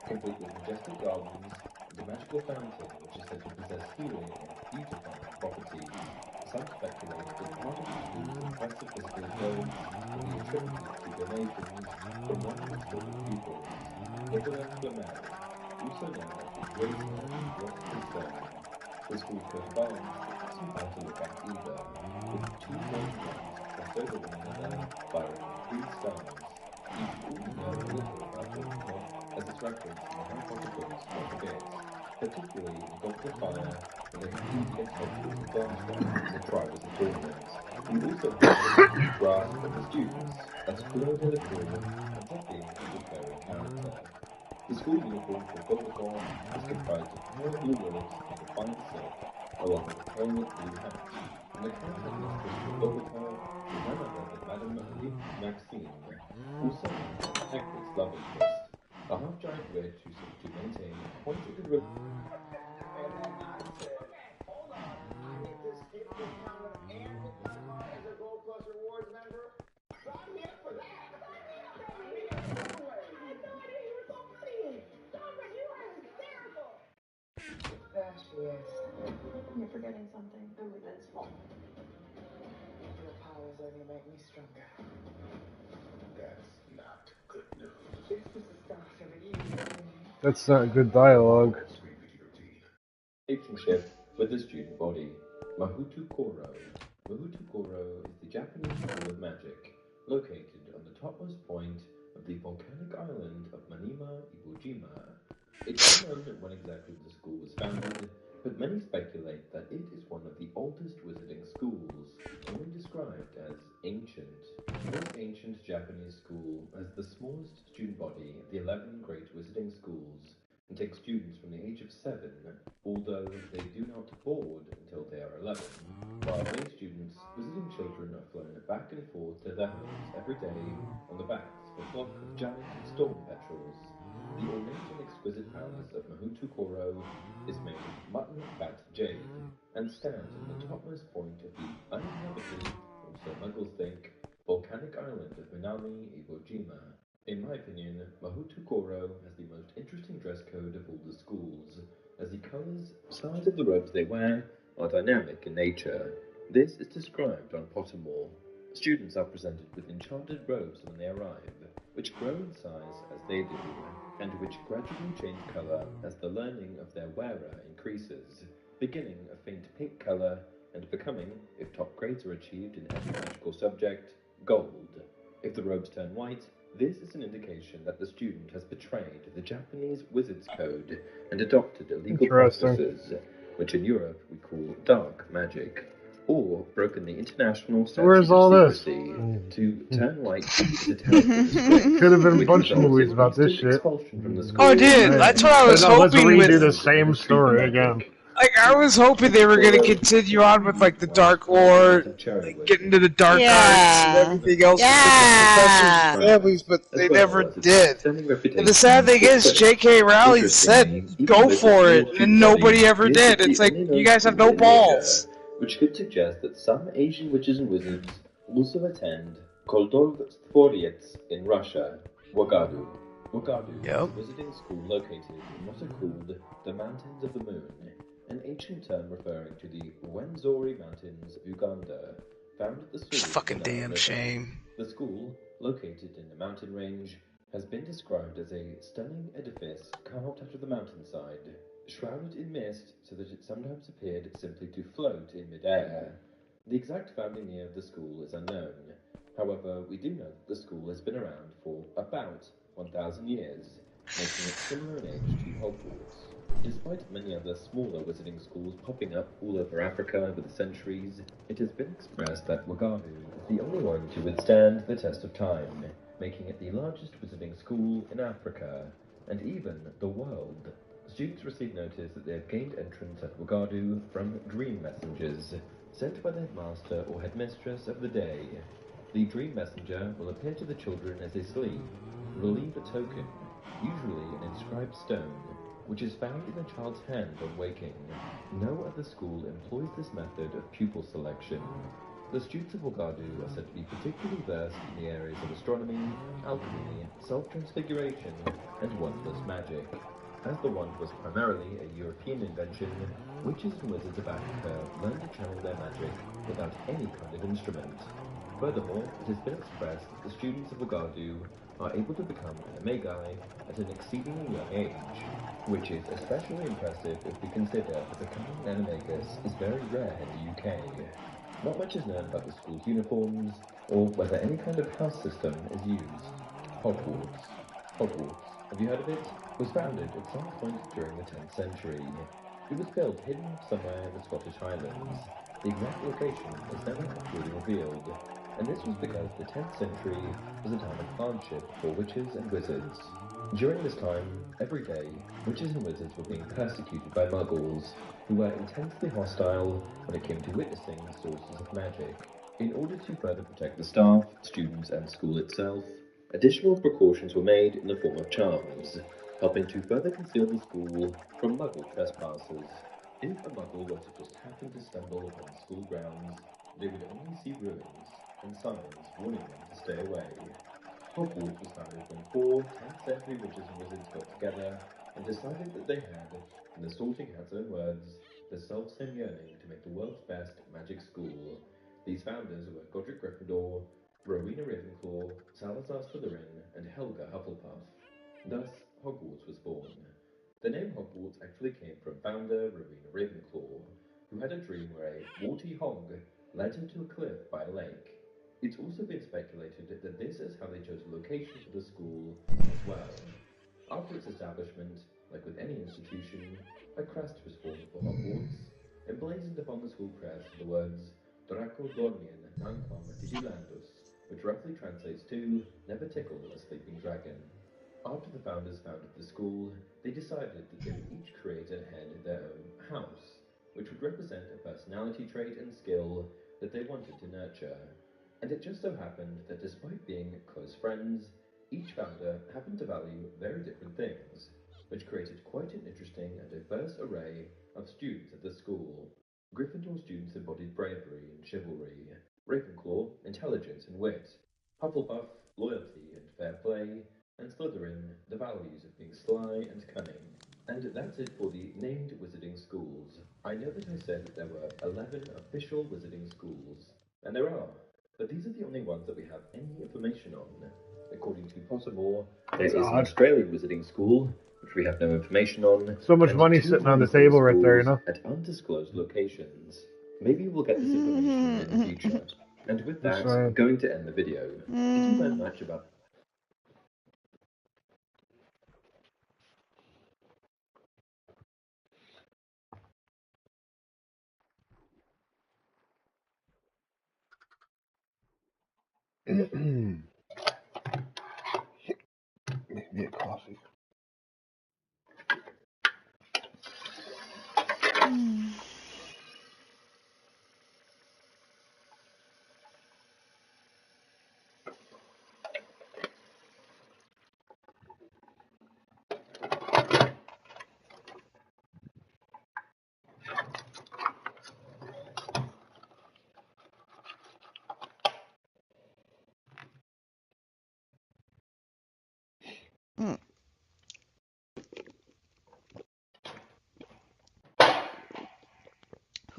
complete with majestic gardens and a magical fountain which is said to possess healing and beautifying properties. Some speculate that part of the school's impressive physical appearance can be attributed to donations from one of its former pupils, Nicolas Flamel, also known as the Great Heavenly Philosopher's Stone. The school's coat of arms isn't fun to look at either, with two golden rings crossed over one another, firing 3 stars. You should already know a little about Voldemort, as it's referenced in the Harry Potter books quite a bit, particularly in Goblet of Fire, when they compete against Hogwarts and Durmstrang in the Triwizard Tournament. You also have the magic grasp of the students, as Fleur Delacour ends up being a recurring character. The school uniform for football is comprised of pale blue robes of refined silk, along with a pale blue hat, and the caretaker mistress for Bogota is none other than Madame Maxime, also known as Hector's love interest, a half-giant witch who seeks to maintain a pointed and And then I said, hold on, I get this hit discount and Bitchute as a Gold Plus Rewards member. Sign me up for that. Sign me up. Sign me up. I had no idea you were so funny. Sandra, you are hysterical. There she is. You're forgetting something. I'm invincible. Your powers only make me stronger. That's not good news. This was the start of a new That's not good dialogue. relationship with the student body. Mahutu Koro. Mahutu Koro is the Japanese school of magic, located on the topmost point of the volcanic island of Manima Iwo-jima. It's unknown when exactly the school was founded, but many speculate that it is one of the oldest wizarding schools, only described as ancient. This ancient Japanese school has the smallest student body of the 11 great wizarding schools, and takes students from the age of 7, although they do not board until they are 11. While many students, visiting children are flown back and forth to their homes every day on the backs of a flock of giant storm petrels. The ornate and exquisite palace of Mahutu Koro is made of mutton fat jade, and stands on the topmost point of the uninhabited, or so muggles think, volcanic island of Minami Iwo-jima. In my opinion, Mahutu Koro has the most interesting dress code of all the schools, as the colours, size of the robes they wear are dynamic in nature. This is described on Pottermore. Students are presented with enchanted robes when they arrive, which grow in size as they do, and which gradually change colour as the learning of their wearer increases, beginning a faint pink colour and becoming, if top grades are achieved in every magical subject, gold. If the robes turn white, this is an indication that the student has betrayed the Japanese Wizard's Code and adopted illegal Interesting. practices, which in Europe we call dark magic, or broken the international Where's statute all of this? secrecy. To turn white is a terrible disgrace, Could have been a which bunch of results movies in about this instant shit. expulsion from the school. Oh, dude, that's what I was But no, let's hoping with. redo the same story again. Like, I was hoping they were gonna continue on with like the Dark Lore, like get into the dark arts and everything else with the professors' Yeah. families, but they never did. And the sad thing is, J.K. Rowling said, "Go for it," and nobody ever did. It's like you guys have no balls. Which could suggest that some Asian witches and wizards also attend Koldov Stvoriets in Russia, Wagadu. Wagadu is a wizarding school located in what are called the Mountains of the Moon, an ancient term referring to the Wenzori Mountains of Uganda, found at the source Fucking of the Nile damn River. shame. The school, located in the mountain range, has been described as a stunning edifice carved out of the mountainside, shrouded in mist so that it sometimes appeared simply to float in midair. The exact founding year of the school is unknown. However, we do know that the school has been around for about 1,000 years, making it similar in age to Hogwarts. Despite many other smaller wizarding schools popping up all over Africa over the centuries, it has been expressed that Wagadu is the only one to withstand the test of time, making it the largest wizarding school in Africa, and even the world. Students receive notice that they have gained entrance at Wagadu from dream messengers, sent by the headmaster or headmistress of the day. The dream messenger will appear to the children as they sleep, will leave a token, usually an inscribed stone, which is found in the child's hand on waking. No other school employs this method of pupil selection. The students of Wagadu are said to be particularly versed in the areas of astronomy, alchemy, self-transfiguration, and wondless magic. As the wand was primarily a European invention, witches and wizards of Africa learned to channel their magic without any kind of instrument. Furthermore, it has been expressed that the students of Wagadu are able to become animagi at an exceedingly young age, which is especially impressive if we consider that becoming an animagus is very rare in the UK. Not much is known about the school's uniforms, or whether any kind of house system is used. Hogwarts. Hogwarts, have you heard of it? Was founded at some point during the 10th century. It was built hidden somewhere in the Scottish Highlands. The exact location is never actually revealed, and this was because the 10th century was a time of hardship for witches and wizards. During this time, every day, witches and wizards were being persecuted by muggles, who were intensely hostile when it came to witnessing sources of magic. In order to further protect the staff, students, and school itself, additional precautions were made in the form of charms, helping to further conceal the school from muggle trespassers. If a muggle were to just happen to stumble upon the school grounds, they would only see ruins and signs warning them to stay away. Hogwarts was founded when four 10th century witches and wizards got together and decided that they had, in the Sorting Hat's own words, the self-same yearning to make the world's best magic school. These founders were Godric Gryffindor, Rowena Ravenclaw, Salazar Slytherin, and Helga Hufflepuff. Thus, Hogwarts was born. The name Hogwarts actually came from founder Rowena Ravenclaw, who had a dream where a warty hog led her to a cliff by a lake. It's also been speculated that this is how they chose a location for the school as well. After its establishment, like with any institution, a crest was formed for Hogwarts, emblazoned upon the school crest the words Draco Dormian Nancom Digilandus, which roughly translates to Never tickle a sleeping dragon. After the founders founded the school, they decided that they would each create and head their own house, which would represent a personality trait and skill that they wanted to nurture. And it just so happened that despite being close friends, each founder happened to value very different things, which created quite an interesting and diverse array of students at the school. Gryffindor students embodied bravery and chivalry, Ravenclaw, intelligence and wit, Hufflepuff, loyalty and fair play, and Slytherin, the values of being sly and cunning. And that's it for the named wizarding schools. I know that I said that there were 11 official wizarding schools, and there are, but these are the only ones that we have any information on. According to Pottermore, there is an Australian wizarding school, which we have no information on. So much and money two sitting on the Harry Potter table right there, you schools know? at undisclosed locations. Maybe we'll get this information in the future. And with that, I'm going to end the video. Did you learn much about Get coffee.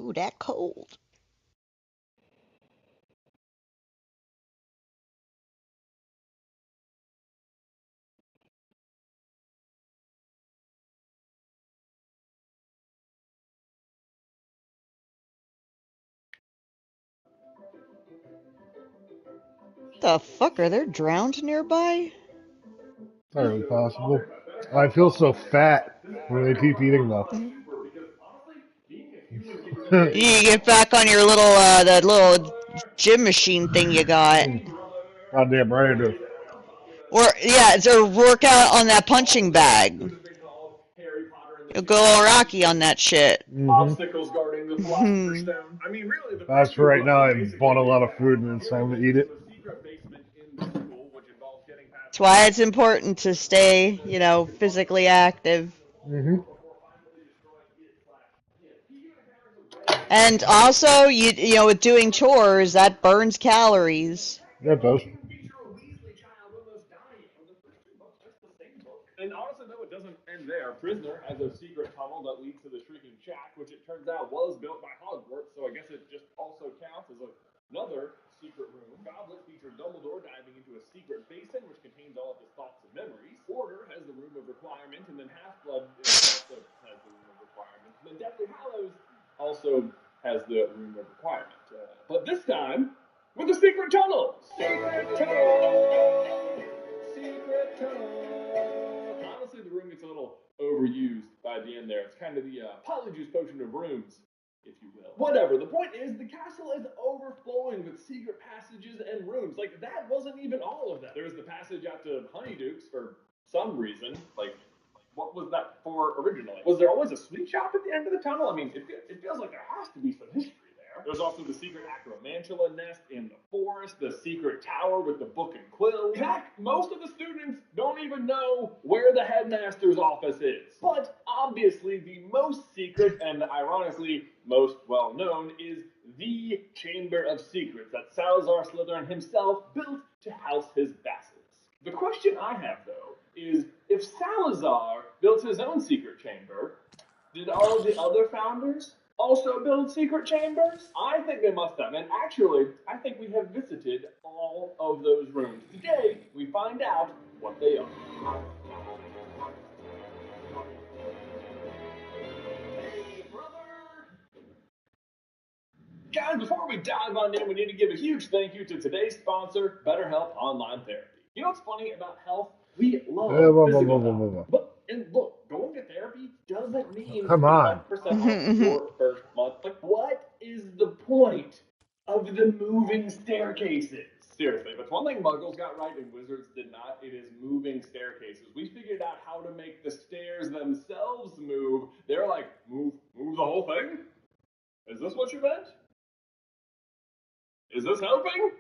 Ooh, that cold. The fuck, are there drowned nearby? Not really possible. I feel so fat when they keep eating though. You need to get back on your little, that little gym machine thing you got. Goddamn right I do. Or, yeah, it's a workout on that punching bag. You'll go all rocky on that shit. Obstacles guarding the Philosopher's Stone. I mean, really, the As for right now, I bought a lot of food and it's time to eat it. That's why it's important to stay, you know, physically active. And also, you know, with doing chores, that burns calories. Yeah, it does. And honestly, though, it doesn't end there. Prisoner has a secret tunnel that leads to the Shrieking Shack, which it turns out was built by Hogwarts, so I guess it just also counts as another secret room. Goblet features Dumbledore diving into a secret basin, which contains all of his thoughts and memories. Order has the Room of Requirement, and then Half-Blood also has the Room of Requirement. And then Deathly Hallows also has the Room of Requirement. But this time, with a secret tunnel! Secret tunnel! Secret tunnel! Honestly, the room gets a little overused by the end there. It's kind of the polyjuice potion of rooms, if you will. Whatever. The point is, the castle is overflowing with secret passages and rooms. Like, that wasn't even all of that. There's the passage out to Honeydukes for some reason. Like, what was that for originally? Was there always a sweet shop at the end of the tunnel? I mean, it feels like there has to be some history there. There's also the secret acromantula nest in the forest, the secret tower with the book and quill. Heck, most of the students don't even know where the headmaster's office is. But obviously, the most secret and ironically most well known is the Chamber of Secrets that Salazar Slytherin himself built to house his vassals. The question I have, though, is if Salazar built his own secret chamber, did all of the other founders also build secret chambers? I think they must have. And actually, I think we have visited all of those rooms. Today, we find out what they are. Hey, brother! Guys, before we dive on in, we need to give a huge thank you to today's sponsor, BetterHelp Online Therapy. You know what's funny about health? We love physical health. But, and look, going to therapy doesn't mean Come on. 5% off your first month. Like, what is the point of the moving staircases? Seriously, if it's one thing Muggles got right and Wizards did not, it is moving staircases. We figured out how to make the stairs themselves move. They're like, move the whole thing? Is this what you meant? Is this helping?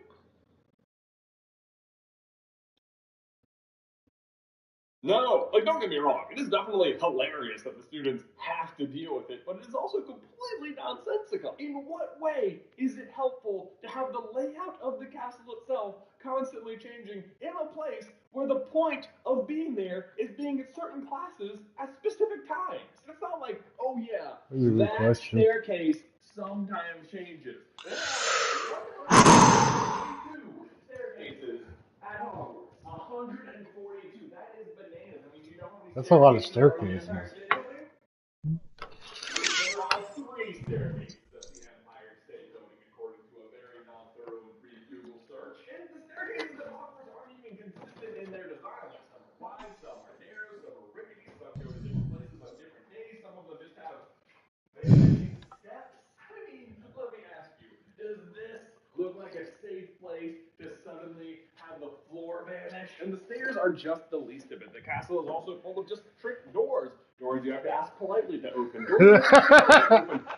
No, like, don't get me wrong. It is definitely hilarious that the students have to deal with it, but it is also completely nonsensical. In what way is it helpful to have the layout of the castle itself constantly changing in a place where the point of being there is being at certain classes at specific times? It's not like, oh yeah, that staircase sometimes changes. Staircases at Hogwarts. 142. That is bananas. I mean, you know how many That's a lot of staircases staircases. there are 3 staircases at the Empire State Building, according to a very non-thorough and brief Google search. And the staircases at Hogwarts aren't even consistent in their design. Like, some are wide, some are narrow, some are rickety, some go to different places on different days. Some of them just have vanishing steps. I mean, let me ask you, does this look like a safe place to suddenly have the floor vanish? And the stairs are just the least of it. The castle is also full of just trick doors. Doors you have to ask politely to open.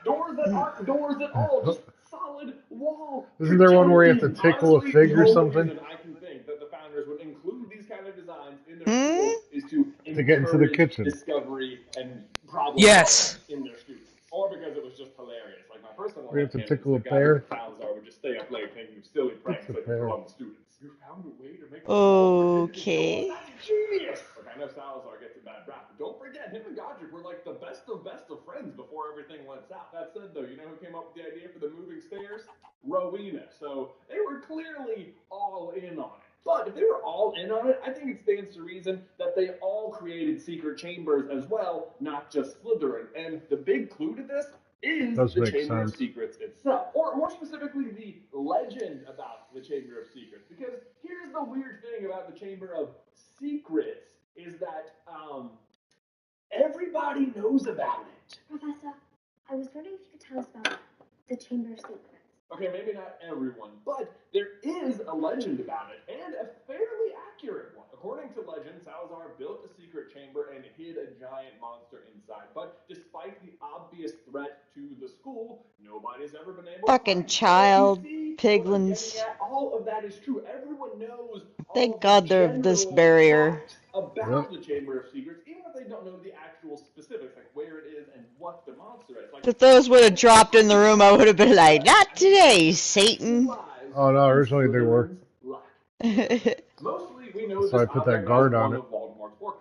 Doors that aren't doors at all. Just solid wall. Isn't there one where you have to tickle a fig or something? The only reason I can think that the founders would include these kind of designs in their schools is to get into the kitchen. Discovery and problem Yes. in their students. Or because it was just hilarious. Like, my personal We have to opinion tickle is a the pear. guys at Salazar would just stay up late thinking of silly pranks It's a they could pear. put on the students. You found a way to make the wall rickety. Okay. That's genius! Like, I know Salazar gets a bad rap, but don't forget, him and Godric were like the best of friends before everything went south. That said, though, you know who came up with the idea for the moving stairs? Rowena. So they were clearly all in on it. But if they were all in on it, I think it stands to reason that they all created secret chambers as well, not just Slytherin. And the big clue to this is the Chamber of Secrets itself. Or more specifically, the legend about the Chamber of Secrets. Because here's the weird thing about the Chamber of Secrets is that everybody knows about it. Professor, I was wondering if you could tell us about the Chamber of Secrets. Okay, maybe not everyone, but there is a legend about it, and a fairly accurate one. According to legend, Salazar built a secret chamber and hid a giant monster inside. But despite the obvious threat to the school, nobody's ever been able Fucking to child see piglins. all of that is true. Everyone knows Thank God they're this barrier. about the Chamber of Secrets, even if they don't know the actual specifics, like where it is and what the monster is. Like, If those would have dropped in the room, I would have been like, not today, Satan. Oh no, originally they were. Mostly we know So I put that guard on it.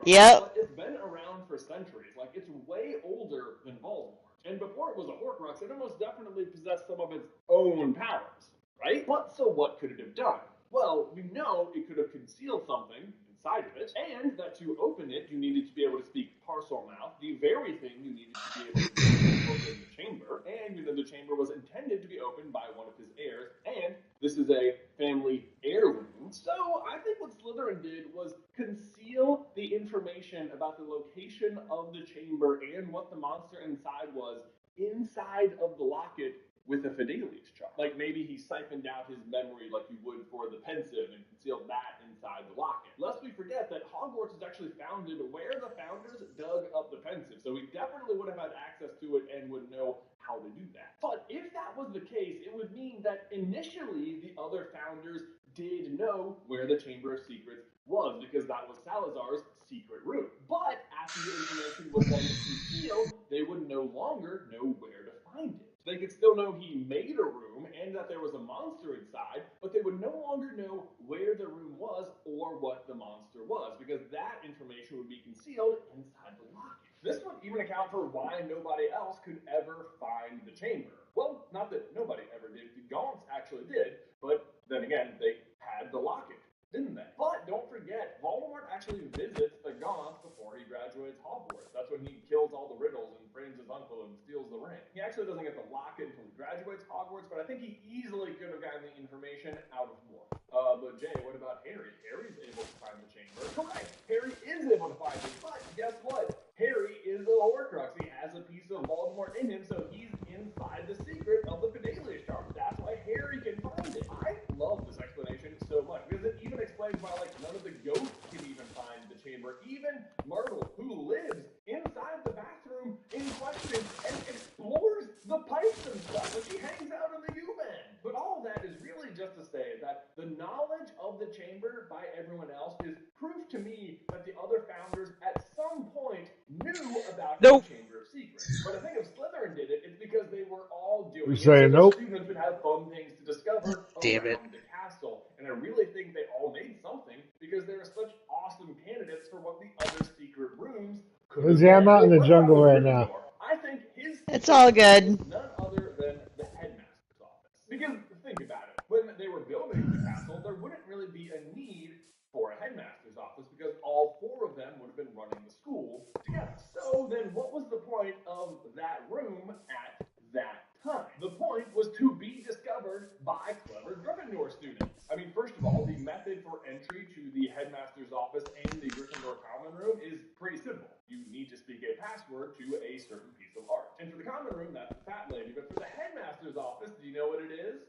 Yep. But it's been around for centuries. Like, it's way older than Voldemort. And before it was a Horcrux, it almost definitely possessed some of its own powers, right? But so what could it have done? Well, we know it could have concealed something inside of it, and that to open it, you needed to be able to speak Parselmouth, the very thing you needed to be able to do to open the chamber. And you know the chamber was intended to be opened by one of his heirs, and this is a family heirloom. So I think what Slytherin did was conceal the information about the location of the chamber and what the monster inside was inside of the locket with a Fidelius charm. Like maybe he siphoned out his memory like you would for the pensive and concealed that inside the locket. Lest we forget that Hogwarts is actually founded where the founders dug up the pensive, so he definitely would have had access to it and would know how to do that. But if that was the case, it would mean that initially the other founders did know where the Chamber of Secrets was, because that was Salazar's secret room. But after the information was then concealed, they would no longer know where to find it. They could still know he made a room and that there was a monster inside, but they would no longer know where the room was or what the monster was, because that information would be concealed inside the locket. This would even account for why nobody else could ever find the chamber. Well, not that nobody ever did. The Gaunts actually did, but then again, they had the locket, didn't they? But don't forget, Voldemort actually visits the Gaunts before he graduates Hogwarts. That's when he kills all the riddles and frames his uncle and steals the ring. He actually doesn't get the locket until he graduates Hogwarts, but I think he easily could have gotten the information out of more. But Jay, what about Harry? Harry's able to find the chamber. Correct. Harry is able to find it, but guess what? Harry is a Horcrux. He has a piece of Voldemort in him, so he's inside the secret of the Fidelius charm. That's why Harry can find it. I love this explanation so much, because it even explains why like none of the ghosts can even find the chamber. Even Myrtle, who lives inside the bathroom in question and explores the pipes and stuff, but she hangs out in the U-bend. But all of that is really just to say that the knowledge of the chamber by everyone else is proof to me that the other founders at some point knew about the Chamber of Secrets. But I think if Slytherin did it, it's because they were all doing it, so the students would have fun things to discover around the castle. And I really think they all made something, because they were such awesome candidates for what the other secret rooms could have been. I'm out in the jungle right now. I think his It's all good. is none other than the headmaster's office. Because think about it, when they were building the castle, there wouldn't really be a need for a headmaster's office, because all four of them would have been running the school together. So then what was the point of that room at that time? The point was to be discovered by clever Gryffindor students. I mean, first of all, the method for entry to the headmaster's office and the Gryffindor common room is pretty simple. You need to speak a password to a certain piece of art. And for the common room, that's the fat lady. But for the headmaster's office, do you know what it is?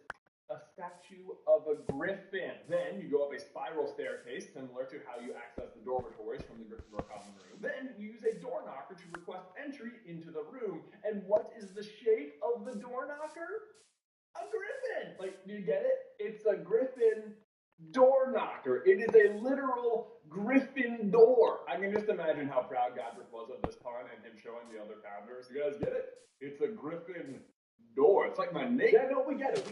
A statue of a griffin. Then you go up a spiral staircase, similar to how you access the dormitories from the Gryffindor common room. Then you use a door knocker to request entry into the room. And what is the shape of the door knocker? A griffin! Like, do you get it? It's a griffin door knocker. It is a literal griffin door. I can just imagine how proud Godric was of this pun and him showing the other founders. You guys get it? It's a griffin door. It's like my name. Yeah, no, we get it.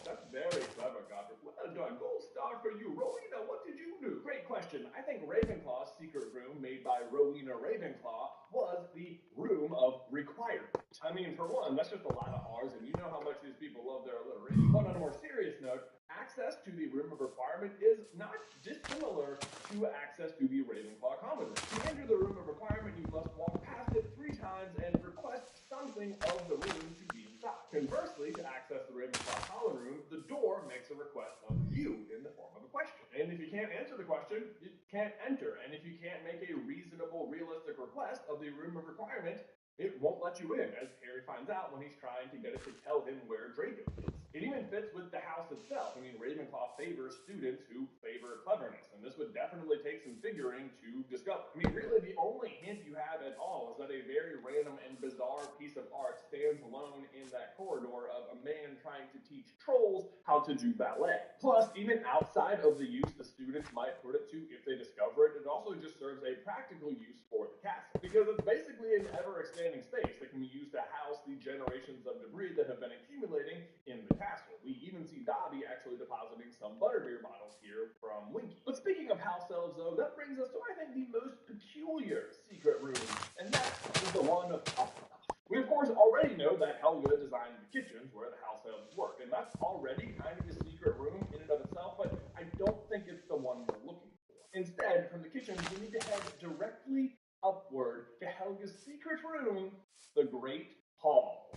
That's very clever, Godric. Well done. Gold star for you. Rowena, what did you do? Great question. I think Ravenclaw's secret room, made by Rowena Ravenclaw, was the room of requirement. I mean, for one, that's just a lot of R's, and you know how much these people love their alliteration. But on a more serious note, access to the room of requirement is not dissimilar to access to the Ravenclaw common room. To enter the room of requirement, you must walk past it 3 times and request something of the room to be inside. Conversely, to access the Ravenclaw common room, the door makes a request of you in the form of a question. And if you can't answer the question, you can't enter. And if you can't make a reasonable, realistic request of the room of requirement, it won't let you in, as Harry finds out when he's trying to get it to tell him where Draco is. It even fits with the house itself. I mean, Ravenclaw favors students who favor cleverness, and this would definitely take some figuring to discover. I mean, really, the only hint you have at all is that a very random and bizarre piece of art stands alone in that corridor of a man trying to teach trolls how to do ballet. Plus, even outside of the use the students might put it to if they discover it, it also just serves a practical use for the castle, because it's basically an ever-expanding space that can be used to house the generations of debris that have been accumulating in the castle. We even see Dobby actually depositing some butterbeer bottles here from Winky. But speaking of house elves, though, that brings us to, I think, the most peculiar secret room, and that is the one of Hufflepuff. We, of course, already know that Helga designed the kitchens where the house elves work, and that's already kind of a secret room in and of itself, but I don't think it's the one we're looking for. Instead, from the kitchens, we need to head directly upward to Helga's secret room, the Great Hall.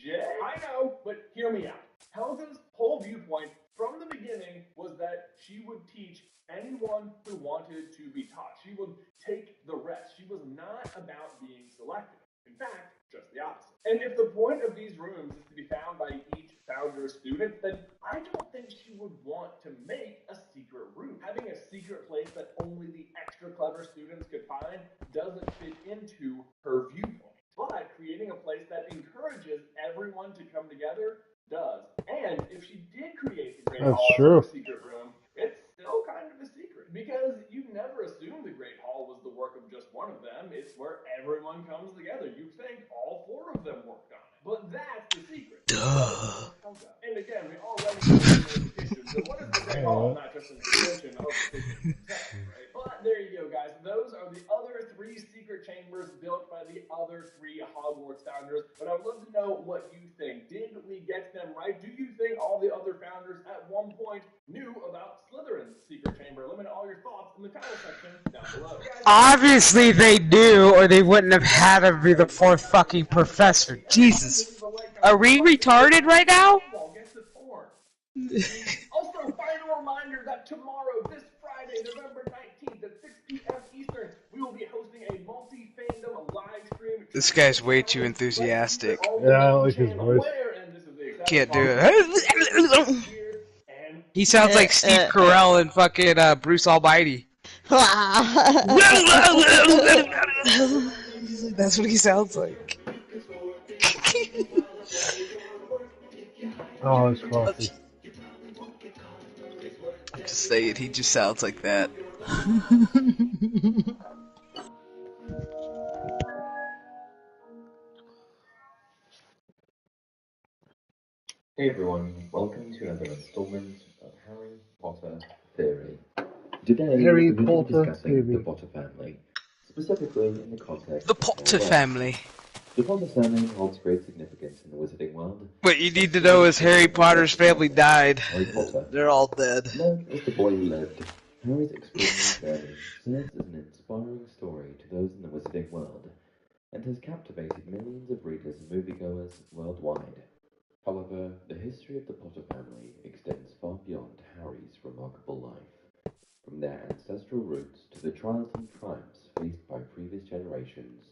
Jay? I know, but hear me out. Helga's whole viewpoint from the beginning was that she would teach anyone who wanted to be taught. She would take the rest. She was not about being selective. In fact, just the opposite. And if the point of these rooms is to be found students, then I don't think she would want to make a secret room. Having a secret place that only the extra clever students could find doesn't fit into her viewpoint. But creating a place that encourages everyone to come together does. And if she did create the Great That's Hall true. as a secret room, it's still kind of a secret because you never assume the Great Hall was the work of just one of them. It's where everyone comes together. You think all four of them worked on it. But that's the secret. Duh. And again, we already know from the depictions that what is the Great Hall? Not just an extension of the figure himself, right? But there you go, guys. Those are the other 3 secret chambers built by the other 3 Hogwarts founders. But I would love to know what you think. Did we get them right? Do you think all the other founders at one point knew about Slytherin's secret chamber? Let me know all your thoughts in the comment section down below. Obviously they do, or they wouldn't have had him be the 4th fucking professor. Jesus. Are we retarded right now? Also, final reminder that tomorrow, this Friday, November 19th at 6 p.m. Eastern, we will be hosting a multi-fandom live stream. This guy's way too enthusiastic. Yeah, I like his voice. Can't do it. He sounds like Steve Carell and fucking Bruce Almighty. That's what he sounds like. Oh, it's coffee. I'm just saying, he just sounds like that. Hey everyone, welcome to another installment of Harry Potter Theory. Today, Harry we're Potter discussing Theory. the Potter family, specifically in the context The of Potter their wealth. family. The Potter surname holds great significance in the wizarding world. What you need to know is Harry Potter's family died. Harry Potter. They're all dead. Known as the boy who lived, Harry's extraordinary journey serves as an inspiring story to those in the wizarding world, and has captivated millions of readers and moviegoers worldwide. However, the history of the Potter family extends far beyond Harry's remarkable life. From their ancestral roots to the trials and triumphs faced by previous generations,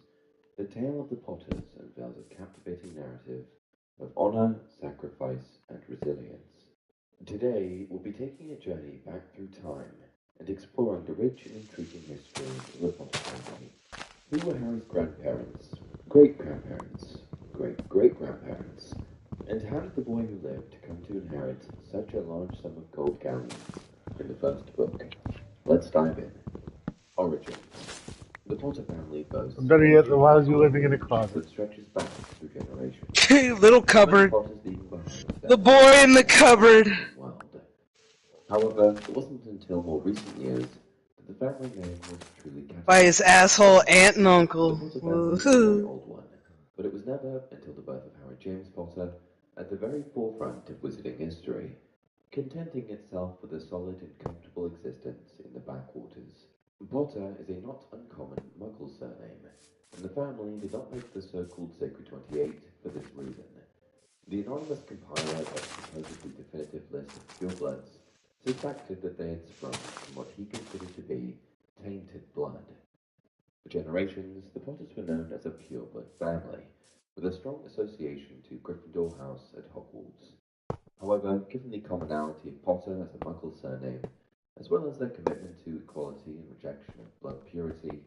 the tale of the Potters unveils a captivating narrative of honor, sacrifice, and resilience. Today, we'll be taking a journey back through time and exploring the rich and intriguing history of the Potter family. Who were Harry's grandparents, great-grandparents, great-great-grandparents, and how did the boy who lived come to inherit such a large sum of gold galleons in the first book? Let's dive in. Origins. The Potter family boasts Better yet, why was you living in a closet? that stretches back through generations. Little cupboard. The boy in the cupboard. However, it wasn't until more recent years that the family name was truly captured by his asshole aunt and uncle. The Potter family was a very old one, but it was never until the birth of Harry James Potter, at the very forefront of wizarding history, contenting itself with a solid and comfortable existence in the backwaters. Potter is a not uncommon Muggle surname, and the family did not make the so-called Sacred 28 for this reason. The anonymous compiler of the supposedly definitive list of purebloods suspected that they had sprung from what he considered to be tainted blood. For generations, the Potters were known as a pureblood family, with a strong association to Gryffindor House at Hogwarts. However, given the commonality of Potter as a Muggle surname, as well as their commitment to equality and rejection of blood purity,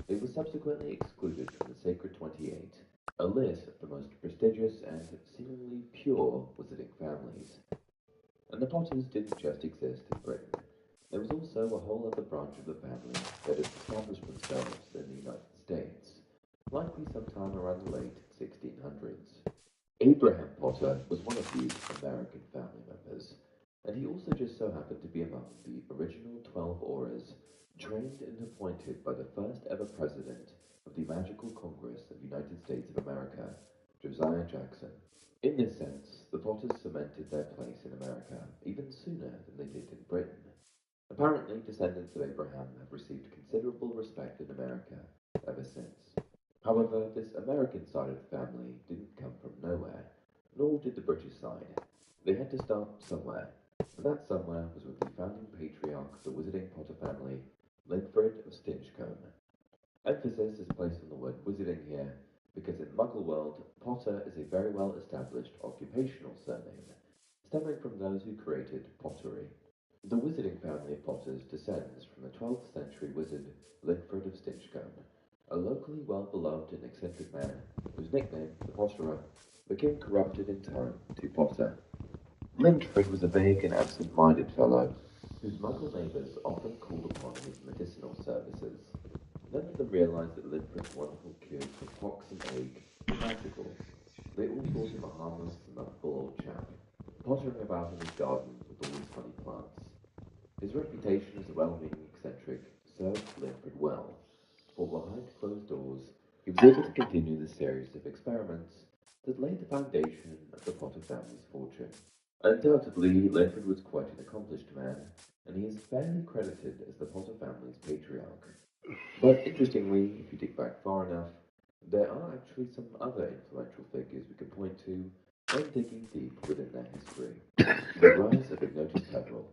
they were subsequently excluded from the Sacred 28, a list of the most prestigious and seemingly pure wizarding families. And the Potters didn't just exist in Britain. There was also a whole other branch of the family that had established themselves in the United States, likely sometime around the late 1600s. Abraham Potter was one of these American family members, and he also just so happened to be among the original 12 Aurors, trained and appointed by the first ever president of the Magical Congress of the United States of America, Josiah Jackson. In this sense, the Potters cemented their place in America even sooner than they did in Britain. Apparently, descendants of Abraham have received considerable respect in America ever since. However, this American side of the family didn't come from nowhere, nor did the British side. They had to start somewhere, and that somewhere was with the founding patriarch of the wizarding Potter family, Linfred of Stinchcombe. Emphasis is placed on the word wizarding here, because in Muggle world, Potter is a very well established occupational surname, stemming from those who created pottery. The wizarding family of potters descends from the 12th century wizard Linfred of Stinchcombe, a locally well-beloved and eccentric man whose nickname, the Potterer, became corrupted in time to Potter. Linfred was a vague and absent-minded fellow whose muggle neighbours often called upon his medicinal services. None of them realised that Linfred's wonderful cures for pox and ague were magical. They all thought him a harmless and lovable old chap, pottering about in his garden with all his funny plants. His reputation as a well-meaning eccentric served Linfred well, for behind closed doors he was able to continue the series of experiments that laid the foundation of the Potter family's fortune. Undoubtedly, Linfred was quite an accomplished man, and he is fairly credited as the Potter family's patriarch. But interestingly, if you dig back far enough, there are actually some other influential figures we can point to when digging deep within their history. The rise of Ignotus Peveril.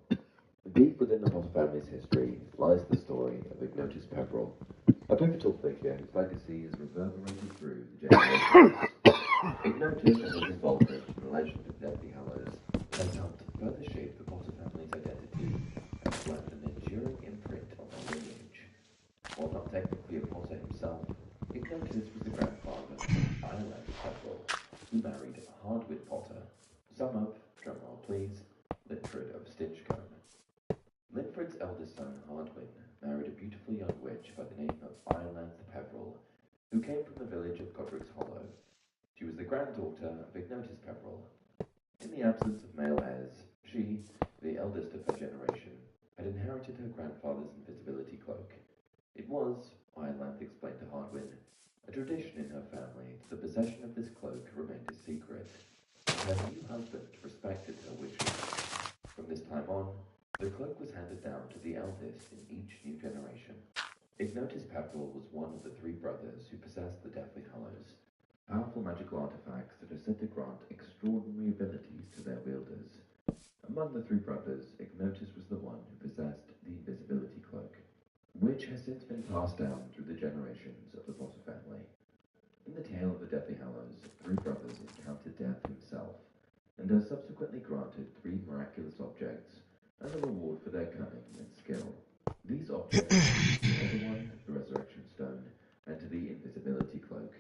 Deep within the Potter family's history lies the story of Ignotus Peveril, a pivotal figure whose legacy is reverberated through the generations. Ignotus and his involvement in the legend of Deathly Hallows has helped further shape the Potter family's identity and left an enduring imprint on their lineage. While not technically a Potter himself, Ignotus was the grandfather of Ireland Peveril, who married Hardwit Potter. Sum up, drumroll please, Linfred of Stinchcombe. Linfred's eldest son, Hardwin, married a beautiful young witch by the name of Ireland Peveril, who came from the village of Godric's Hollow. She was the granddaughter of Ignotus Peveril. In the absence of male heirs, she, the eldest of her generation, had inherited her grandfather's invisibility cloak. It was, Ireland explained to Hardwin, a tradition in her family that the possession of this cloak remained a secret. Her new husband respected her wishes. From this time on, the cloak was handed down to the eldest in each new generation. Ignotus Peveril was one of the three brothers who possessed the Deathly Hallows, powerful magical artifacts that are said to grant extraordinary abilities to their wielders. Among the three brothers, Ignotus was the one who possessed the invisibility cloak, which has since been passed down through the generations of the Potter family. In the tale of the Deathly Hallows, three brothers encountered death himself, and are subsequently granted three miraculous objects as a reward for their cunning and skill. These objects are the Elder One, the Resurrection Stone, and the Invisibility Cloak.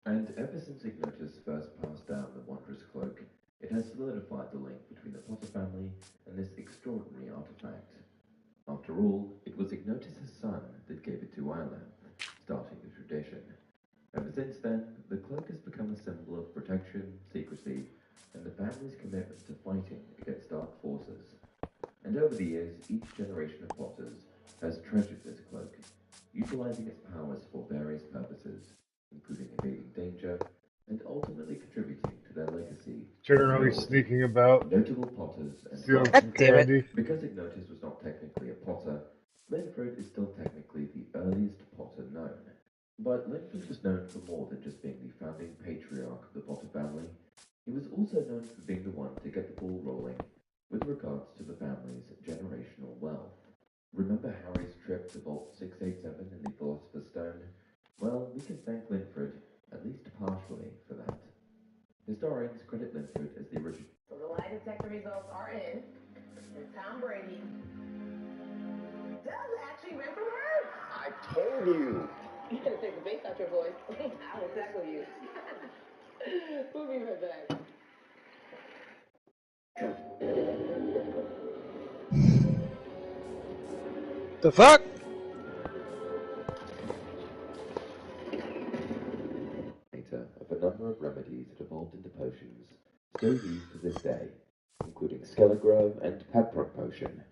And ever since Ignotus first passed down the wondrous cloak, it has solidified the link between the Potter family and this extraordinary artifact. After all, it was Ignotus' son that gave it to Ireland, starting the tradition. Ever since then, the cloak has become a symbol of protection, secrecy, and the family's commitment to fighting against dark forces. And over the years, each generation of Potters has treasured this cloak, utilizing its powers for various purposes, including evading danger and ultimately contributing to their legacy. Generally sneaking about, Notable Potters and stealing God some damn it. candy. because Ignotus was not technically a Potter, Linfred is still technically the earliest Potter known. But Linfred was known for more than just being the founding patriarch of the Potter family. He was also known for being the one to get the ball rolling with regards to the family's generational wealth. Remember Harry's trip to Vault 687 in the Philosopher's Stone? Well, we can thank Linfred, at least partially, for that. Historians credit Linfred as the original. So the lie detector results are in. And Tom Brady does actually rent from her. I told you. You gotta take the bass out your voice. I will tackle you. We'll be right back. The fuck? Of a number of remedies that evolved into potions, still used to this day, including Skelligro and Peppermint Potion.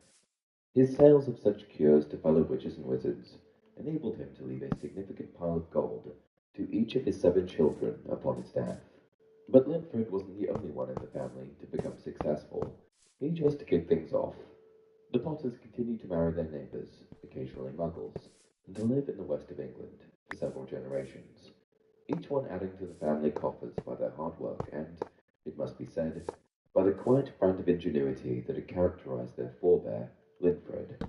His sales of such cures to fellow witches and wizards enabled him to leave a significant pile of gold to each of his 7 children upon his death. But Linfred wasn't the only one in the family to become successful. He chose to kick things off. The Potters continued to marry their neighbours, occasionally muggles, and to live in the west of England for several generations, each one adding to the family coffers by their hard work and, it must be said, by the quiet brand of ingenuity that had characterised their forebear, Linfred.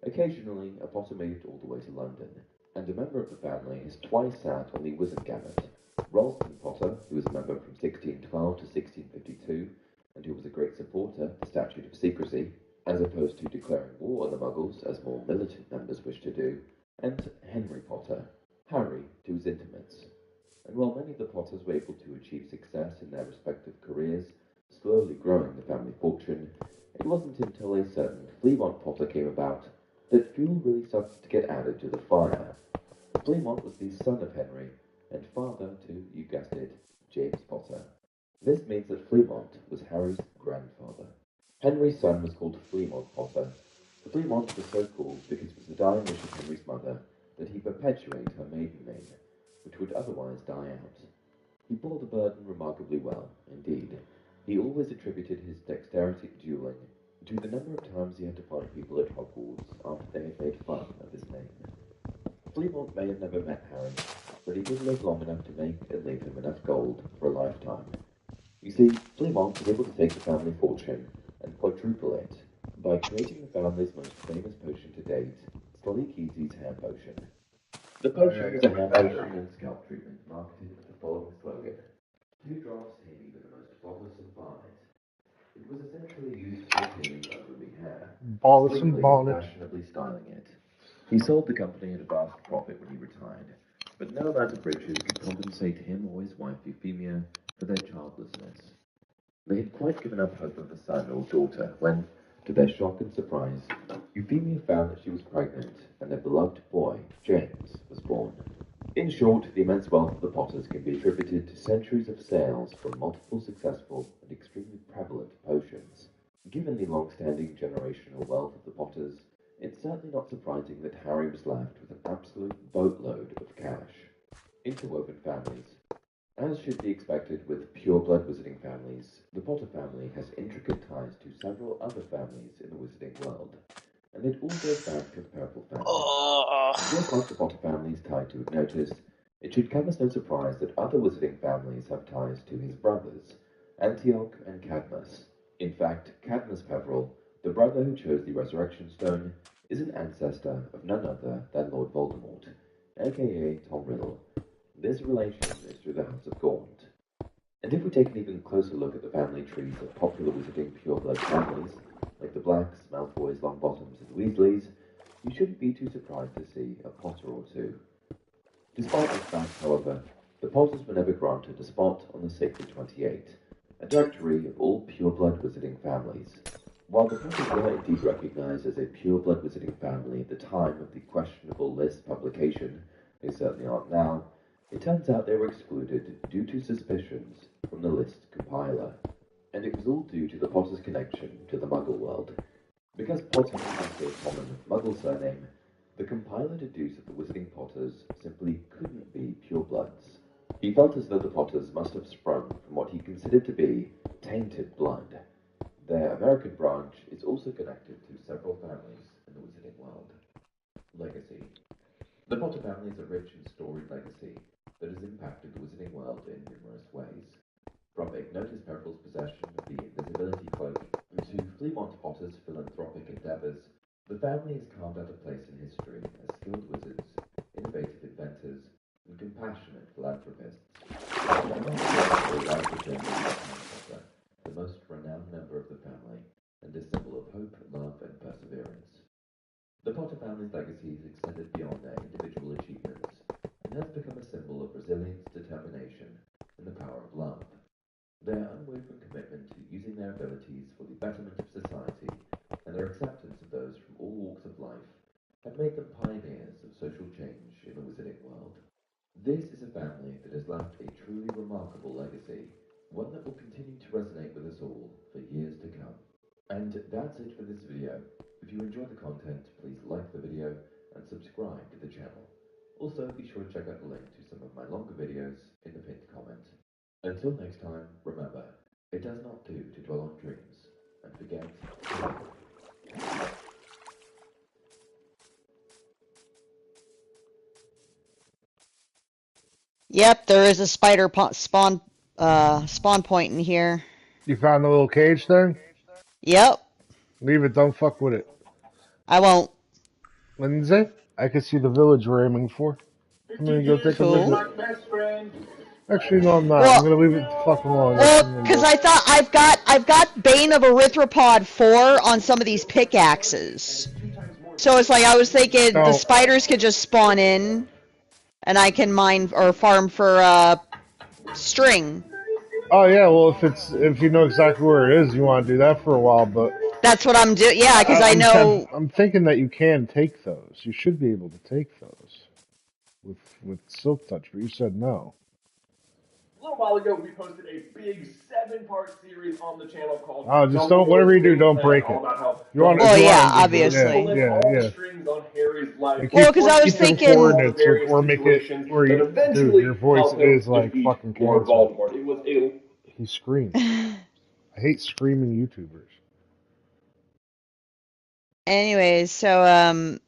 Occasionally, a Potter made it all the way to London, and a member of the family has twice sat on the wizard gamut. Ralston Potter, who was a member from 1612 to 1652, and who was a great supporter of the Statute of Secrecy, as opposed to declaring war on the Muggles as more militant members wished to do, and Henry Potter, Harry to his intimates. And while many of the Potters were able to achieve success in their respective careers, slowly growing the family fortune, it wasn't until a certain Fleamont Potter came about that fuel really started to get added to the fire. Fleamont was the son of Henry, and father to, you guessed it, James Potter. This means that Fleamont was Harry's grandfather. Henry's son was called Fleamont Potter. Fleamont was so called because it was the dying wish of Henry's mother that he perpetuate her maiden name, which would otherwise die out. He bore the burden remarkably well, indeed. He always attributed his dexterity at dueling to the number of times he had to fight people at Hogwarts after they had made fun of his name. Fleamont may have never met Harry, but he did live long enough to make and leave him enough gold for a lifetime. You see, Fleamont was able to take the family fortune and quadruple it by creating the family's most famous potion to date, Sleek Easy's hair potion. The potion was a hair potion and scalp treatment marketed with the following slogan: 2 drops here, even the most flawless and bonnet. It was essentially used for cleaning unruly hair, sleekly and fashionably styling it. He sold the company at a vast profit when he retired, but no amount of riches could compensate him or his wife Euphemia for their childlessness. They had quite given up hope of a son or daughter when, to their shock and surprise, Euphemia found that she was pregnant and their beloved boy, James, was born. In short, the immense wealth of the Potters can be attributed to centuries of sales from multiple successful and extremely prevalent potions. Given the long-standing generational wealth of the Potters, it's certainly not surprising that Harry was left with an absolute boatload of cash. Interwoven families. As should be expected with pure-blood wizarding families, the Potter family has intricate ties to several other families in the wizarding world, and it all goes back to the Purple family. Just like the Potter family is tied to Ignotus, it should come as no surprise that other wizarding families have ties to his brothers, Antioch and Cadmus. In fact, Cadmus Peverell, the brother who chose the Resurrection Stone, is an ancestor of none other than Lord Voldemort, aka Tom Riddle. This relation is through the House of Gaunt. And if we take an even closer look at the family trees of popular wizarding pure-blood families, like the Blacks, Malfoys, Longbottoms, and Weasleys, you shouldn't be too surprised to see a Potter or two. Despite this fact, however, the Potters were never granted a spot on the Sacred 28, a directory of all pure-blood wizarding families. While the Potters were indeed recognized as a pure-blood wizarding family at the time of the questionable list publication, they certainly aren't now, it turns out they were excluded due to suspicions from the list compiler, and it was all due to the Potter's connection to the Muggle world. Because Potter has a common Muggle surname, the compiler deduced that the Wizarding Potters simply couldn't be purebloods. He felt as though the Potters must have sprung from what he considered to be tainted blood. Their American branch is also connected to several families in the Wizarding world. Legacy. The Potter family is a rich and storied legacy that has impacted the Wizarding world in numerous ways. From Ignotus Peverell's possession of the Invisibility Cloak to Fleamont Potter's philanthropic endeavors, the family has carved out a place in history as skilled wizards, innovative inventors, and compassionate philanthropists. The most renowned member of the family, and a symbol of hope, love, and perseverance. The Potter family's legacy has extended beyond their individual achievements, and has become a symbol of resilience, determination, and the power of love. Their unwavering commitment to using their abilities for the betterment of society, and their acceptance of those from all walks of life, have made them pioneers of social change in the wizarding world. This is a family that has left a truly remarkable legacy, one that will continue to resonate with us all for years to come. And that's it for this video. If you enjoyed the content, please like the video and subscribe to the channel. Also, be sure to check out the link to some of my longer videos in the pinned comment. Until next time, remember, it does not do to dwell on dreams and forget to live. Yep, there is a spider spawn point in here. You found the little cage thing? Yep. Leave it, don't fuck with it. I won't. Lindsay, I can see the village we're aiming for. I'm gonna go take a visit. My best friend. Actually, no, I'm not. Well- I'm gonna leave it the fuck alone. Well, That's what I'm because gonna I thought I've got Bane of Erythropod 4 on some of these pickaxes. So it's like I was thinking the No. spiders could just spawn in, and I can mine or farm for string. Oh yeah, well if you know exactly where it is, you want to do that for a while. But That's what I'm doing. Yeah, because I know. I'm thinking that you can take those. You should be able to take those with Silk Touch, but you said no. A little while ago, we posted a big 7-part series on the channel called Oh, just don't. Whatever you do, don't break it. You want? Well, you yeah, want, obviously. Yeah, all yeah. the strings on Harry's life. And Well, 'cause I was keep the thinking- coordinates or make it where you, dude, your voice is like fucking Lord cancer. Voldemort. It was a He screams. I hate screaming YouTubers. Anyways, so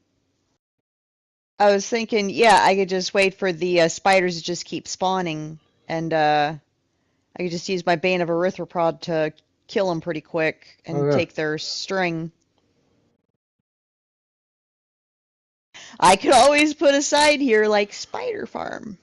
I was thinking, yeah, I could just wait for the spiders to just keep spawning, and I could just use my Bane of Erythropod to kill them pretty quick and take their string. I could always put a side here like Spider Farm.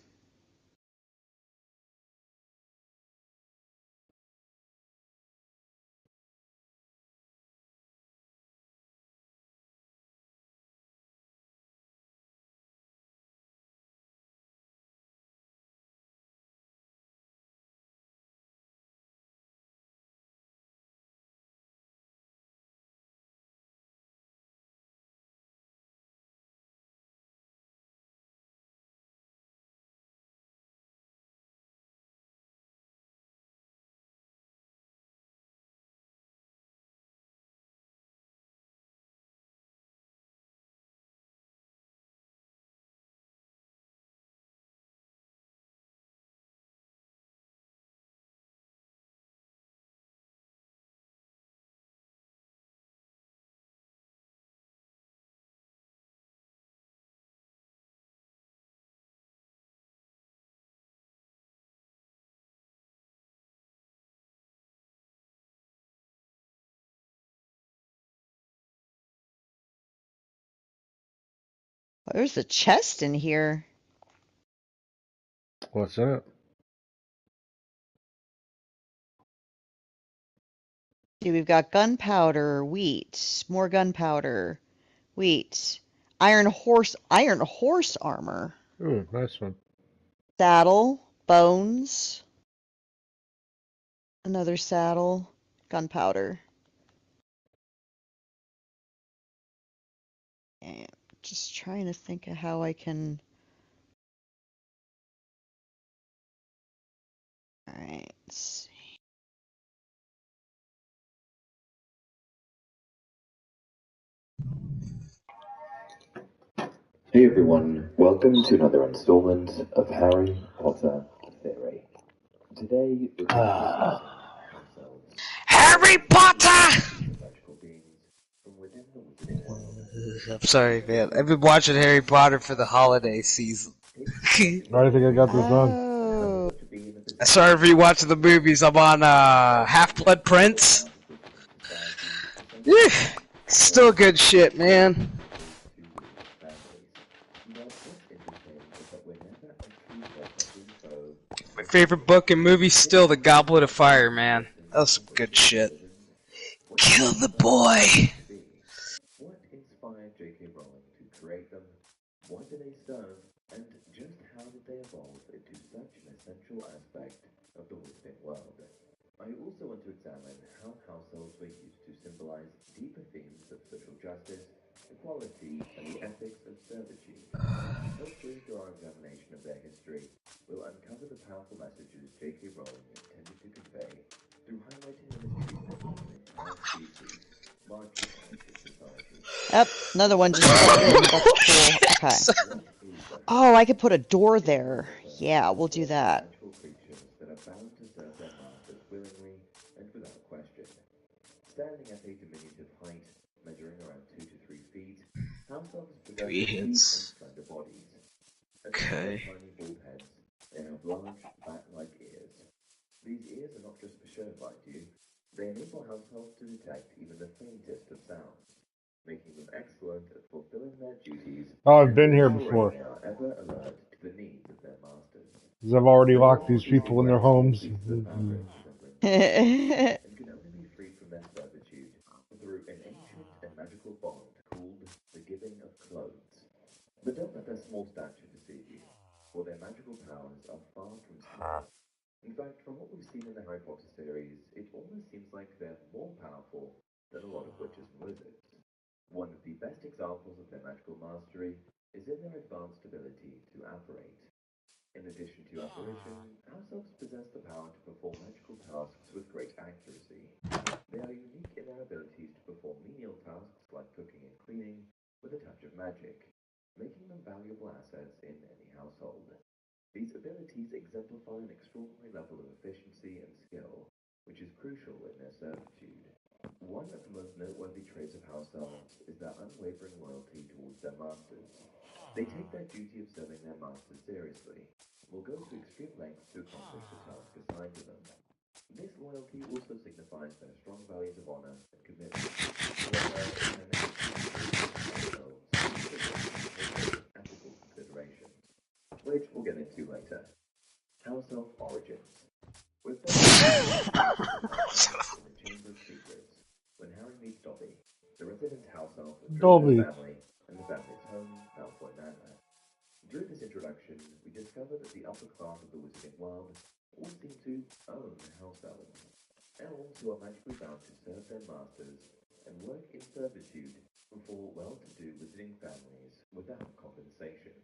There's a chest in here. What's that? See, we've got gunpowder, wheat, more gunpowder, wheat, iron horse armor, Ooh, nice one. saddle, bones, another saddle, gunpowder. And just trying to think of how I can. All right, let's see. Hey everyone, welcome to another installment of Harry Potter Theory. Today we're going to be discussing ourselves. Harry Potter! Magical beings from within the wizarding world. I'm sorry, man. I've been watching Harry Potter for the holiday season. I think I got this done. Oh. I started rewatching the movies. I'm on Half-Blood Prince. Yeah, still good shit, man. My favorite book and movie still The Goblet of Fire, man. That was some good shit. Kill the boy! What inspired J.K. Rowling to create them? Why do they serve? And just how did they evolve into such an essential aspect of the wizarding world? I also want to examine how house elves were used to symbolize deeper themes of social justice, equality, and the ethics of servitude. Hopefully, through our examination of their history, we'll uncover the powerful messages J.K. Rowling intended to convey through highlighting the mistreatment of an entire species, marginalized in society. Yep, another one just fell in. That's cool. Okay. Oh, I could put a door there. Yeah, we'll do that. Natural creatures that are bound to serve their masters willingly and without question. Standing at a diminutive height, measuring around 2 to 3 feet, house elves possess 3 sleek and hits. slender bodies. Instead Okay. of tiny bald heads, they have large, bat-like ears. These ears are not just for show, mind you. They enable house elves to detect even the faintest of sounds, making them excellent at fulfilling their duties. Oh, I've been here and before. They are ever alert to the needs of their masters. Because I've already They locked belong these to two people in their relatively homes. peaceful fabrics resembling clouds, and can only be freed from their servitude through an ancient and magical bond called the giving of clothes. But don't let their small stature deceive you, for their magical powers are far from small. In fact, from what we've seen in the Harry Potter series, it almost seems like they're more powerful than a lot of witches and wizards. One of the best examples of their magical mastery is in their advanced ability to apparate. In addition to apparition, house elves possess the power to perform magical tasks with great accuracy. They are unique in their abilities to perform menial tasks like cooking and cleaning with a touch of magic, making them valuable assets in any household. These abilities exemplify an extraordinary level of efficiency and skill, which is crucial in their servitude. One of the most noteworthy traits of house elves is their unwavering loyalty towards their masters. They take their duty of serving their masters seriously, and will go to extreme lengths to accomplish the task assigned to them. This loyalty also signifies their strong values of honor and commitment. However, in their next few series, house elves also take important ethical considerations, which we'll get into later. House Elf Origins. We're first introduced to the House Elves in the Chamber of Secrets, when Harry meets Dobby, the resident house elf with Draco's Dolby. family and the family's home, Malfoy Manor. Through this introduction, we discover that the upper class of the wizarding world all seem to own house elves. Elves who are magically bound to serve their masters and work in servitude for well-to-do wizarding families without compensation.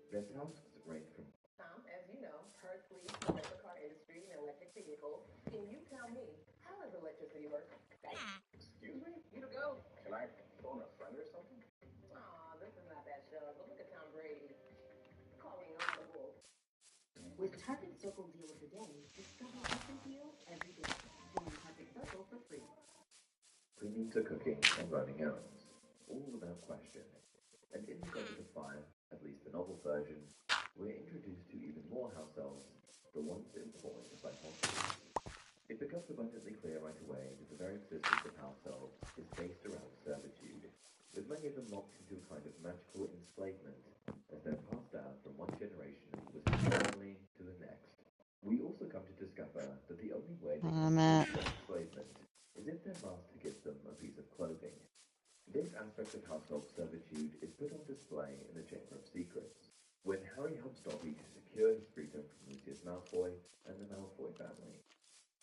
Their tasks range from Tom, as you know, Perth leads the rental car industry and electric vehicles. Can you tell me, how does electricity work? Excuse me? You to go? Can I phone a friend or something? Aw, this is not that show, but look at Tom Brady. Calling audible. With Target Circle Deal of the Day, discover every deal every day. Join Target Circle for free. cleaning to cooking and running errands, all without question. And in the Goblet of Fire, at least the novel version, we're introduced to even more house elves, the ones employed by Hogwarts. It becomes abundantly clear right away that the very existence of house elves is based around servitude, with many of them locked into a kind of magical enslavement as they're passed down from one generation of the wizarding family to the next. We also come to discover that the only way they can escape their enslavement is if their master gives them a piece of clothing. This aspect of household servitude is put on display in the Chamber of Secrets, when Harry helps Dobby to secure his freedom from Lucius Malfoy and the Malfoy family.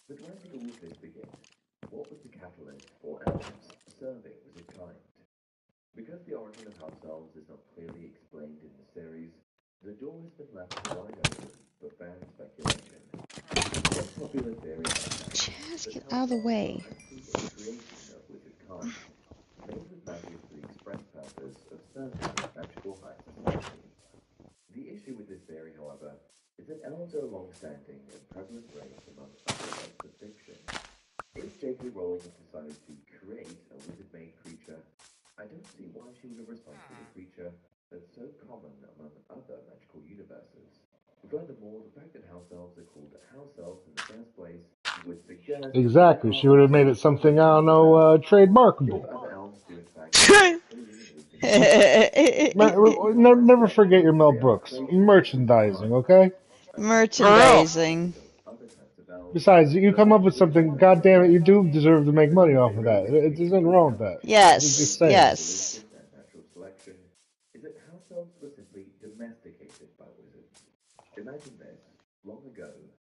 But where did all of this begin? What was the catalyst for elves serving wizard kind? Because the origin of house elves is not clearly explained in the series, the door has been left wide open for fan speculation. One popular theory has Just that get house out of the elves way. are actually a creation of wizard kind, made with magic for the express purpose of serving magical high society. The issue with this theory, however, is that elves are a long-standing and prevalent race among other works of fiction. If J.K. Rowling had decided to create a wizard-made creature, I don't see why she would have responded with a creature that's so common among other magical universes. Furthermore, the fact that house elves are called house elves in the first place would suggest that Exactly. She would have made it something, I don't know, if trademarkable. other elves do in fact cleaning and wizarding Never forget your Mel Brooks. Merchandising, okay? Merchandising. other kinds of elves, Besides, you come up with something, God damn it, you do deserve to make money off of that. There's nothing wrong with that. Just Yes, saying. yes. and natural selection, is that house elves were simply domesticated by wizards. Imagine this: long ago,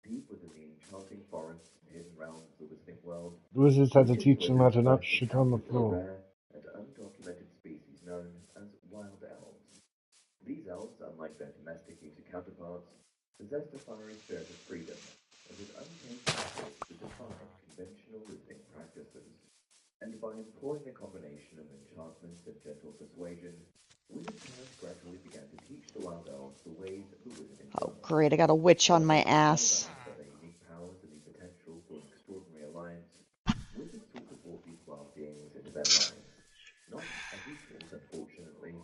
deep within the enchanting forests and hidden realms of the wizarding world, Wizards had to witches and teach them how wizards to not flourished shit on the encountered a floor. rare and undocumented species known as wild elves. These elves, unlike their domesticated counterparts, possessed a fiery spirit of freedom and an untamed magic that defied conventional wizarding practices. And by employing a combination of enchantment and gentle persuasion, wizardkind gradually began to teach the wild elves the ways of the wizarding Oh, world. great. I got a witch on my Unable to tell ass. them about their unique powers and the potential for an extraordinary alliance, wizards sought to brought these wild beings into their lives, not as equals, unfortunately,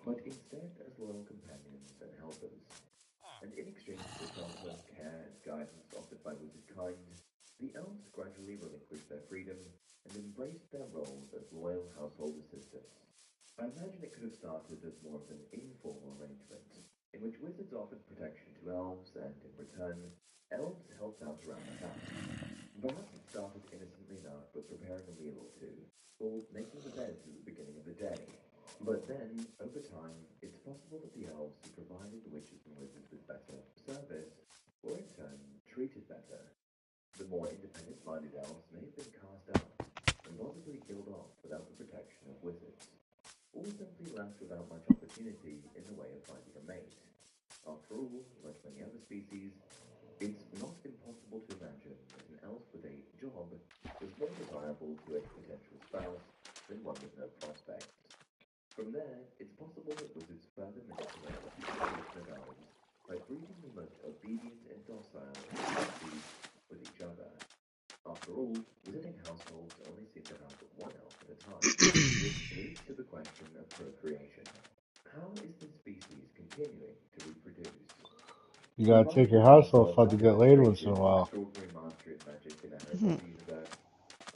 but instead as loyal companions and helpers. And in exchange for the shelter, care, and guidance offered by wizardkind, the elves gradually relinquished their freedom and embraced their roles as loyal household assistants. I imagine it could have started as more of an informal arrangement. in which wizards offered protection to elves, and in return, elves helped out around the house. Perhaps it started innocently enough with preparing a meal or two, or making the beds at the beginning of the day. But then, over time, it's possible that the elves who provided the witches and wizards with better service were in turn treated better. The more independent-minded elves may have been cast out and possibly killed off without the protection of wizards, or simply left without much opportunity in the way of finding a mate. After all, like many other species, it's not impossible to imagine that an elf with a job was more desirable to a potential spouse than one with no prospects. From there, it's possible that wizards further manipulate the population of elves by breeding the most obedient and docile species with each other. After all, wizarding households only seem to have one elf at a time, which leads to the question of procreation. How is the species continuing to reproduce? You gotta take your house off to get laid once in a while. Extraordinary master in magic in the Harry Potter universe,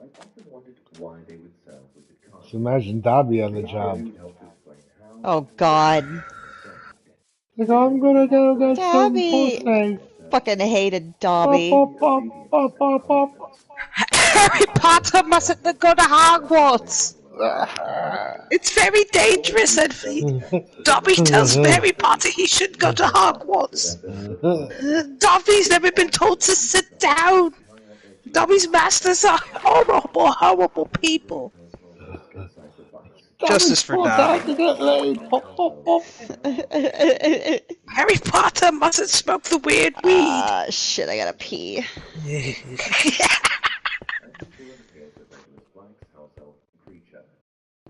I've often wondered why they would serve wizard cards. So imagine Dobby on the job. Oh God. Like, I'm gonna go get some Dobby. pussy. Fucking hated Pop, Dobby. pop, pop, pop, pop, pop. Harry Potter mustn't go to Hogwarts. It's very dangerous, and Dobby tells Harry Potter he should go to Hogwarts. Dobby's never been told to sit down. Dobby's masters are horrible, horrible people. Justice for Dobby. To get laid. Pop, pop, pop. Harry Potter mustn't smoke the weird weed. Shit, I gotta pee.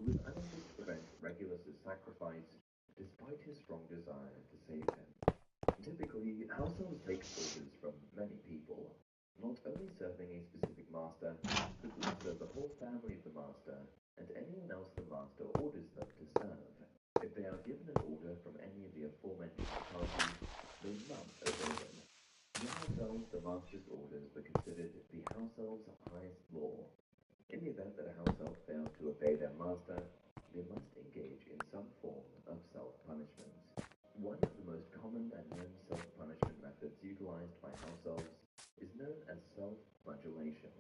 Who was unable to prevent Regulus's sacrifice despite his strong desire to save him. Typically, house elves take orders from many people, not only serving a specific master, but also the whole family of the master and anyone else the master orders them to serve. If they are given an order from any of the aforementioned parties, they must obey them. In house elves, the master's orders were considered the house elves' highest law. In the event that a house elf fails to obey their master, they must engage in some form of self-punishment. One of the most common and known self-punishment methods utilized by house elves is known as self-flagellation.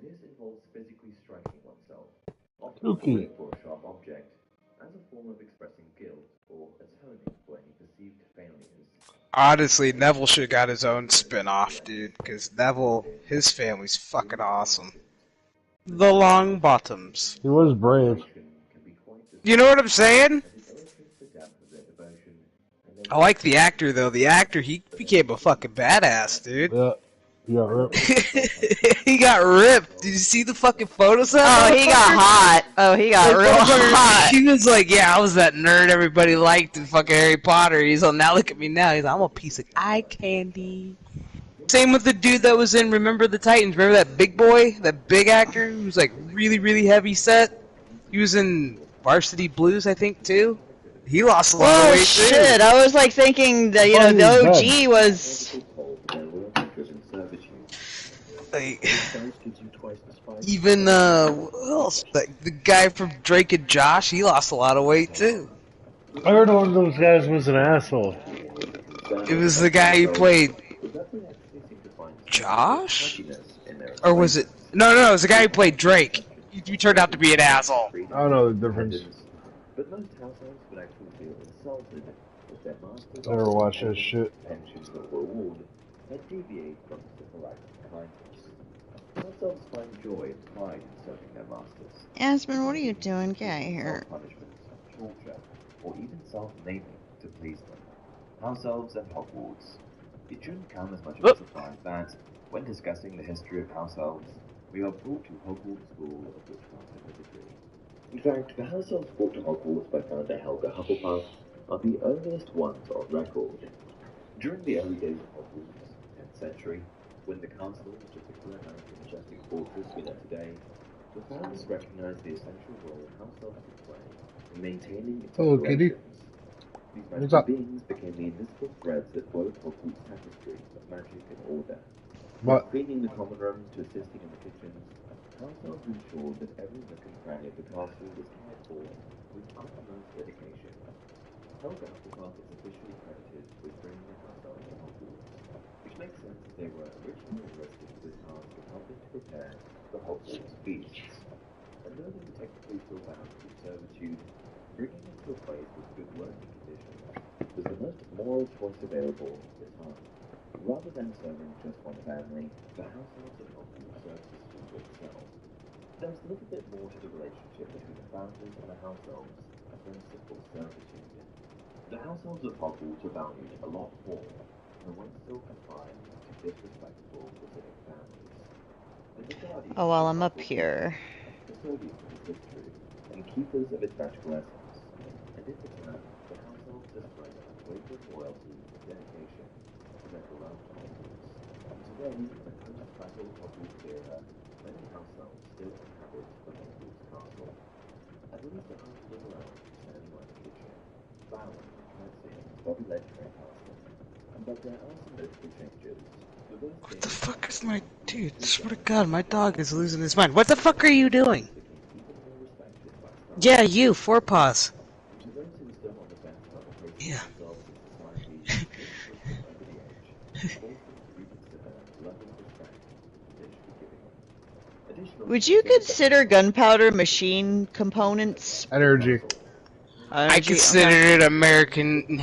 This involves physically striking oneself, often with a whip or a sharp object, as a form of expressing guilt or atoning for any perceived failures. Honestly, Neville should have got his own spin-off, dude, because Neville, his family's fucking awesome. The Longbottoms. He was brave. You know what I'm saying? I like the actor, though. The actor, he became a fucking badass, dude. Yeah. He got ripped. He got ripped. Did you see the fucking photos of that? Oh, he got hot. Oh, he got real hot. He was like, yeah, I was that nerd everybody liked in fucking Harry Potter. He's like, now look at me now. He's like, I'm a piece of eye candy. Same with the dude that was in Remember the Titans. Remember that big boy? That big actor who was like really, really heavy set? He was in Varsity Blues, I think, too. He lost a lot of Oh weight, shit! too. I was like thinking that the OG was. Like, even who else? Like, the guy from Drake and Josh, he lost a lot of weight too. I heard one of those guys was an asshole. It was the guy who played Josh, or was it? No, it was the guy who played Drake. He turned out to be an asshole. I don't know the difference. But most house elves would actually feel insulted if their masters Never watch that shit. pensions or reward that deviate from the simple act of kindness. House elves find joy and pride in serving their masters. Aspen, what are you doing? Get out of here. Punishment, torture, or even self-naming to please them. House elves and Hogwarts. It shouldn't come as much of a surprise that, when discussing the history of house elves, we are brought to Hogwarts School of Witchcraft and Wizardry. In fact, the house elves brought to Hogwarts by founder Helga Hufflepuff are the earliest ones on record. During the early days of Hogwarts, 10th century, when the castle was just a clear night and majestic fortress we know today, the founders recognized the essential role house elves could play in maintaining its operations. These magical beings became the invisible threads that wove Hogwarts' tapestry of magic and order. From cleaning the common rooms to assisting in the kitchens, house elves ensured that every nook and cranny of the castle was cared for with utmost dedication. However, Hufflepuff is officially credited with bringing the house elves to Hogwarts, which makes sense as they were originally enlisted with the task of helping to prepare the Hogwarts feasts. And though they were technically still bound to servitude, bringing them to a place with good working conditions was the most moral choice available at the time. Rather than serving just one family, the house elves of Hogwarts served the school itself. There was a little bit more to the relationship between the founders and the house elves than simple servitude. The house elves of Hogwarts were valued a lot more, and weren't still confined to disrespectful visiting families. They're the guardians Oh, well, of I'm up Hogwarts, here. custodians of its history, and keepers of its magical essence. And in return, the house elves display unwavering loyalty and dedication to their beloved Hogwarts. And today, in the post-Battle of Hogwarts era, many house elves still inhabit the Hogwarts castle. At least 100 little elves are standing around the kitchen, bowing and curtsying as Bobby led Trey past them. But there are some notable changes. The first What thing the is fuck that is the my Hogwarts dude? school Swear to grounds God, my became dog is more losing his visible, mind. What the fuck are you and the doing? grounds became even more respected by staff Yeah, and you, four visitors. paws. And to those who are still on the fence about replacing Yeah. house elves in society, this push them over the edge and force them to reconsider the level of respect that they should be giving them. Additionally, Would you some of the house consider elves gunpowder machine components? Energy. I Energy? consider Okay. it American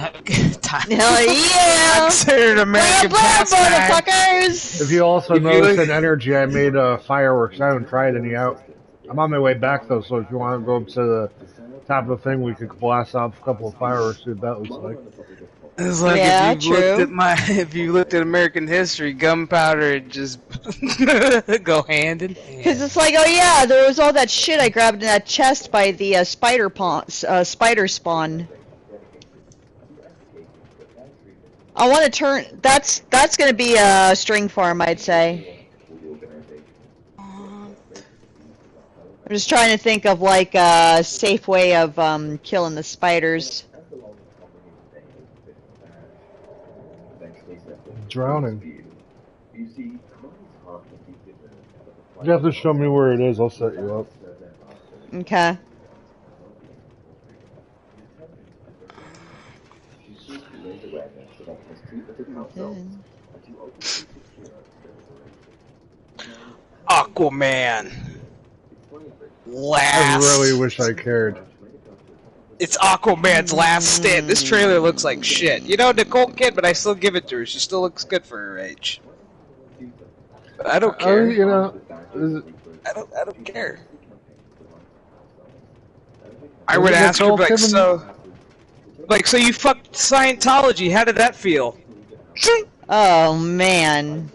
time. Hell I yeah! consider it Blam American blam, pastime. If motherfuckers! you also If you notice look, in energy, I made fireworks. I haven't tried any out. I'm on my way back though, so if you want to go up to the top of the thing, we could blast off a couple of fireworks. See what that looks like. it's like if Yeah, you looked at true. if you looked at American history, gunpowder would just go hand in Cause hand. it's like, oh yeah, there was all that shit I grabbed in that chest by the spider spawn. I want to turn. That's gonna be a string farm, I'd say. I'm just trying to think of like a safe way of killing the spiders. Drowning. You have to show me where it is. I'll set you up. Okay. She sought to raise awareness about the mistreatment of house elves and to openly secure their liberation. Now, how many Aquaman. it's slavery? I really Last. wish I cared. It's Aquaman's last stand. This trailer looks like shit. You know, Nicole Kidman, I still give it to her. She still looks good for her age. But I don't care. You know, I don't care. I was would it ask her, Nicole like, Kidman? so you fucked Scientology. How did that feel? Oh man.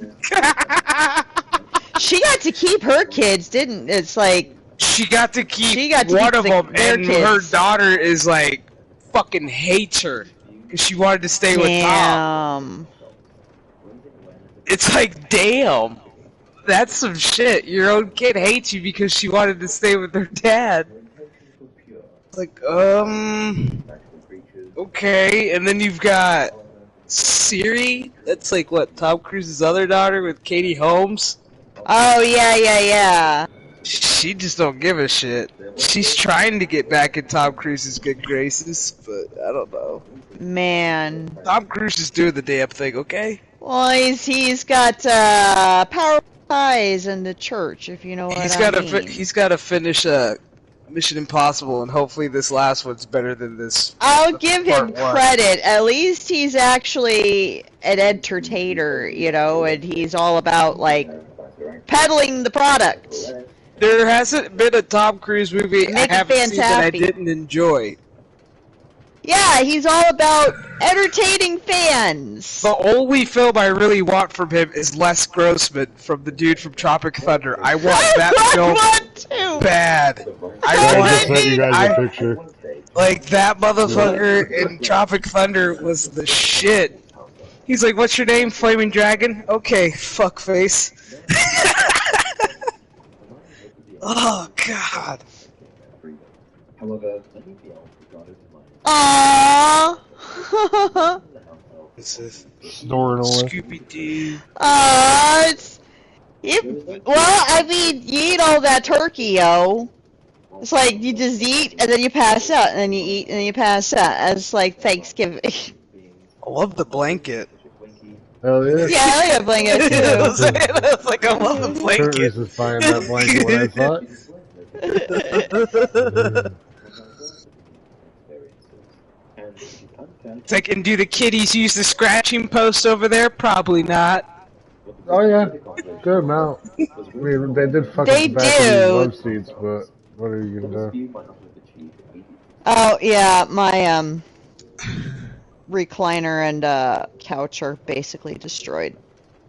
She got to keep her kids, didn't? It's like She got to keep she got to one keep of them, their and her kids. daughter is like fucking hates her because she wanted to stay with Tom. Damn. It's like, damn, that's some shit. Your own kid hates you because she wanted to stay with her dad. It's like, okay. And then you've got Siri. That's like what, Tom Cruise's other daughter with Katie Holmes. Oh yeah. She just don't give a shit. She's trying to get back in Tom Cruise's good graces, but I don't know. Man. Tom Cruise is doing the damn thing, okay? Well, he's got power ties in the church, if you know what I mean. He's got to finish Mission Impossible, and hopefully this last one's better than this. I'll give him part one. credit. At least he's actually an entertainer, you know, and he's all about like peddling the product. There hasn't been a Tom Cruise movie I haven't seen that I didn't enjoy. Yeah, he's all about entertaining fans. The only film I really want from him is Les Grossman from the dude from Tropic Thunder. I want that film bad. I just sent you guys a picture. Like, that motherfucker in Tropic Thunder was the shit. He's like, what's your name, Flaming Dragon? Okay, fuckface. Oh, God. Aww. This is Snoring away. Scooby-Doo. Well, I mean, you eat all that turkey, yo. It's like you just eat and then you pass out, and then you eat and then you pass out. It's like Thanksgiving. I love the blanket. Hell yeah. Yeah, I got a blanket I too. was like, I love the Kurt blanket. was just buying that blanket when I saw it. It's like, and do the kiddies use the scratching post over there? Probably not. Oh yeah, good amount. I mean, they did fuck up They the back of these do. love seats, but what are you gonna do? Oh yeah, my recliner and couch are basically destroyed.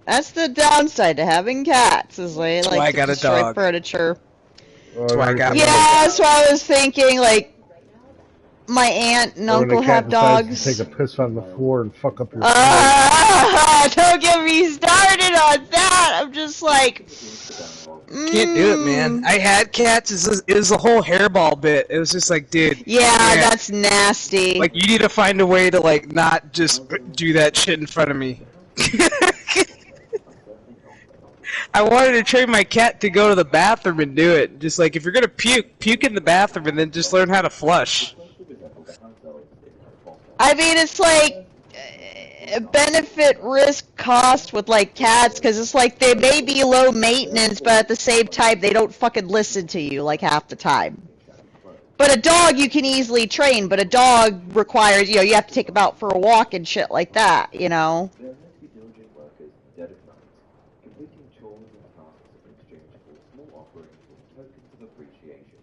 That's the downside to having cats, is they That's why like I to got a destroy dog. furniture. Oh, That's and why I got everything Yeah, me. else. that's what I was thinking. Like, my aunt and Or when the uncle cat have decides to take dogs. a piss on the floor and fuck up your floors. Don't get me started on that. I'm just like, Can't do it, man. I had cats. It was a whole hairball bit. It was just like, dude, yeah, yeah. that's nasty. Like, you need to find a way to, like, not just do that shit in front of me. I wanted to train my cat to go to the bathroom and do it. Just like, if you're gonna puke in the bathroom and then just learn how to flush. I mean, it's like benefit risk cost with like cats, because it's like they may be low maintenance, but at the same time they don't fucking listen to you like half the time. But a dog you can easily train, but a dog requires, you have to take them out for a walk and shit like that, There are meant to be diligent workers in the dead of night, completing chores and tasks in exchange for small offerings or tokens of appreciation.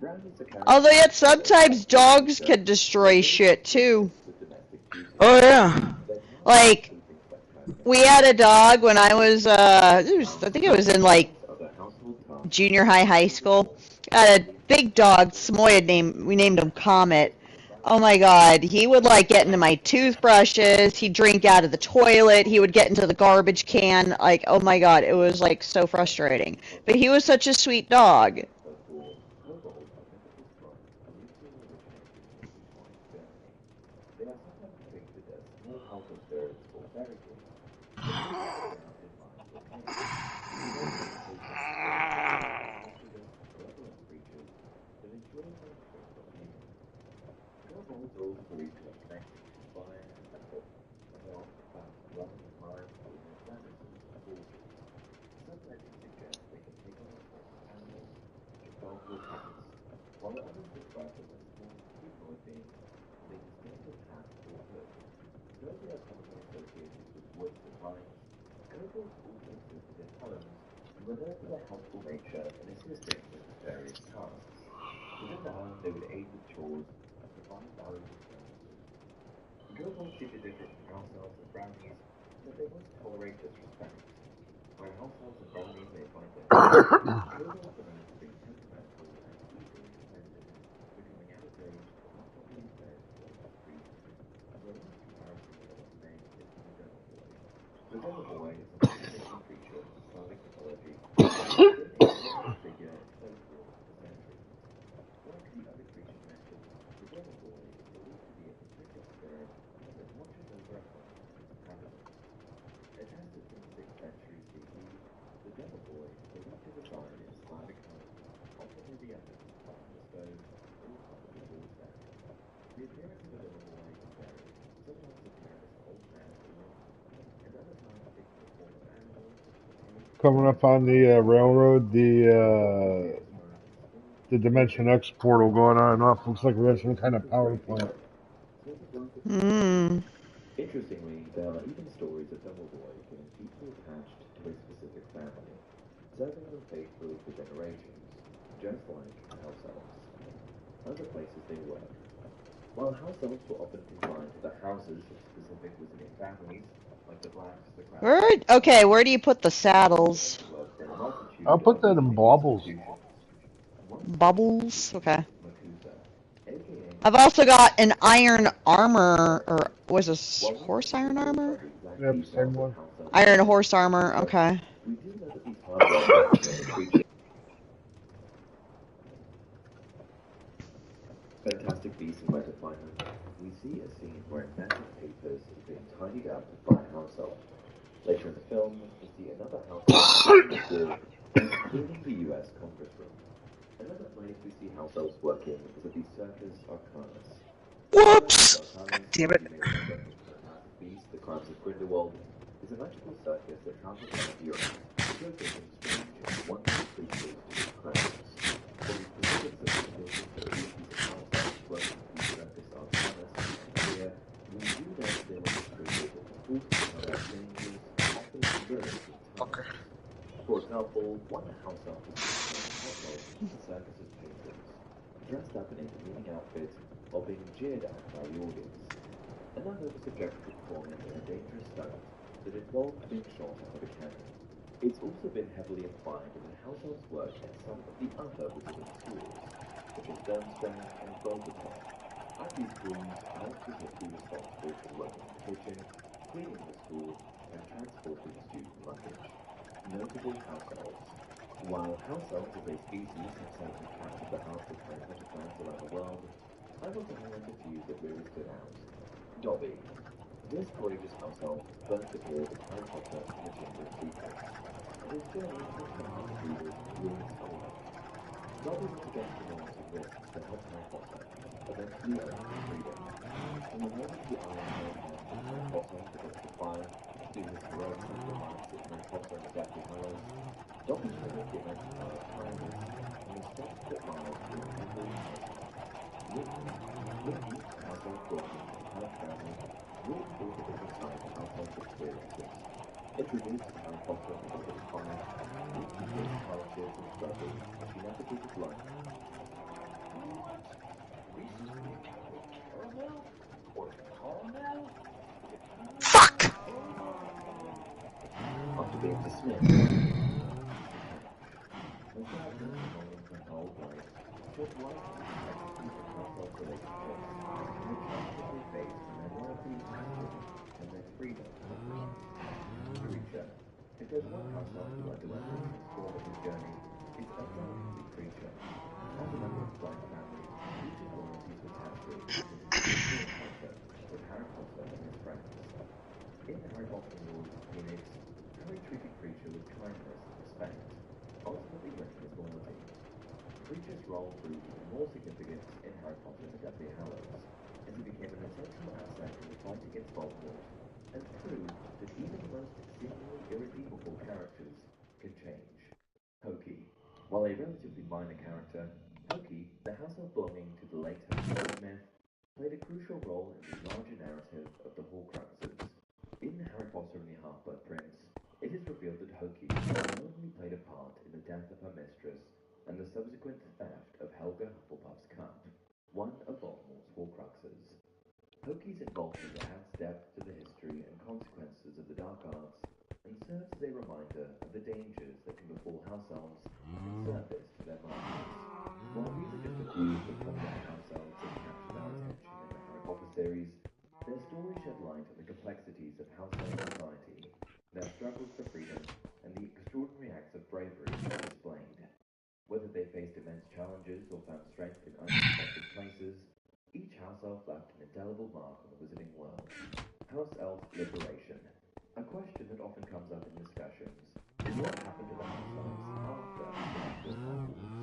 Brownies are Although yet characterized by their sometimes thoughtful dogs nature can destroy shit too. with domestic duties. Oh, yeah. Their tasks Like, include things like tidying up we had a dog when I was, I think it was in like other household tasks. junior high school. Got a big dog, Samoyed name. We named him Comet. Oh my god, he would like get into my toothbrushes. He'd drink out of the toilet. He would get into the garbage can. Like, oh my god, it was like so frustrating. But he was such a sweet dog. They are sometimes depicted as small household spirits or fairy kings, typically around in line with kings. Kobolds include mischievous, malevolent creatures that enjoy playing tricks on humans. Kobolds are also believed to have connection to fire and metal, and they are often found dwelling in mines or near furnaces or forges. Some legends suggest they can take on the form of animals, such as dogs or cats, while others describe them as small humanoid beings with a distinctive hat or hood. Though they are commonly associated with woods and mines, kobolds also existed in homes and were known for their helpful nature in assisting with various tasks. Within the home, they would aid with chores and provide valuable services. Kobolds seem to differ from house elves and brownies in that they must tolerate disrespect. Where house elves and brownies may find their way, kobolds are known for being temperamental and easily offended, becoming outraged when not properly fed or mistreated. The last comparison that I want to make is to the Devil Boy. The Devil Boy is a fascinating creature in Slavic mythology that has been a prominent figure in folklore for centuries. Like the other creatures mentioned, the Devil Boy is believed to be a protective spirit that watches over a home and its inhabitants. Attested from the 6th century CE, the Devil Boy is believed to reside in Slavic homes, often near the oven, behind the stove, or under the doorstep. The appearance of a Devil Boy can vary, sometimes appearing as an old man or woman, and other times taking the form of animals such as a pig, Coming up on the railroad, the Dimension X portal going on and off. Looks like we have some kind of power plant. Hmm. Interestingly, there are even stories of Devil Boy being deeply attached to a specific family, serving them faithfully for generations, just like house elves. Other places they work. While house elves were often confined to the houses of specific visiting families, like the blacks, the craftsmen, Where do you put the saddles? worked in a multitude I'll put of that in visiting baubles. institutions. One such Bubbles? institution Okay. is Makusa, aka I've also got an iron armor, or was this While we horse can't be iron told by armor? the exact Yep, details same of one. how cells Iron work horse in armor, Makusa, okay. we do know that these hardware creatures. Fantastic Beasts and Where to Find Them, we see a scene where massive papers is being tidied up by a house elf. Later in the film, we see another house elf cleaning the wall, including the US Congress room. Another place we see house elves working is at the Circus Arcanus. Whoops! Circus God Arcanus, damn as it. you may remember from the Fantastic Beasts, The Crimes of Grindelwald, is a magical circus that travels around Europe, showcasing strange and wonderful creatures to its crowds. For the specifics of the conditions and duties of house elves working at the Circus Arcanus, here we do them demonstrated and forced to encounter dangerous and often embarrassing Fucker. times. For example, one house elf was being hot dogs to the circus's patrons, dressed up in a demeaning outfit while being jeered at by the audience. Another was subjected to performing in a dangerous stunt that involved being shot out of a cannon. It's also been heavily implied that house elves work at some of the other wizarding schools, such as Durmstrang and Boltatown. At these schools, elves were typically responsible for working in the kitchen, cleaning the school, and transporting student luggage. Notable house elves. While house elves as a species have sadly captured the hearts of Harry Potter fans around the world, I want to highlight a few that really stood out. Dobby. This courageous house elf burnt the board of Harry Potter in the Chamber of Secrets, and his journey touched the hearts of readers years alike. Dobby went against the norms and risks to help Harry Potter, eventually earning his freedom. From the moment the iron-haired hand of Harry Potter begins to fire, to his heroic sacrifice in Harry Potter and the Deathly Hallows, Dobby showed the immense power of kindness and the steps that miles through every house elf. Mickey. Mickey, a house elf belonging to the Crouch family, really brought a different side to house elf experiences. Introduced as Harry Potter and the Goblet of Fire, Mickey faced hardships and struggles as she navigated life. What? Reese's peanut gallery caramel? Or caramel? Fuck! After being dismissed by the her sadness and longing for her old life shed light on the complexities of house elf relationships and the challenges they face when their loyalty is tested and their freedom compromised. Creature. If there's one house elf who underwent a transformative journey, it's undoubtedly Creature. As a member of the Blind family, Creature's loyalties were tested in his fateful encounter with Harry Potter and his friends. In Harry Potter and the Order of the Phoenix, Harry treated Creature with kindness and respect, ultimately winning his loyalty. Creature's role proved even more significant in Harry Potter and the Deathly Hallows, as he became an essential asset in the fight against Voldemort, and proved that even the most seemingly irredeemable characters can change. Hokey. While a relatively minor character, Hokey, the house elf belonging to the late Hercule Smith, played a crucial role in the larger narrative of the Horcruxes. In Harry Potter and the Half-Blood Prince, it is revealed that Hokey unknowingly played a part in the death of her mistress and the subsequent theft of Helga Hufflepuff's cup, one of Voldemort's Horcruxes. Hokey's involvement adds depth to the history and consequences of the Dark Arts and serves as a reminder of the dangers that can befall house elves in service to their masters. While these are just a few of the prominent house elves that captured our attention in the Harry Potter series, their stories shed light on the complexities of house elf society, their struggles for freedom, and the extraordinary acts of bravery they displayed. Whether they faced immense challenges or found strength in unexpected places, each house elf left an indelible mark on the wizarding world. House elf liberation. A question that often comes up in discussions is what happened to the house elves after they left Hogwarts?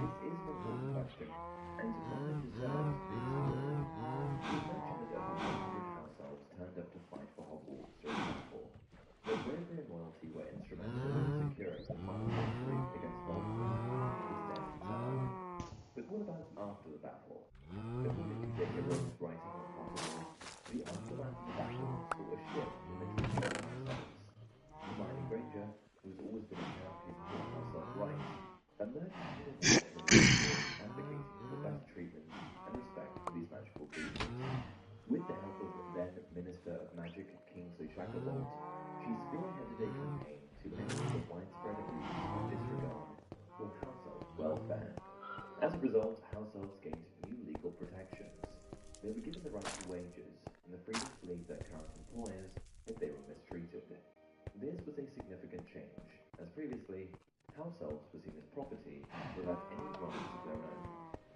This is an important question, and one that deserves being explored. We mentioned that over 100 house elves turned up to fight for Hogwarts during the battle. Their bravery and loyalty were instrumental in securing the final victory against Voldemort and his Death Tower. But what about after the battle? According to J.K. Rowling's writing on Pottermore, the aftermath of the battle saw a shift in the treatment of house elves. Hermione Granger, who has always been a champion for house elf rights, emerged from the war as a leader advocating for the better treatment and respect for these magical creatures. With the help of then Minister of Magic Kingsley Shacklebolt, she spearheaded a campaign to end the widespread abuse and disregard for house elf welfare. As a result, house elves gained new legal protections. They were given the right to wages and the freedom to leave their current employers if they were mistreated. This was a significant change, as previously, house elves were seen as property without any rights of their own.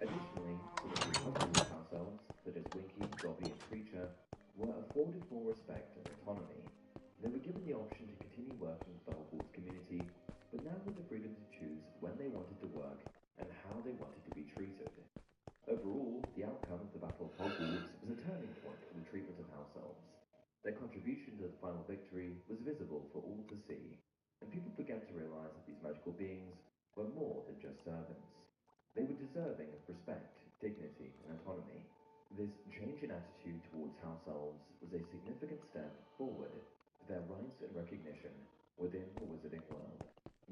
Additionally, some of the Hogwarts house elves, such as Winky, Dobby, and Creature, were afforded more respect and autonomy. They were given the option to continue working with the Hogwarts community, but now with the freedom to choose when they wanted to work and how time of the Battle of Hogwarts was a turning point for the treatment of house elves. Their contribution to the final victory was visible for all to see, and people began to realize that these magical beings were more than just servants. They were deserving of respect, dignity, and autonomy. This change in attitude towards house elves was a significant step forward to their rights and recognition within the wizarding world.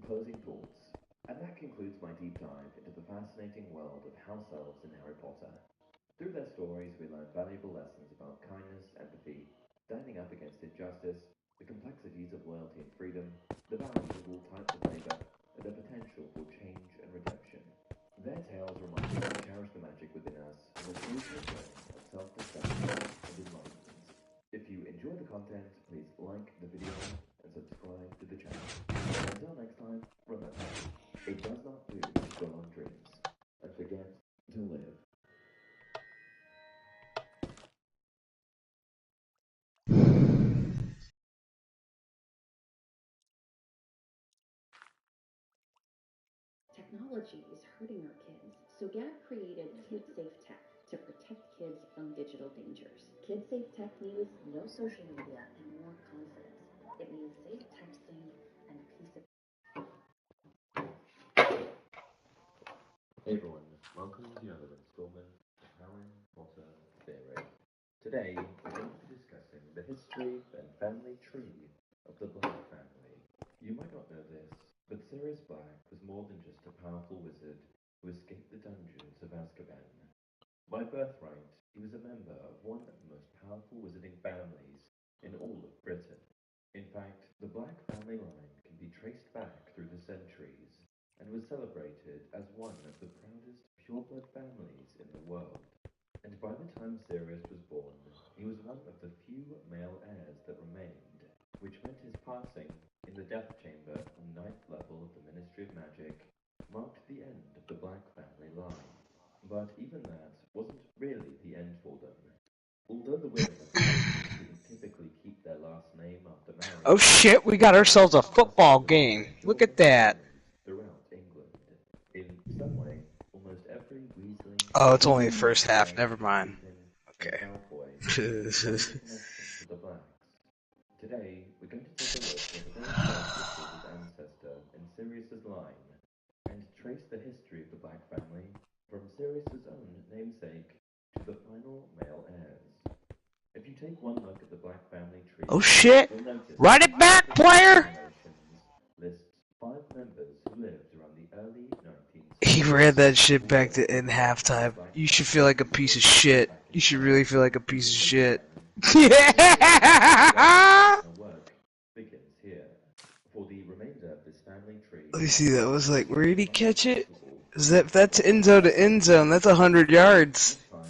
Closing thoughts. And that concludes my deep dive into the fascinating world of house elves in Harry Potter. Through their stories, we learn valuable lessons about kindness, empathy, standing up against injustice, the complexities of loyalty and freedom, the values of all types of labor, and the potential for change and redemption. Their tales remind us to cherish the magic within us and the crucial journey of self-discovery and enlightenment. If you enjoy the content, please like the video and subscribe to the channel. Until next time, remember, it does not do to go on dreams and forget to live. Technology is hurting our kids, so Gab created KidSafe Tech to protect kids from digital dangers. KidSafe Tech means no social media and more confidence. It means safe texting and peace of. Hey everyone, welcome to another installment of Harry Potter Theory. Today, we're going to be discussing the history and family tree of the Black family. You might not know this, but Sirius Black was more than just a powerful wizard who escaped the dungeons of Azkaban. By birthright, he was a member of one of the most powerful wizarding families in all of Britain. In fact, the Black family line can be traced back through the centuries and was celebrated as one of the proudest pureblood families in the world. And by the time Sirius was born, he was one of the few male heirs that remained, which meant his passing in the Death Chamber on 9th level of the Ministry of Magic marked the end of the Black family line. But even that wasn't really the end for them. Although the women of the family didn't typically keep their last name after marriage, Oh shit, we got ourselves a football game. Look at that. throughout England. In some way, almost every Weasley, Oh, it's only the Gryffindor, first half. Gray, Never mind. Lupin, and Okay. Malfoy shared a connection to the Blacks. Today, we're going to take a look at the very first recorded ancestor in Sirius's line and trace the history of the Black family from Sirius's own namesake to the final male heirs. If you take one look at the Black family tree, Oh shit! you'll notice Run it back, player! lists 5 members who lived around the early 19th He century. ran that shit back to in halftime. You should feel like a piece of shit. You should really feel like a piece of shit. Yeah! Her work begins here. For the remainder of this family tree, Let me see, that was like, where did he catch it? That's end zone to end zone. That's 100 yards. at times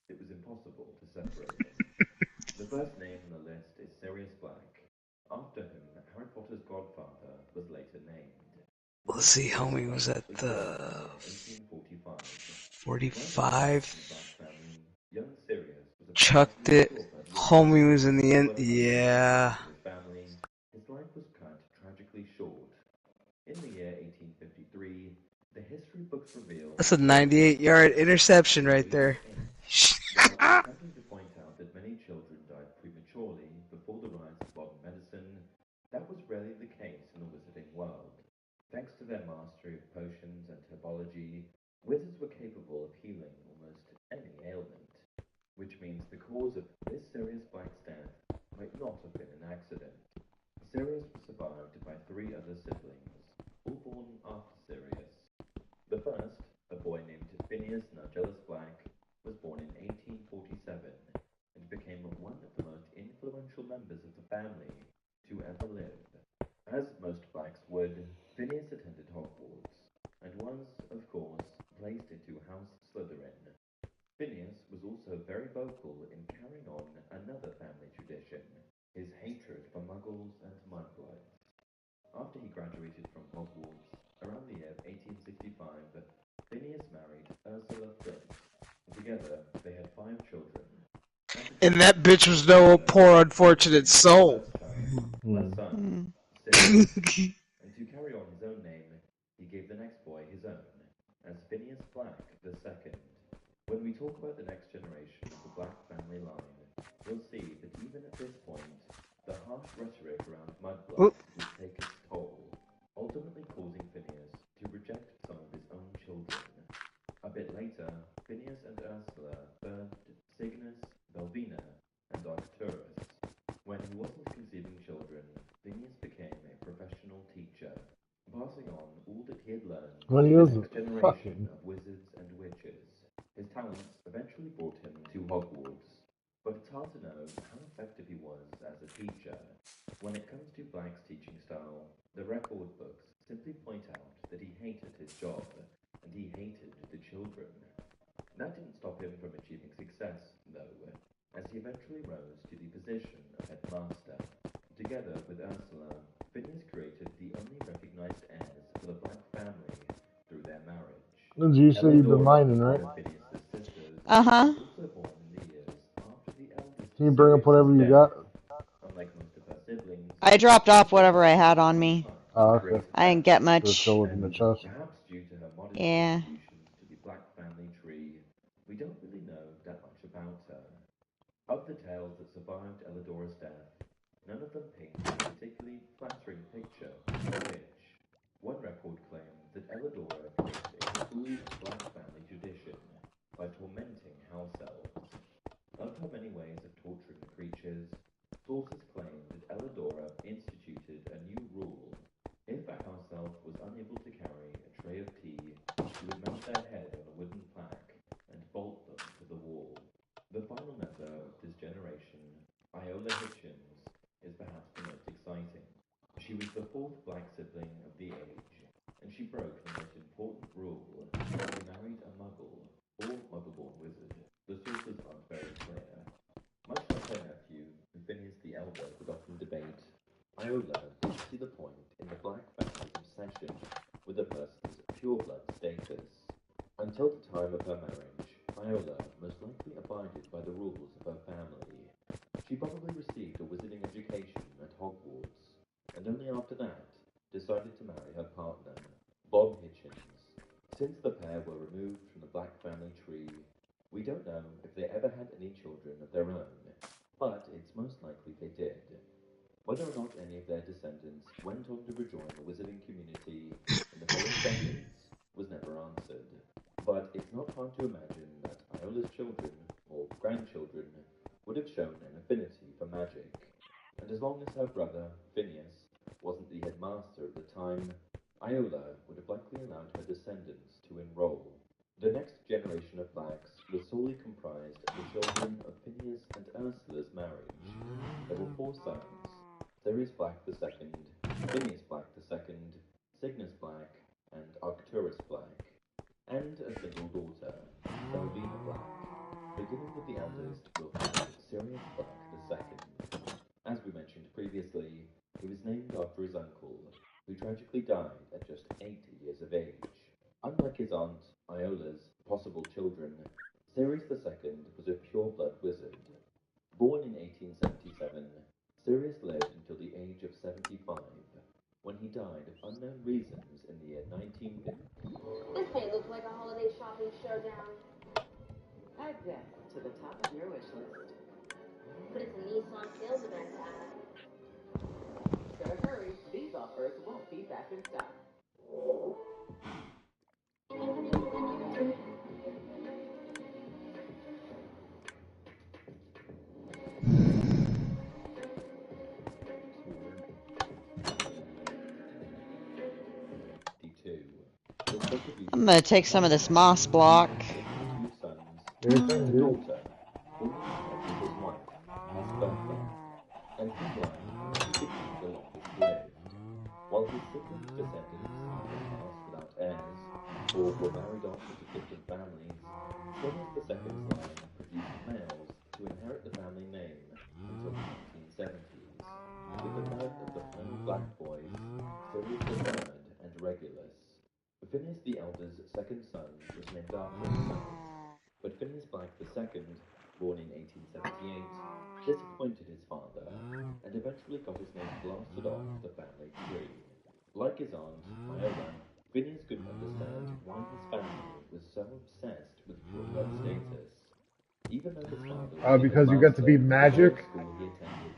it was impossible to separate them. The first name on the list is Sirius Black. After him, Harry Potter's godfather was later named. Let's see, homie was at the 45. Young Sirius was a Chucked it. Homie was in the end. Yeah. his family. His life was cut tragically short. In the year 1853, the history books reveal That's a 98-yard interception right there. while attempting to point out that many children died prematurely before the rise of modern medicine, that was rarely the case in the wizarding world. Thanks to their mastery of potions and herbology, wizards were capable of healing almost any ailment, which means the cause of this Sirius Black's death might not have been an accident. Sirius was survived by 3 other siblings, all born after Sirius. The first, a boy named Phineas Nigellus Black, was born in 1847 and became one of the most influential members of the family to ever live. As most Blacks would, Phineas attended Hogwarts and was, of course, placed into House Slytherin. Phineas was also very vocal in carrying on another family tradition, his hatred for Muggles and mudbloods. After he graduated from Hogwarts, around the year 1865, Phineas married Ursula Flint, and together they had 5 children. And that bitch was no poor unfortunate soul. A son, Sirius, and to carry on his own name, he gave the next boy his own, as Phineas Black II. When we talk about the next generation of the Black family line, you'll see that even at this point, the harsh rhetoric around mudblood would take its toll, ultimately causing Phineas to reject some of his own children. A bit later, Phineas and Ursula birthed Cygnus, Belvina, and Arcturus. When he wasn't conceiving children, Phineas became a professional teacher, passing on all that he had learned When he to the was next generation fucking. of wizards and witches. His talents eventually brought him to Hogwarts, but it's hard to know how effective he was as a teacher. When it comes to Black's teaching style, the record books simply point out that he hated his job, and he hated the children. That didn't stop him from achieving success, though, as he eventually rose to the position of headmaster. Together with Ursula, Phineas created the only recognized heirs for the Black family through their marriage. Did you say you've been mining, right? Uh-huh. Also born in the years after the eldest Can you bring up whatever you death. got? Unlike most of her siblings, I dropped off whatever I had on me. Oh, okay. I didn't get So it's much. still within the chest. perhaps due to her modest Yeah. contributions to the Black family tree, we don't really know that much about her. Of the tales that survived Eladora's death, none of them paint a particularly flattering picture of the witch. One record claims that Eladora created a true Black family tradition by tormenting house elves. Of her many ways of torturing the creatures, sources claim that Eladora instituted a new rule. If a house elf was unable to carry a tray of tea, she would mount their head on a wooden plaque and bolt them to the wall. The final member of this generation, Iola Hitchens, is perhaps the most exciting. She was the fourth Black sibling of the age, and she broke the most important rule. She married a muggle, or muggle-born wizard. The sources aren't very clear. Much like her nephew, Phineas the Elder would often debate, Iola didn't see the point in the Black family's obsession with a person's pureblood status. Until the time of her marriage, Iola most likely abided by the rules of her family. She probably received a wizarding education at Hogwarts, and only after that decided to marry her partner, Bob Hitchens. Since the pair were removed from the Black family tree, we don't know if they ever had any children of their own, but it's most likely they did. Whether or not any of their descendants went on to rejoin the wizarding community in the following decades was never answered. But it's not hard to imagine that Iola's children, or grandchildren, would have shown an affinity for magic. And as long as her brother, Phineas, wasn't the headmaster at the time, Iola would have likely allowed her descendants to enroll. The next generation of Blacks was solely comprised of the children of Phineas and Ursula's marriage. There were 4 sons, Sirius Black II, Phineas Black II, Cygnus Black, and Arcturus Black, and a single daughter, Belvina Black. Beginning with the eldest, we'll find Sirius Black II. As we mentioned previously, he was named after his uncle, who tragically died at just 8 years of age. Unlike his aunt, Iola's possible children, Sirius II was a pure-blood wizard. Born in 1877, Sirius lived until the age of 75, when he died of unknown reasons in the year 1950. This may look like a holiday shopping showdown, Add this to the top of your wish list. but it's a Nissan sales event, Anna. So hurry, these offers won't be back in stock. I'm gonna take some of this moss block. Two sons, Anything, a dude? daughter, born with his wife, Miss Bertha, and his line was to be the longest lived. While his siblings' descendants either passed without heirs, or were married off into distant families, Sirius II's line produced males to inherit the family name until the 1970s, with the birth of the final Black boys, Sirius III and Regulus. Phineas the Elder's second son was named after himself, but Phineas Black II, born in 1878, disappointed his father and eventually got his name blasted off the family tree. Like his aunt, Iola, Phineas couldn't understand why his family was so obsessed with pure blood status. Even though his father was because you get to be magic. school he attended,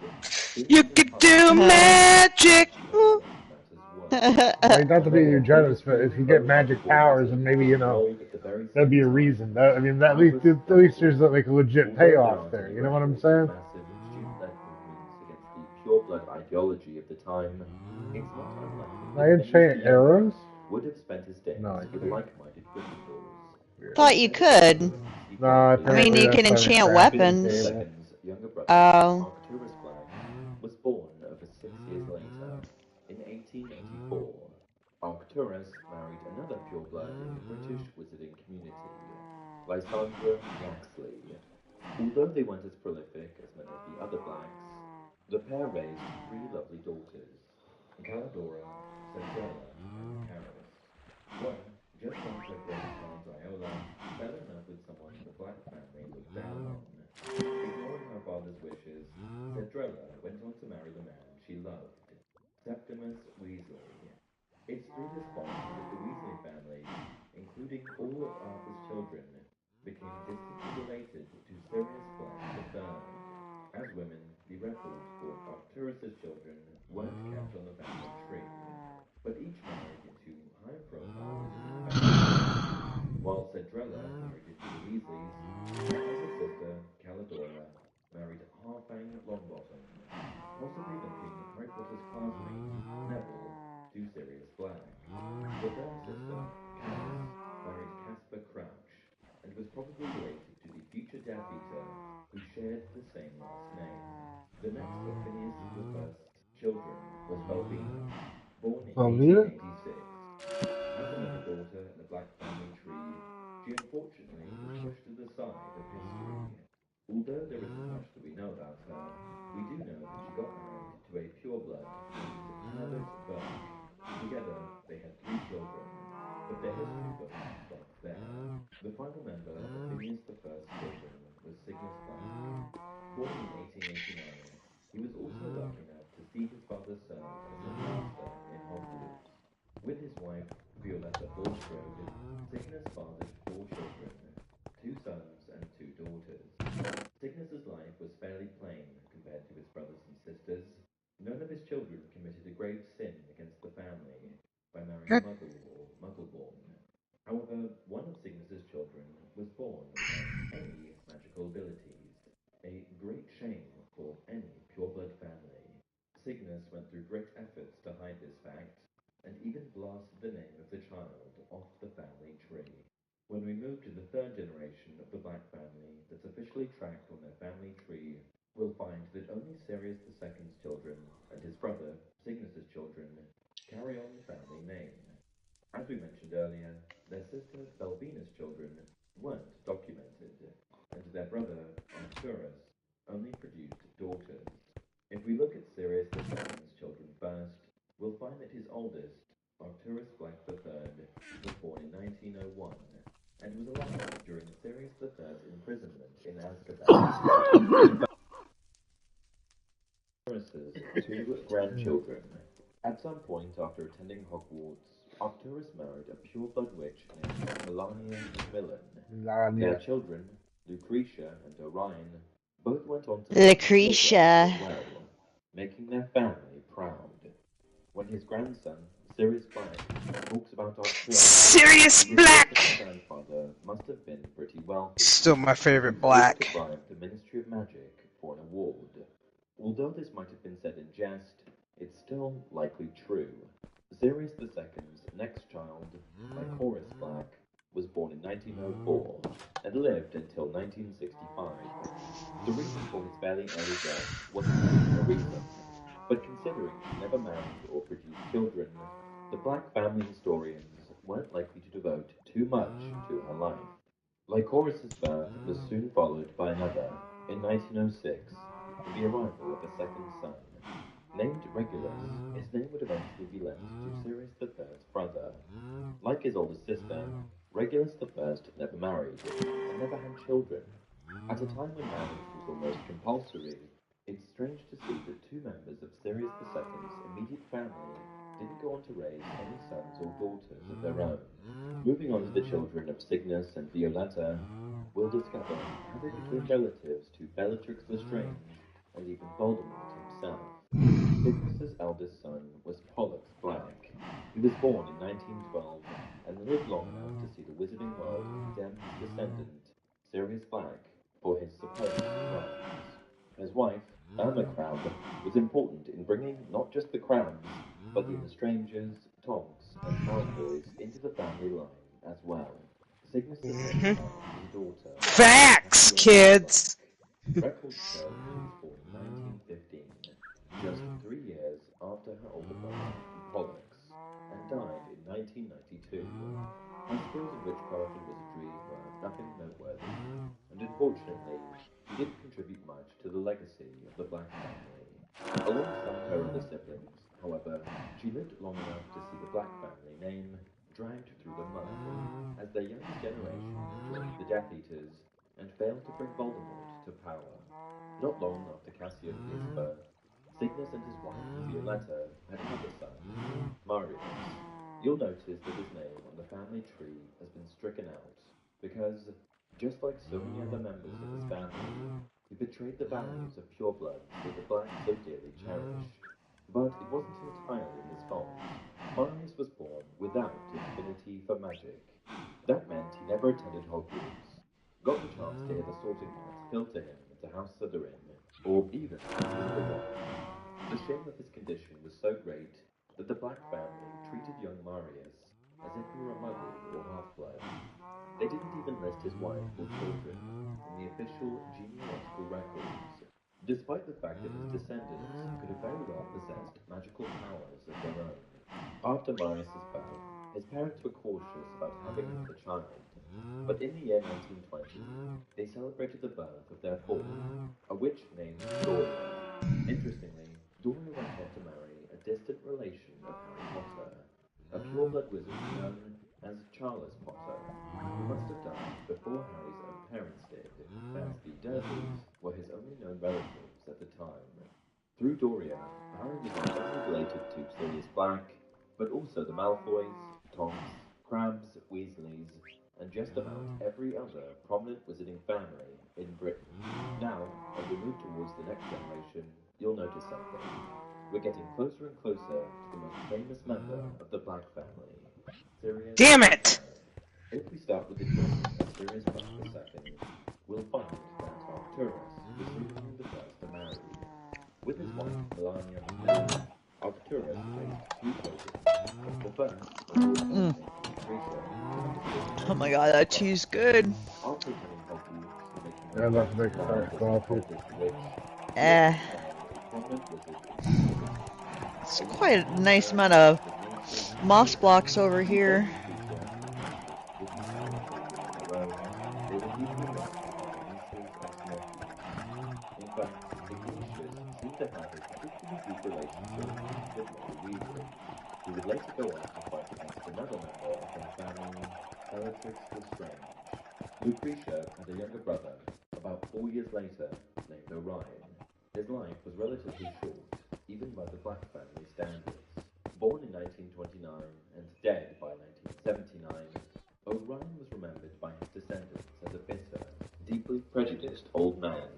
being You within can public do magic. actually made matters worse. Like, not to be However, eugenics, but if you get magic powers, and maybe that'd be a reason. I mean, at least there's like a legit payoff there. You know what I'm saying? Massive student-led movements against the pure blood ideology of the time, it's not unlikely I that enchant arrows. would have spent his days No, I with can't. like-minded Gryffindors. Thought you could. No, I mean, apparently you can that's on a enchant crafting weapons. table. Younger brother, Oh. Arcturus Black, was born over 6 years later, in 1884. Arcturus married another pure-blood in the British wizarding community, Lysandra Yaxley. Although they weren't as prolific as many of the other Blacks, the pair raised 3 lovely daughters, Galadora, Cedrella, and Paris. One, just like her great-aunt Iola, fell in love with someone the Black family looked down on. Ignoring her father's wishes, Cedrella went on to marry the man she loved, Septimus Weasley. It's through this bond that the Weasley family, including all of Arthur's children, became distantly related to Sirius Black III. As women, the record for Arcturus's children weren't kept on the family tree, but each married into high-profile wizarding families. While Cedrella married into the Weasleys, her elder sister, Caladora, married Harfang Longbottom, possibly linking Harry Potter's classmate, Neville, to Sirius Black. The third sister, Caris, married Caspar Crouch, and was probably related to the future Death Eater, who shared the same last name. The next of Phineas the First's children was Belvina, born in Belvina? 1886. As another daughter in the Black family tree, she unfortunately was pushed to the side of history. Although there isn't much that we know about her, we do know that she got married to a pureblood named Herbert Birch. Together, they had 3 children, but their history doesn't stop there. The final member of Phineas the First's children was Cygnus Black. Born in 1889, he was also lucky enough to see his father serve as a master in Hogwarts. With his wife, Violetta Bulstrode, Cygnus fathered 4 children, 2 sons and 2 daughters. Cygnus's life was fairly plain compared to his brothers and sisters. None of his children committed a grave sin against the family by marrying Muggle or Muggleborn. However, one of Cygnus's children was born without any magical abilities, a great shame for any pureblood family. Cygnus went through great efforts to hide this fact, and even blasted the name of the child off the family tree. When we move to the 3rd generation of the Black family that's officially tracked on their family tree, we'll find that only Sirius II's children and his brother, Cygnus's children, carry on the family name. As we mentioned earlier, their sister Belvina's children weren't documented, and their brother, Arcturus, only produced daughters. If we look at Sirius II's children first, we'll find that his oldest, Arcturus Black III, was born in 1901, and was alive during Sirius III's imprisonment in Azkaban. Arcturus's 2 grandchildren. At some point after attending Hogwarts, Arcturus married a pure-blood witch named Melania Macmillan. Their children, Lucretia and Orion, both went on to Lucretia. well, making their family proud. When his grandson, Sirius Black, talks about Arcturus, Sirius Black! His grandfather must have been pretty wealthy. Still my favorite He Black. to bribe the Ministry of Magic for an award. Although this might have been said in jest, it's still likely true. Sirius II's next child, Lycoris Black, was born in 1904 and lived until 1965. The reason for his fairly early death wasn't really a reason, but considering she never married or produced children, the Black family historians weren't likely to devote too much to her life. Lycoris's birth was soon followed by another, in 1906, with the arrival of a second son. Named Regulus, his name would eventually be lent to Sirius III's brother. Like his older sister, Regulus I never married and never had children. At a time when marriage was almost compulsory, it's strange to see that 2 members of Sirius II's immediate family didn't go on to raise any sons or daughters of their own. Moving on to the children of Cygnus and Violetta, we'll discover how they became relatives to Bellatrix Lestrange and even Voldemort himself. Cygnus's eldest son was Pollux Black. He was born in 1912 and lived long enough to see the wizarding world condemn his descendant, Sirius Black, for his supposed crimes. His wife, Irma Crabbe, was important in bringing not just the Crabs, but the Lestranges, Tonks, and Malfoys into the family line as well. Cygnus's next child was a daughter. Facts, kids! Records show she was born in 1915, just 3 years after her older brother, Pollux, and died in 1992. Her skills in witchcraft and wizardry were nothing noteworthy, and unfortunately, she didn't contribute much to the legacy of the Black family. Alongside her other siblings, however, she lived long enough to see the Black family name dragged through the mud as their youngest generation joined the Death Eaters and failed to bring Voldemort to power. Not long after Cassiodeia's birth, Cygnus and his wife, Violetta, had another son, Marius. You'll notice that his name on the family tree has been stricken out, because, just like so many other members of his family, he betrayed the values of purebloods that the Blacks so dearly cherish. But it wasn't entirely his fault. Marius was born without an affinity for magic. That meant he never attended Hogwarts, got the chance to hear the sorting hats filter him into House Slytherin, or even Grindelwald. The shame of his condition was so great that the Black family treated young Marius as if he were a muggle or half-blood. They didn't even list his wife or children in the official genealogical records, despite the fact that his descendants could have very well possessed magical powers of their own. After Marius's birth, his parents were cautious about having another child, but in the year 1920, they celebrated the birth of their fourth, a witch named Doria. Interestingly, Doria went on to marry a distant relation of Harry Potter, a pureblood wizard known as Charles Potter, who must have died before Harry's own parents did, as the Dursleys were his only known relatives at the time. Through Doria, Harry was not only related to Sirius Black, but also the Malfoys, Tonks, Crabs, Weasleys, and just about every other prominent wizarding family in Britain. Now, as we move towards the next generation, you'll notice something. We're getting closer and closer to the most famous member of the Black family, Sirius Damn it! Black. If we start with the journey of Sirius Black for a second, we'll find that Arcturus was certainly the first to marry. With his wife Melania McNally, Arcturus raised two children. The first, a daughter named Lucretia, and a son Oh my god, that cheese good. after attending Hogwarts and making Yeah, let's make friends a with coffee. Aldous Witch, he Eh. went on to marry a prominent wizard in Scotland. It's A young quite a nice Lucretia amount of was named moss Lucretia. blocks over Though here. Lucretia and Bellatrix didn't have any children of their own, they were deeply invested in their nieces and nephews. In fact, the Genetians seem to have a particularly deep relationship with Lady Weasley, who would later go on to fight against another member of their family, Bellatrix Lestrange. Lucretia had a younger brother, about 4 years later, named Orion. His life was relatively short, even by the Black family standards. Born in 1929 and dead by 1979, Orion was remembered by his descendants as a bitter, deeply prejudiced old man.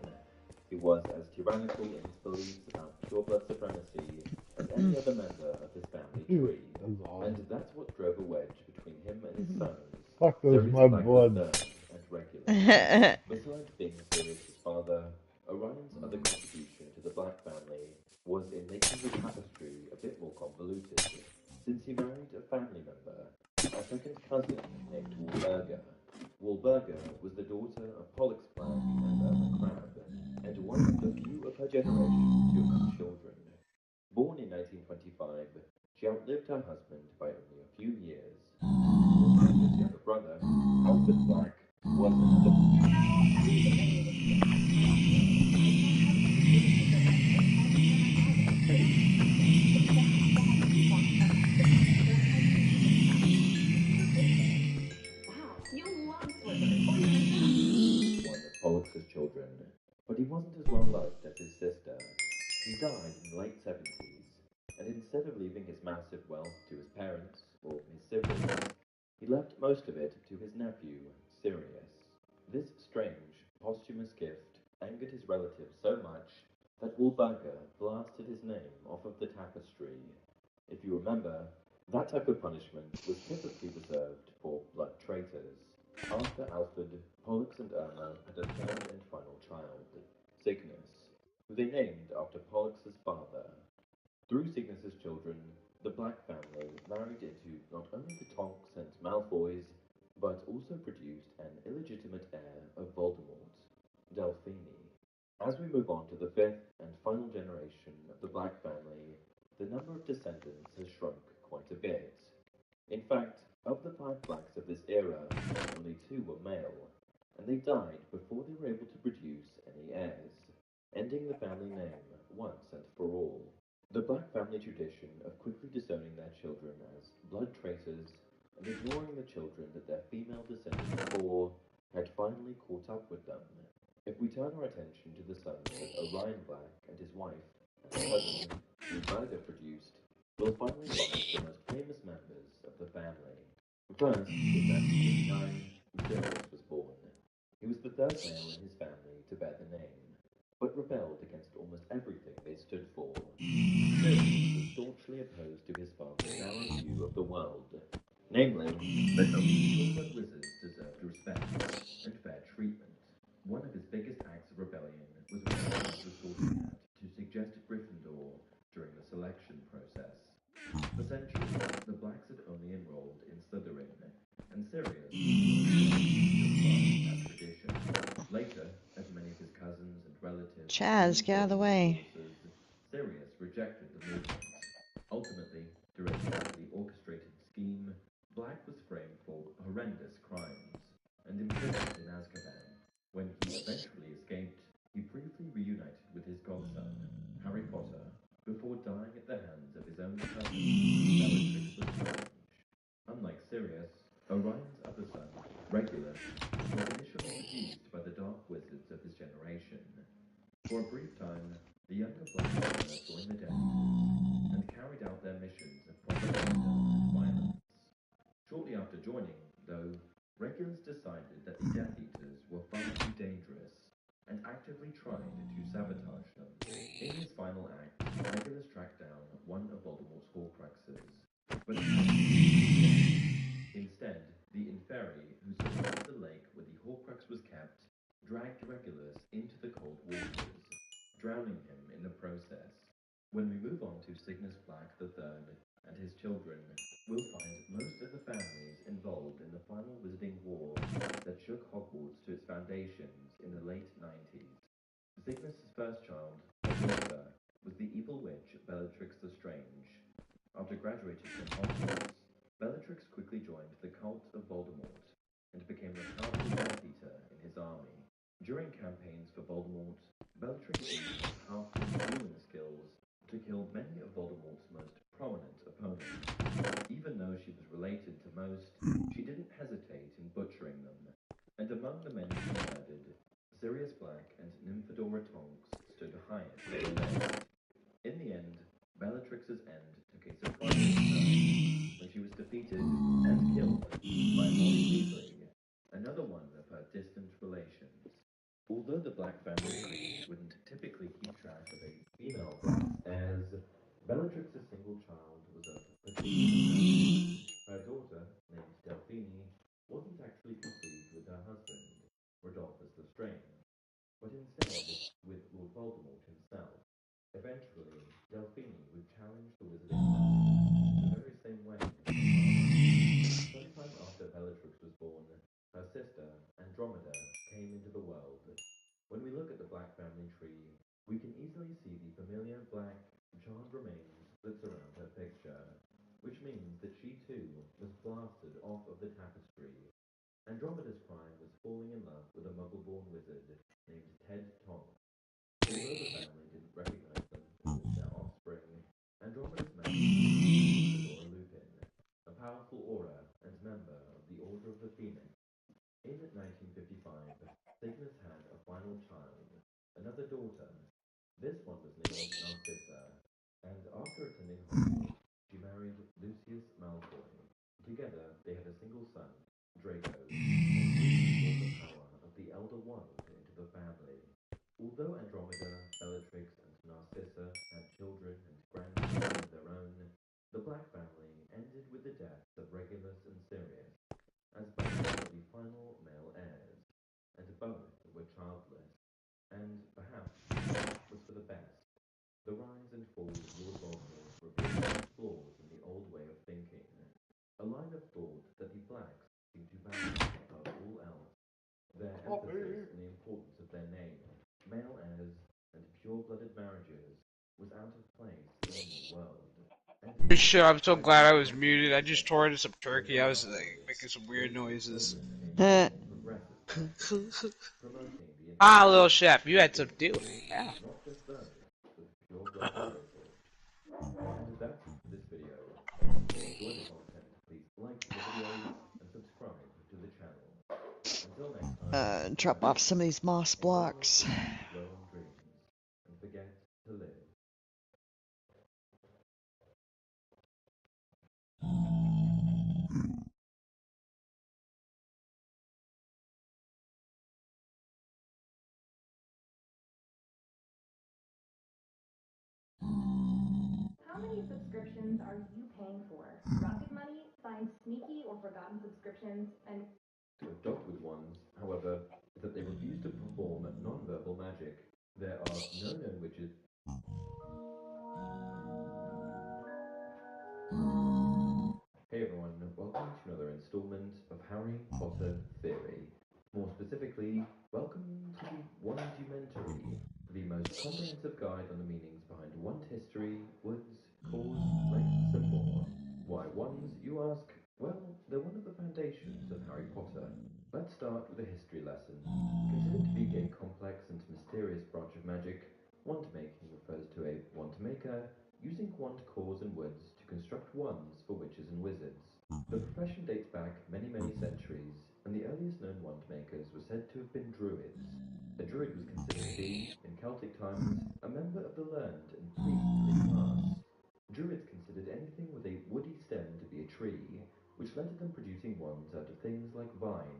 He was as tyrannical in his beliefs about pureblood supremacy as any other member of his family tree, and that's what drove a wedge between him and his sons, Fuck those Sirius Black mudbloods. III and Regulus. Besides being Sirius's father, Orion's other contribution to the Black family was in making the tapestry a bit more convoluted, since he married a family member, a second cousin named Walburga. Walburga was the daughter of Pollux Black and Irma Crabbe, and one of the few of her generation to have children. Born in 1925, she outlived her husband by only a few years. Walburga's younger brother, Alfred Black, was another. Wow, you love Slytherin. Or you're One of Pollux's children, but he wasn't as well loved as his sister. He died in the late 70s, and instead of leaving his massive wealth most of it to his nephew, Sirius. This strange, posthumous gift angered his relatives so much that Wolbanga blasted his name off of the tapestry. If you remember, that type of punishment was typically reserved for blood traitors. After Alfred, Pollux and Irma had a third and final child, Cygnus, who they named after Pollux's father. Through Cygnus's children, the Black family married into not only the Tonks and Malfoys, but also produced an illegitimate heir of Voldemort, Delphine. As we move on to the fifth and final generation of the Black family, the number of descendants has shrunk quite a bit. In fact, of the 5 Blacks of this era, only 2 were male, and they died before they were able to produce any heirs, ending the family name once and for all. The Black family tradition of quickly disowning their children as blood traitors and ignoring the children that their female descendants bore had finally caught up with them. If we turn our attention to the sons of Orion Black and his wife, and cousin, who Burger produced, we'll finally find the most famous members of the family. First, in 1939, Sirius was born. He was the third male in his family to bear the name, but rebelled against almost everything they stood for. Sirius was staunchly opposed to his father's narrow view of the world, namely, that only evil and wizards deserved respect and fair treatment. One of his biggest acts of rebellion was when he used the sorting hat to suggest Gryffindor during the selection process. For centuries, the Blacks had only enrolled in Slytherin, and Sirius that tradition. Later, as many of his cousins and relatives Chaz, get out of the way. Sirius rejected the movement. Ultimately, during a carefully orchestrated scheme, Black was framed for horrendous crimes and imprisoned in Azkaban. When he eventually escaped, he briefly reunited with his godson, Harry Potter, before dying at the hands of his own cousin, Bellatrix Lestrange. Unlike Sirius, Orion's other son, Regulus, was initially seduced by the dark wizards of his generation. For a brief time, the younger Black Order joined the Death Eaters and carried out their missions of propaganda and violence. Shortly after joining, though, Regulus decided that the Death Eaters were far too dangerous and actively tried to sabotage them. In his final act, Regulus tracked down one of Voldemort's Horcruxes, but instead, the Inferi, who surrounded the lake where the Horcrux was kept, dragged Regulus into the cold waters, drowning him in the process. When we move on to Cygnus Black III and his children, we'll find most of the families involved in the final Wizarding War that shook Hogwarts to its foundations in the late 90s. Cygnus' first child, Odysee, was the evil witch Bellatrix Lestrange. After graduating from Hogwarts, Bellatrix quickly joined the cult of Voldemort and became a powerful Death Eater in his army. During campaigns for Voldemort, Bellatrix used her powerful dueling skills to kill many of Voldemort's most prominent opponents. Even though she was related to most, she didn't hesitate in butchering them. And among the men she murdered, Sirius Black and Nymphadora Tonks stood highest on the list. In the end, Bellatrix's end took a surprising turn when she was defeated and killed by Molly Weasley, another one of her distant relations. Although the Black family tree wouldn't typically keep track of a female Black's heirs, Bellatrix's single child was of particular. Her daughter, named Delphine, wasn't actually conceived with her husband, Rodolphus Lestrange, but instead with Lord Voldemort himself. Eventually, Delphine would challenge the Wizarding Family the very same way as her father. Sometime after Bellatrix was born, her sister, Andromeda, came into the world. When we look at the Black family tree, we can easily see the familiar black, charred remains that surround her picture, which means that she too was blasted off of the tapestry. Andromeda's crime was falling in love with a muggle-born wizard named Ted Tonks. Although the family didn't recognize them as their offspring, Andromeda's married Laura Lupin, a powerful aura and member of the Order of the Phoenix. In 1955, Cygnus had a final child, another daughter. This one was named Narcissa, and after attending Hogwarts, she married Lucius Malfoy. Together, they had a single son, Dracos, and Zeus brought the power of the Elder Wand into the family. Although Andromeda, Bellatrix, and Narcissa had children and grandchildren of their own, the Black family ended with the deaths of Regulus and Sirius, as both were the final male heirs, and both were childless, and perhaps that was for the best. The rise and fall of Lord Voldemort revealed flaws in the old way of thinking, a line of thought that the Blacks seemed to value above all else, their emphasis on the importance of their name, male heirs, and pure-blooded marriages was out of place in the new world. Shit, I'm so glad I was muted. I just tore into some turkey. I was like making some weird noises. Ah, little chef, you had some to do with it. Yeah. Not just those with pure-blood heritage. And that's it for this video. If you enjoy the content, please like the video and subscribe to the channel. Until next time, Drop off some of these moss blocks. grow on dreams, and forget to live. How many subscriptions are you paying for? Rocket Money finds sneaky or forgotten subscriptions and To adopt with ones, however, is that they refuse to perform non-verbal magic. There are no known witches. Hey everyone, welcome to another installment of Harry Potter Theory. More specifically, welcome to the Wandumentary, the most comprehensive guide on the meanings behind wand history, woods, cause, lengths, and more. Why wands, you ask? Well, they're one of the foundations of Harry Potter. Let's start with a history lesson. Considered to be a complex and mysterious branch of magic, wand making refers to a wand maker using wand cores and woods to construct wands for witches and wizards. The profession dates back many, many centuries, and the earliest known wand makers were said to have been druids. A druid was considered to be, in Celtic times, a member of the learned and priestly class. Druids considered anything with a woody stem to be a tree, which led to them producing wands out of things like vine,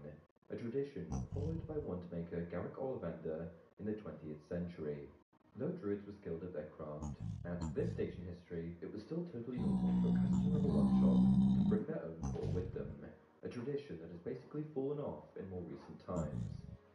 a tradition followed by wand maker Garrick Ollivander in the 20th century. Though druids were skilled at their craft, at this stage in history, it was still totally normal for a customer of a wand shop to bring their own core with them, a tradition that has basically fallen off in more recent times.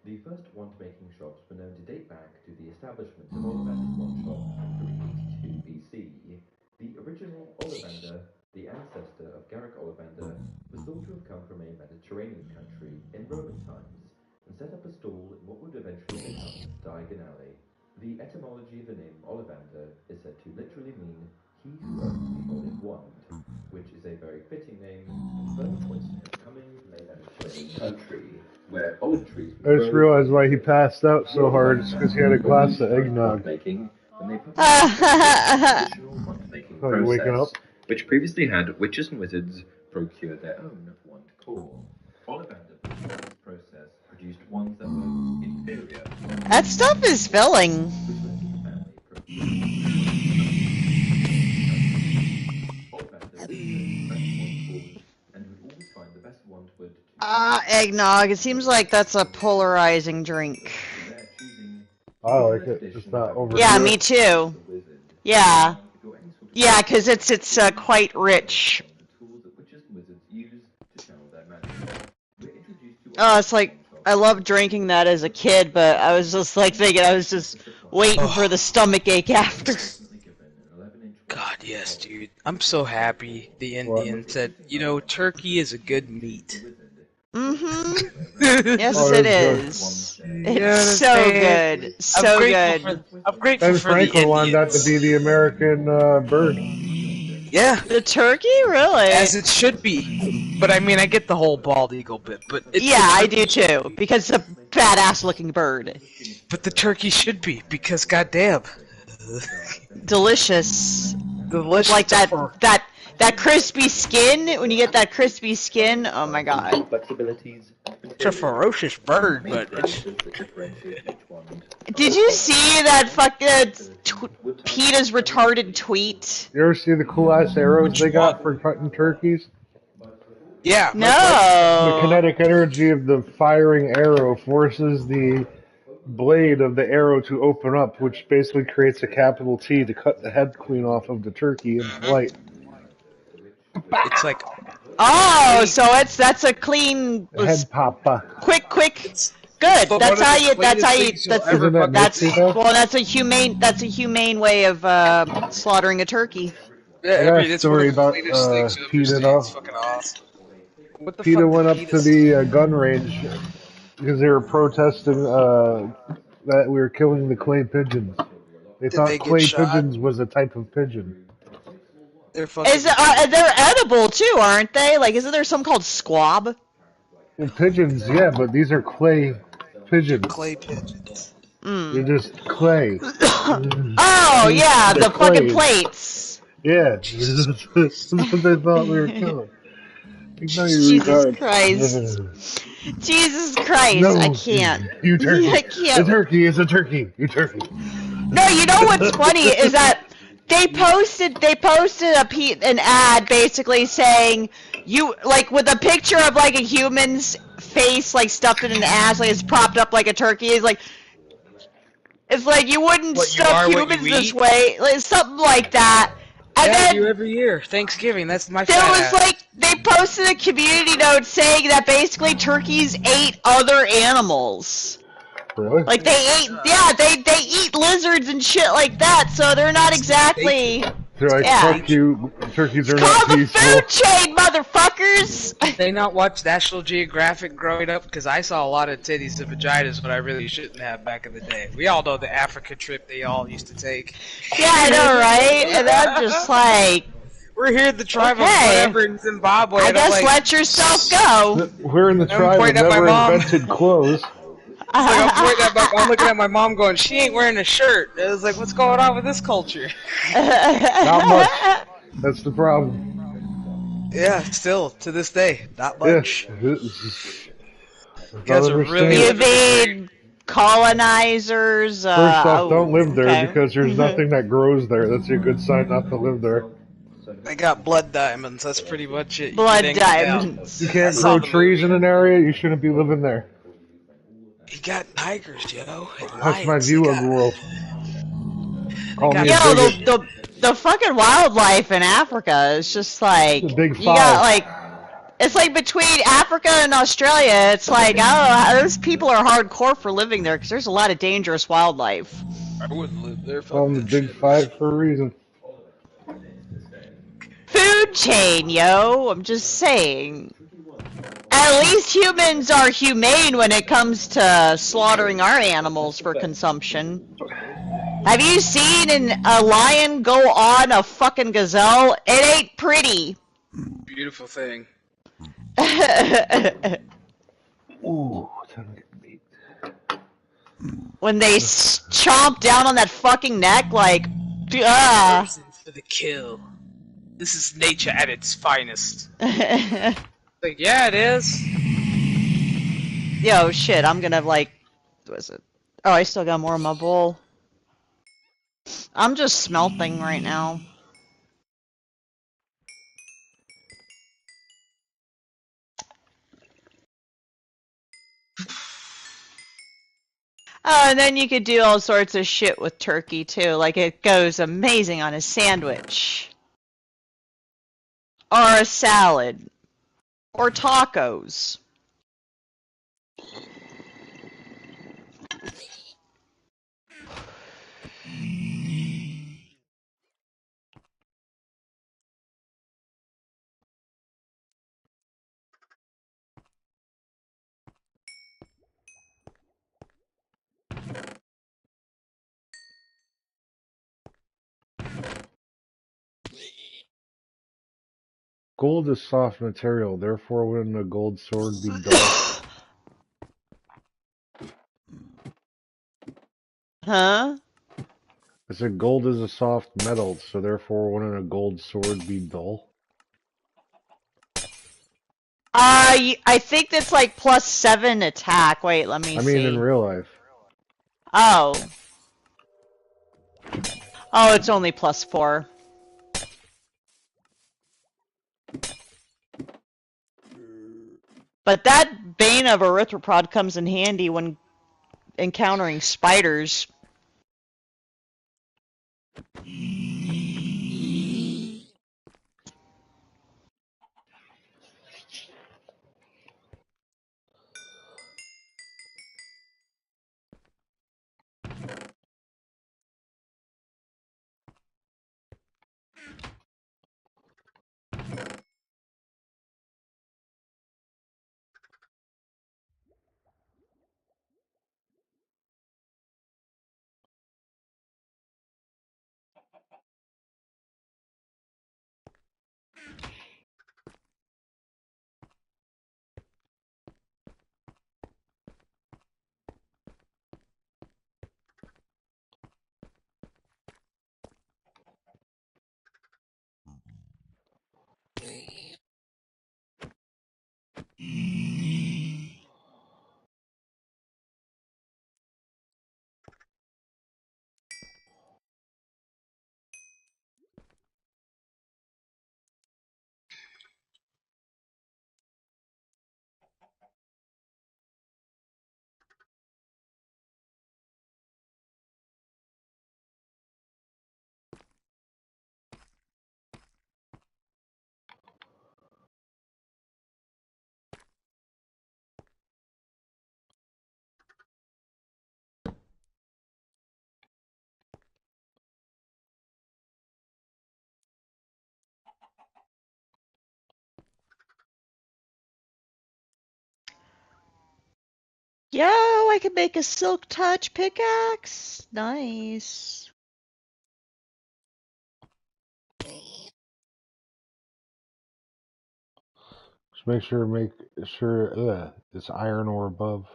The first wand-making shops were known to date back to the establishment of Ollivander's wand shop in 382 BC. The original Ollivander, the ancestor of Garrick Ollivander, was thought to have come from a Mediterranean country in Roman times and set up a stall in what would eventually become Diagon Alley. The etymology of the name Ollivander is said to literally mean he who owns the olive wand, which is a very fitting name and further points to him coming from a Mediterranean country where olive trees I just realized why he passed out so hard. It's because he had a glass of eggnog. making when they put traditional wand making Oh, you waking up? process, which previously had witches and wizards procure their own wand core. Ollivander believed this process produced wands that were inferior. That stuff is filling. Eggnog. It seems like that's a polarizing drink. I like it. It's not over. Yeah, me too. Yeah. Yeah, because it's quite rich. Oh, it's like, I loved drinking that as a kid, but I was just like thinking, I was just waiting for the stomach ache after. God, yes, dude. I'm so happy the Indian said, you know, turkey is a good meat. Mm-hmm. Yes, it is. It's so good. So good. I'm grateful Ben for the Franklin wanted that Indians. to be the American bird. Yeah. The turkey? Really? As it should be. But I mean, I get the whole bald eagle bit, but yeah, I do too, because it's a badass looking bird. But the turkey should be, because goddamn. Delicious. Delicious. Like that crispy skin, when you get that crispy skin, oh my god. It's a ferocious bird, but it's... Did you see that PETA's retarded tweet? You ever see the cool ass arrows they got for cutting turkeys? Yeah, The No. kinetic energy of the firing arrow forces the blade of the arrow to open up, which basically creates a capital T to cut the head queen off of the turkey in flight. it's like Oh, clean. so that's a clean, Head papa. quick. It's Good. the one of the That's how cleanest you. things you'll That's ever Isn't that fucking that's nifty see. though? well, that's a humane way of slaughtering a turkey. Yeah, I got a it's one of story the about cleanest things you'll ever PETA see. It's though. fucking awesome. What the PETA fuck did went up PETA to say? the gun range because they were protesting that we were killing the clay pigeons. They Did thought they get clay shot? pigeons was a type of pigeon. They're fucking They're edible too, aren't they? Like, isn't there some called squab? Well, pigeons, yeah, but these are clay they're pigeons. clay pigeons. They're Mm. just clay. Oh yeah, They're the fucking clays. plates. Yeah, Jesus that's Christ. what they thought we were killing. Like, no, you Jesus retard. Christ. Jesus Christ, I No, can't. you turkey. I A can't. turkey is a turkey. You turkey. No, you know what's funny is that they posted an ad basically saying you like with a picture of like a human's face like stuffed in an ass like it's propped up like a turkey. It's like you wouldn't What you stuff are, what you humans this eat? way, like something like that. And Yeah, I do then every year. Thanksgiving, that's my there fat was ass. like they posted a community note saying that basically turkeys ate other animals. Really? Like they eat lizards and shit like that, so they're not It's exactly nature. They're like, yeah. fuck you. Turkeys It's are not called the peaceful. food chain, motherfuckers. Did they not watch National Geographic growing up? Because I saw a lot of titties and vaginas when I really shouldn't have back in the day. We all know the Africa trip they all used to take. Yeah, I know, right? And I'm just like, We're here in the tribe of okay, whatever in Zimbabwe, I and I'm guess like, let yourself go. We're in the I'm tribe that pointing at my never mom. invented clothes. It's like I'm pointing at I'm looking at my mom going, she ain't wearing a shirt. I was like, what's going on with this culture? Not much. That's the problem. Yeah, still to this day, not Yeah. much. I You don't guys are really You understand. living the dream. mean colonizers? First off, Oh, don't live there okay. because there's nothing that grows there. That's a good sign not to live there. They got blood diamonds. That's pretty much it. You get Blood in, get out. You diamonds. I can't saw grow the trees in movie. an area, you shouldn't be living there. He got tigers, yo, and That's my lions. view of the world. They Call me got a Yo, bigot. the fucking wildlife in Africa is just The like big you got five. like it's like between Africa and Australia. It's like I don't know how those people are hardcore for living there because there's a lot of dangerous wildlife. I wouldn't live there. Call Fuck them the that big shit. five for a reason. Food chain, yo. I'm just saying. At least humans are humane when it comes to slaughtering our animals for consumption. Have you seen a lion go on a fucking gazelle? It ain't pretty. Beautiful thing. Ooh, time to get beat. When they chomp down on that fucking neck, like, ah. Frozen for the kill. This is nature at its finest. Like, yeah, it is. Yo, shit, I'm gonna, like, what is it? Oh, I still got more in my bowl. I'm just smelting right now. Oh, and then you could do all sorts of shit with turkey, too. Like, it goes amazing on a sandwich. Or a salad. Or tacos. Gold is soft material, therefore wouldn't a gold sword be dull? Huh? I said gold is a soft metal, so therefore wouldn't a gold sword be dull? I think that's like +7 attack. Wait, let me I mean in see. real life. Oh. Oh, it's only +4. But that Bane of Erythroprod comes in handy when encountering spiders. Yo, I can make a silk touch pickaxe. Nice. Just make sure it's iron or above.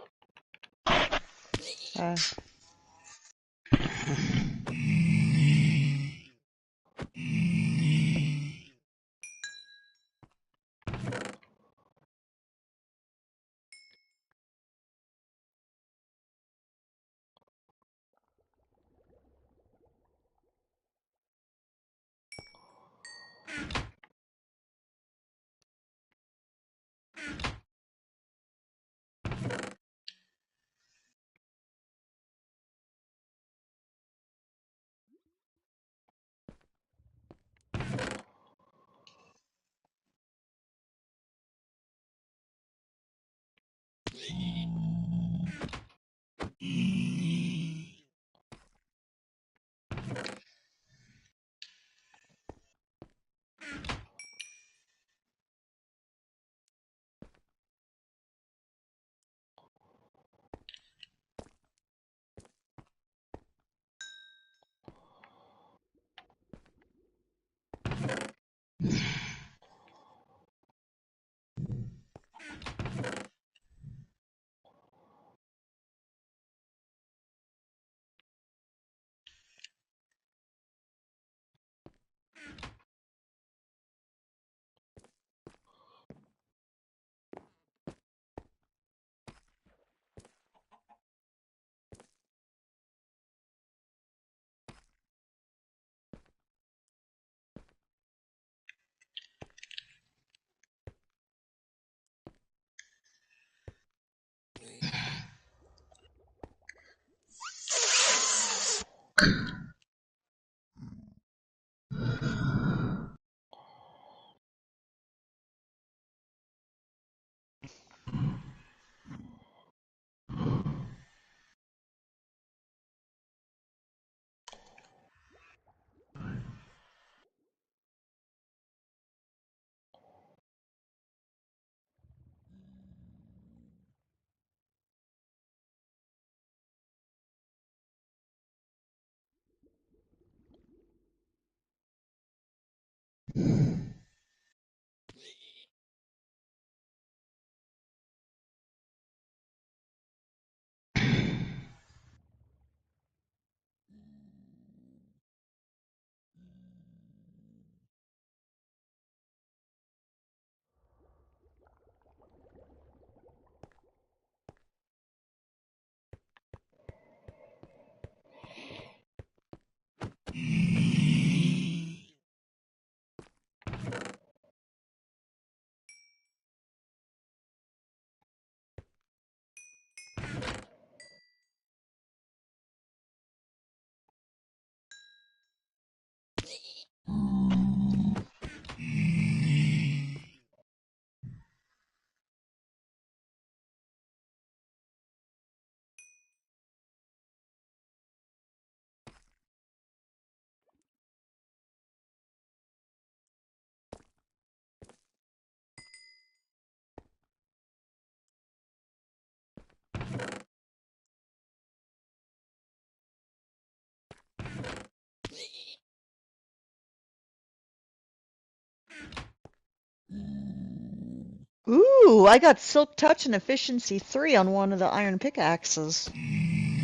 Ooh, I got Silk Touch and Efficiency 3 on one of the iron pickaxes.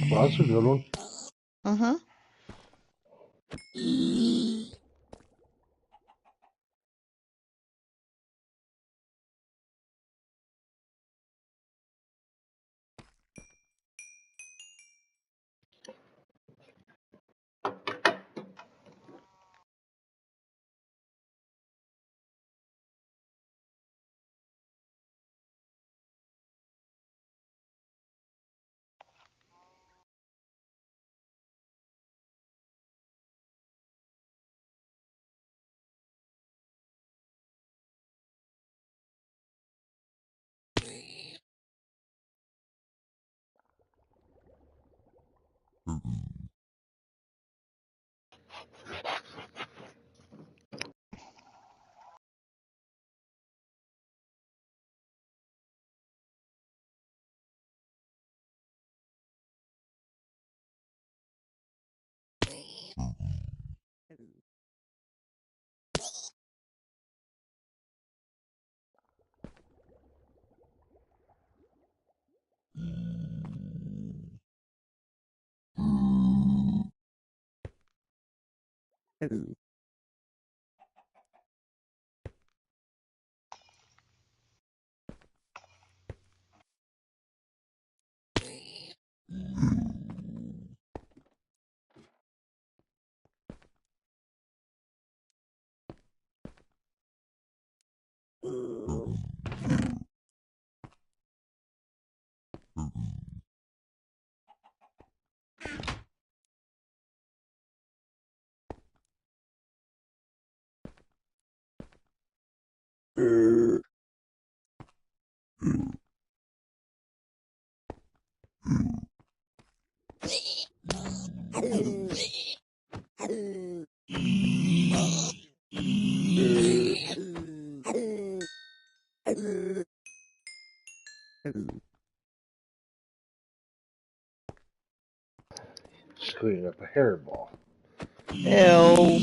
Well, that's a good one. Uh-huh. Just cleaning up a hairball. Ew.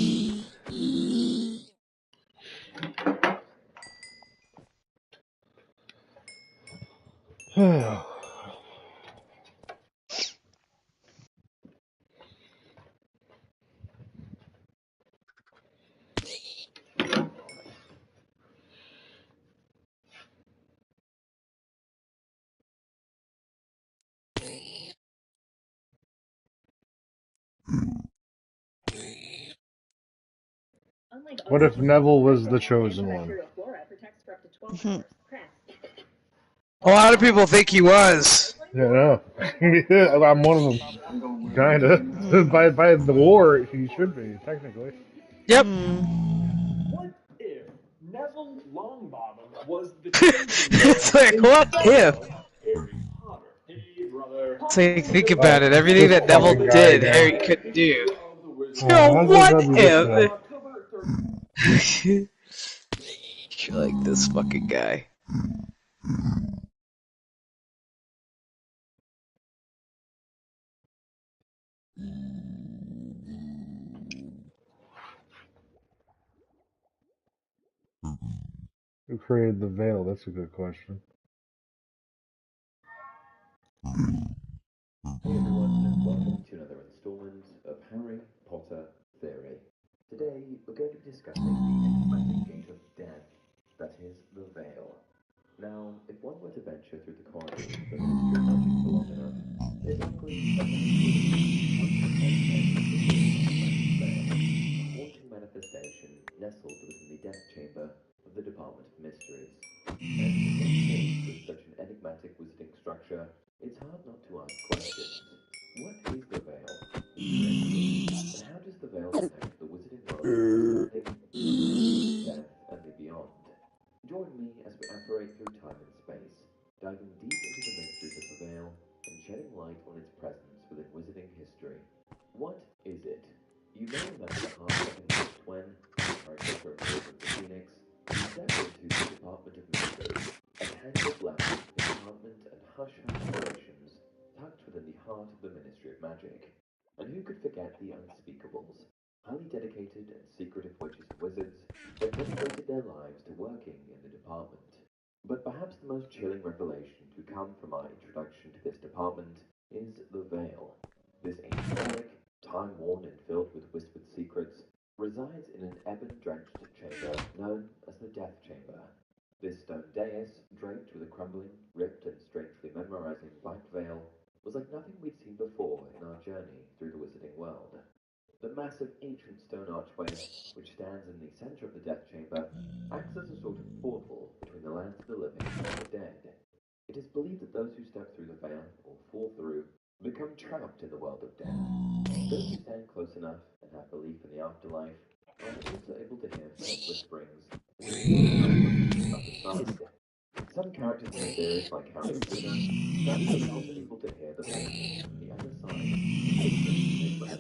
What if Neville was the chosen one? Mhm. A lot of people think he was. Yeah, no. I'm one of them. Kinda. Mhm. By the war, he should be, technically. Yep. Hmm. What if Neville Longbottom was the chosen It's one like, what instead if? of Harry Potter? Hey, brother. It's like, think Oh, about it. Everything this that Neville fucking guy did, again. Harry couldn't do. Of the Wizarding You know, How's it what gonna be this if? guy? October 3rd. You're like this fucking guy. Who created the veil? That's a good question. Hey everyone, welcome to another installment of Harry Potter Theory. Today we're going to be discussing the enigmatic gate of death that is the Veil. Now, if one were to venture through the corridors of the Ministry of Magic for long enough, there's likely a very good chance one could end the Wizarding Magic Veil, a haunting manifestation nestled within the death chamber of the Department of Mysteries. And when faced with such an enigmatic wizarding structure, it's hard not to ask questions. What is the Veil? Where is it? And how does the Veil connect the wizarding world of understanding, truth, death, and the beyond? Join me as we apparate through time and space, diving deep into the mysteries of the Veil and shedding light on its presence within wizarding history. What is it? You may remember the heart-stopping twist when, as Harry Potter and the Order of the Phoenix, you step into the Department of Mysteries, a tangled labyrinth of enchantment and hush-hush operations tucked within the heart of the Ministry of Magic. And who could forget the unspeakables, highly dedicated and secretive witches and wizards that dedicated their lives to working in the department. But perhaps the most chilling revelation to come from our introduction to this department is the veil. This ancient relic, time-worn and filled with whispered secrets, resides in an ebon-drenched chamber known as the Death Chamber. This stone dais, draped with a crumbling, ripped and strangely memorizing black veil, was like nothing we'd seen before in our journey through the wizarding world. The massive ancient stone archway, which stands in the center of the Death Chamber, acts as a sort of portal between the lands of the living and the dead. It is believed that those who step through the veil, or fall through, become trapped in the world of death. Those who stand close enough and have belief in the afterlife are also able to hear faint whisperings and the other side. Some characters in the series, like Harry and Luna, claim that they're also able to hear the voices from the other side of the ancient chamber.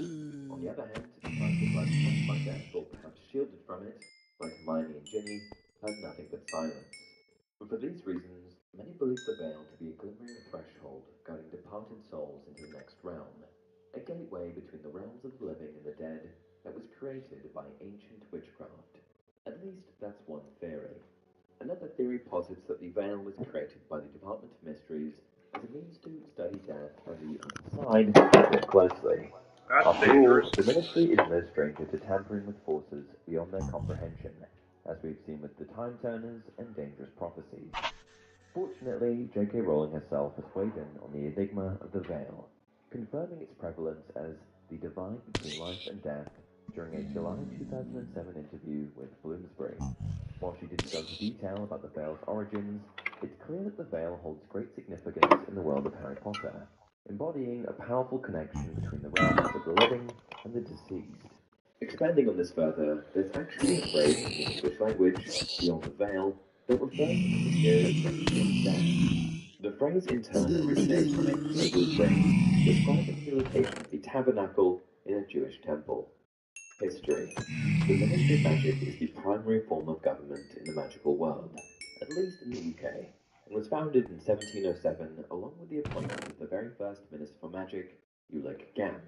On the other hand, characters like touched by death or perhaps shielded from it, like Hermione and Ginny, heard nothing but silence. But for these reasons, many believe the veil to be a glimmering threshold guiding departed souls into the next realm, a gateway between the realms of the living and the dead that was created by ancient witchcraft. At least that's one theory. Another theory posits that the veil was created by the Department of Mysteries as a means to study death and the other side more closely. After all, the Ministry is no stranger to tampering with forces beyond their comprehension, as we've seen with the Time Turners and Dangerous Prophecies. Fortunately, J.K. Rowling herself has weighed in on the enigma of the veil, confirming its prevalence as the divide between life and death during a July 2007 interview with Bloomsbury. While she didn't go into detail about the veil's origins, it's clear that the veil holds great significance in the world of Harry Potter, embodying a powerful connection between the realms of the living and the deceased. Expanding on this further, there's actually a phrase in the English language, beyond the veil, that refers to the mysterious nature of death. The phrase in turn originates from a Hebrew phrase describing the location of the tabernacle in a Jewish temple. History. The Ministry of Magic is the primary form of government in the magical world, at least in the UK, and was founded in 1707 along with the appointment of the very first Minister for Magic, Ulick Gamp.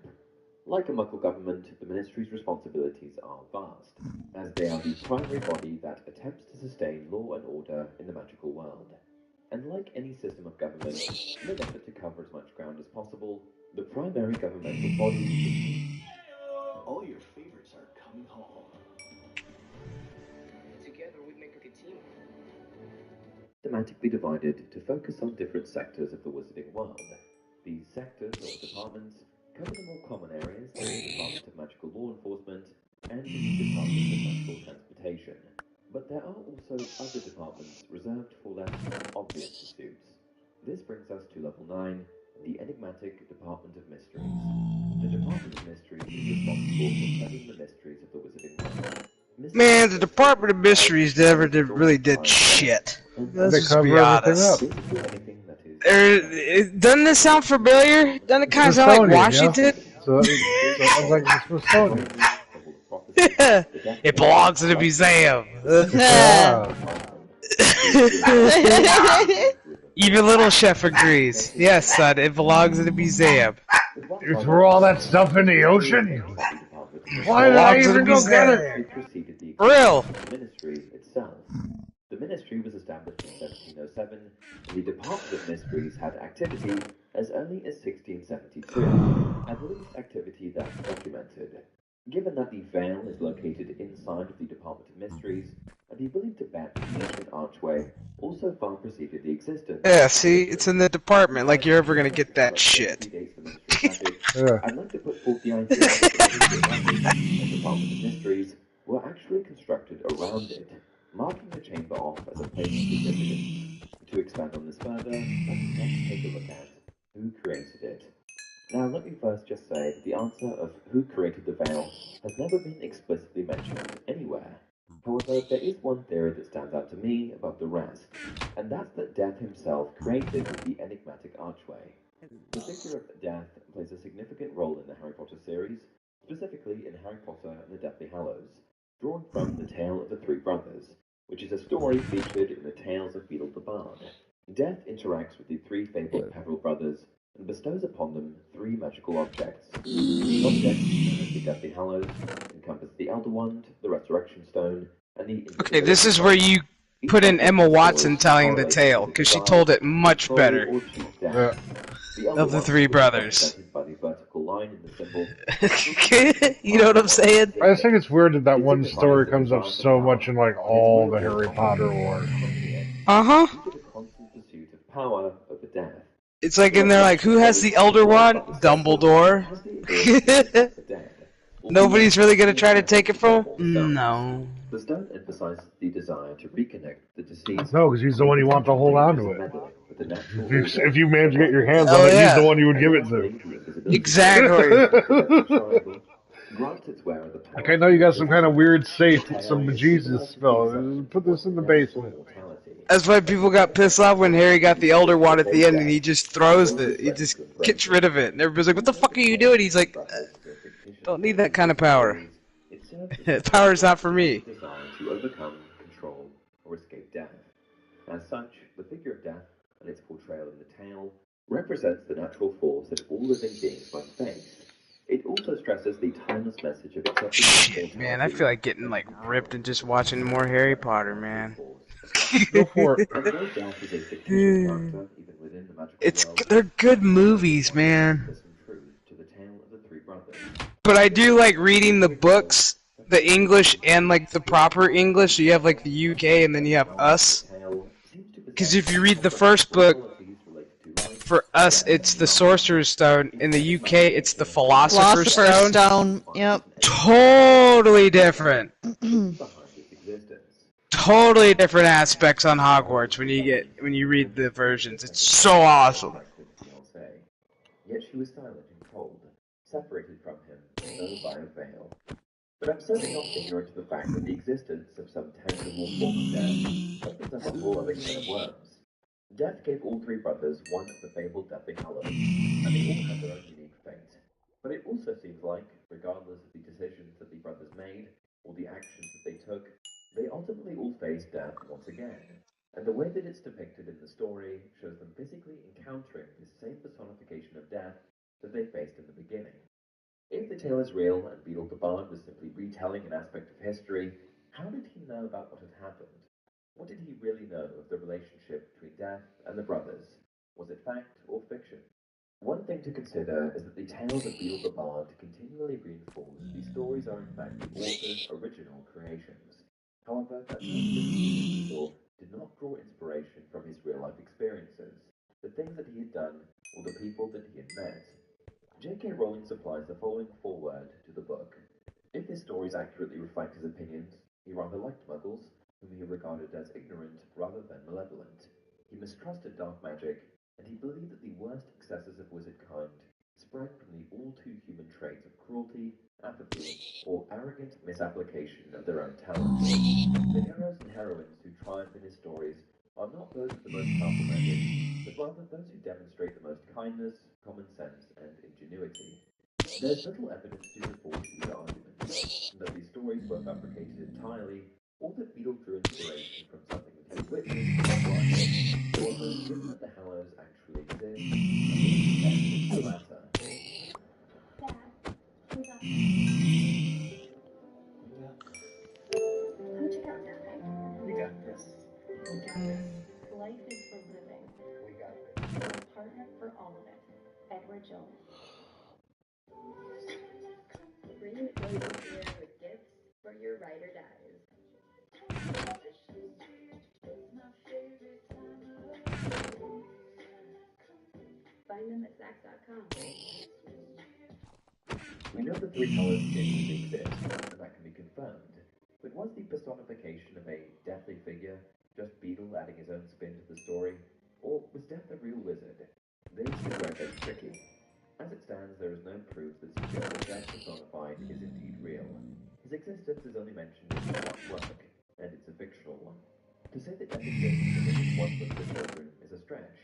Like a Muggle government, the Ministry's responsibilities are vast, as they are the primary body that attempts to sustain law and order in the magical world. And like any system of government, in an effort to cover as much ground as possible, the primary governmental body all your favorites are coming home. Together we make a good team. Systematically divided to focus on different sectors of the wizarding world. These sectors, or departments, cover the more common areas like the Department of Magical Law Enforcement and the Department of Magical Transportation. But there are also other departments reserved for less obvious pursuits. This brings us to Level 9, the enigmatic Department of Mysteries. The Department of Mysteries is responsible for studying the mysteries of the wizarding world. Man, the Department of Mysteries never really did shit. Let's just be honest. Doesn't this sound familiar? Doesn't it kind of sound like Washington? Yeah? So it's like the Smithsonian. Yeah, it belongs in a museum. Even Little Chef agrees. Yes, son, it belongs in a museum. You threw all that stuff in the ocean? Why did I even go get it? Real. Ministry itself. The ministry was established in 1707, and the Department of Mysteries had activity as early as 1672, at least activity that's documented. Given that the veil is located inside of the Department of Mysteries, I'd be willing to bet the ancient archway also far preceded the existence. Yeah, see, it's in the department, like you're ever gonna get that shit. I'd like to put forth the idea that the Ministry of Magic and Department of Mysteries were actually constructed around it, marking the chamber off as a place of significance. To expand on this further, let's next take a look at who created it. Now, let me first just say that the answer of who created the veil has never been explicitly mentioned anywhere. However, there is one theory that stands out to me above the rest, and that's that Death himself created the enigmatic archway. The figure of Death plays a significant role in the Harry Potter series, specifically in Harry Potter and the Deathly Hallows, drawn from The Tale of the Three Brothers, which is a story featured in the Tales of Beedle the Bard. Death interacts with the three fabled Peveril brothers and bestows upon them three magical objects. These objects, known as the Deathly Hallows, encompass the Elder Wand, the Resurrection Stone, and the... Okay, this is where you put in Emma Watson telling the tale, because she told it much better. Yeah. The elder Of the one three is brothers. represented by the vertical line in the symbol. You know what I'm saying? I just think it's weird that that one story comes up so much in like all the Harry Potter lore. Uh-huh. Due to the constant pursuit of power over death. It's like, and they're like, who has the Elder Wand? Dumbledore. Has the ability to attack the dead. Nobody's really gonna try to take it from him? No. The stone emphasizes the desire to reconnect the deceased. No, because he's the one you want to hold on to it. If you manage to get your hands Oh, on it, yeah. he's the one you would give it to. Exactly. Like, I know you got some kind of weird safe with some bejesus spell. Put this in the basement. That's why people got pissed off when Harry got the Elder Wand at the end and he just throws it. He just gets rid of it. And everybody's like, what the fuck are you doing? He's like, don't need that kind of power. Power's not for me. Desire to overcome, control, or escape death. As such, the figure of death and its portrayal in the tale represents the natural force that all living beings must face. It also stresses the timeless message of accepting Shit, man, I feel like getting like ripped and just watching more Harry Potter, man. Go for it. And though death is a fictitious character, even within the magical world, They're good movies, man. there's some truth to the tale of the three brothers. But I do like reading the books, the English and like the proper English. So you have like the UK and then you have us. Because if you read the first book, for us it's the Sorcerer's Stone. In the UK it's the Philosopher's Stone. Yep. Totally different. Totally different aspects on Hogwarts when you read the versions. It's so awesome. Yet she was silent and cold, separated from him as though by a veil. But I'm certainly not ignorant of the fact that the existence of some tangible form of death opens up a whole other can of worms. Death gave all three brothers one of the fabled Deathly Hallows, and they all had their own unique fate. But it also seems like, regardless of the decisions that the brothers made, or the actions that they took, they ultimately all faced death once again. And the way that it's depicted in the story shows them physically encountering this same personification of death that they faced in the beginning. If the tale is real and Beetle the Bard was simply retelling an aspect of history, how did he know about what had happened? What did he really know of the relationship between death and the brothers? Was it fact or fiction? One thing to consider is that the tales of Beetle the Bard continually reinforce these stories are in fact the author's original creations. However, that doesn't just mean that Beetle did not draw inspiration from his real-life experiences, the things that he had done, or the people that he had met. J.K. Rowling supplies the following foreword to the book. If his stories accurately reflect his opinions, he rather liked Muggles, whom he regarded as ignorant rather than malevolent. He mistrusted dark magic, and he believed that the worst excesses of wizard kind sprang from the all-too-human traits of cruelty, apathy, or arrogant misapplication of their own talents. The heroes and heroines who triumph in his stories are not those with the most powerful magic, but rather those who demonstrate the most kindness, common sense, and ingenuity. There's little evidence to support either argument, that these stories were fabricated entirely, or that Beetle drew inspiration from something that he had witnessed or watched. However, given that the Hallows actually exist, I think it's best if the latter. How'd you get there, Nick? We got this. We got this. Life is for living. We got this. We're a partner for all of it. Edward Jones. Bring the cozy here with gifts for your ride or dies. Find them at Saks.com. We know the three Hallows genuinely exist, and that can be confirmed. But was the personification of a deathly figure just Beetle adding his own spin to the story? Or was Death a real wizard? This is where it gets tricky. As it stands, there is no proof that the Death personified is indeed real. His existence is only mentioned in one work, and it's a fictional one. To say that Death exists within this one book for children is a stretch,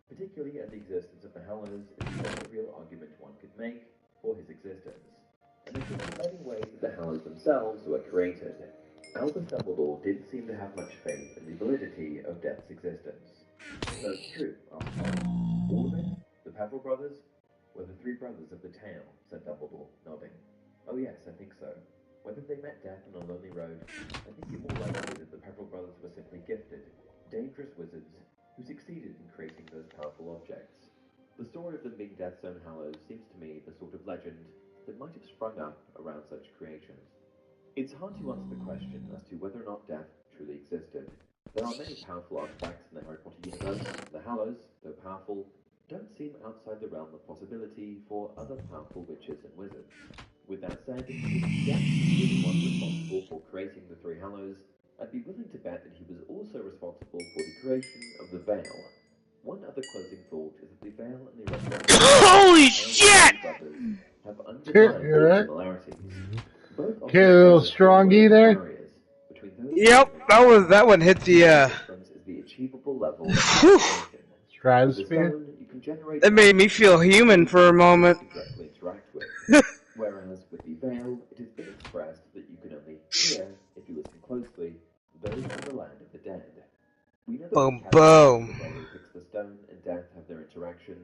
particularly as the existence of the Hallows is the only real argument one could make for his existence. And there's just many ways that the Hallows themselves were created. Albus Dumbledore didn't seem to have much faith in the validity of Death's existence. So it's true, after all. All of it? The Peveril brothers? Were the three brothers of the tale, said Dumbledore, nodding. Oh yes, I think so. Whether they met death on a lonely road, I think it more likely that the Pepperell brothers were simply gifted, dangerous wizards who succeeded in creating those powerful objects. The story of them being Death's own hallows seems to me the sort of legend that might have sprung up around such creations. It's hard to answer the question as to whether or not death truly existed. There are many powerful artifacts in the Harry Potter universe. The Hallows, though powerful, don't seem outside the realm of possibility for other powerful witches and wizards. With that said, if Death was the one responsible for creating the three Hallows, I'd be willing to bet that he was also responsible for the creation of the Veil. One other closing thought is that the Veil and the resurrection Holy shit! brothers have undeniable similarities. Both Okay, a little strongy there. Yep, that one hit the difference is the achievable level of communication. Stratosphere. That made me feel human for a moment. Directly interact with. Whereas with the Veil, it has been expressed that you can only hear, if you listen closely, those from the land of the dead. We know that Boom, when Cadmus boom. picks the stone and Death have their interaction,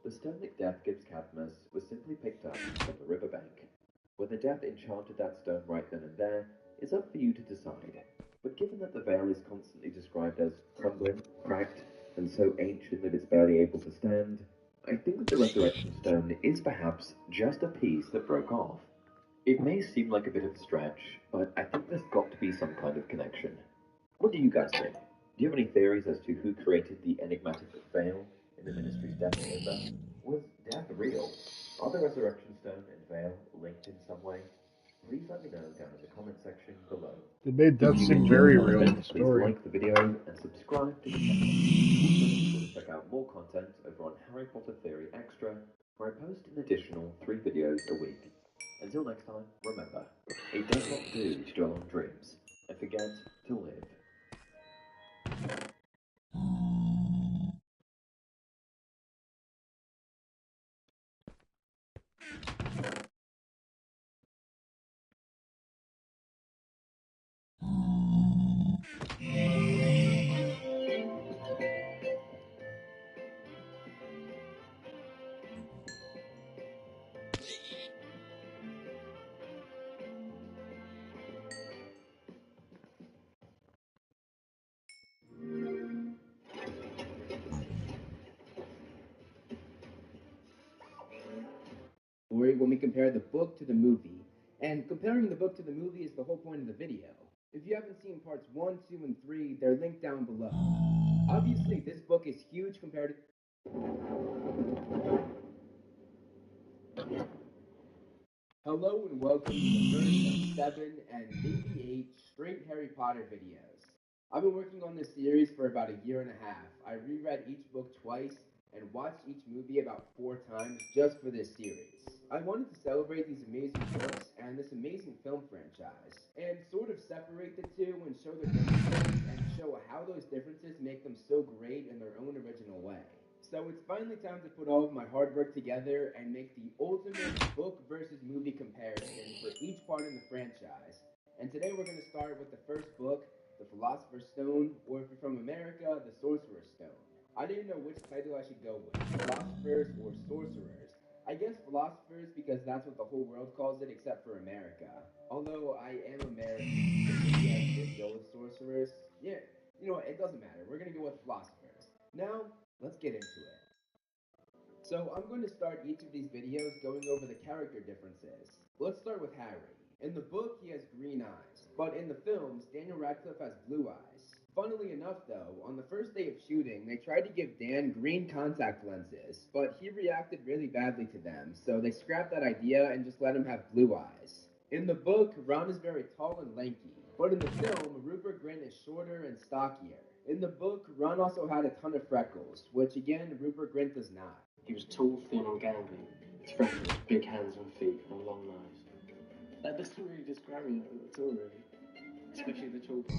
the stone that Death gives Cadmus was simply picked up from the riverbank. Whether Death enchanted that stone right then and there is up for you to decide. But given that the Veil is constantly described as crumbling, cracked, and so ancient that it's barely able to stand, I think that the Resurrection Stone is perhaps just a piece that broke off. It may seem like a bit of a stretch, but I think there's got to be some kind of connection. What do you guys think? Do you have any theories as to who created the enigmatic Veil in the Ministry's Death Chamber? Was Death real? Are the Resurrection Stone and Veil linked in some way? Please let me know down in the comment section below. They made that If you seem enjoyed very the real in content, the please story. like the video and subscribe to the channel. Also make sure to check out more content over on Harry Potter Theory Extra, where I post an additional 3 videos a week. Until next time, remember, it does not do to dwell on dreams, and forget to live. When we compare the book to the movie, and comparing the book to the movie is the whole point of the video. If you haven't seen parts 1, 2, and 3, they're linked down below. Obviously, this book is huge compared to... Hello and welcome to the first of 7 and maybe 8 straight Harry Potter videos. I've been working on this series for about a year and a half. I reread each book twice and watched each movie about 4 times just for this series. I wanted to celebrate these amazing books and this amazing film franchise, and sort of separate the two and show the differences and show how those differences make them so great in their own original way. So it's finally time to put all of my hard work together and make the ultimate book versus movie comparison for each part in the franchise. And today we're going to start with the first book, The Philosopher's Stone, or if you're from America, The Sorcerer's Stone. I didn't know which title I should go with, Philosophers or Sorcerers. I guess Philosophers because that's what the whole world calls it except for America. Although I am American, so maybe I should go with Sorcerers. Yeah, you know what, it doesn't matter. We're going to go with Philosophers. Now, let's get into it. So I'm going to start each of these videos going over the character differences. Let's start with Harry. In the book, he has green eyes, but in the films, Daniel Radcliffe has blue eyes. Funnily enough though, on the first day of shooting, they tried to give Dan green contact lenses, but he reacted really badly to them, so they scrapped that idea and just let him have blue eyes. In the book, Ron is very tall and lanky, but in the film, Rupert Grint is shorter and stockier. In the book, Ron also had a ton of freckles, which again, Rupert Grint does not. He was tall, thin, and gangly. His freckles, big hands and feet, and a long nose. That doesn't really describe me at all, really. Especially the tall part.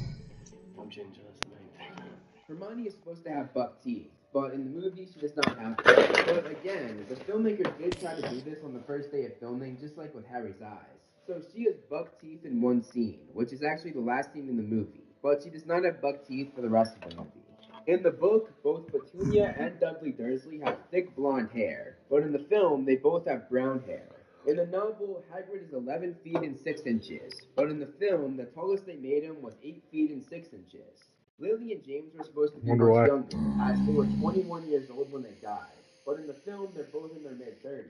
I'm ginger, that's the main thing. Hermione is supposed to have buck teeth, but in the movie she does not have them. But again, the filmmakers did try to do this on the first day of filming, just like with Harry's eyes. So she has buck teeth in one scene, which is actually the last scene in the movie, but she does not have buck teeth for the rest of the movie. In the book, both Petunia and Dudley Dursley have thick blonde hair, but in the film, they both have brown hair. In the novel, Hagrid is 11 feet and 6 inches, but in the film, the tallest they made him was 8 feet and 6 inches. Lily and James were supposed to be Wonder much why. younger, as they were 21 years old when they died, but in the film, they're both in their mid-30s.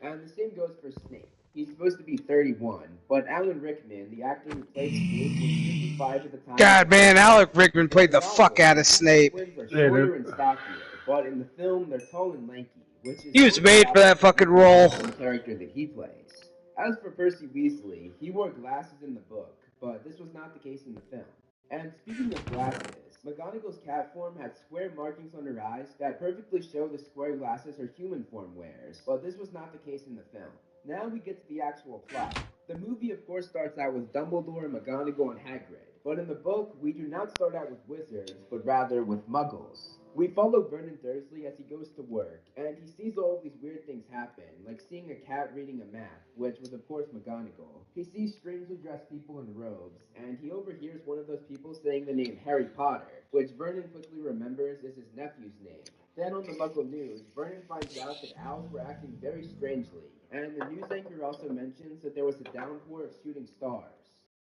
And the same goes for Snape. He's supposed to be 31, but Alan Rickman, the actor who played Snape, was 55 at the time. God, man, Alec Rickman played the fuck out of Snape. Twins are Yeah, shorter dude. and stockier, but in the film, they're tall and lanky, which is He was made for that fucking role. the character that he plays. As for Percy Weasley, he wore glasses in the book, but this was not the case in the film. And speaking of glasses, McGonagall's cat form had square markings on her eyes that perfectly show the square glasses her human form wears, but this was not the case in the film. Now we get to the actual plot. The movie, of course, starts out with Dumbledore, McGonagall, and Hagrid. But in the book, we do not start out with wizards, but rather with muggles. We follow Vernon Dursley as he goes to work, and he sees all of these weird things happen, like seeing a cat reading a map, which was of course McGonagall. He sees strangely dressed people in robes, and he overhears one of those people saying the name Harry Potter, which Vernon quickly remembers is his nephew's name. Then on the Muggle News, Vernon finds out that owls were acting very strangely, and the news anchor also mentions that there was a downpour of shooting stars.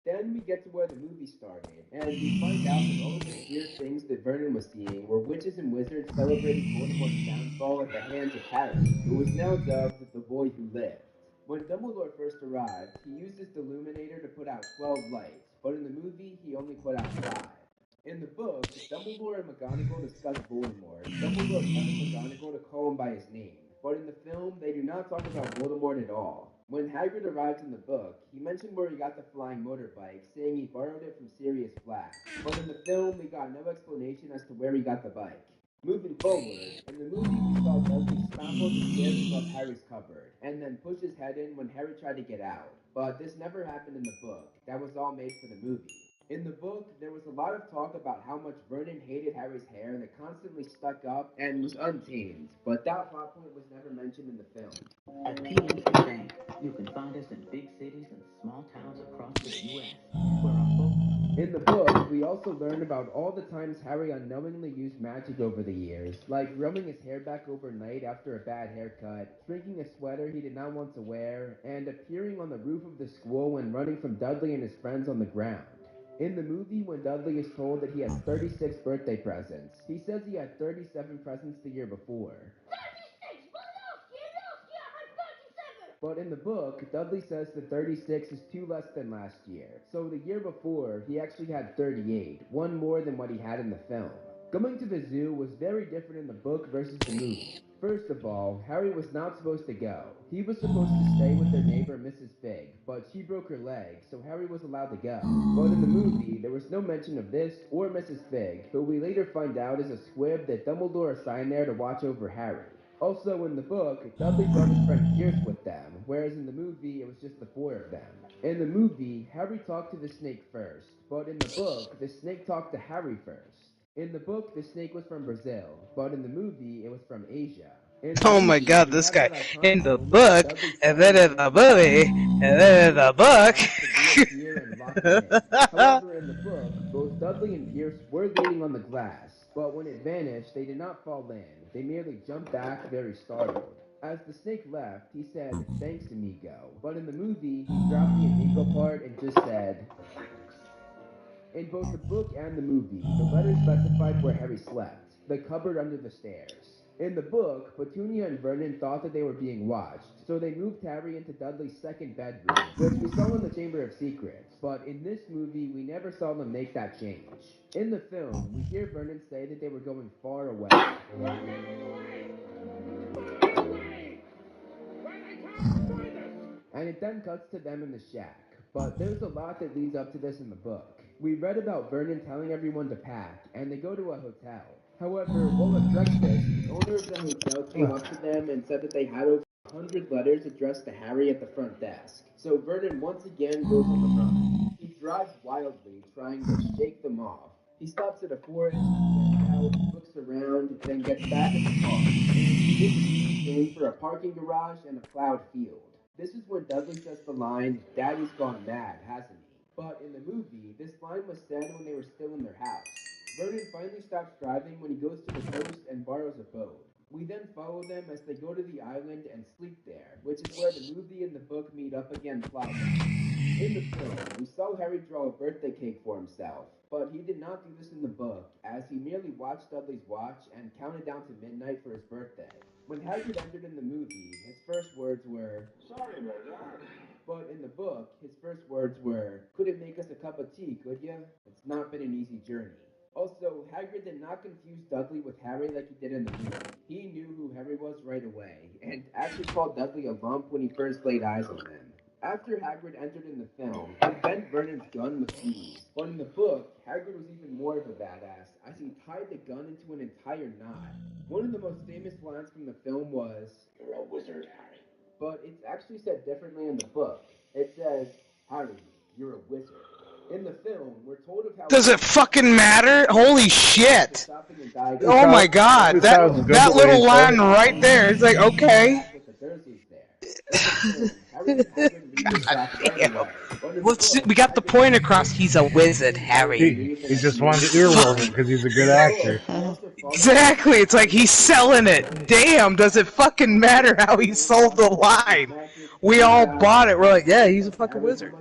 Then we get to where the movie started, and we find out that all of the weird things that Vernon was seeing were witches and wizards celebrating Voldemort's downfall at the hands of Harry, who was now dubbed the Boy Who Lived. When Dumbledore first arrived, he used his Deluminator to put out 12 lights, but in the movie, he only put out 5. In the book, Dumbledore and McGonagall discuss Voldemort. Dumbledore tells McGonagall to call him by his name, but in the film, they do not talk about Voldemort at all. When Hagrid arrives in the book, he mentioned where he got the flying motorbike, saying he borrowed it from Sirius Black. But in the film, we got no explanation as to where he got the bike. Moving forward, in the movie we saw Dudley stomp on the stairs above Harry's cupboard, and then push his head in when Harry tried to get out. But this never happened in the book. That was all made for the movie. In the book, there was a lot of talk about how much Vernon hated Harry's hair that constantly stuck up and was untamed, but that plot point was never mentioned in the film. At PNC Bank, you can find us in big cities and small towns across the U.S., where our folks... In the book, we also learn about all the times Harry unknowingly used magic over the years, like growing his hair back overnight after a bad haircut, shrinking a sweater he did not want to wear, and appearing on the roof of the school when running from Dudley and his friends on the ground. In the movie, when Dudley is told that he has 36 birthday presents, he says he had 37 presents the year before. But in the book, Dudley says that 36 is 2 less than last year. So the year before, he actually had 38, 1 more than what he had in the film. Going to the zoo was very different in the book versus the movie. First of all, Harry was not supposed to go. He was supposed to stay with their neighbor Mrs. Fig, but she broke her leg, so Harry was allowed to go. But in the movie, there was no mention of this or Mrs. Fig, who we later find out is a squib that Dumbledore assigned there to watch over Harry. Also, in the book, Dudley brought his friend Pierce with them, whereas in the movie, it was just the 4 of them. In the movie, Harry talked to the snake first, but in the book, the snake talked to Harry first. In the book, the snake was from Brazil, but in the movie, it was from Asia. In the Oh my movie, god, we this have guy. that iconic In the moment book, where Dudley and then in the movie, and then in the book. However, in the book, both Dudley and Pierce were leaning on the glass, but when it vanished, they did not fall in. They merely jumped back, very startled. As the snake left, he said, "Thanks, amigo." But in the movie, he dropped the amigo part and just said, in both the book and the movie, the letter specified where Harry slept, the cupboard under the stairs. In the book, Petunia and Vernon thought that they were being watched, so they moved Harry into Dudley's second bedroom, which we saw in the Chamber of Secrets, but in this movie, we never saw them make that change. In the film, we hear Vernon say that they were going far away. And it then cuts to them in the shack. But there's a lot that leads up to this in the book. We read about Vernon telling everyone to pack, and they go to a hotel. However, while at breakfast, the owner of the hotel came up to them and said that they had over 100 letters addressed to Harry at the front desk. So Vernon once again goes on the run. He drives wildly, trying to shake them off. He stops at a forest, gets out, looks around, then gets back in the car. And he takes the same for a parking garage and a plowed field. This is when Dudley says the line, "Daddy's gone mad, hasn't he?" But in the movie, this line was said when they were still in their house. Vernon finally stops driving when he goes to the coast and borrows a boat. We then follow them as they go to the island and sleep there, which is where the movie and the book meet up again plot-wise. In the film, we saw Harry draw a birthday cake for himself, but he did not do this in the book, as he merely watched Dudley's watch and counted down to midnight for his birthday. When Hagrid entered in the movie, his first words were, Sorry about that. but in the book, his first words were, couldn't make us a cup of tea, could ya? It's not been an easy journey. Also, Hagrid did not confuse Dudley with Harry like he did in the movie. He knew who Harry was right away, and actually called Dudley a lump when he first laid eyes on him. After Hagrid entered in the film, he bent Vernon's gun with ease, but in the book, Hagrid was even more of a badass, as he tied the gun into an entire knot. One of the most famous lines from the film was, "You're a wizard, Harry." But it's actually said differently in the book. It says, "Harry, you're a wizard." In the film, we're told of how... Does it fucking matter? Holy shit! It Oh my god, it sounds good that the way little you say line it. right there, it's like, okay. God damn. We got the point across, he's a wizard, Harry. He just wanted to earworm it because he's a good actor. Exactly, it's like he's selling it. Damn, does it fucking matter how he sold the line? We all bought it, we're like, yeah, he's a fucking wizard.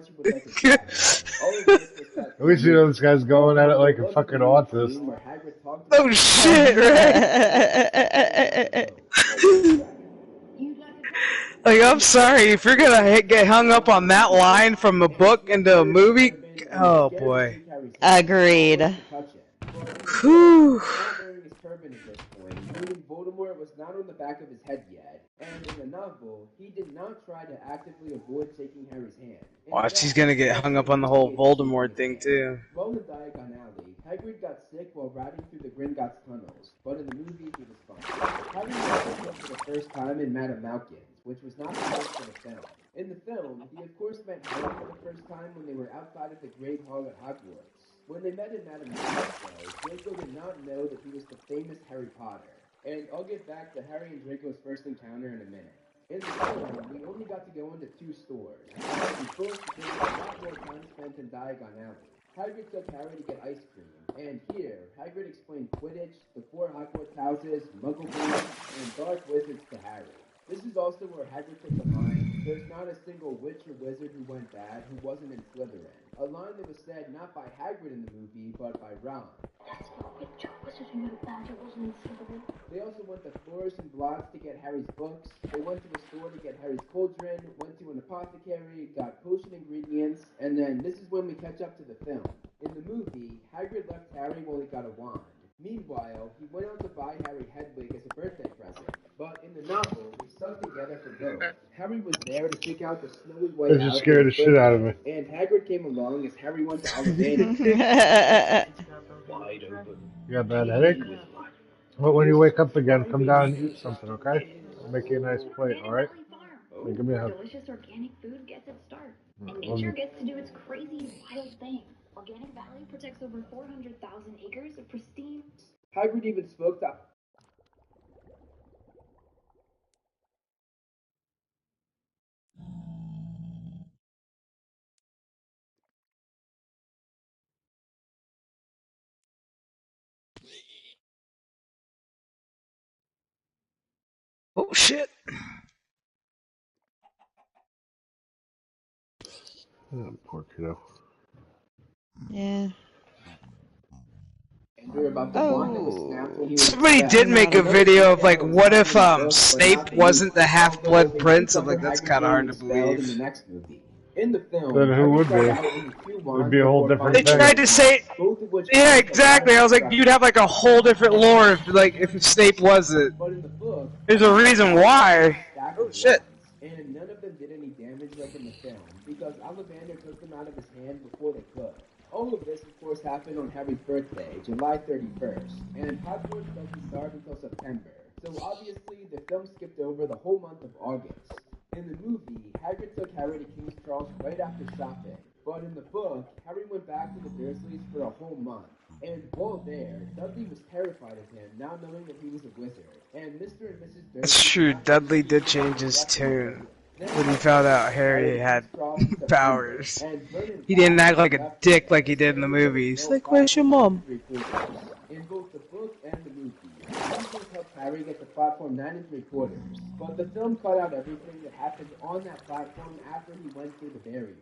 At least you know this guy's going at it like a fucking autist. Oh shit, right? Like, I'm sorry, if you're gonna get hung up on that line from a book into a movie, oh boy. Agreed. Whew. Voldemort was not on the back of his head yet, and in the novel, he did not try to actively avoid shaking Harry's hand. Watch, he's gonna get hung up on the whole Voldemort thing too. While in Diagon Alley, Hagrid got sick while riding through the Gringotts tunnels, but in the movie, he was fine. Harry met Draco for the first time in Madame Malkin's, which was not the case for the film. In the film, he of course met Harry for the first time when they were outside of the Great Hall at Hogwarts. When they met in Madame Malkin's, though, Draco did not know that he was the famous Harry Potter. And I'll get back to Harry and Draco's first encounter in a minute. In the film, we only got to go into 2 stores. We both spent a lot more time spent in Diagon Alley. Hagrid took Harry to get ice cream, and here, Hagrid explained Quidditch, the 4 Hogwarts houses, Muggleborn, and dark wizards to Harry. This is also where Hagrid took the line, "There's not a single witch or wizard who went bad who wasn't in Slytherin." A line that was said not by Hagrid in the movie, but by Ron. That's what witch or wizard who went bad who wasn't in Slytherin. They also went to Flourish and Blotts to get Harry's books. They went to a store to get Harry's cauldron, went to an apothecary, got potion ingredients, and then this is when we catch up to the film. In the movie, Hagrid left Harry while he got a wand. Meanwhile, he went out to buy Harry Hedwig as a birthday present. But in the novel, we stuck together for both. Harry was there to pick out the snowy white That just scared the shit out of me. and Hagrid came along as Harry went to Ollivander. Wide open. You got a bad headache? But when you wake up again, come down and eat something, okay? I'll make you a nice plate, alright? Hey, give me a hug. Delicious organic food gets its start. And nature gets to do its crazy, wild thing. Organic Valley protects over 400,000 acres of pristine... Hagrid even spoke to... Oh shit. Oh, poor kiddo. Yeah. Somebody did make a video of like, what if Snape wasn't the Half-Blood Prince? I'm like, that's kind of hard to believe. In the film, Then who would be? It'd be a whole different They thing. tried to say, yeah, exactly. I was like, you'd have like a whole different lore if Snape wasn't. There's a reason why. Oh shit. And none of them did any damage like in the film, because Ollivander took them out of his hand before they could. All of this, of course, happened on Harry's birthday, July 31st, and Hogwarts doesn't start until September. So obviously, the film skipped over the whole month of August. In the movie, Hagrid took Harry to King's Cross right after shopping, but in the book, Harry went back to the Dursleys for a whole month. And while there, Dudley was terrified of him, now knowing that he was a wizard. And Mr. and Mrs. Dursley... That's true, Dudley did change his tune when he found out Harry had powers. He didn't act like a dick like he did in the movies. Like, where's your mom? In both the book and the movie, Hagrid helped Harry get the platform 9 3/4, but the film cut out everything that happened on that platform after he went through the barrier.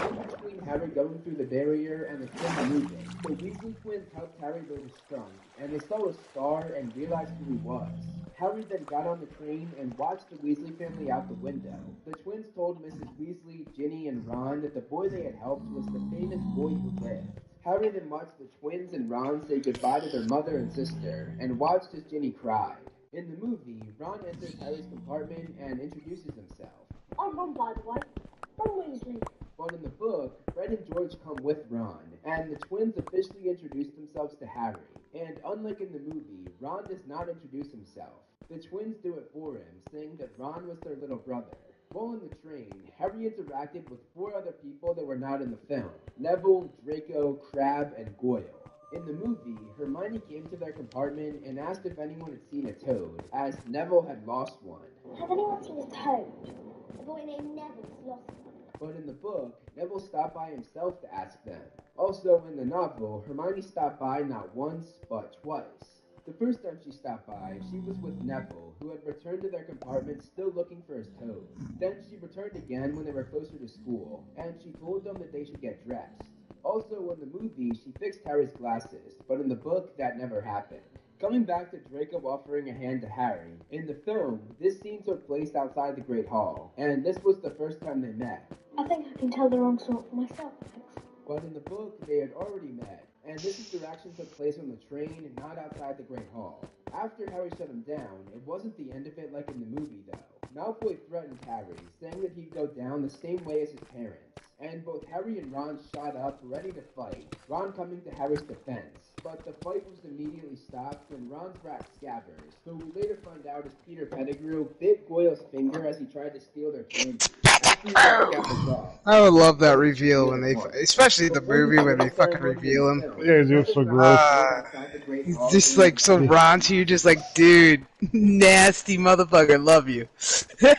In between Harry going through the barrier and the train moving, the Weasley twins helped Harry load his trunk, and they saw a star and realized who he was. Harry then got on the train and watched the Weasley family out the window. The twins told Mrs. Weasley, Ginny, and Ron that the boy they had helped was the famous boy who lived. Harry then watched the twins and Ron say goodbye to their mother and sister, and watched as Ginny cried. In the movie, Ron enters Harry's compartment and introduces himself. I'm Ron, by the way. Ron Weasley. But in the book, Fred and George come with Ron, and the twins officially introduce themselves to Harry. And unlike in the movie, Ron does not introduce himself. The twins do it for him, saying that Ron was their little brother. While in the train, Harry interacted with 4 other people that were not in the film: Neville, Draco, Crabbe, and Goyle. In the movie, Hermione came to their compartment and asked if anyone had seen a toad, as Neville had lost one. Has anyone seen a toad? A boy named Neville's lost one. But in the book, Neville stopped by himself to ask them. Also, in the novel, Hermione stopped by not once, but twice. The first time she stopped by, she was with Neville, who had returned to their compartment still looking for his toad. Then she returned again when they were closer to school, and she told them that they should get dressed. Also, in the movie, she fixed Harry's glasses, but in the book, that never happened. Coming back to Draco offering a hand to Harry, in the film, this scene took place outside the Great Hall, and this was the first time they met. I think I can tell the wrong sort for myself, thanks. But in the book, they had already met, and this interaction took place on the train and not outside the Great Hall. After Harry shut him down, it wasn't the end of it like in the movie, though. Malfoy threatened Harry, saying that he'd go down the same way as his parents. And both Harry and Ron shot up, ready to fight, Ron coming to Harry's defense. But the fight was immediately stopped when Ron's brat Scabbers, who we later find out is Peter Pettigrew, bit Goyle's finger as he tried to steal their candy. After he got Scabbers off, I would love that reveal when they, especially the before the movie when they second fucking ceremony in reveal the him. film, Yeah, he looks so gross. outside the Great He's Hall just during like so the Ron to you, just like, dude, nasty motherfucker, love you. But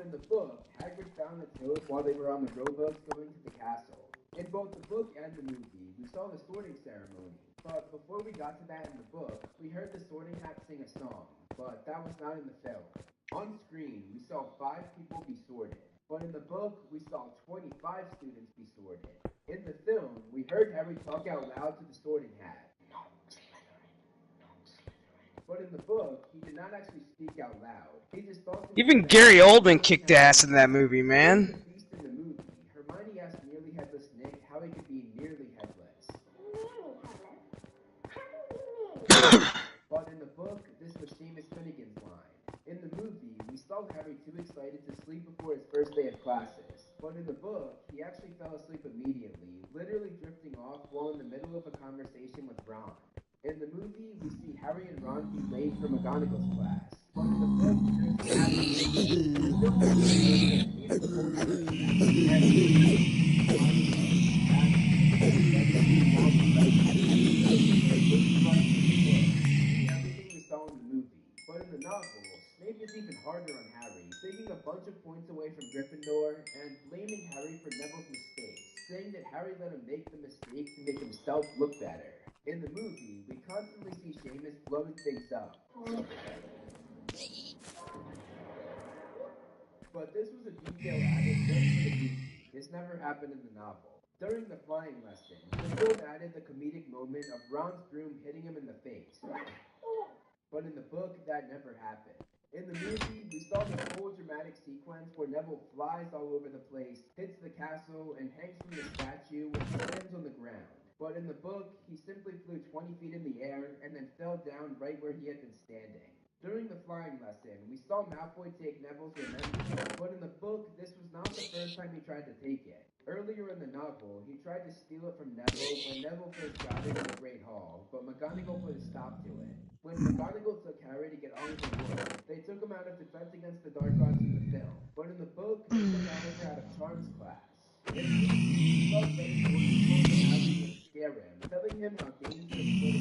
in the book, Hagrid found the toad while they were on the rowboats going to the castle. In both the book and the movie, we saw the sorting ceremony. But before we got to that in the book, we heard the sorting hat sing a song, but that was not in the film. On screen, we saw 5 people be sorted, but in the book, we saw 25 students be sorted. In the film, we heard Harry talk out loud to the sorting hat. But in the book, he did not actually speak out loud. He just thought to Even himself, Gary Oldman kicked ass in that movie, man. the beast in the movie, Hermione asked nearly headless Nick how he could be nearly headless. But in the book, this was Seamus Finnegan's line. In the movie, we saw Harry too excited to sleep before his first day of classes. But in the book, he actually fell asleep immediately, literally drifting off while in the middle of a conversation with Ron. In the movie, we see Harry and Ron be late for McGonagall's class. But in the book, there's an absent minded. The film was literally a scene of the whole conversation. And we were told to keep an eye on Harry, as he was ready to be long pregnant. Snape was correct in the book. See everything we saw in the movie. But in the novel, Snape is even harder on Harry, taking a bunch of points away from Gryffindor and blaming Harry for Neville's mistakes, saying that Harry let him make the mistake to make himself look better. In the movie, we constantly see Seamus blowing things up. But this was a detail added just for the movie. This never happened in the novel. During the flying lesson, the film added the comedic moment of Ron's broom hitting him in the face. But in the book, that never happened. In the movie, we saw the whole dramatic sequence where Neville flies all over the place, hits the castle, and hangs from the statue and lands on the ground. But in the book, he simply flew 20 feet in the air and then fell down right where he had been standing. During the flying lesson, we saw Malfoy take Neville's remembrance, but in the book, this was not the first time he tried to take it. Earlier in the novel, he tried to steal it from Neville when Neville first got it in the Great Hall, but McGonagall put a stop to it. When McGonagall took Harry to get Oliver Wood, they took him out of Defense Against the Dark Arts in the film, but in the book, they took Oliver out of Charms class. In the movie, we saw Fred and George come to Harry and scare him, telling him how dangerous Quidditch was.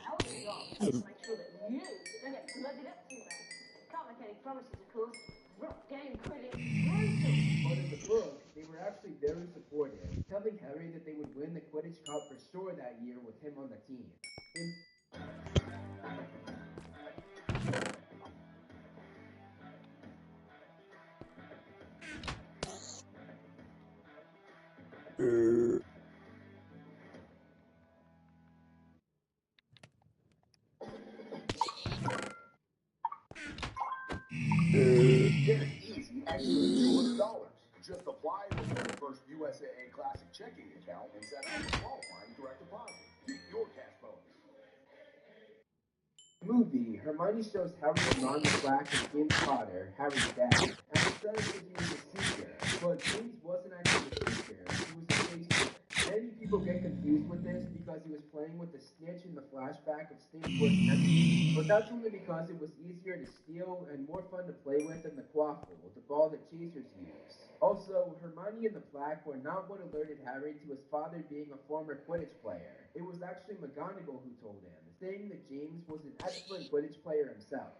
Our job is to make sure that you don't get blooded up too bad. Can't make any promises, of course. Rough game, Quidditch, brutal. But in the book, they were actually very supportive, telling Harry that they would win the Quidditch Cup for sure that year with him on the team. Get an easy extra $200. Just apply and open your first USAA Classic checking account and set up a qualifying direct deposit. Get your cash bonus. Movie, Hermione shows Harry and Ron the plaque of James Potter, Harry's dad, and it says that he was a seeker, but James wasn't actually a seeker, he was a chaser. Many people get confused with this because he was playing with the snitch in the flashback of Snape's worst enemy, but that's only because it was easier to steal and more fun to play with than the quaffle, the ball that chasers use. Also, Hermione and the plaque were not what alerted Harry to his father being a former Quidditch player. It was actually McGonagall who told him, saying that James was an excellent Quidditch player himself.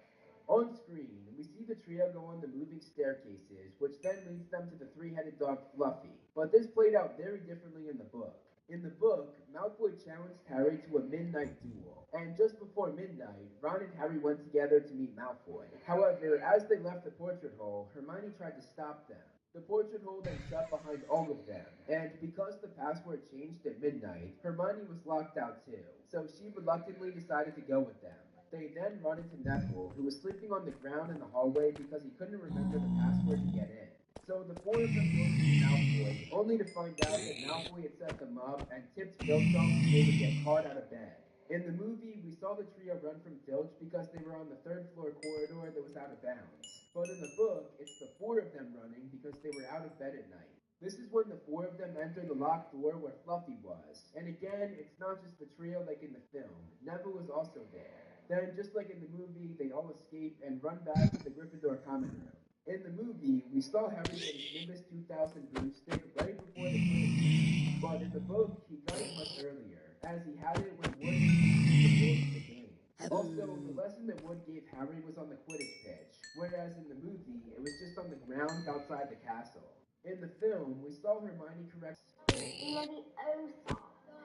On screen, we see the trio go on the moving staircases, which then leads them to the three-headed dog Fluffy. But this played out very differently in the book. In the book, Malfoy challenged Harry to a midnight duel, and just before midnight, Ron and Harry went together to meet Malfoy. However, as they left the portrait hole, Hermione tried to stop them. The portrait hole then shut behind all of them, and because the password changed at midnight, Hermione was locked out too, so she reluctantly decided to go with them. They then run into Neville, who was sleeping on the ground in the hallway because he couldn't remember the password to get in. So the four of them go to meet Malfoy, only to find out that Malfoy had set them up and tipped Filch off so they would get caught out of bed. In the movie, we saw the trio run from Filch because they were on the third floor corridor that was out of bounds. But in the book, it's the four of them running because they were out of bed at night. This is when the four of them enter the locked door where Fluffy was. And again, it's not just the trio like in the film. Neville was also there. Then, just like in the movie, they all escape and run back to the Gryffindor common room. In the movie, we saw Harry get his Nimbus 2000 broomstick right before the Quidditch match, but in the book, he got it much earlier, as he had it when Wood introduced the rules of the game. Also, the lesson that Wood gave Harry was on the Quidditch pitch, whereas in the movie, it was just on the ground outside the castle. In the film, we saw Hermione correct Leviosa,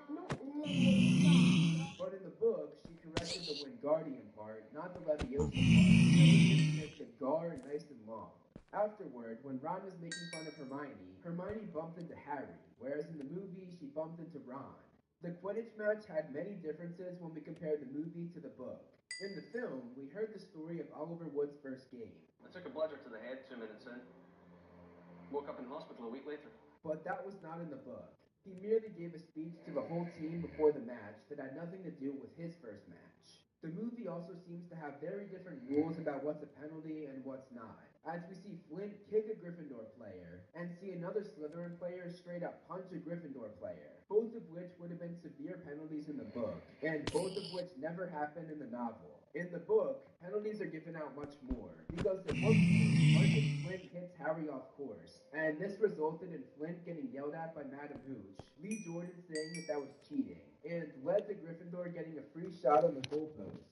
not Leviosa. but in the book, she corrected the Wingardium part, not the Leviosa part, so it just makes the Gar nice and long. Afterward, when Ron was making fun of Hermione, Hermione bumped into Harry, whereas in the movie, she bumped into Ron. The Quidditch match had many differences when we compared the movie to the book. In the film, we heard the story of Oliver Wood's first game. I took a bludger to the head 2 minutes in. Woke up in hospital a week later. But that was not in the book. He merely gave a speech to the whole team before the match that had nothing to do with his first match. The movie also seems to have very different rules about what's a penalty and what's not, as we see Flint kick a Gryffindor player, and see another Slytherin player straight up punch a Gryffindor player, both of which would have been severe penalties in the book, and both of which never happened in the novel. In the book, penalties are given out much more, because at one point, Marcus Flint hits Harry off course, and this resulted in Flint getting yelled at by Madam Hooch, Lee Jordan saying that was cheating, and led to Gryffindor getting a free shot on the goalpost.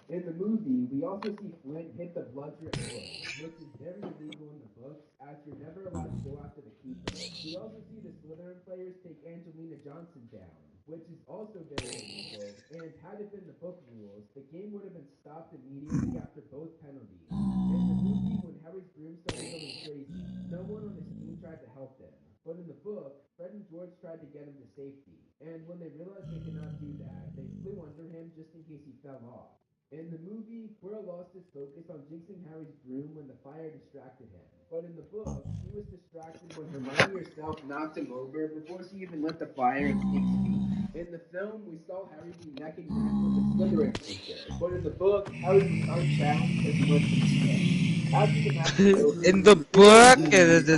In the movie, we also see Flint hit the bludger at Wood, which is very illegal in the books, as you're never allowed to go after the keeper. We also see the Slytherin players take Angelina Johnson down, which is also very illegal, and had it been the book rules, the game would have been stopped immediately after both penalties. In the movie, when Harry's broom started going crazy, no one on his team tried to help him. But in the book, Fred and George tried to get him to safety, and when they realized they could not do that, they flew under him just in case he fell off. In the movie, Quirrell lost his focus on jinxing Harry's broom when the fire distracted him. But in the book, he was distracted when Hermione herself knocked him over before she even lit the fire at Snape's feet. In the film, we saw Harry be neck and neck with a Slytherin creature. But in the book, Harry was unchallenged as he went from stick. After the match was over, In the he book, it's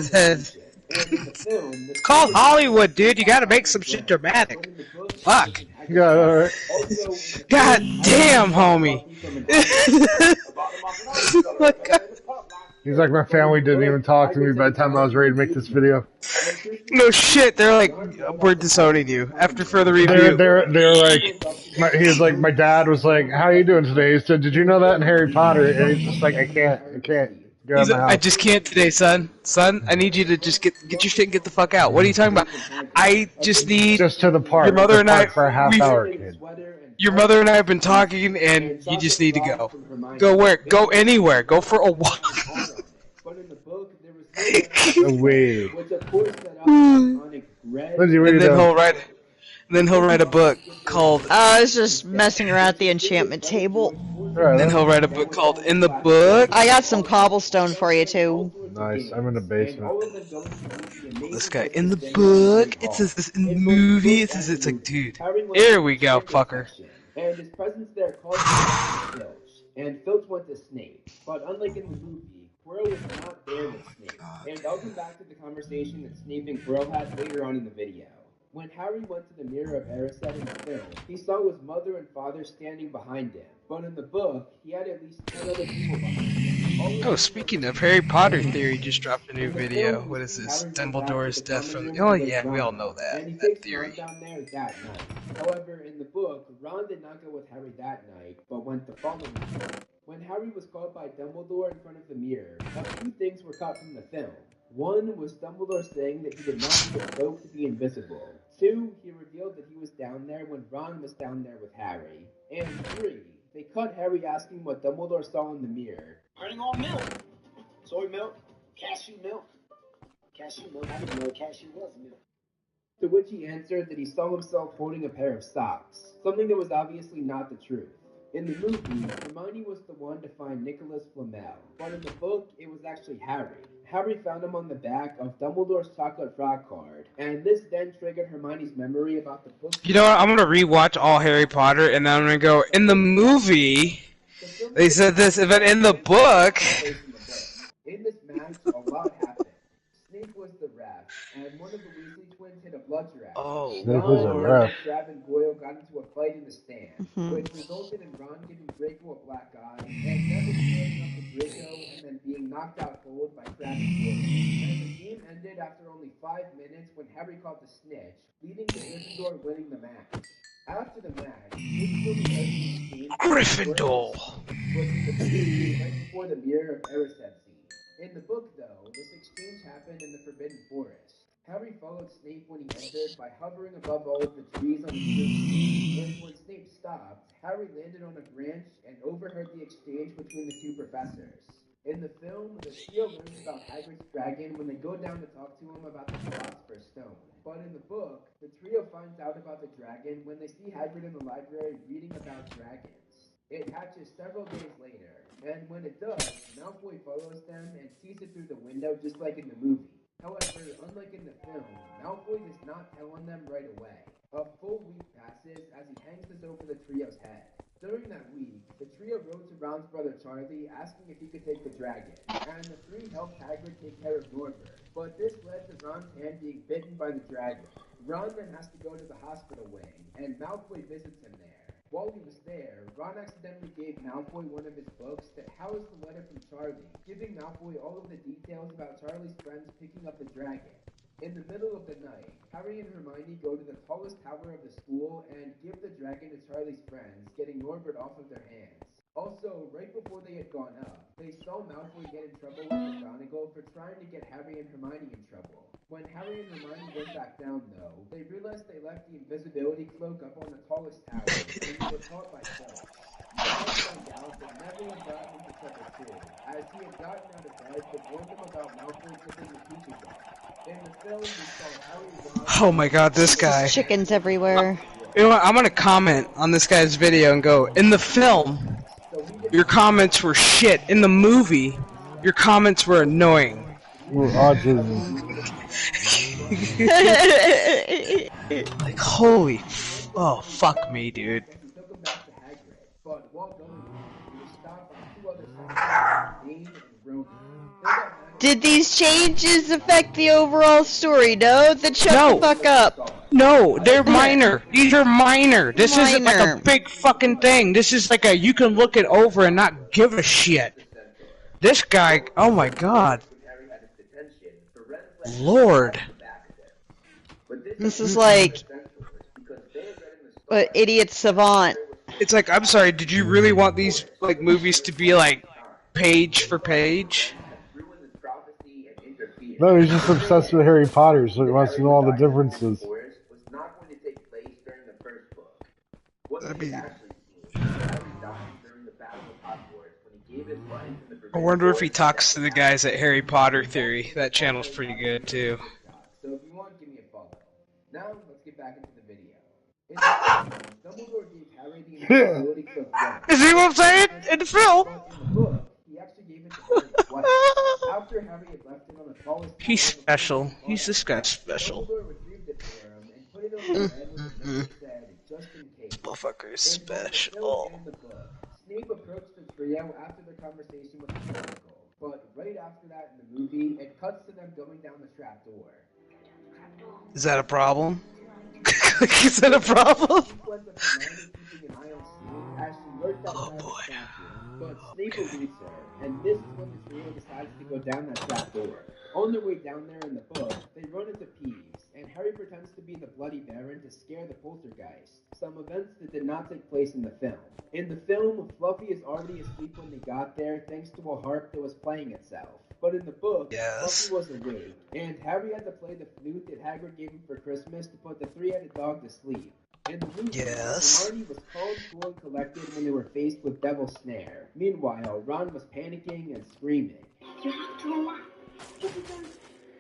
and in the film, the called Slytherin Hollywood, creature dude. You gotta make on some the shit ground. But dramatic. in the book, he Fuck. was an Yeah, all right. also, in the God film, damn, Harry homie. Fluffy from an island. He's like, my family didn't even talk to me by the time I was ready to make this video. No shit, they're like, we're disowning you. After further They're review. they're like, he was like, my dad was like, how are you doing today? He said, did you know that in Harry Potter? And he's just like, I can't get out of He's my like, I house. just can't today, son. Son, I need you to just get your shit and get the fuck out. What are you talking about? I just need Just to the park. your mother The and I. park for a half hour, kid. Your mother and I have been talking, and you just need to go. Go where? Go anywhere. Go for a walk. But in the book, there was no Away. which of course set up an iconic Red Lindsay, what are And you then doing? he'll write a book called. I was just messing around at the enchantment table. Alright Then then. he'll write a book called In the Book. I got some cobblestone for you too. Nice. I'm in the and basement. all of them going to meet the This amazing guy in wizard the James from book. Great It Hall. says this in the In both the movie. book and It's the like, movie, dude. Harry went to Here the we go, enchantment fucker. section, and his presence there caused him to go to Filch, and Filch went to Snape. But unlike in the movie, Quirrell was not there with Snape, and I'll come back to the conversation that Snape and Quirrell had later on in the video. When Harry went to the Mirror of Erised in the film, he saw his mother and father standing behind him. But in the book, he had at least 10 other people behind him. All of Oh, them speaking were of Harry Potter Harry. theory, just dropped a new In the video. film, we What is see this? Harry run back to Dumbledore's the death common from. room Oh to wake yeah, we all Ron know up, that. and he That takes Ron theory. down there that night. However, in the book, Ron did not go with Harry that night, but went the following night. When Harry was caught by Dumbledore in front of the mirror, a few things were cut from the film. One was Dumbledore saying that he did not need a cloak to be invisible. Two, he revealed that he was down there when Ron was down there with Harry. And three, they cut Harry asking what Dumbledore saw in the mirror. Running on milk. Soy milk. Cashew milk. Cashew milk. I didn't know cashew was milk. To which he answered that he saw himself holding a pair of socks, something that was obviously not the truth. In the movie, Hermione was the one to find Nicholas Flamel, but in the book, it was actually Harry. Harry found him on the back of Dumbledore's chocolate frog card, and this then triggered Hermione's memory about the book. You know what? I'm gonna rewatch all Harry Potter, and then I'm gonna go. In the movie, they said this, but in the book. In this match, a lot happened. Snape was the ref, and one of the Weasley twins hit a bludger at him. Oh, Snape was a ref. Crabbe and Goyle got into a fight in the stand, Mhm. which resulted in Ron giving Draco a black eye, and Neville squaring up with Draco and then being knocked out cold by Crabbe and Goyle. And the game ended after only 5 minutes when Harry caught the snitch, leading to Gryffindor winning the match. After the match, this is when we heard the exchange Gryffindor. was in the movie right before the Mirror of Erised scene. In the book, though, this exchange happened in the Forbidden Forest. Harry followed Snape when he entered by hovering above all of the trees on his broomstick, and when Snape stopped, Harry landed on a branch and overheard the exchange between the two professors. In the film, the trio learns about Hagrid's dragon when they go down to talk to him about the Philosopher's Stone. But in the book, the trio finds out about the dragon when they see Hagrid in the library reading about dragons. It hatches several days later, and when it does, Malfoy follows them and sees it through the window just like in the movie. However, unlike in the film, Malfoy does not tell on them right away. A full week passes as he hangs this over the trio's head. During that week, the trio wrote to Ron's brother Charlie asking if he could take the dragon, and the three helped Hagrid take care of Norbert. But this led to Ron's hand being bitten by the dragon. Ron then has to go to the hospital wing, and Malfoy visits him there. While he was there, Ron accidentally gave Malfoy one of his books that housed the letter from Charlie, giving Malfoy all of the details about Charlie's friends picking up the dragon. In the middle of the night, Harry and Hermione go to the tallest tower of the school and give the dragon to Charlie's friends, getting Norbert off of their hands. Also, right before they had gone up, they saw Malfoy get in trouble with McGonagall for trying to get Harry and Hermione in trouble. When Harry and Hermione went back down, though, they realized they left the invisibility cloak up on the tallest tower, and they were caught by Filch. Now find out that Neville had gotten into trouble too, as he had gotten out of bed but warned them about Malfoy tipping the teachers off. In the film, we saw Harry, Ron, Oh my God, this Just guy. chickens everywhere. You know what? I'm gonna comment on this guy's video and go. In the film, your comments were shit. In the movie, your comments were annoying. Ooh, autism. Like, holy. Oh, fuck me, dude. He took him back to Hagrid, but while going home, he was stopped by two other centaurs, Dane and Ronan. They got mad Did these changes affect the overall story? No? Then shut the fuck up. No, they're minor. These are minor. This isn't like Minor. a big fucking thing. This is like a you can look it over and not give a shit. This guy, oh my God. Lord. This is like idiot savant. It's like, I'm sorry, did you really want these like movies to be like page for page? No, he's just obsessed with Harry Potter, so he wants to know all the differences. That'd be... I wonder if he talks to the guys at Harry Potter Theory. That channel's pretty good too. So if you want, give me a follow. Now, let's get back into the video. In the film, Dumbledore gave Harry the invisibility cloak once. You see what I'm saying? In the film. But in the book, he actually gave it to Harry twice. After Harry had left it on the tallest tower He's before special. being He's caught this out, guy's special. Dumbledore retrieved it for him and put it on the bed with a note that said, "Just in case." Motherfucker is In both the film special. and the book, Snape approached the trio after their conversation with the McGonagall. But right after that in the movie, it cuts to them going down the trapdoor. Is that a problem? Is that a problem? Keeping an eye on Snape as she lurked outside the statue. But Snape eludes her, and this is when the trio decides to go down that trap door. On their way down there in the book, they run into Peeves, and Harry pretends to be the Bloody Baron to scare the poltergeist, some events that did not take place in the film. In the film, Fluffy is already asleep when they got there thanks to a harp that was playing itself. But in the book, Fluffy was awake, and Harry had to play the flute that Hagrid gave him for Christmas to put the three-headed dog to sleep. In the movie, Hermione was calm, cool, and collected when they were faced with Devil's Snare. Meanwhile, Ron was panicking and screaming. You have to relax. If you don't,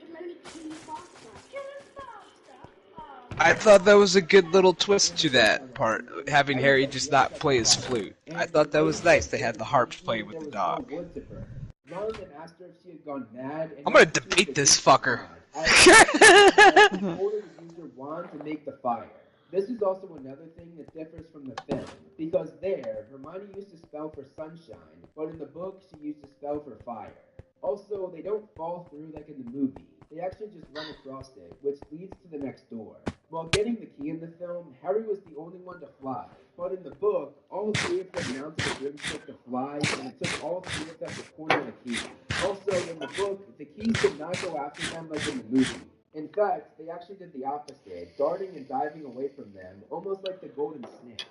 it'll only kill you faster. Kill us faster? Oh. I thought that was a good little twist to that part, having Harry just not play his flute. I thought that was nice. They had the harps play with the dog. Ron then asked her if she had gone mad. I'm gonna debate this fucker. Told her to use her wand to make the fire. This is also another thing that differs from the film, because there, Hermione used to spell for sunshine, but in the book, she used to spell for fire. Also, they don't fall through like in the movie. They actually just run across it, which leads to the next door. While getting the key in the film, Harry was the only one to fly. But in the book, all three of them mounted a broomstick to fly, and it took all three of them to corner the key. Also, in the book, the keys did not go after them like in the movie. In fact, they actually did the opposite, darting and diving away from them, almost like the Golden Snitch.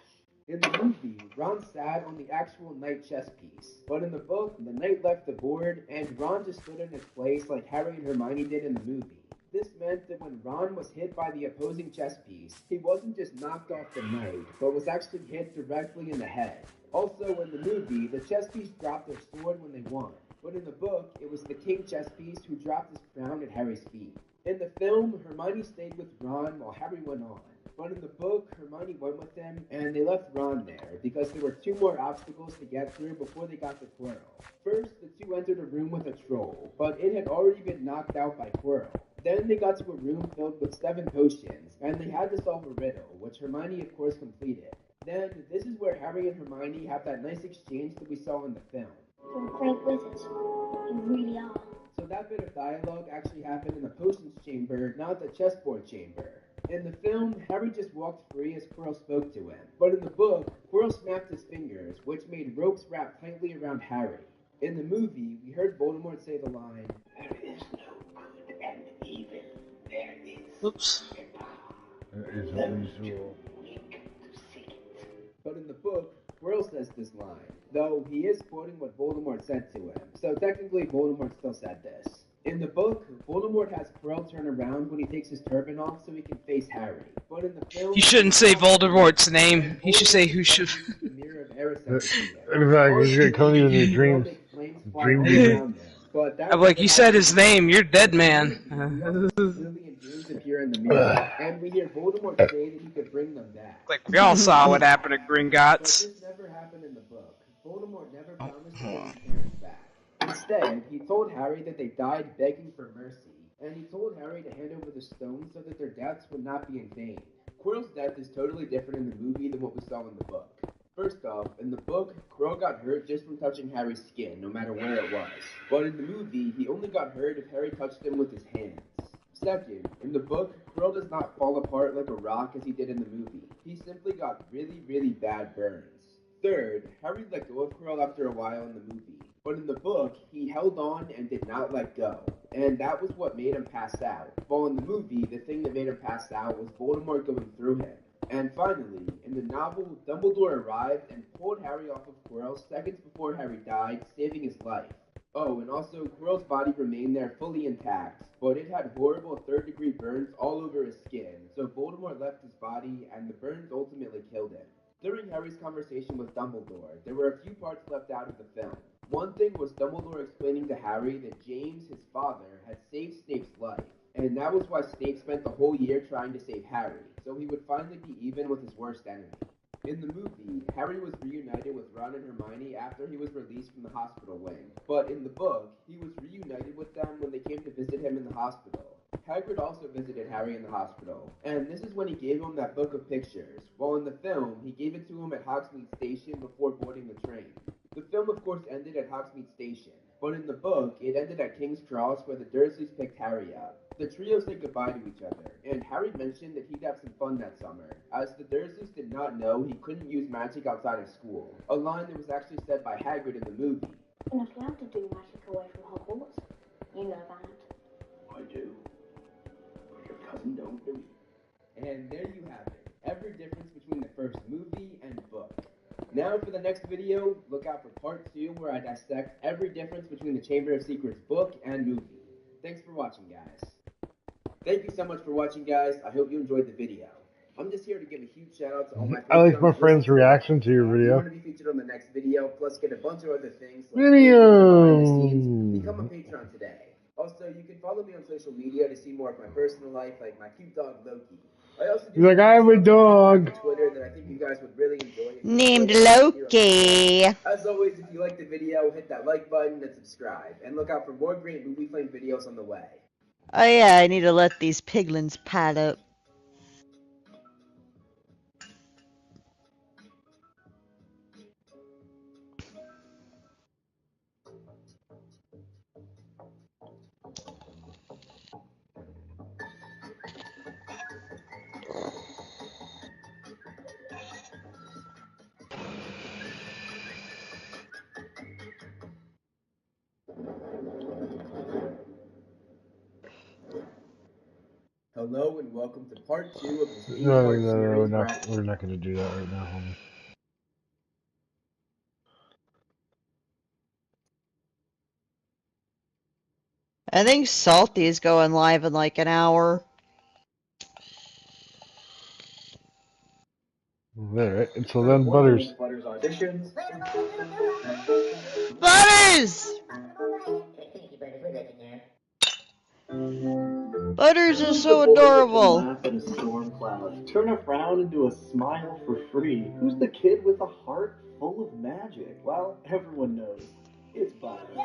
In the movie, Ron sat on the actual knight chess piece, but in the book, the knight left the board, and Ron just stood in his place like Harry and Hermione did in the movie. This meant that when Ron was hit by the opposing chess piece, he wasn't just knocked off the knight, but was actually hit directly in the head. Also, in the movie, the chess piece dropped their sword when they won, but in the book, it was the king chess piece who dropped his crown at Harry's feet. In the film, Hermione stayed with Ron while Harry went on. But in the book, Hermione went with him, and they left Ron there, because there were two more obstacles to get through before they got to Quirrell. First, the two entered a room with a troll, but it had already been knocked out by Quirrell. Then they got to a room filled with 7 potions, and they had to solve a riddle, which Hermione of course completed. Then, this is where Harry and Hermione have that nice exchange that we saw in the film. You're a great wizard. You really are. So that bit of dialogue actually happened in the potions chamber, not the chessboard chamber. In the film, Harry just walked free as Quirrell spoke to him. But in the book, Quirrell snapped his fingers, which made ropes wrapped tightly around Harry. In the movie, we heard Voldemort say the line, "There is no good and evil. There is There is unusual. But in the book, Quirrell says this line, though he is quoting what Voldemort said to him, so technically Voldemort still said this. In the book, Voldemort has Quirrell turn around when he takes his turban off so he can face Harry. But in the film... You shouldn't say Voldemort's name. He should say who should... the mirror of Erised. In fact, he's gonna come to you in your dreams. Dream demon. I'm like, you said his name. You're dead, man. Lily and James appear in the mirror, and we hear Voldemort say that he could bring them back. Like, we all saw what happened to But Gringotts. this never happened in the book. Voldemort never promised to bring his parents back. Instead, he told Harry that they died begging for mercy, and he told Harry to hand over the stone so that their deaths would not be in vain. Quirrell's death is totally different in the movie than what we saw in the book. First off, in the book, Quirrell got hurt just from touching Harry's skin, no matter where it was. But in the movie, he only got hurt if Harry touched him with his hands. Second, in the book, Quirrell does not fall apart like a rock as he did in the movie. He simply got really, really bad burns. Third, Harry let go of Quirrell after a while in the movie. But in the book, he held on and did not let go. And that was what made him pass out. While in the movie, the thing that made him pass out was Voldemort going through him. And finally, in the novel, Dumbledore arrived and pulled Harry off of Quirrell seconds before Harry died, saving his life. Oh, and also, Quirrell's body remained there fully intact, but it had horrible third-degree burns all over his skin, so Voldemort left his body, and the burns ultimately killed him. During Harry's conversation with Dumbledore, there were a few parts left out of the film. One thing was Dumbledore explaining to Harry that James, his father, had saved Snape's life, And that was why Snape spent the whole year trying to save Harry, so he would finally be even with his worst enemy. In the movie, Harry was reunited with Ron and Hermione after he was released from the hospital wing. But in the book, he was reunited with them when they came to visit him in the hospital. Hagrid also visited Harry in the hospital, and this is when he gave him that book of pictures, while in the film, he gave it to him at Hogsmeade Station before boarding the train. The film of course ended at Hogsmeade Station, but in the book, it ended at King's Cross where the Dursleys picked Harry up. The trio said goodbye to each other, and Harry mentioned that he'd have some fun that summer, as the Dursleys did not know he couldn't use magic outside of school, a line that was actually said by Hagrid in the movie. You're not allowed to do magic away from Hogwarts. You know that. I do. But your cousin don't do it. And there you have it, every difference between the first movie and book. Now for the next video, look out for part 2 where I dissect every difference between the Chamber of Secrets book and movie. Thanks for watching, guys. Thank you so much for watching, guys. I hope you enjoyed the video. I'm just here to give a huge shout out to all my I like my Patreons friend's listening. reaction to your If you video. want to be featured on the next video, plus get a bunch of other things like behind the scenes, become a Patreon today. Also, you can follow me on social media to see more of my personal life, like my cute dog Loki. I also do He's like, I'm a dog. on Twitter that I think you guys would really enjoy. Named Loki. As always, if you liked the video, hit that like button and subscribe. And look out for more great Movie Flame videos on the way. Oh yeah, I need to let these piglins pad up. Hello and welcome to part 2 of this 8-part No, series. we're not going to do that right now, homie. I think Salty is going live in like an hour. Alright, until then, Butters. Butters auditions. Butters! Butters is so adorable. Laugh at a storm cloud. Turn a frown into a smile for free. Who's the kid with a heart full of magic? Well, everyone knows. It's Butters.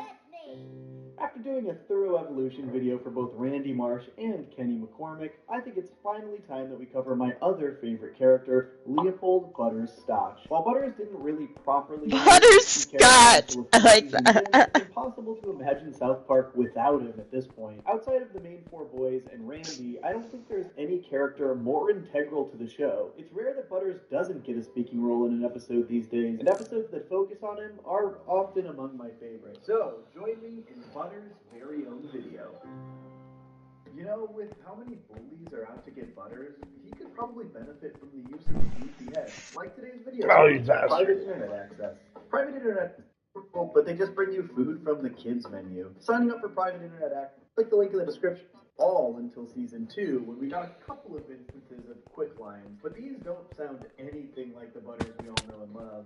After doing a thorough evolution video for both Randy Marsh and Kenny McCormick, I think it's finally time that we cover my other favorite character, Leopold Butters Scotch. While Butters didn't really properly Butterscotch! I like that. it's impossible to imagine South Park without him at this point. Outside of the main 4 boys and Randy, I don't think there's any character more integral to the show. It's rare that Butters doesn't get a speaking role in an episode these days, and episodes that focus on him are often among my favorites. So, join me in Butters' very own video. You know, with how many bullies are out to get Butters, he could probably benefit from the use of a VPN, like today's video. Oh, you bastard. Private internet access. Private internet is cool, but they just bring you food from the kids menu. Signing up for private internet access, click the link in the description. All until season 2, when we got a couple of instances of quick lines, but these don't sound anything like the Butters we all know and love.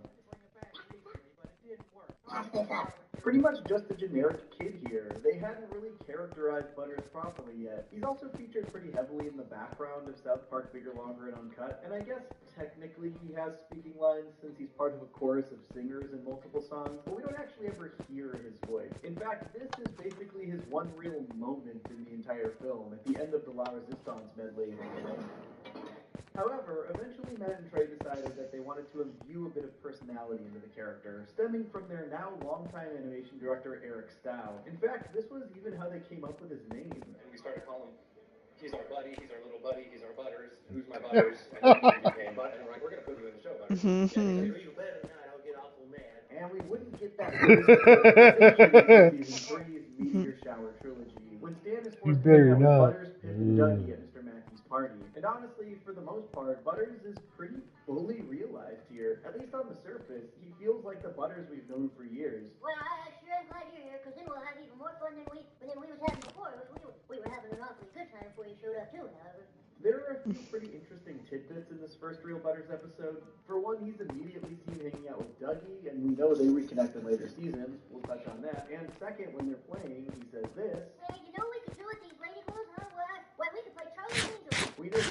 Pretty much just a generic kid here. They hadn't really characterized Butters properly yet. He's also featured pretty heavily in the background of South Park Bigger, Longer, and Uncut, and I guess technically he has speaking lines since he's part of a chorus of singers in multiple songs, but we don't actually ever hear his voice. In fact, this is basically his one real moment in the entire film, at the end of the La Resistance medley. However, eventually Matt and Trey decided that they wanted to imbue a bit of personality into the character, stemming from their now longtime animation director Eric Stow. In fact, this was even how they came up with his name. And we started calling him, he's our buddy, he's our little buddy, he's our Butters, who's my Butters, and then he became Butters, and we're like, we're gonna put you in the show, Butters. Yeah, he's like, you better not, I'll get awful mad. And we wouldn't get that season 3's Meteor Shower trilogy, when Stan is forced to hang out with Butters, Pip, and Dougie at Mr. Mackey's party. And honestly, for the most part, Butters is pretty fully realized here. At least on the surface, he feels like the Butters we've known for years. Well, I sure am glad you're here, because then we'll have even more fun than we was having before. We were having an awfully good time before you showed up, too, however. There are a few pretty interesting tidbits in this first Real Butters episode. For one, he's immediately seen hanging out with Dougie, and we know they reconnect in later seasons. We'll touch on that. And second, when they're playing, he says this. Hey, you know what we could do with these lady clothes, huh? Well, I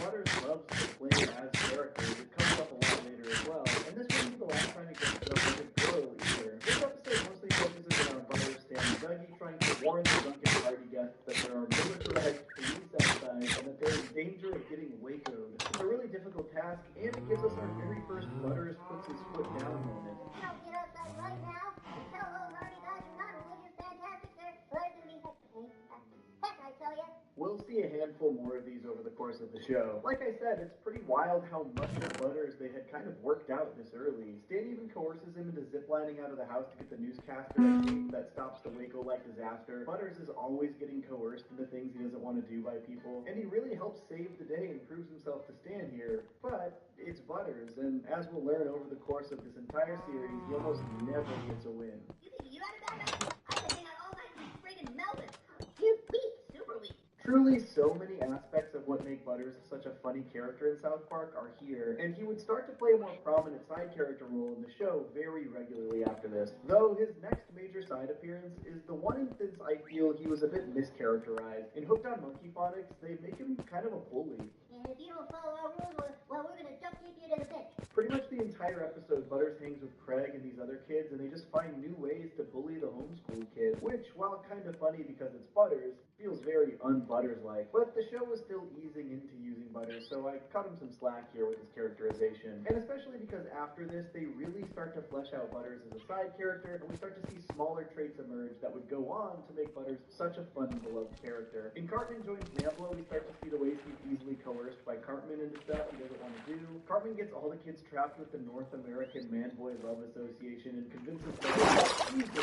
Butters loves to play as characters. It comes up a lot later as well, and this wouldn't be the last time he gets up like a girl either. This episode mostly focuses around Butters, Stan, and Dougie trying to warn the drunken party guests that there are militarized police outside and that they're in danger of getting wacoed. It's a really difficult task, and it gives us our very first Butters puts his foot down moment. Don't get outside right now. Tell those army guys you're not religious, fantastic, sir. Or it's gonna be heck, I tell ya. We'll see a handful more of these over the course of the show. Like I said, it's pretty wild how much of Butters they had kind of worked out this early. Stan even coerces him into ziplining out of the house to get the newscaster a tape that stops the Waco-like disaster. Butters is always getting coerced into things he doesn't want to do by people, and he really helps save the day and proves himself to Stan here. But it's Butters, and as we'll learn over the course of this entire series, he almost never gets a win. You think you had a bad night? I've been hanging out all night with friggin' Melvin. He's weak, super weak. Truly, so many aspects of what make Butters such a funny character in South Park are here, and he would start to play a more prominent side character role in the show very regularly after this. Though his next major side appearance is the one instance I feel he was a bit mischaracterized. In Hooked on Monkey Phonics, they make him kind of a bully. And if you don't follow our rules, well, we're gonna duct tape you to the bench. Pretty much the entire episode, Butters hangs with Craig and these other kids, and they just find new ways to bully the homeschool kid, which, while kind of funny because it's Butters, feels very un-Butters-like. But the show was still easing into using Butters, so I cut him some slack here with his characterization. And especially because after this, they really start to flesh out Butters as a side character, and we start to see smaller traits emerge that would go on to make Butters such a fun and beloved character. In Cartman Joins Nambla, we start to see the ways he's easily coerced by Cartman into stuff he doesn't want to do. Cartman gets all the kids trapped with the North American Man-Boy Love Association and convinces them that he's the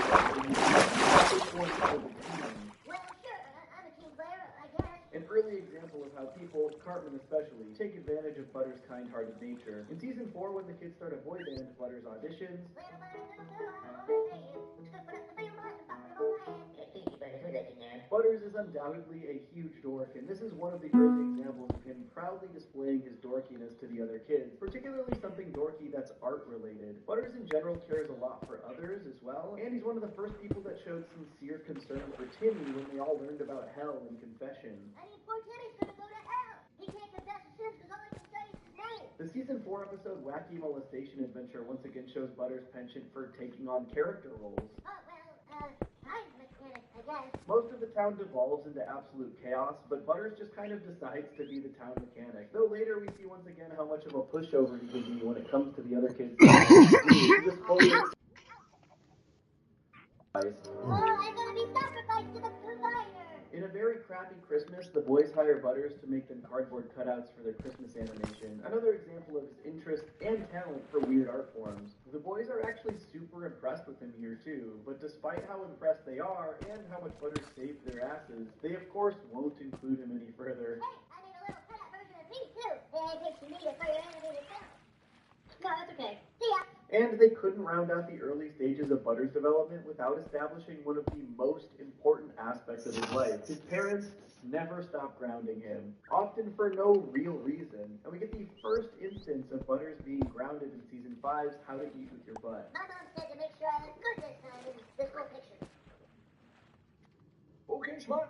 one for the team. Well, sure, I'm a team player, I guess. An early example of how people, Cartman especially, take advantage of Butters' kind-hearted nature. In Season 4, when the kids start a boy band, Butters auditions. Butters is undoubtedly a huge dork, and this is one of the early examples of him proudly displaying his dorkiness to the other kids, particularly something dorky that's art-related. Butters in general cares a lot for others as well, and he's one of the first people that showed sincere concern for Timmy when they all learned about hell and confession. I mean, poor Timmy's gonna go to hell. He can't confess his sins because all he can say is his name. The Season 4 episode Wacky Molestation Adventure once again shows Butters' penchant for taking on character roles. Oh, well, I'm mechanic, I guess. Most of the town devolves into absolute chaos, but Butters just kind of decides to be the town mechanic. Though later we see once again how much of a pushover he can be when it comes to the other kids. He just fully Oh, I'm gonna be sacrificed to the provider. In a very crappy Christmas, the boys hire Butters to make them cardboard cutouts for their Christmas animation. Another example of his interest and talent for weird art forms. The boys are actually super impressed with him here too, but despite how impressed they are and how much Butters saved their asses, they of course won't include him any further. Hey, I made a little cutout version of me, too. It takes you need it for your animated film. No, that's okay. See ya. And they couldn't round out the early stages of Butters' development without establishing one of the most important aspects of his life. His parents never stop grounding him, often for no real reason. And we get the first instance of Butters being grounded in Season 5's How to Eat With Your Butt. My mom said to make sure I look good this time in this whole picture. Okay, smart.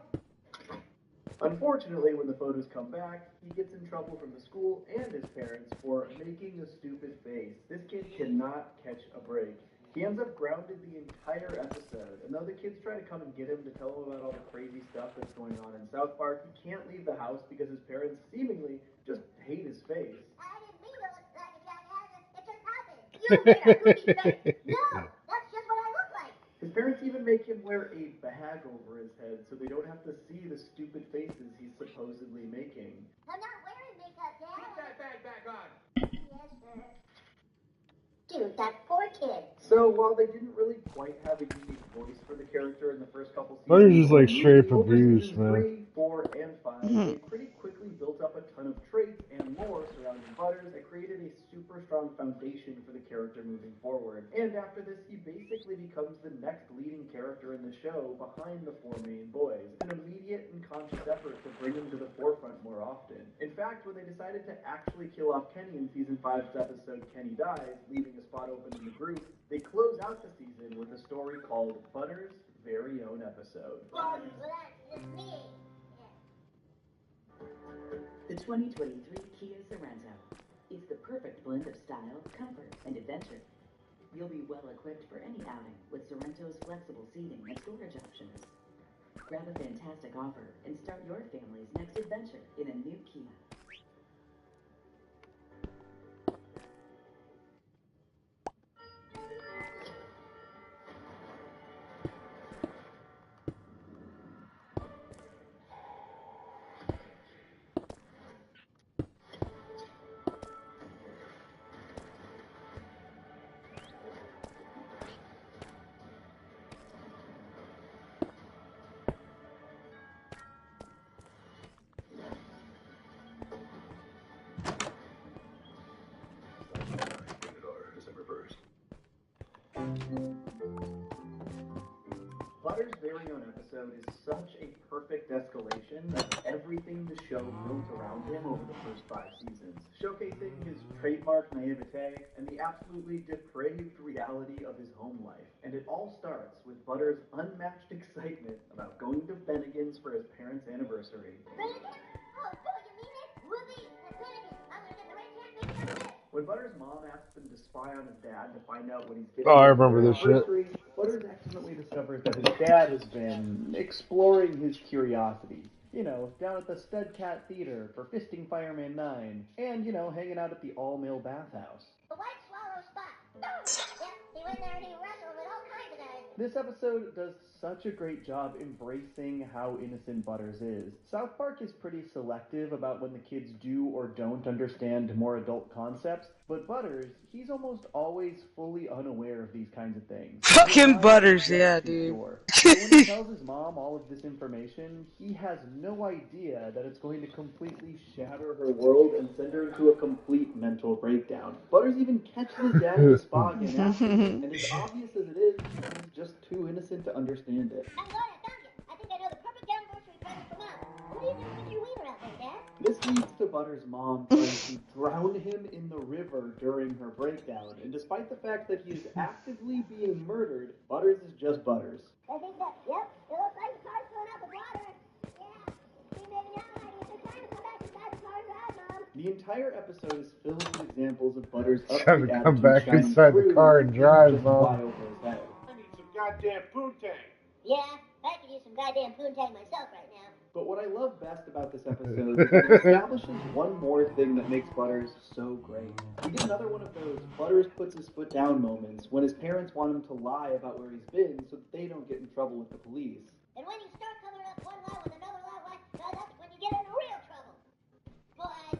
Unfortunately, when the photos come back, he gets in trouble from the school and his parents for making a stupid face. This kid cannot catch a break. He ends up grounded the entire episode, and though the kids try to come and get him to tell him about all the crazy stuff that's going on in South Park, he can't leave the house because his parents seemingly just hate his face. I didn't mean to look like a jackass. It just happened. You don't get a goofy face. No, that's just what I look like. His parents even make him wear a bag over his head so they don't have to see the stupid faces he's supposedly making. I'm not wearing makeup, Dad. Put that bag back on. Yes, sir. Dude, that poor kid. So while they didn't really quite have a unique voice for the character in the first couple seasons, Butters is like straight up over abuse, seasons man. 3, 4, and 5, they pretty quickly built up a ton of traits and more surrounding Butters that created a super strong foundation for the character moving forward. And after this, he basically becomes the next leading character in the show behind the four main boys. An immediate and conscious effort to bring him to the forefront more often. In fact, when they decided to actually kill off Kenny in Season 5's episode Kenny Dies, leaving a spot open in the group, they close out the season with a story called Butters' Very Own Episode. Well, that's just me. The 2023 Kia Sorento is the perfect blend of style, comfort, and adventure. You'll be well equipped for any outing with Sorrento's flexible seating and storage options. Grab a fantastic offer and start your family's next adventure in a new Kia. Rated R, December 1st. Butter's very own episode is such a perfect escalation of everything the show built around him over the first 5 seasons, showcasing his trademark naivete and the absolutely depraved reality of his home life. And it all starts with Butter's unmatched excitement about going to Bennigan's for his parents' anniversary. When Butter's mom asks him to spy on his dad to find out what he's getting Oh, I for remember their this shit. anniversary, Butters accidentally discovers that his dad has been exploring his curiosities. You know, down at the Stud Cat Theater for Fisting Fireman 9, and, you know, hanging out at the all-male bathhouse. The white swallow spot. Yep, he went there and he wrestled with all kinds of guys. This episode does such a great job embracing how innocent Butters is. South Park is pretty selective about when the kids do or don't understand more adult concepts, but Butters, he's almost always fully unaware of these kinds of things. Fucking Butters, yeah, dude. So when he tells his mom all of this information, he has no idea that it's going to completely shatter her world and send her into a complete mental breakdown. Butters even catches his dad in the spa again after, and as obvious as it is, he's just too innocent to understand it. I'm glad I found you. I think I know the perfect anniversary present for Mom. What are you doing with your wiener out there, Dad? This leads to Butters' mom trying to drown him in the river during her breakdown, and despite the fact that he is actively being murdered, Butters is just Butters. I think that, yep, it looks like the car's filling up with water. Yeah. See, maybe now I need some time to come back inside the car and drive, Mom. The entire episode is filled with examples of Butters' Trying to upbeat come attitude back shining inside the through car and drive, just fly Mom. over his head. I need some goddamn poontang. Yeah, I could use some goddamn poontang myself right now. But what I love best about this episode is that it establishes one more thing that makes Butters so great. We get another one of those Butters puts his foot down moments when his parents want him to lie about where he's been so that they don't get in trouble with the police. And when you start covering up one lie with another lie, that's when you get into real trouble. Boy,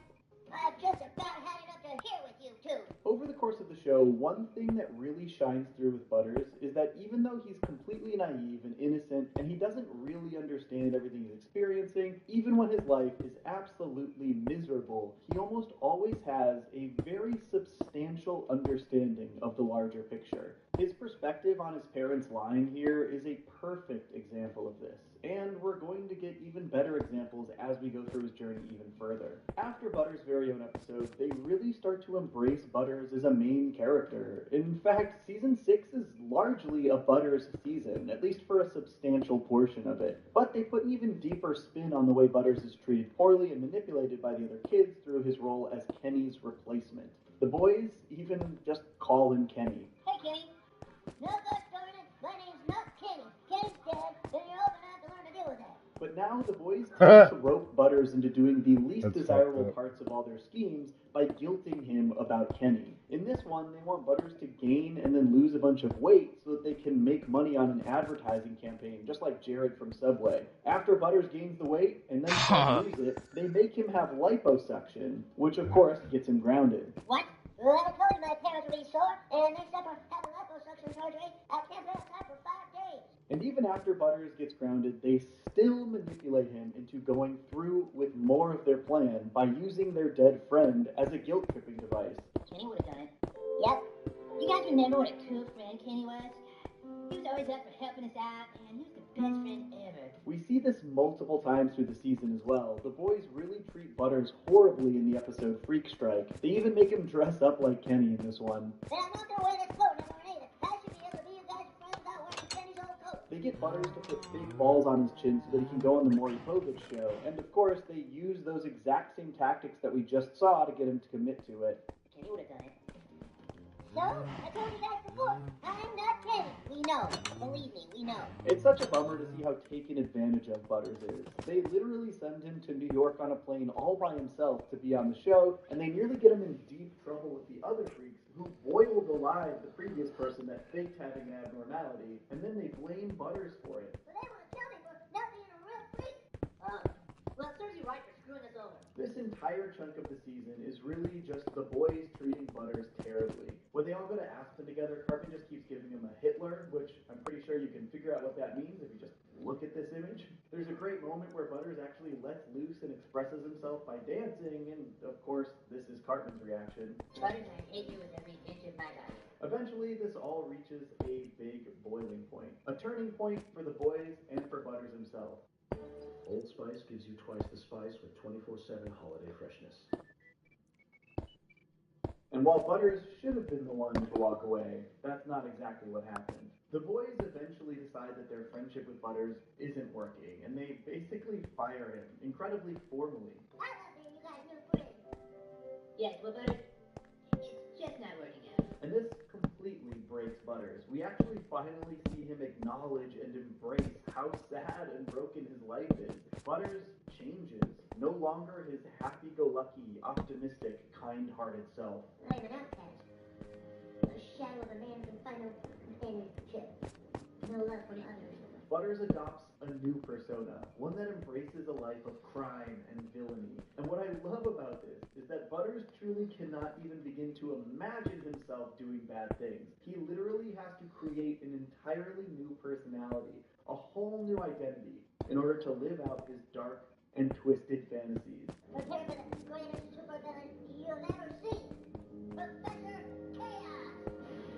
I've just about had it up to here with you two. Over the course of the show, one thing that really shines through with Butters is that even though he's completely naive and innocent and he doesn't really understand everything he's experiencing, even when his life is absolutely miserable, he almost always has a very substantial understanding of the larger picture. His perspective on his parents lying here is a perfect example of this, and we're going to get even better examples as we go through his journey even further. After Butters' very own episode, they really start to embrace Butters as a main character. In fact, season 6 is largely a Butters season, at least for a substantial portion of it. But they put an even deeper spin on the way Butters is treated poorly and manipulated by the other kids through his role as Kenny's replacement. The boys even just call him Kenny. Hey, Kenny. No good, darn it. My name's not Kenny. Kenny's dead, and you're old enough to learn to deal with that. But now the boys tend to rope Butters into doing the least That's desirable fucked up. parts of all their schemes by guilting him about Kenny. In this one, they want Butters to gain and then lose a bunch of weight so that they can make money on an advertising campaign, just like Jared from Subway. After Butters gains the weight and then can't lose it, they make him have liposuction, which of course gets him grounded. What? Well, I told you my parents would be sore, and next up for having liposuction surgery, I can't be outside for 5 days. And even after Butters gets grounded, they still manipulate him into going through with more of their plan by using their dead friend as a guilt-tripping device. Kenny would have done it. Yep. You guys remember what a cool friend Kenny was? He was always up for helping us out, and he was the best friend ever. We see this multiple times through the season as well. The boys really treat Butters horribly in the episode Freak Strike. They even make him dress up like Kenny in this one. And I'm not gonna wear this coat no more either. I should be able to be you guys' friend without wearing Kenny's old coat. They get Butters to put fake balls on his chin so that he can go on the Maury Povich show, and of course they use those exact same tactics that we just saw to get him to commit to it. Kenny would have done it. So, I told you guys before, I'm not Kenny. We know. Believe me, we know. It's such a bummer to see how taken advantage of Butters is. They literally send him to New York on a plane all by himself to be on the show, and they nearly get him in deep trouble with the other freaks who boiled alive the previous person that faked having an abnormality, and then they blame Butters for it. But they want to tell me for not being a real freak. Well, it serves you right for screwing us over. This entire chunk of the season is really just the boys treating Butters terribly. When they all go to Aspen together, Cartman just keeps giving him a Hitler, which I'm pretty sure you can figure out what that means if you just look at this image. There's a great moment where Butters actually lets loose and expresses himself by dancing, and of course, this is Cartman's reaction. Butters, I hate you with every inch of my body. Eventually, this all reaches a big boiling point. A turning point for the boys and for Butters himself. Old Spice gives you twice the spice with 24/7 holiday freshness. And while Butters should have been the one to walk away, that's not exactly what happened. The boys eventually decide that their friendship with Butters isn't working, and they basically fire him, incredibly formally. I love being you guys' new friends. Yes, well, Butters, it's just not working out. And this completely breaks Butters. We actually finally see him acknowledge and embrace how sad and broken his life is. Butters changes. No longer his happy-go-lucky, optimistic, kind-hearted self. I am an outcast. A shadow of a man who can find no companionship. No love from others. Butters adopts a new persona, one that embraces a life of crime and villainy. And what I love about this is that Butters truly cannot even begin to imagine himself doing bad things. He literally has to create an entirely new personality, a whole new identity, in order to live out his dark and twisted fantasies. Prepare for the greatest supervillain you'll ever see. Professor Chaos!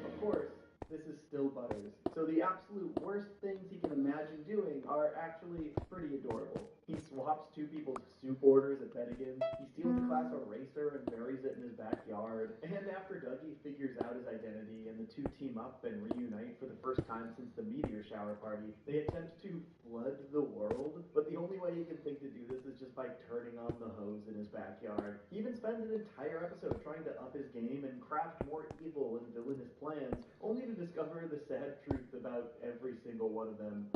Of course, this is still Butters, so the absolute worst things he can imagine doing are actually pretty adorable. He swaps two people's soup orders at Bennigan's, he steals a class eraser and buries it in his backyard, and after Dougie figures out his identity and the two team up and reunite for the first time since the meteor shower party, they attempt to flood the world, but the only way he can think to do this is just by turning on the hose in his backyard. He even spends an entire episode trying to up his game and craft more evil and villainous plans, only to discover the sad truth about every single one of them.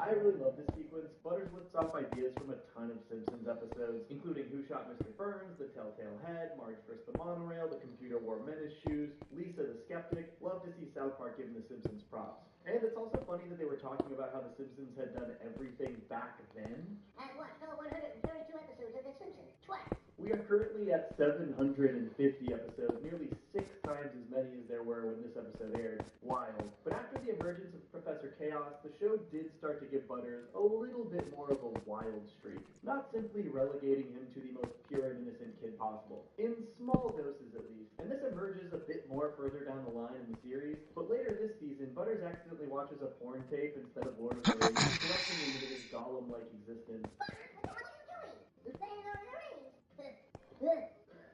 I really love this sequence. Butters lifts off ideas from a ton of Simpsons episodes, including Who Shot Mr. Burns, The Telltale Head, Marge vs. the Monorail, The Computer Wore Menace Shoes, Lisa the Skeptic. Love to see South Park giving the Simpsons props. And it's also funny that they were talking about how the Simpsons had done everything back then. I've watched all 132 episodes of The Simpsons twice. We are currently at 750 episodes, nearly 6 times as many as there were when this episode aired. Wild. But after the emergence of Professor Chaos, the show did start to give Butters a little bit more of a wild streak. Not simply relegating him to the most pure and innocent kid possible. In small doses at least. And this emerges a bit more further down the line in the series. But later this season, Butters accidentally watches a porn tape instead of Lord of the Rings, collecting into his golem-like existence. You're playing Lord of the Rings.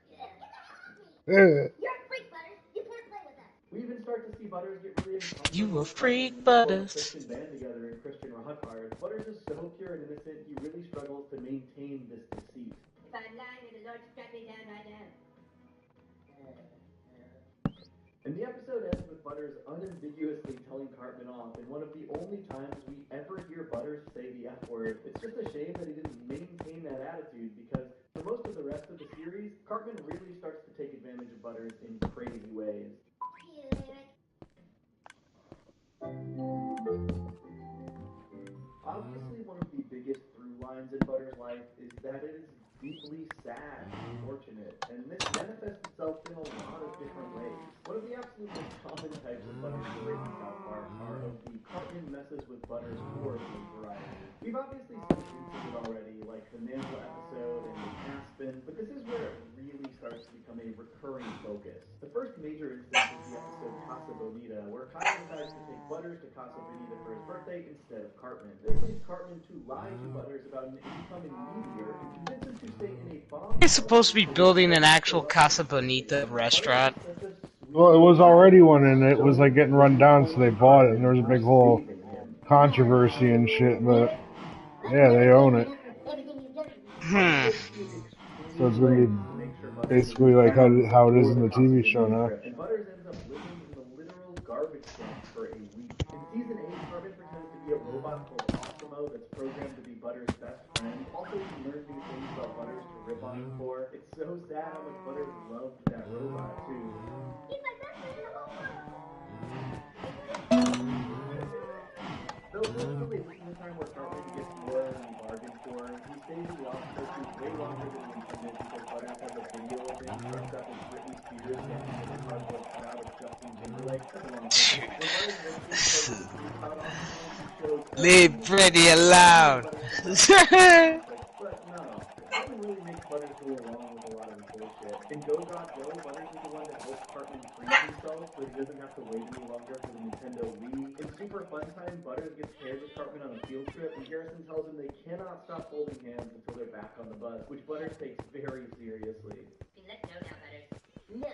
Get the hell off me! Yeah. You're a freak, Butters. You can't play with us. We even start to see Butters get really uncomfortable. You a freak, Butters. Christian band together in Christian rock bars. Butters is so pure and innocent, he really struggles to maintain this deceit. If I'm lying, may the Lord strike me down right now. And the episode ends with Butters unambiguously telling Cartman off in one of the only times we ever hear Butters say the F word. It's just a shame that he didn't maintain that attitude, because for most of the rest of the series, Cartman really starts to take advantage of Butters in crazy ways. Obviously, one of the biggest through lines in Butters' life is that it is deeply sad and unfortunate, and this manifests itself in a lot of different ways. One of the absolute most common types of Butters stories in South Park are of the Cartman messes with Butters horribly variety. We've obviously seen instances already, like the Nandla episode and Aspen, but this is where it really starts to become a recurring focus. The first major instance is the episode Casa Bonita, where Kyle decides to take Butters to Casa Bonita for his birthday instead of Cartman. This leads Cartman to lie to Butters about an incoming meteor and convince him to stay in a bomb. It's supposed to be building an actual Casa Bonita restaurant. Well, it was already one, and it was like getting run down, so they bought it, and there was a big whole controversy and shit. But yeah, they own it, Hmm. so it's gonna be basically like how it is in the TV show now. And Butters ends up living in the literal garbage can for a week. In season 8, Cartman pretends to be a robot called Osimo that's programmed to be Butters' best friend. Also, he learned new things about Butters to rip on him for. It's so sad how much Butters loved that robot, too. He's my best friend in the whole world. Though ultimately this is the time where Cartman gets more than he bargained for. He stays in the Osmo suit way longer than he intended because Butters has a video of him dressed up as Britney Spears dancing with a cardboard cutout of Justin Timberlake. That's a long sentence. When Butters eventually tells the truth about Osmo, he shows Leave everyone Britney that alone. Butters comes out classic. But no, Cartman really makes Butters go along with a lot of his bullshit. In Go Got Go, Butters is the one that helps Cartman freeze himself so he doesn't have to wait any longer for the Nintendo Wii. In Super Fun Time, Butters gets paired with Cartman on a field trip, and Garrison tells him they cannot stop holding hands until they're back on the bus, which Butters takes very seriously. Let go now, Butters. No.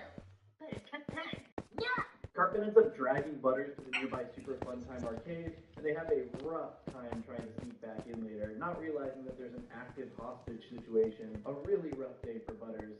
Butters, come time. No! Cartman ends up dragging Butters to the nearby Super Fun Time arcade, and they have a rough time trying to sneak back in later, not realizing that there's an active hostage situation. A really rough day for Butters.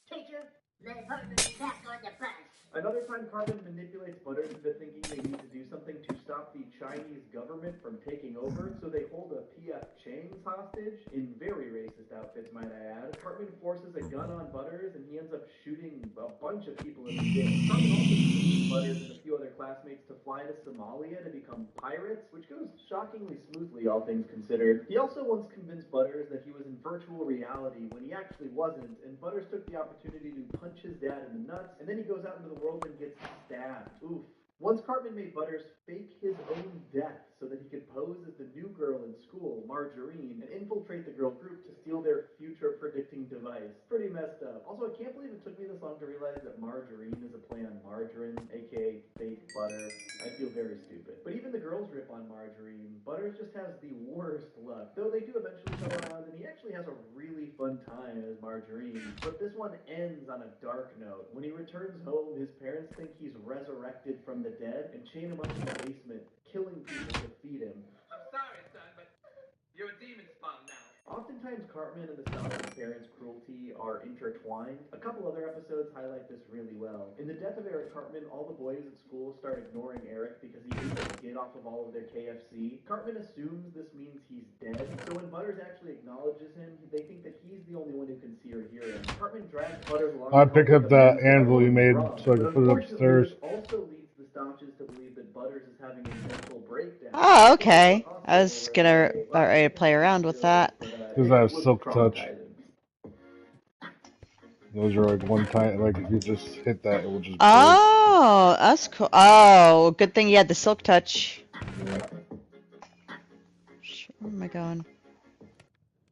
Teacher, let Cartman back on the bus. Another time, Cartman manipulates Butters into thinking they need to do something to stop the Chinese government from taking over, so they hold a P.F. Chang's hostage, in very racist outfits, might I add. Cartman forces a gun on Butters, and he ends up shooting a bunch of people in the dick. Cartman also uses Butters and a few other classmates to fly to Somalia to become pirates, which goes shockingly smoothly, all things considered. He also once convinced Butters that he was in virtual reality when he actually wasn't, and Butters took the opportunity to punch his dad in the nuts, and then he goes out into the world and gets stabbed. Oof. Once Cartman made Butters fake his own death so that he could pose as the new girl in school, Margarine, and infiltrate the girl group to steal their future predicting device. Pretty messed up. Also, I can't believe it took me this long to realize that Margarine is a play on margarine, aka fake butter. I feel very stupid. But even the girls rip on Margarine. Butters just has the worst luck. Though they do eventually come around, and he actually has a really fun time as Margarine. But this one ends on a dark note. When he returns home, his parents think he's resurrected from the dead and chain him up in the basement, killing people to feed him. I'm sorry, son, but you're a demon spawn now. Oftentimes, Cartman and the style of his parents' cruelty are intertwined. A couple other episodes highlight this really well. In the death of Eric Cartman, all the boys at school start ignoring Eric because he ate the skid off of all of their KFC. Cartman assumes this means he's dead, so when Butters actually acknowledges him, they think that he's the only one who can see or hear him. Cartman drags Butters along. I picked up that anvil you made so I can put it upstairs. This also leads the Stotches to believe that Butters is having a mental breakdown. Oh, okay. I was gonna about ready to play around with that. Because I have silk touch. Those are like one time, like if you just hit that, it will just break. Oh, that's cool. Oh, good thing you had the silk touch. Yeah. Where am I going?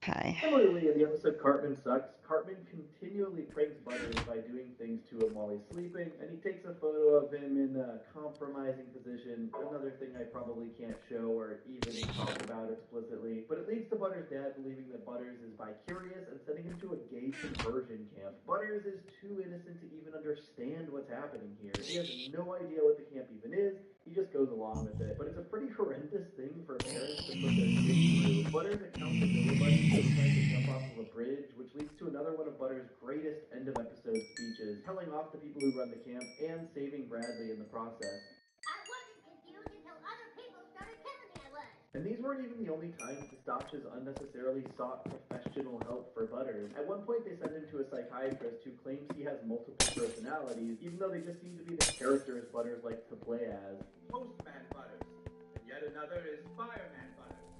Okay. Similarly, in the episode Cartman Sucks, Cartman continually pranks Butters by doing things to him while he's sleeping, and he takes a photo of him in a compromising position. Another thing I probably can't show or even talk about explicitly, but it leads to Butters' dad believing that Butters is bi-curious and sending him to a gay conversion camp. Butters is too innocent to even understand what's happening here. He has no idea what the camp even is. He just goes along with it. But it's a pretty horrendous thing for parents to put their kids through. Butters' accountability buddy still tries to jump off of a bridge, which leads to another one of Butters' greatest end-of-episode speeches, telling off the people who run the camp and saving Bradley in the process. I wasn't confused until other people started telling me I was. And these weren't even the only times the Stotches unnecessarily sought professional help for Butters. At one point, they send him to a psychiatrist who claims he has multiple personalities, even though they just seem to be the characters Butters likes to play as. Postman Butters. And yet another is Fireman Butters.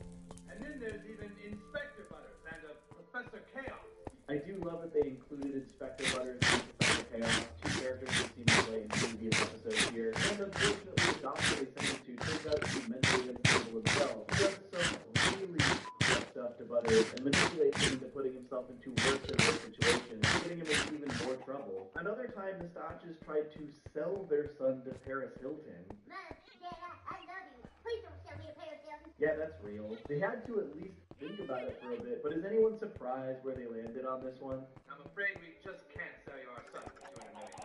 And then there's even Inspector Butters and Professor Chaos. I do love that they included Inspector Butters and Professor Chaos, two characters we've seen play in previous episodes here. And unfortunately, the doctor they sent him to turns out to be mentally unstable himself. He does some really fucked stuff to Butters and manipulates him into putting himself into worse and worse situations, getting him into even more trouble. Another time, the Stotches tried to sell their son to Paris Hilton. Mom, Dad, I love you. Please don't sell me a pair of Hilton. Yeah, that's real. They had to at least think about it for a bit, but is anyone surprised where they landed on this one? I'm afraid we just can't sell you our son for $200 million.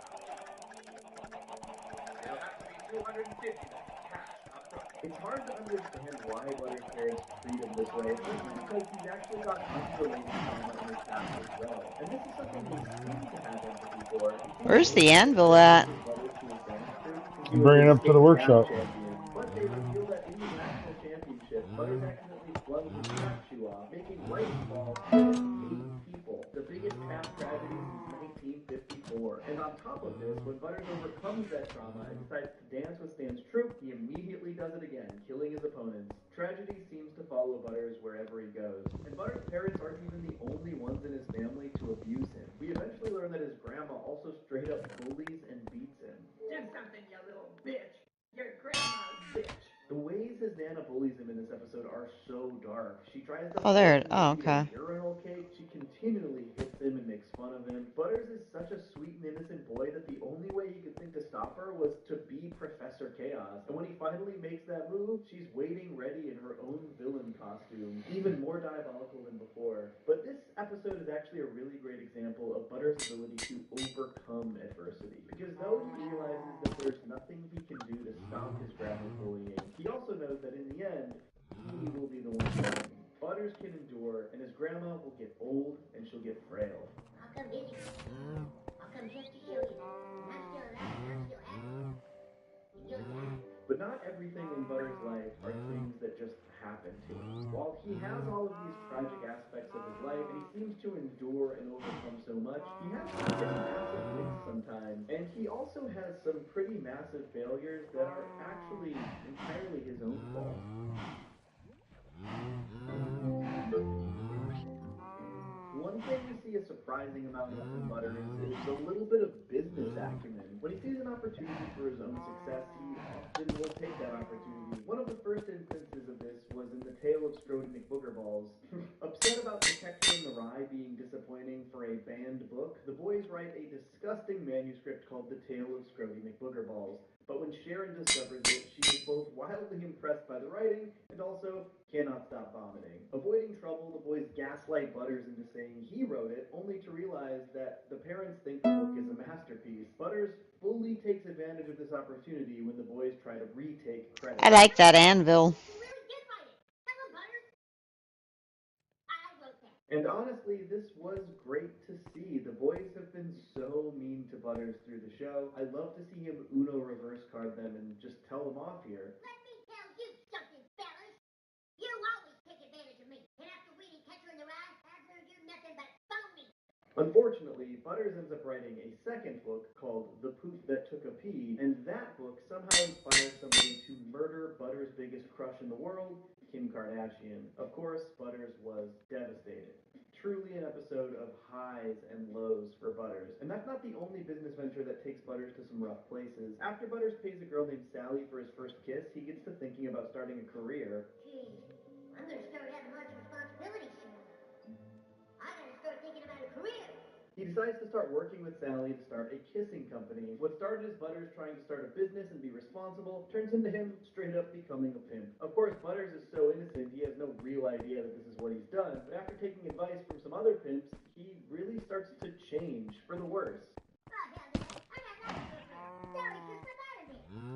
It'll have to be $250 cash up front. It's hard to understand why Butter's parents treat him this way, especially because he's actually got unrelated trauma in his past as well. And this is something they seem to have empathy for. Where's the anvil at? Bring it up to the workshop. But they reveal that in the national championship, Butters accidentally flung his tap shoe off, making rice fall, killing 8 people. The biggest tap tragedy since 1954. And on top of this, when Butters overcomes that trauma and decides to dance with Stan's troupe, he immediately does it again, killing his opponents. Tragedy seems to follow Butters wherever he goes. And Butters' parents aren't even the only ones in his family to abuse him. We eventually learn that his grandma also straight up bullies and beats him. Do something, you little bitch. Your grandma's bitch. The ways his Nana bullies him in this episode are so dark. She tries to Oh, there. force him to Oh, eat okay. a urinal cake. She continually hits him and makes fun of him. Butters is such a sweet and innocent boy that the only way he could think to stop her was to be Professor Chaos. And when he finally makes that move, she's waiting ready in her own villain costume, even more diabolical than before. But this episode is actually a really great example of Butters' ability to overcome adversity. Because though he realizes that there's nothing he can do to stop his grandma's bullying, he also knows that in the end, he will be the one winning. Butters can endure, and his grandma will get old, and she'll get frail. I'll come visit you. I'll come just to show you that. I'm still alive and I'm still happy. And you'll die. But not everything in Butters' life are things that just happen to him. While he has all of these tragic aspects of his life, and he seems to endure and overcome so much, he has some pretty massive wins sometimes. And he also has some pretty massive failures that are actually entirely his own fault. One thing we see a surprising amount of in Butters is a little bit of business acumen. When he sees an opportunity for his own success, he often will take that opportunity. One of the first instances of this was in The Tale of Scrody McBoogerballs. Upset about Detective in the Rye being disappointing for a banned book, the boys write a disgusting manuscript called The Tale of Scrody McBoogerballs. But when Sharon discovers it, she is both wildly impressed by the writing and also cannot stop vomiting. Avoiding trouble, the boys gaslight Butters into saying he wrote it, only to realize that the parents think the book is a masterpiece. Butters fully takes advantage of this opportunity when the boys try to retake credit. I like that anvil. And honestly, this was great to see. The boys have been so mean to Butters through the show. I'd love to see him Uno reverse card them and just tell them off here. Let me tell you something, fellas. You always take advantage of me. And after reading Catcher in the Rye, I've learned you're nothing but phony. Unfortunately, Butters ends up writing a second book called The Poop That Took a Pee, and that book somehow inspires somebody to murder Butters' biggest crush in the world, Kim Kardashian. Of course, Butters was devastated. Truly an episode of highs and lows for Butters. And that's not the only business venture that takes Butters to some rough places. After Butters pays a girl named Sally for his first kiss, he gets to thinking about starting a career. Gee, I'm gonna start having lots of responsibilities soon. I gotta start thinking about a career. He decides to start working with Sally to start a kissing company. What started as Butters trying to start a business and be responsible turns into him straight up becoming a pimp. Of course, Butters is so innocent, he has no real idea that this is what he's done, but after taking advice from some other pimps, he really starts to change for the worse.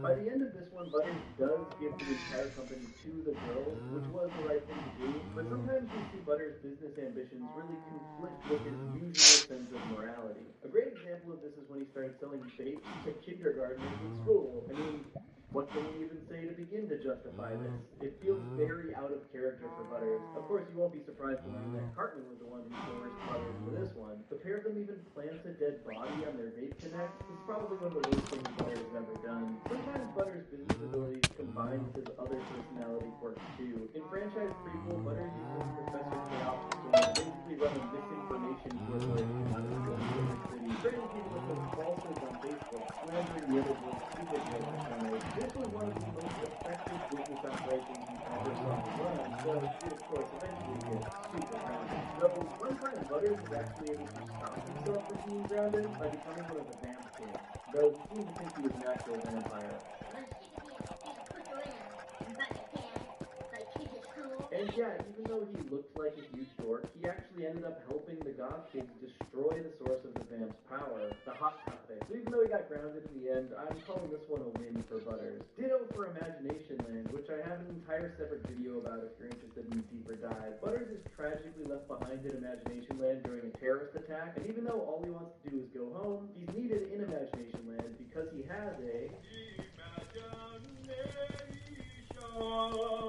By the end of this one, Butters does give the entire company to the girls, which was the right thing to do, but sometimes we see Butters' business ambitions really conflict with his usual sense of morality. A great example of this is when he started selling vapes to kindergartners at school. I mean, what can we even say to begin to justify this? It feels very out of character for Butters. Of course, you won't be surprised to learn that Cartman was the one who coerced Butters for this one. The pair of them even plants a dead body on their vape connect. This is probably one of the worst things Butters has ever done. Sometimes Butters' business abilities combine with his other personality quirks too. In franchise prequel, Butters uses Professor Chaos to basically run a misinformation corporation out of New York City, turning people to post falsehoods on Facebook, slandering the other boys' superhero personas. This was one of the most effective business operations he ever saw run, so it of course eventually gets super grounded. Though one time Butters was actually able to stop himself from being grounded by becoming one of the Vamp Kids, though he seemed to think he was an actual vampire. I'm sick of being pushed around by the dad, by kids at school. And And yeah, even though he looked like a huge dork, he actually ended up helping the goth kids destroy the source of the vamp's power, the hot topic. So even though he got grounded in the end, I'm calling this one a win for Butters. Ditto for Imagination Land, which I have an entire separate video about if you're interested in a deeper dive. Butters is tragically left behind in Imagination Land during a terrorist attack, and even though all he wants to do is go home, he's needed in Imagination Land because he has a...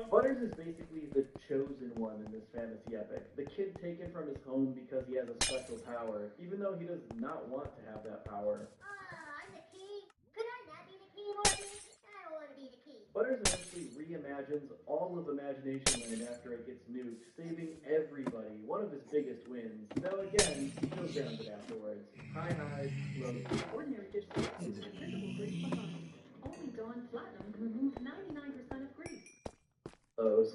Butters is basically the chosen one in this fantasy epic. The kid taken from his home because he has a special power, even though he does not want to have that power. I'm the key. Could I not be the key, Morty? I don't want to be the key. Butters eventually reimagines all of Imagination Land after it gets nuked, saving everybody, one of his biggest wins. Though again, he feels grounded afterwards. High highs, low. Ordinary fish soap leaves an invisible grease behind. Only Dawn Platinum can remove 99% of grease.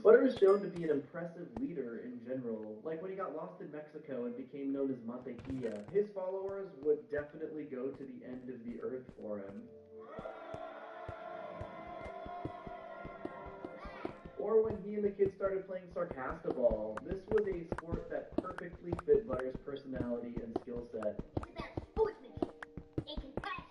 Butter is shown to be an impressive leader in general. Like when he got lost in Mexico and became known as Mantequilla, his followers would definitely go to the end of the earth for him. Or when he and the kids started playing Sarcastaball. This was a sport that perfectly fit Butters' personality and skill set. It's about sportsmanship and compassion.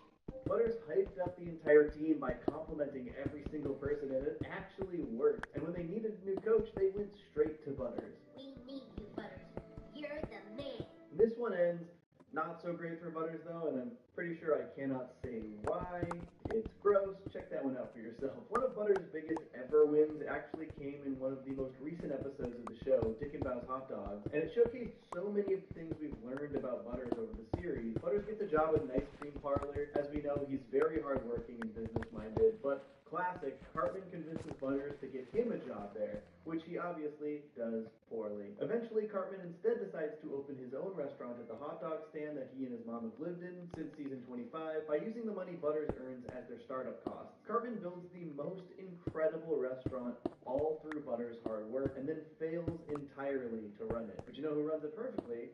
Butters hyped up the entire team by complimenting every single person, and it actually worked. And when they needed a new coach, they went straight to Butters. We need you, Butters. You're the man. This one ends not so great for Butters, though, and I'm pretty sure I cannot say why. It's gross. Check that one out for yourself. One of Butters' biggest ever wins actually came in one of the most recent episodes of the show, Dick and Bow's Hot Dogs, and it showcased so many of the things we've learned about Butters over the series. Butters gets a job at an ice cream parlor. As we know, he's very hardworking and business-minded, but classic, Cartman convinces Butters to get him a job there, which he obviously does poorly. Eventually, Cartman instead decides to open his own restaurant at the hot dog stand that he and his mom have lived in since season 25 by using the money Butters earns as their startup costs. Cartman builds the most incredible restaurant all through Butters' hard work and then fails entirely to run it. But you know who runs it perfectly?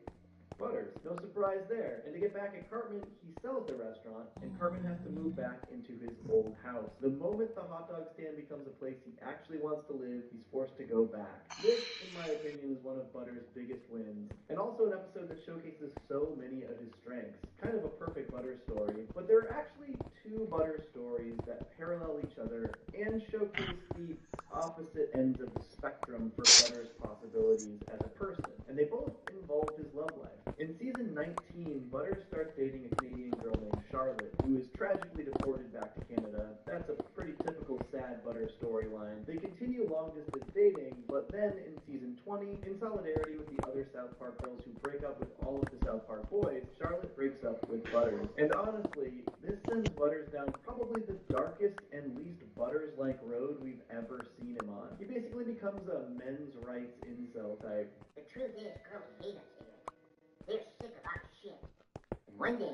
Butters. No surprise there. And to get back at Cartman, he sells the restaurant, and Cartman has to move back into his old house. The moment the hot dog stand becomes a place he actually wants to live, he's forced to go back. This, in my opinion, is one of Butters' biggest wins, and also an episode that showcases so many of his strengths. Kind of a perfect Butters story, but there are actually two Butters stories that parallel each other and showcase the opposite ends of the spectrum for Butters' possibilities as a person, and they both involve his love life. In season 19, Butters starts dating a Canadian girl named Charlotte, who is tragically deported back to Canada. That's a pretty typical sad Butters storyline. They continue long-distance dating, but then in season 20, in solidarity with the other South Park girls who break up with all of the South Park boys, Charlotte breaks up with Butters. And honestly, this sends Butters down probably the darkest and least Butters-like road we've ever seen him on. He basically becomes a men's rights incel type. The truth is, girls hate us here. They're sick of our shit. And one day,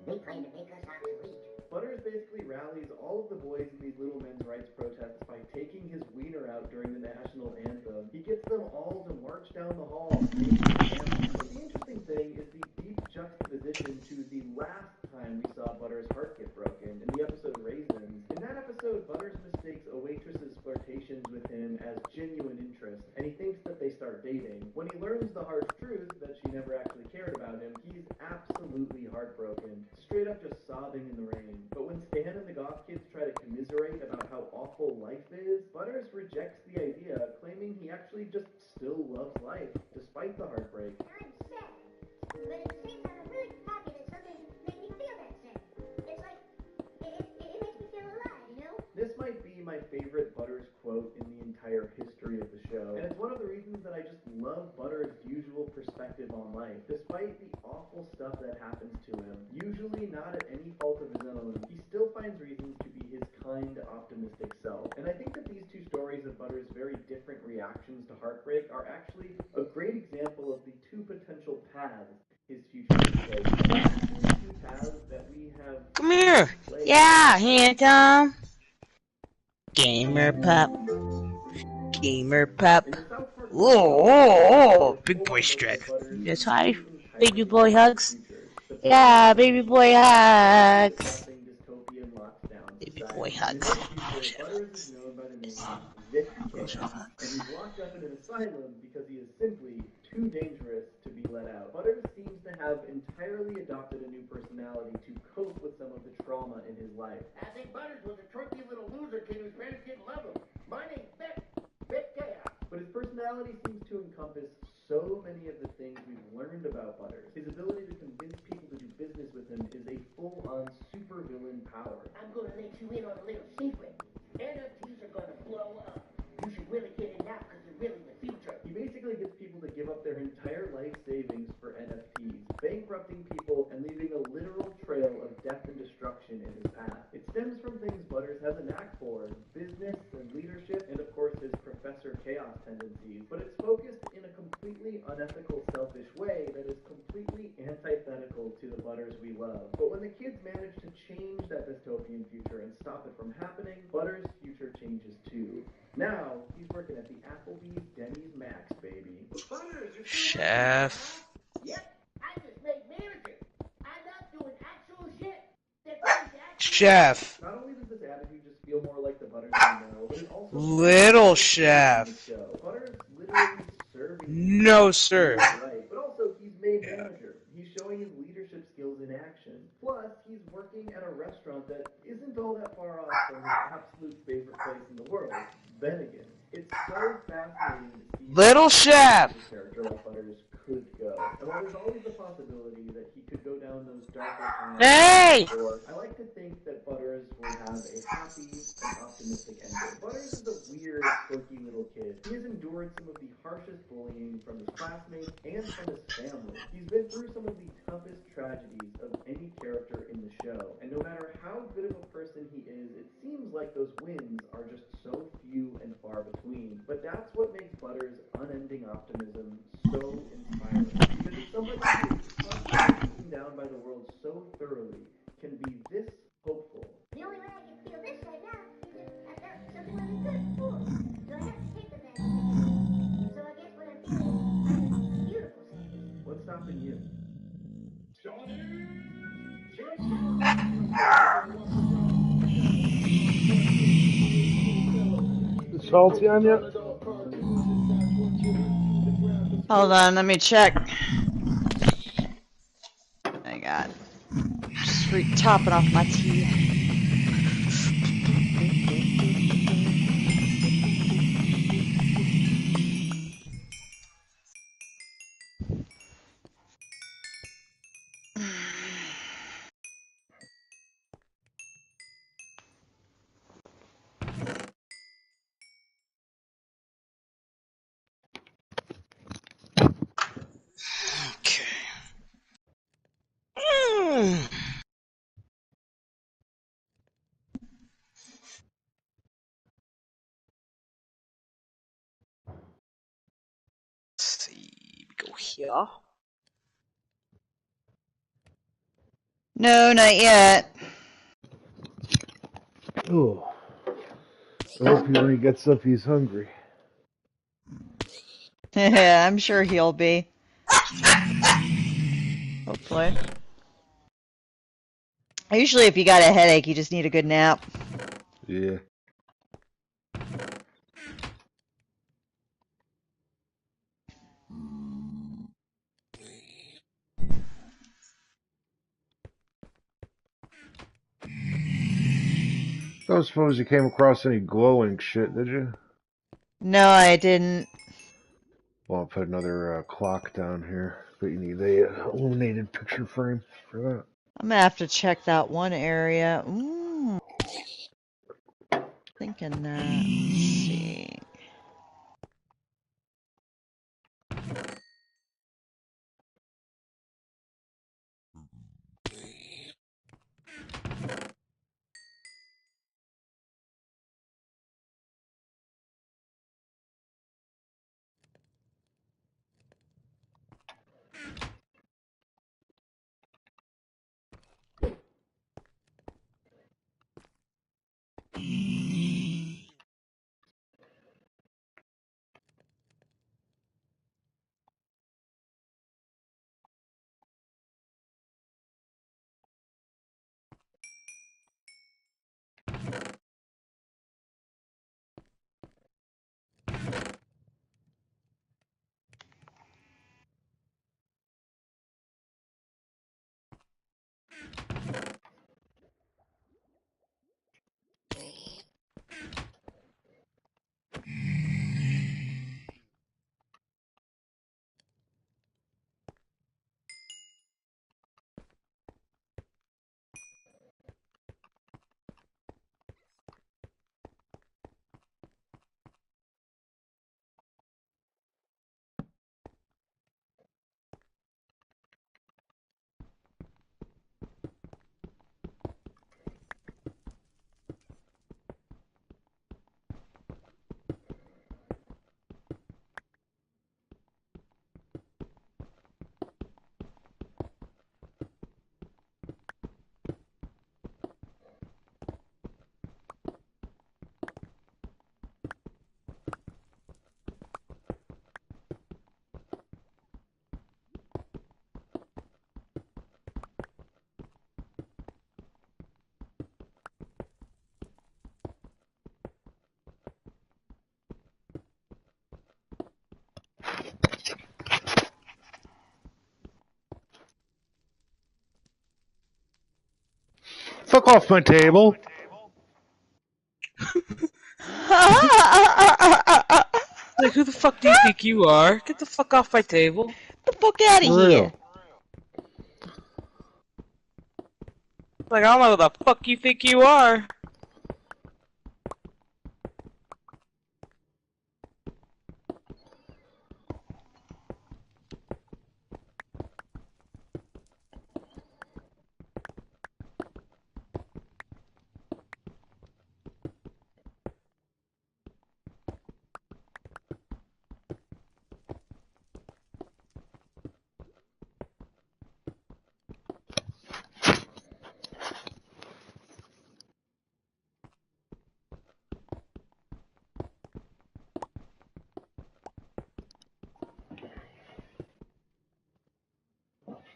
they plan to make us obsolete. Butters basically rallies all of the boys in these little men's rights protests by taking his wiener out during the national anthem. He gets them all to march down the hall. But the interesting thing is the deep juxtaposition to the last time we saw Butters' heart get broken, in the episode Raisins. In that episode, Butters mistakes a waitress's flirtations with him as genuine interest, and he thinks that they start dating. When he learns the harsh truth that she never actually cared about him, he's absolutely heartbroken, straight up just sobbing in the rain. But when Stan and the goth kids try to commiserate about how awful life is, Butters rejects the idea, claiming he actually just still loves life, despite the heartbreak. I'm sad, but at the same time, I'm really happy that something makes me feel that sad. It's like, it makes me feel alive, you know? This might be my favorite Butters quote in the entire history of the show, and it's one of the reasons that I just love Butters' usual perspective on life. Despite the awful stuff that happens to him, usually not at any fault of his own, he still finds reasons to be his kind, optimistic self. And I think that these two stories of Butters' very different reactions to heartbreak are actually a great example of the two potential paths his future will take. Two paths that we have... Come here! Yeah, handsome! Gamer pup. Gamer pup. Whoa, big boy stretch. Yes, hi, baby boy hugs. Yeah, baby boy hugs. Baby boy hugs. Vic Chaos, and he's locked up in an asylum because he is simply too dangerous to be let out. Butters seems to have entirely adopted a new personality to cope with some of the trauma in his life. I think Butters was a trophy little loser kid whose parents didn't love him. My name's Vic. Vic Chaos. But his personality seems to encompass so many of the things we've learned about Butters. His ability to convince people to do business with him is a full-on supervillain power. I'm gonna let you in on a little secret. NFTs are gonna blow up. You should really get in now because they're really the future. He basically gets people to give up their entire life savings for NFTs, bankrupting people and leaving a literal trail of death and destruction in his path. It stems from things Butters has a knack for, business and leadership, and of course his Professor Chaos tendencies, but it's focused in a completely unethical, selfish way that is completely antithetical to the Butters we love. But when the kids manage to change that dystopian future and stop it from happening, Butters' future changes too. Now, he's working at the Applebee's Denny's Max, baby. Chef. Yep, I just made manager. I love doing actual shit. That brings action. Chef. Not only does this attitude just feel more like the Butters we know, but it also Little chef. Butters literally serving. No, sir. Right, but also he's made manager. He's showing his leadership skills in action. Plus, he's working at a restaurant that isn't all that far off from his absolute favorite place in the world, Bennigan. It's so fascinating to see Little chef. a character like Butters could go. And while there's always the possibility that he could go down those darker paths, Hey! I like to think that Butters will have a happy and optimistic ending. Butters is a weird, quirky little kid. He has endured some of the harshest bullying from his classmates and from his family. He's been through some of the toughest tragedies of any character in the show. And no matter how good of a person he is, it seems like those wins are just so few and far between. But that's what makes Butters' unending optimism so inspiring. Because if somebody who is constantly beaten down by the world so thoroughly can be this hopeful. The only way I can feel this right now is if I felt something wasn't good at school. So I have to take the bad things. So I guess what I'm feeling is beautiful sadness. What's stopping you? Is salty on yet? Hold on, let me check. I got just topping off my tea. Okay. Let's see. We go here. No, not yet. Oh. I hope when he gets up, he's hungry. I'm sure he'll be. Hopefully. Usually if you got a headache, you just need a good nap. Yeah. Don't suppose you came across any glowing shit, did you? No, I didn't. Well, I'll put another clock down here, but you need a illuminated picture frame for that. I'm gonna have to check that one area. Thinking that. Let's see. fuck off my table. Like, who the fuck do you think you are? Get the fuck off my table. The fuck out of For here. real. Like, I don't know who the fuck you think you are.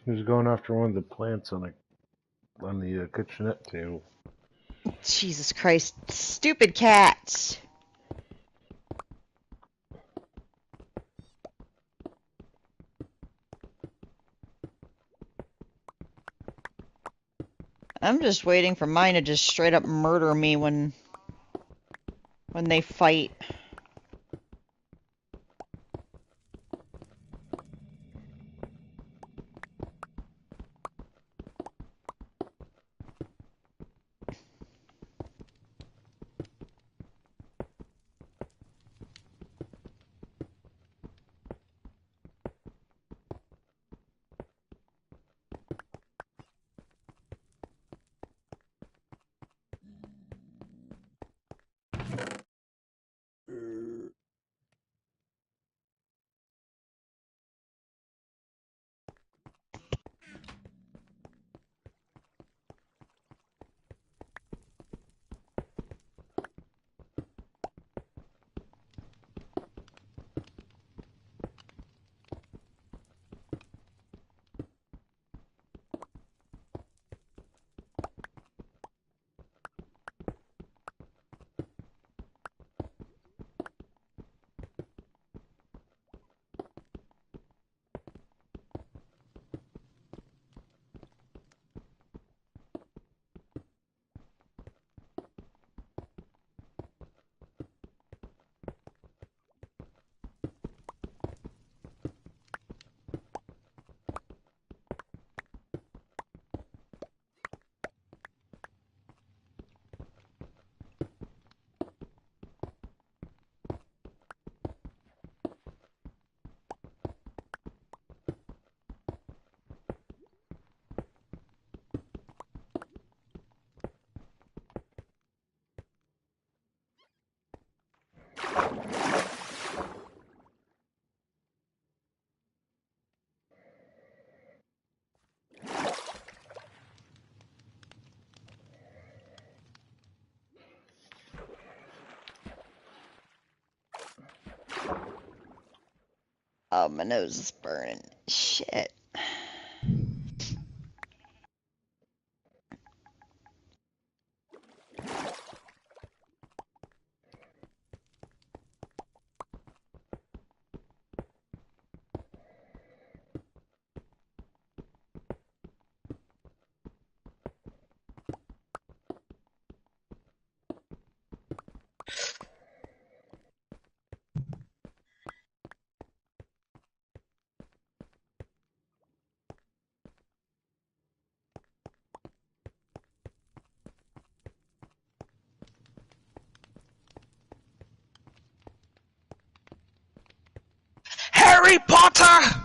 He was going after one of the plants on the kitchenette table. Jesus Christ. Stupid cats. I'm just waiting for mine to just straight up murder me when they fight. Oh, my nose is burning. Shit. Harry Potter!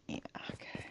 Yeah, okay.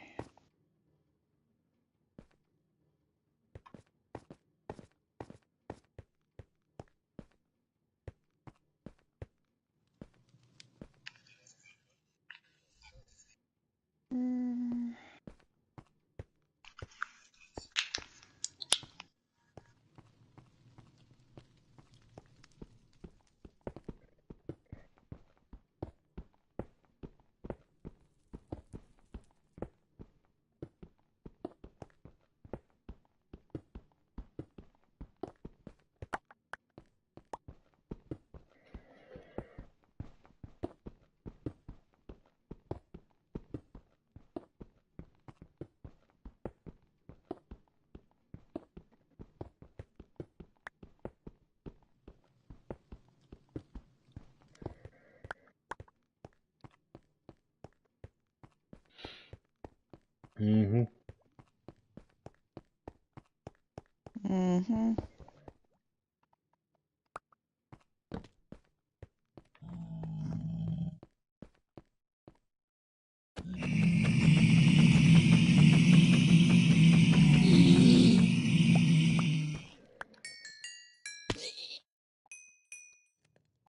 Mm-hmm. Mm-hmm.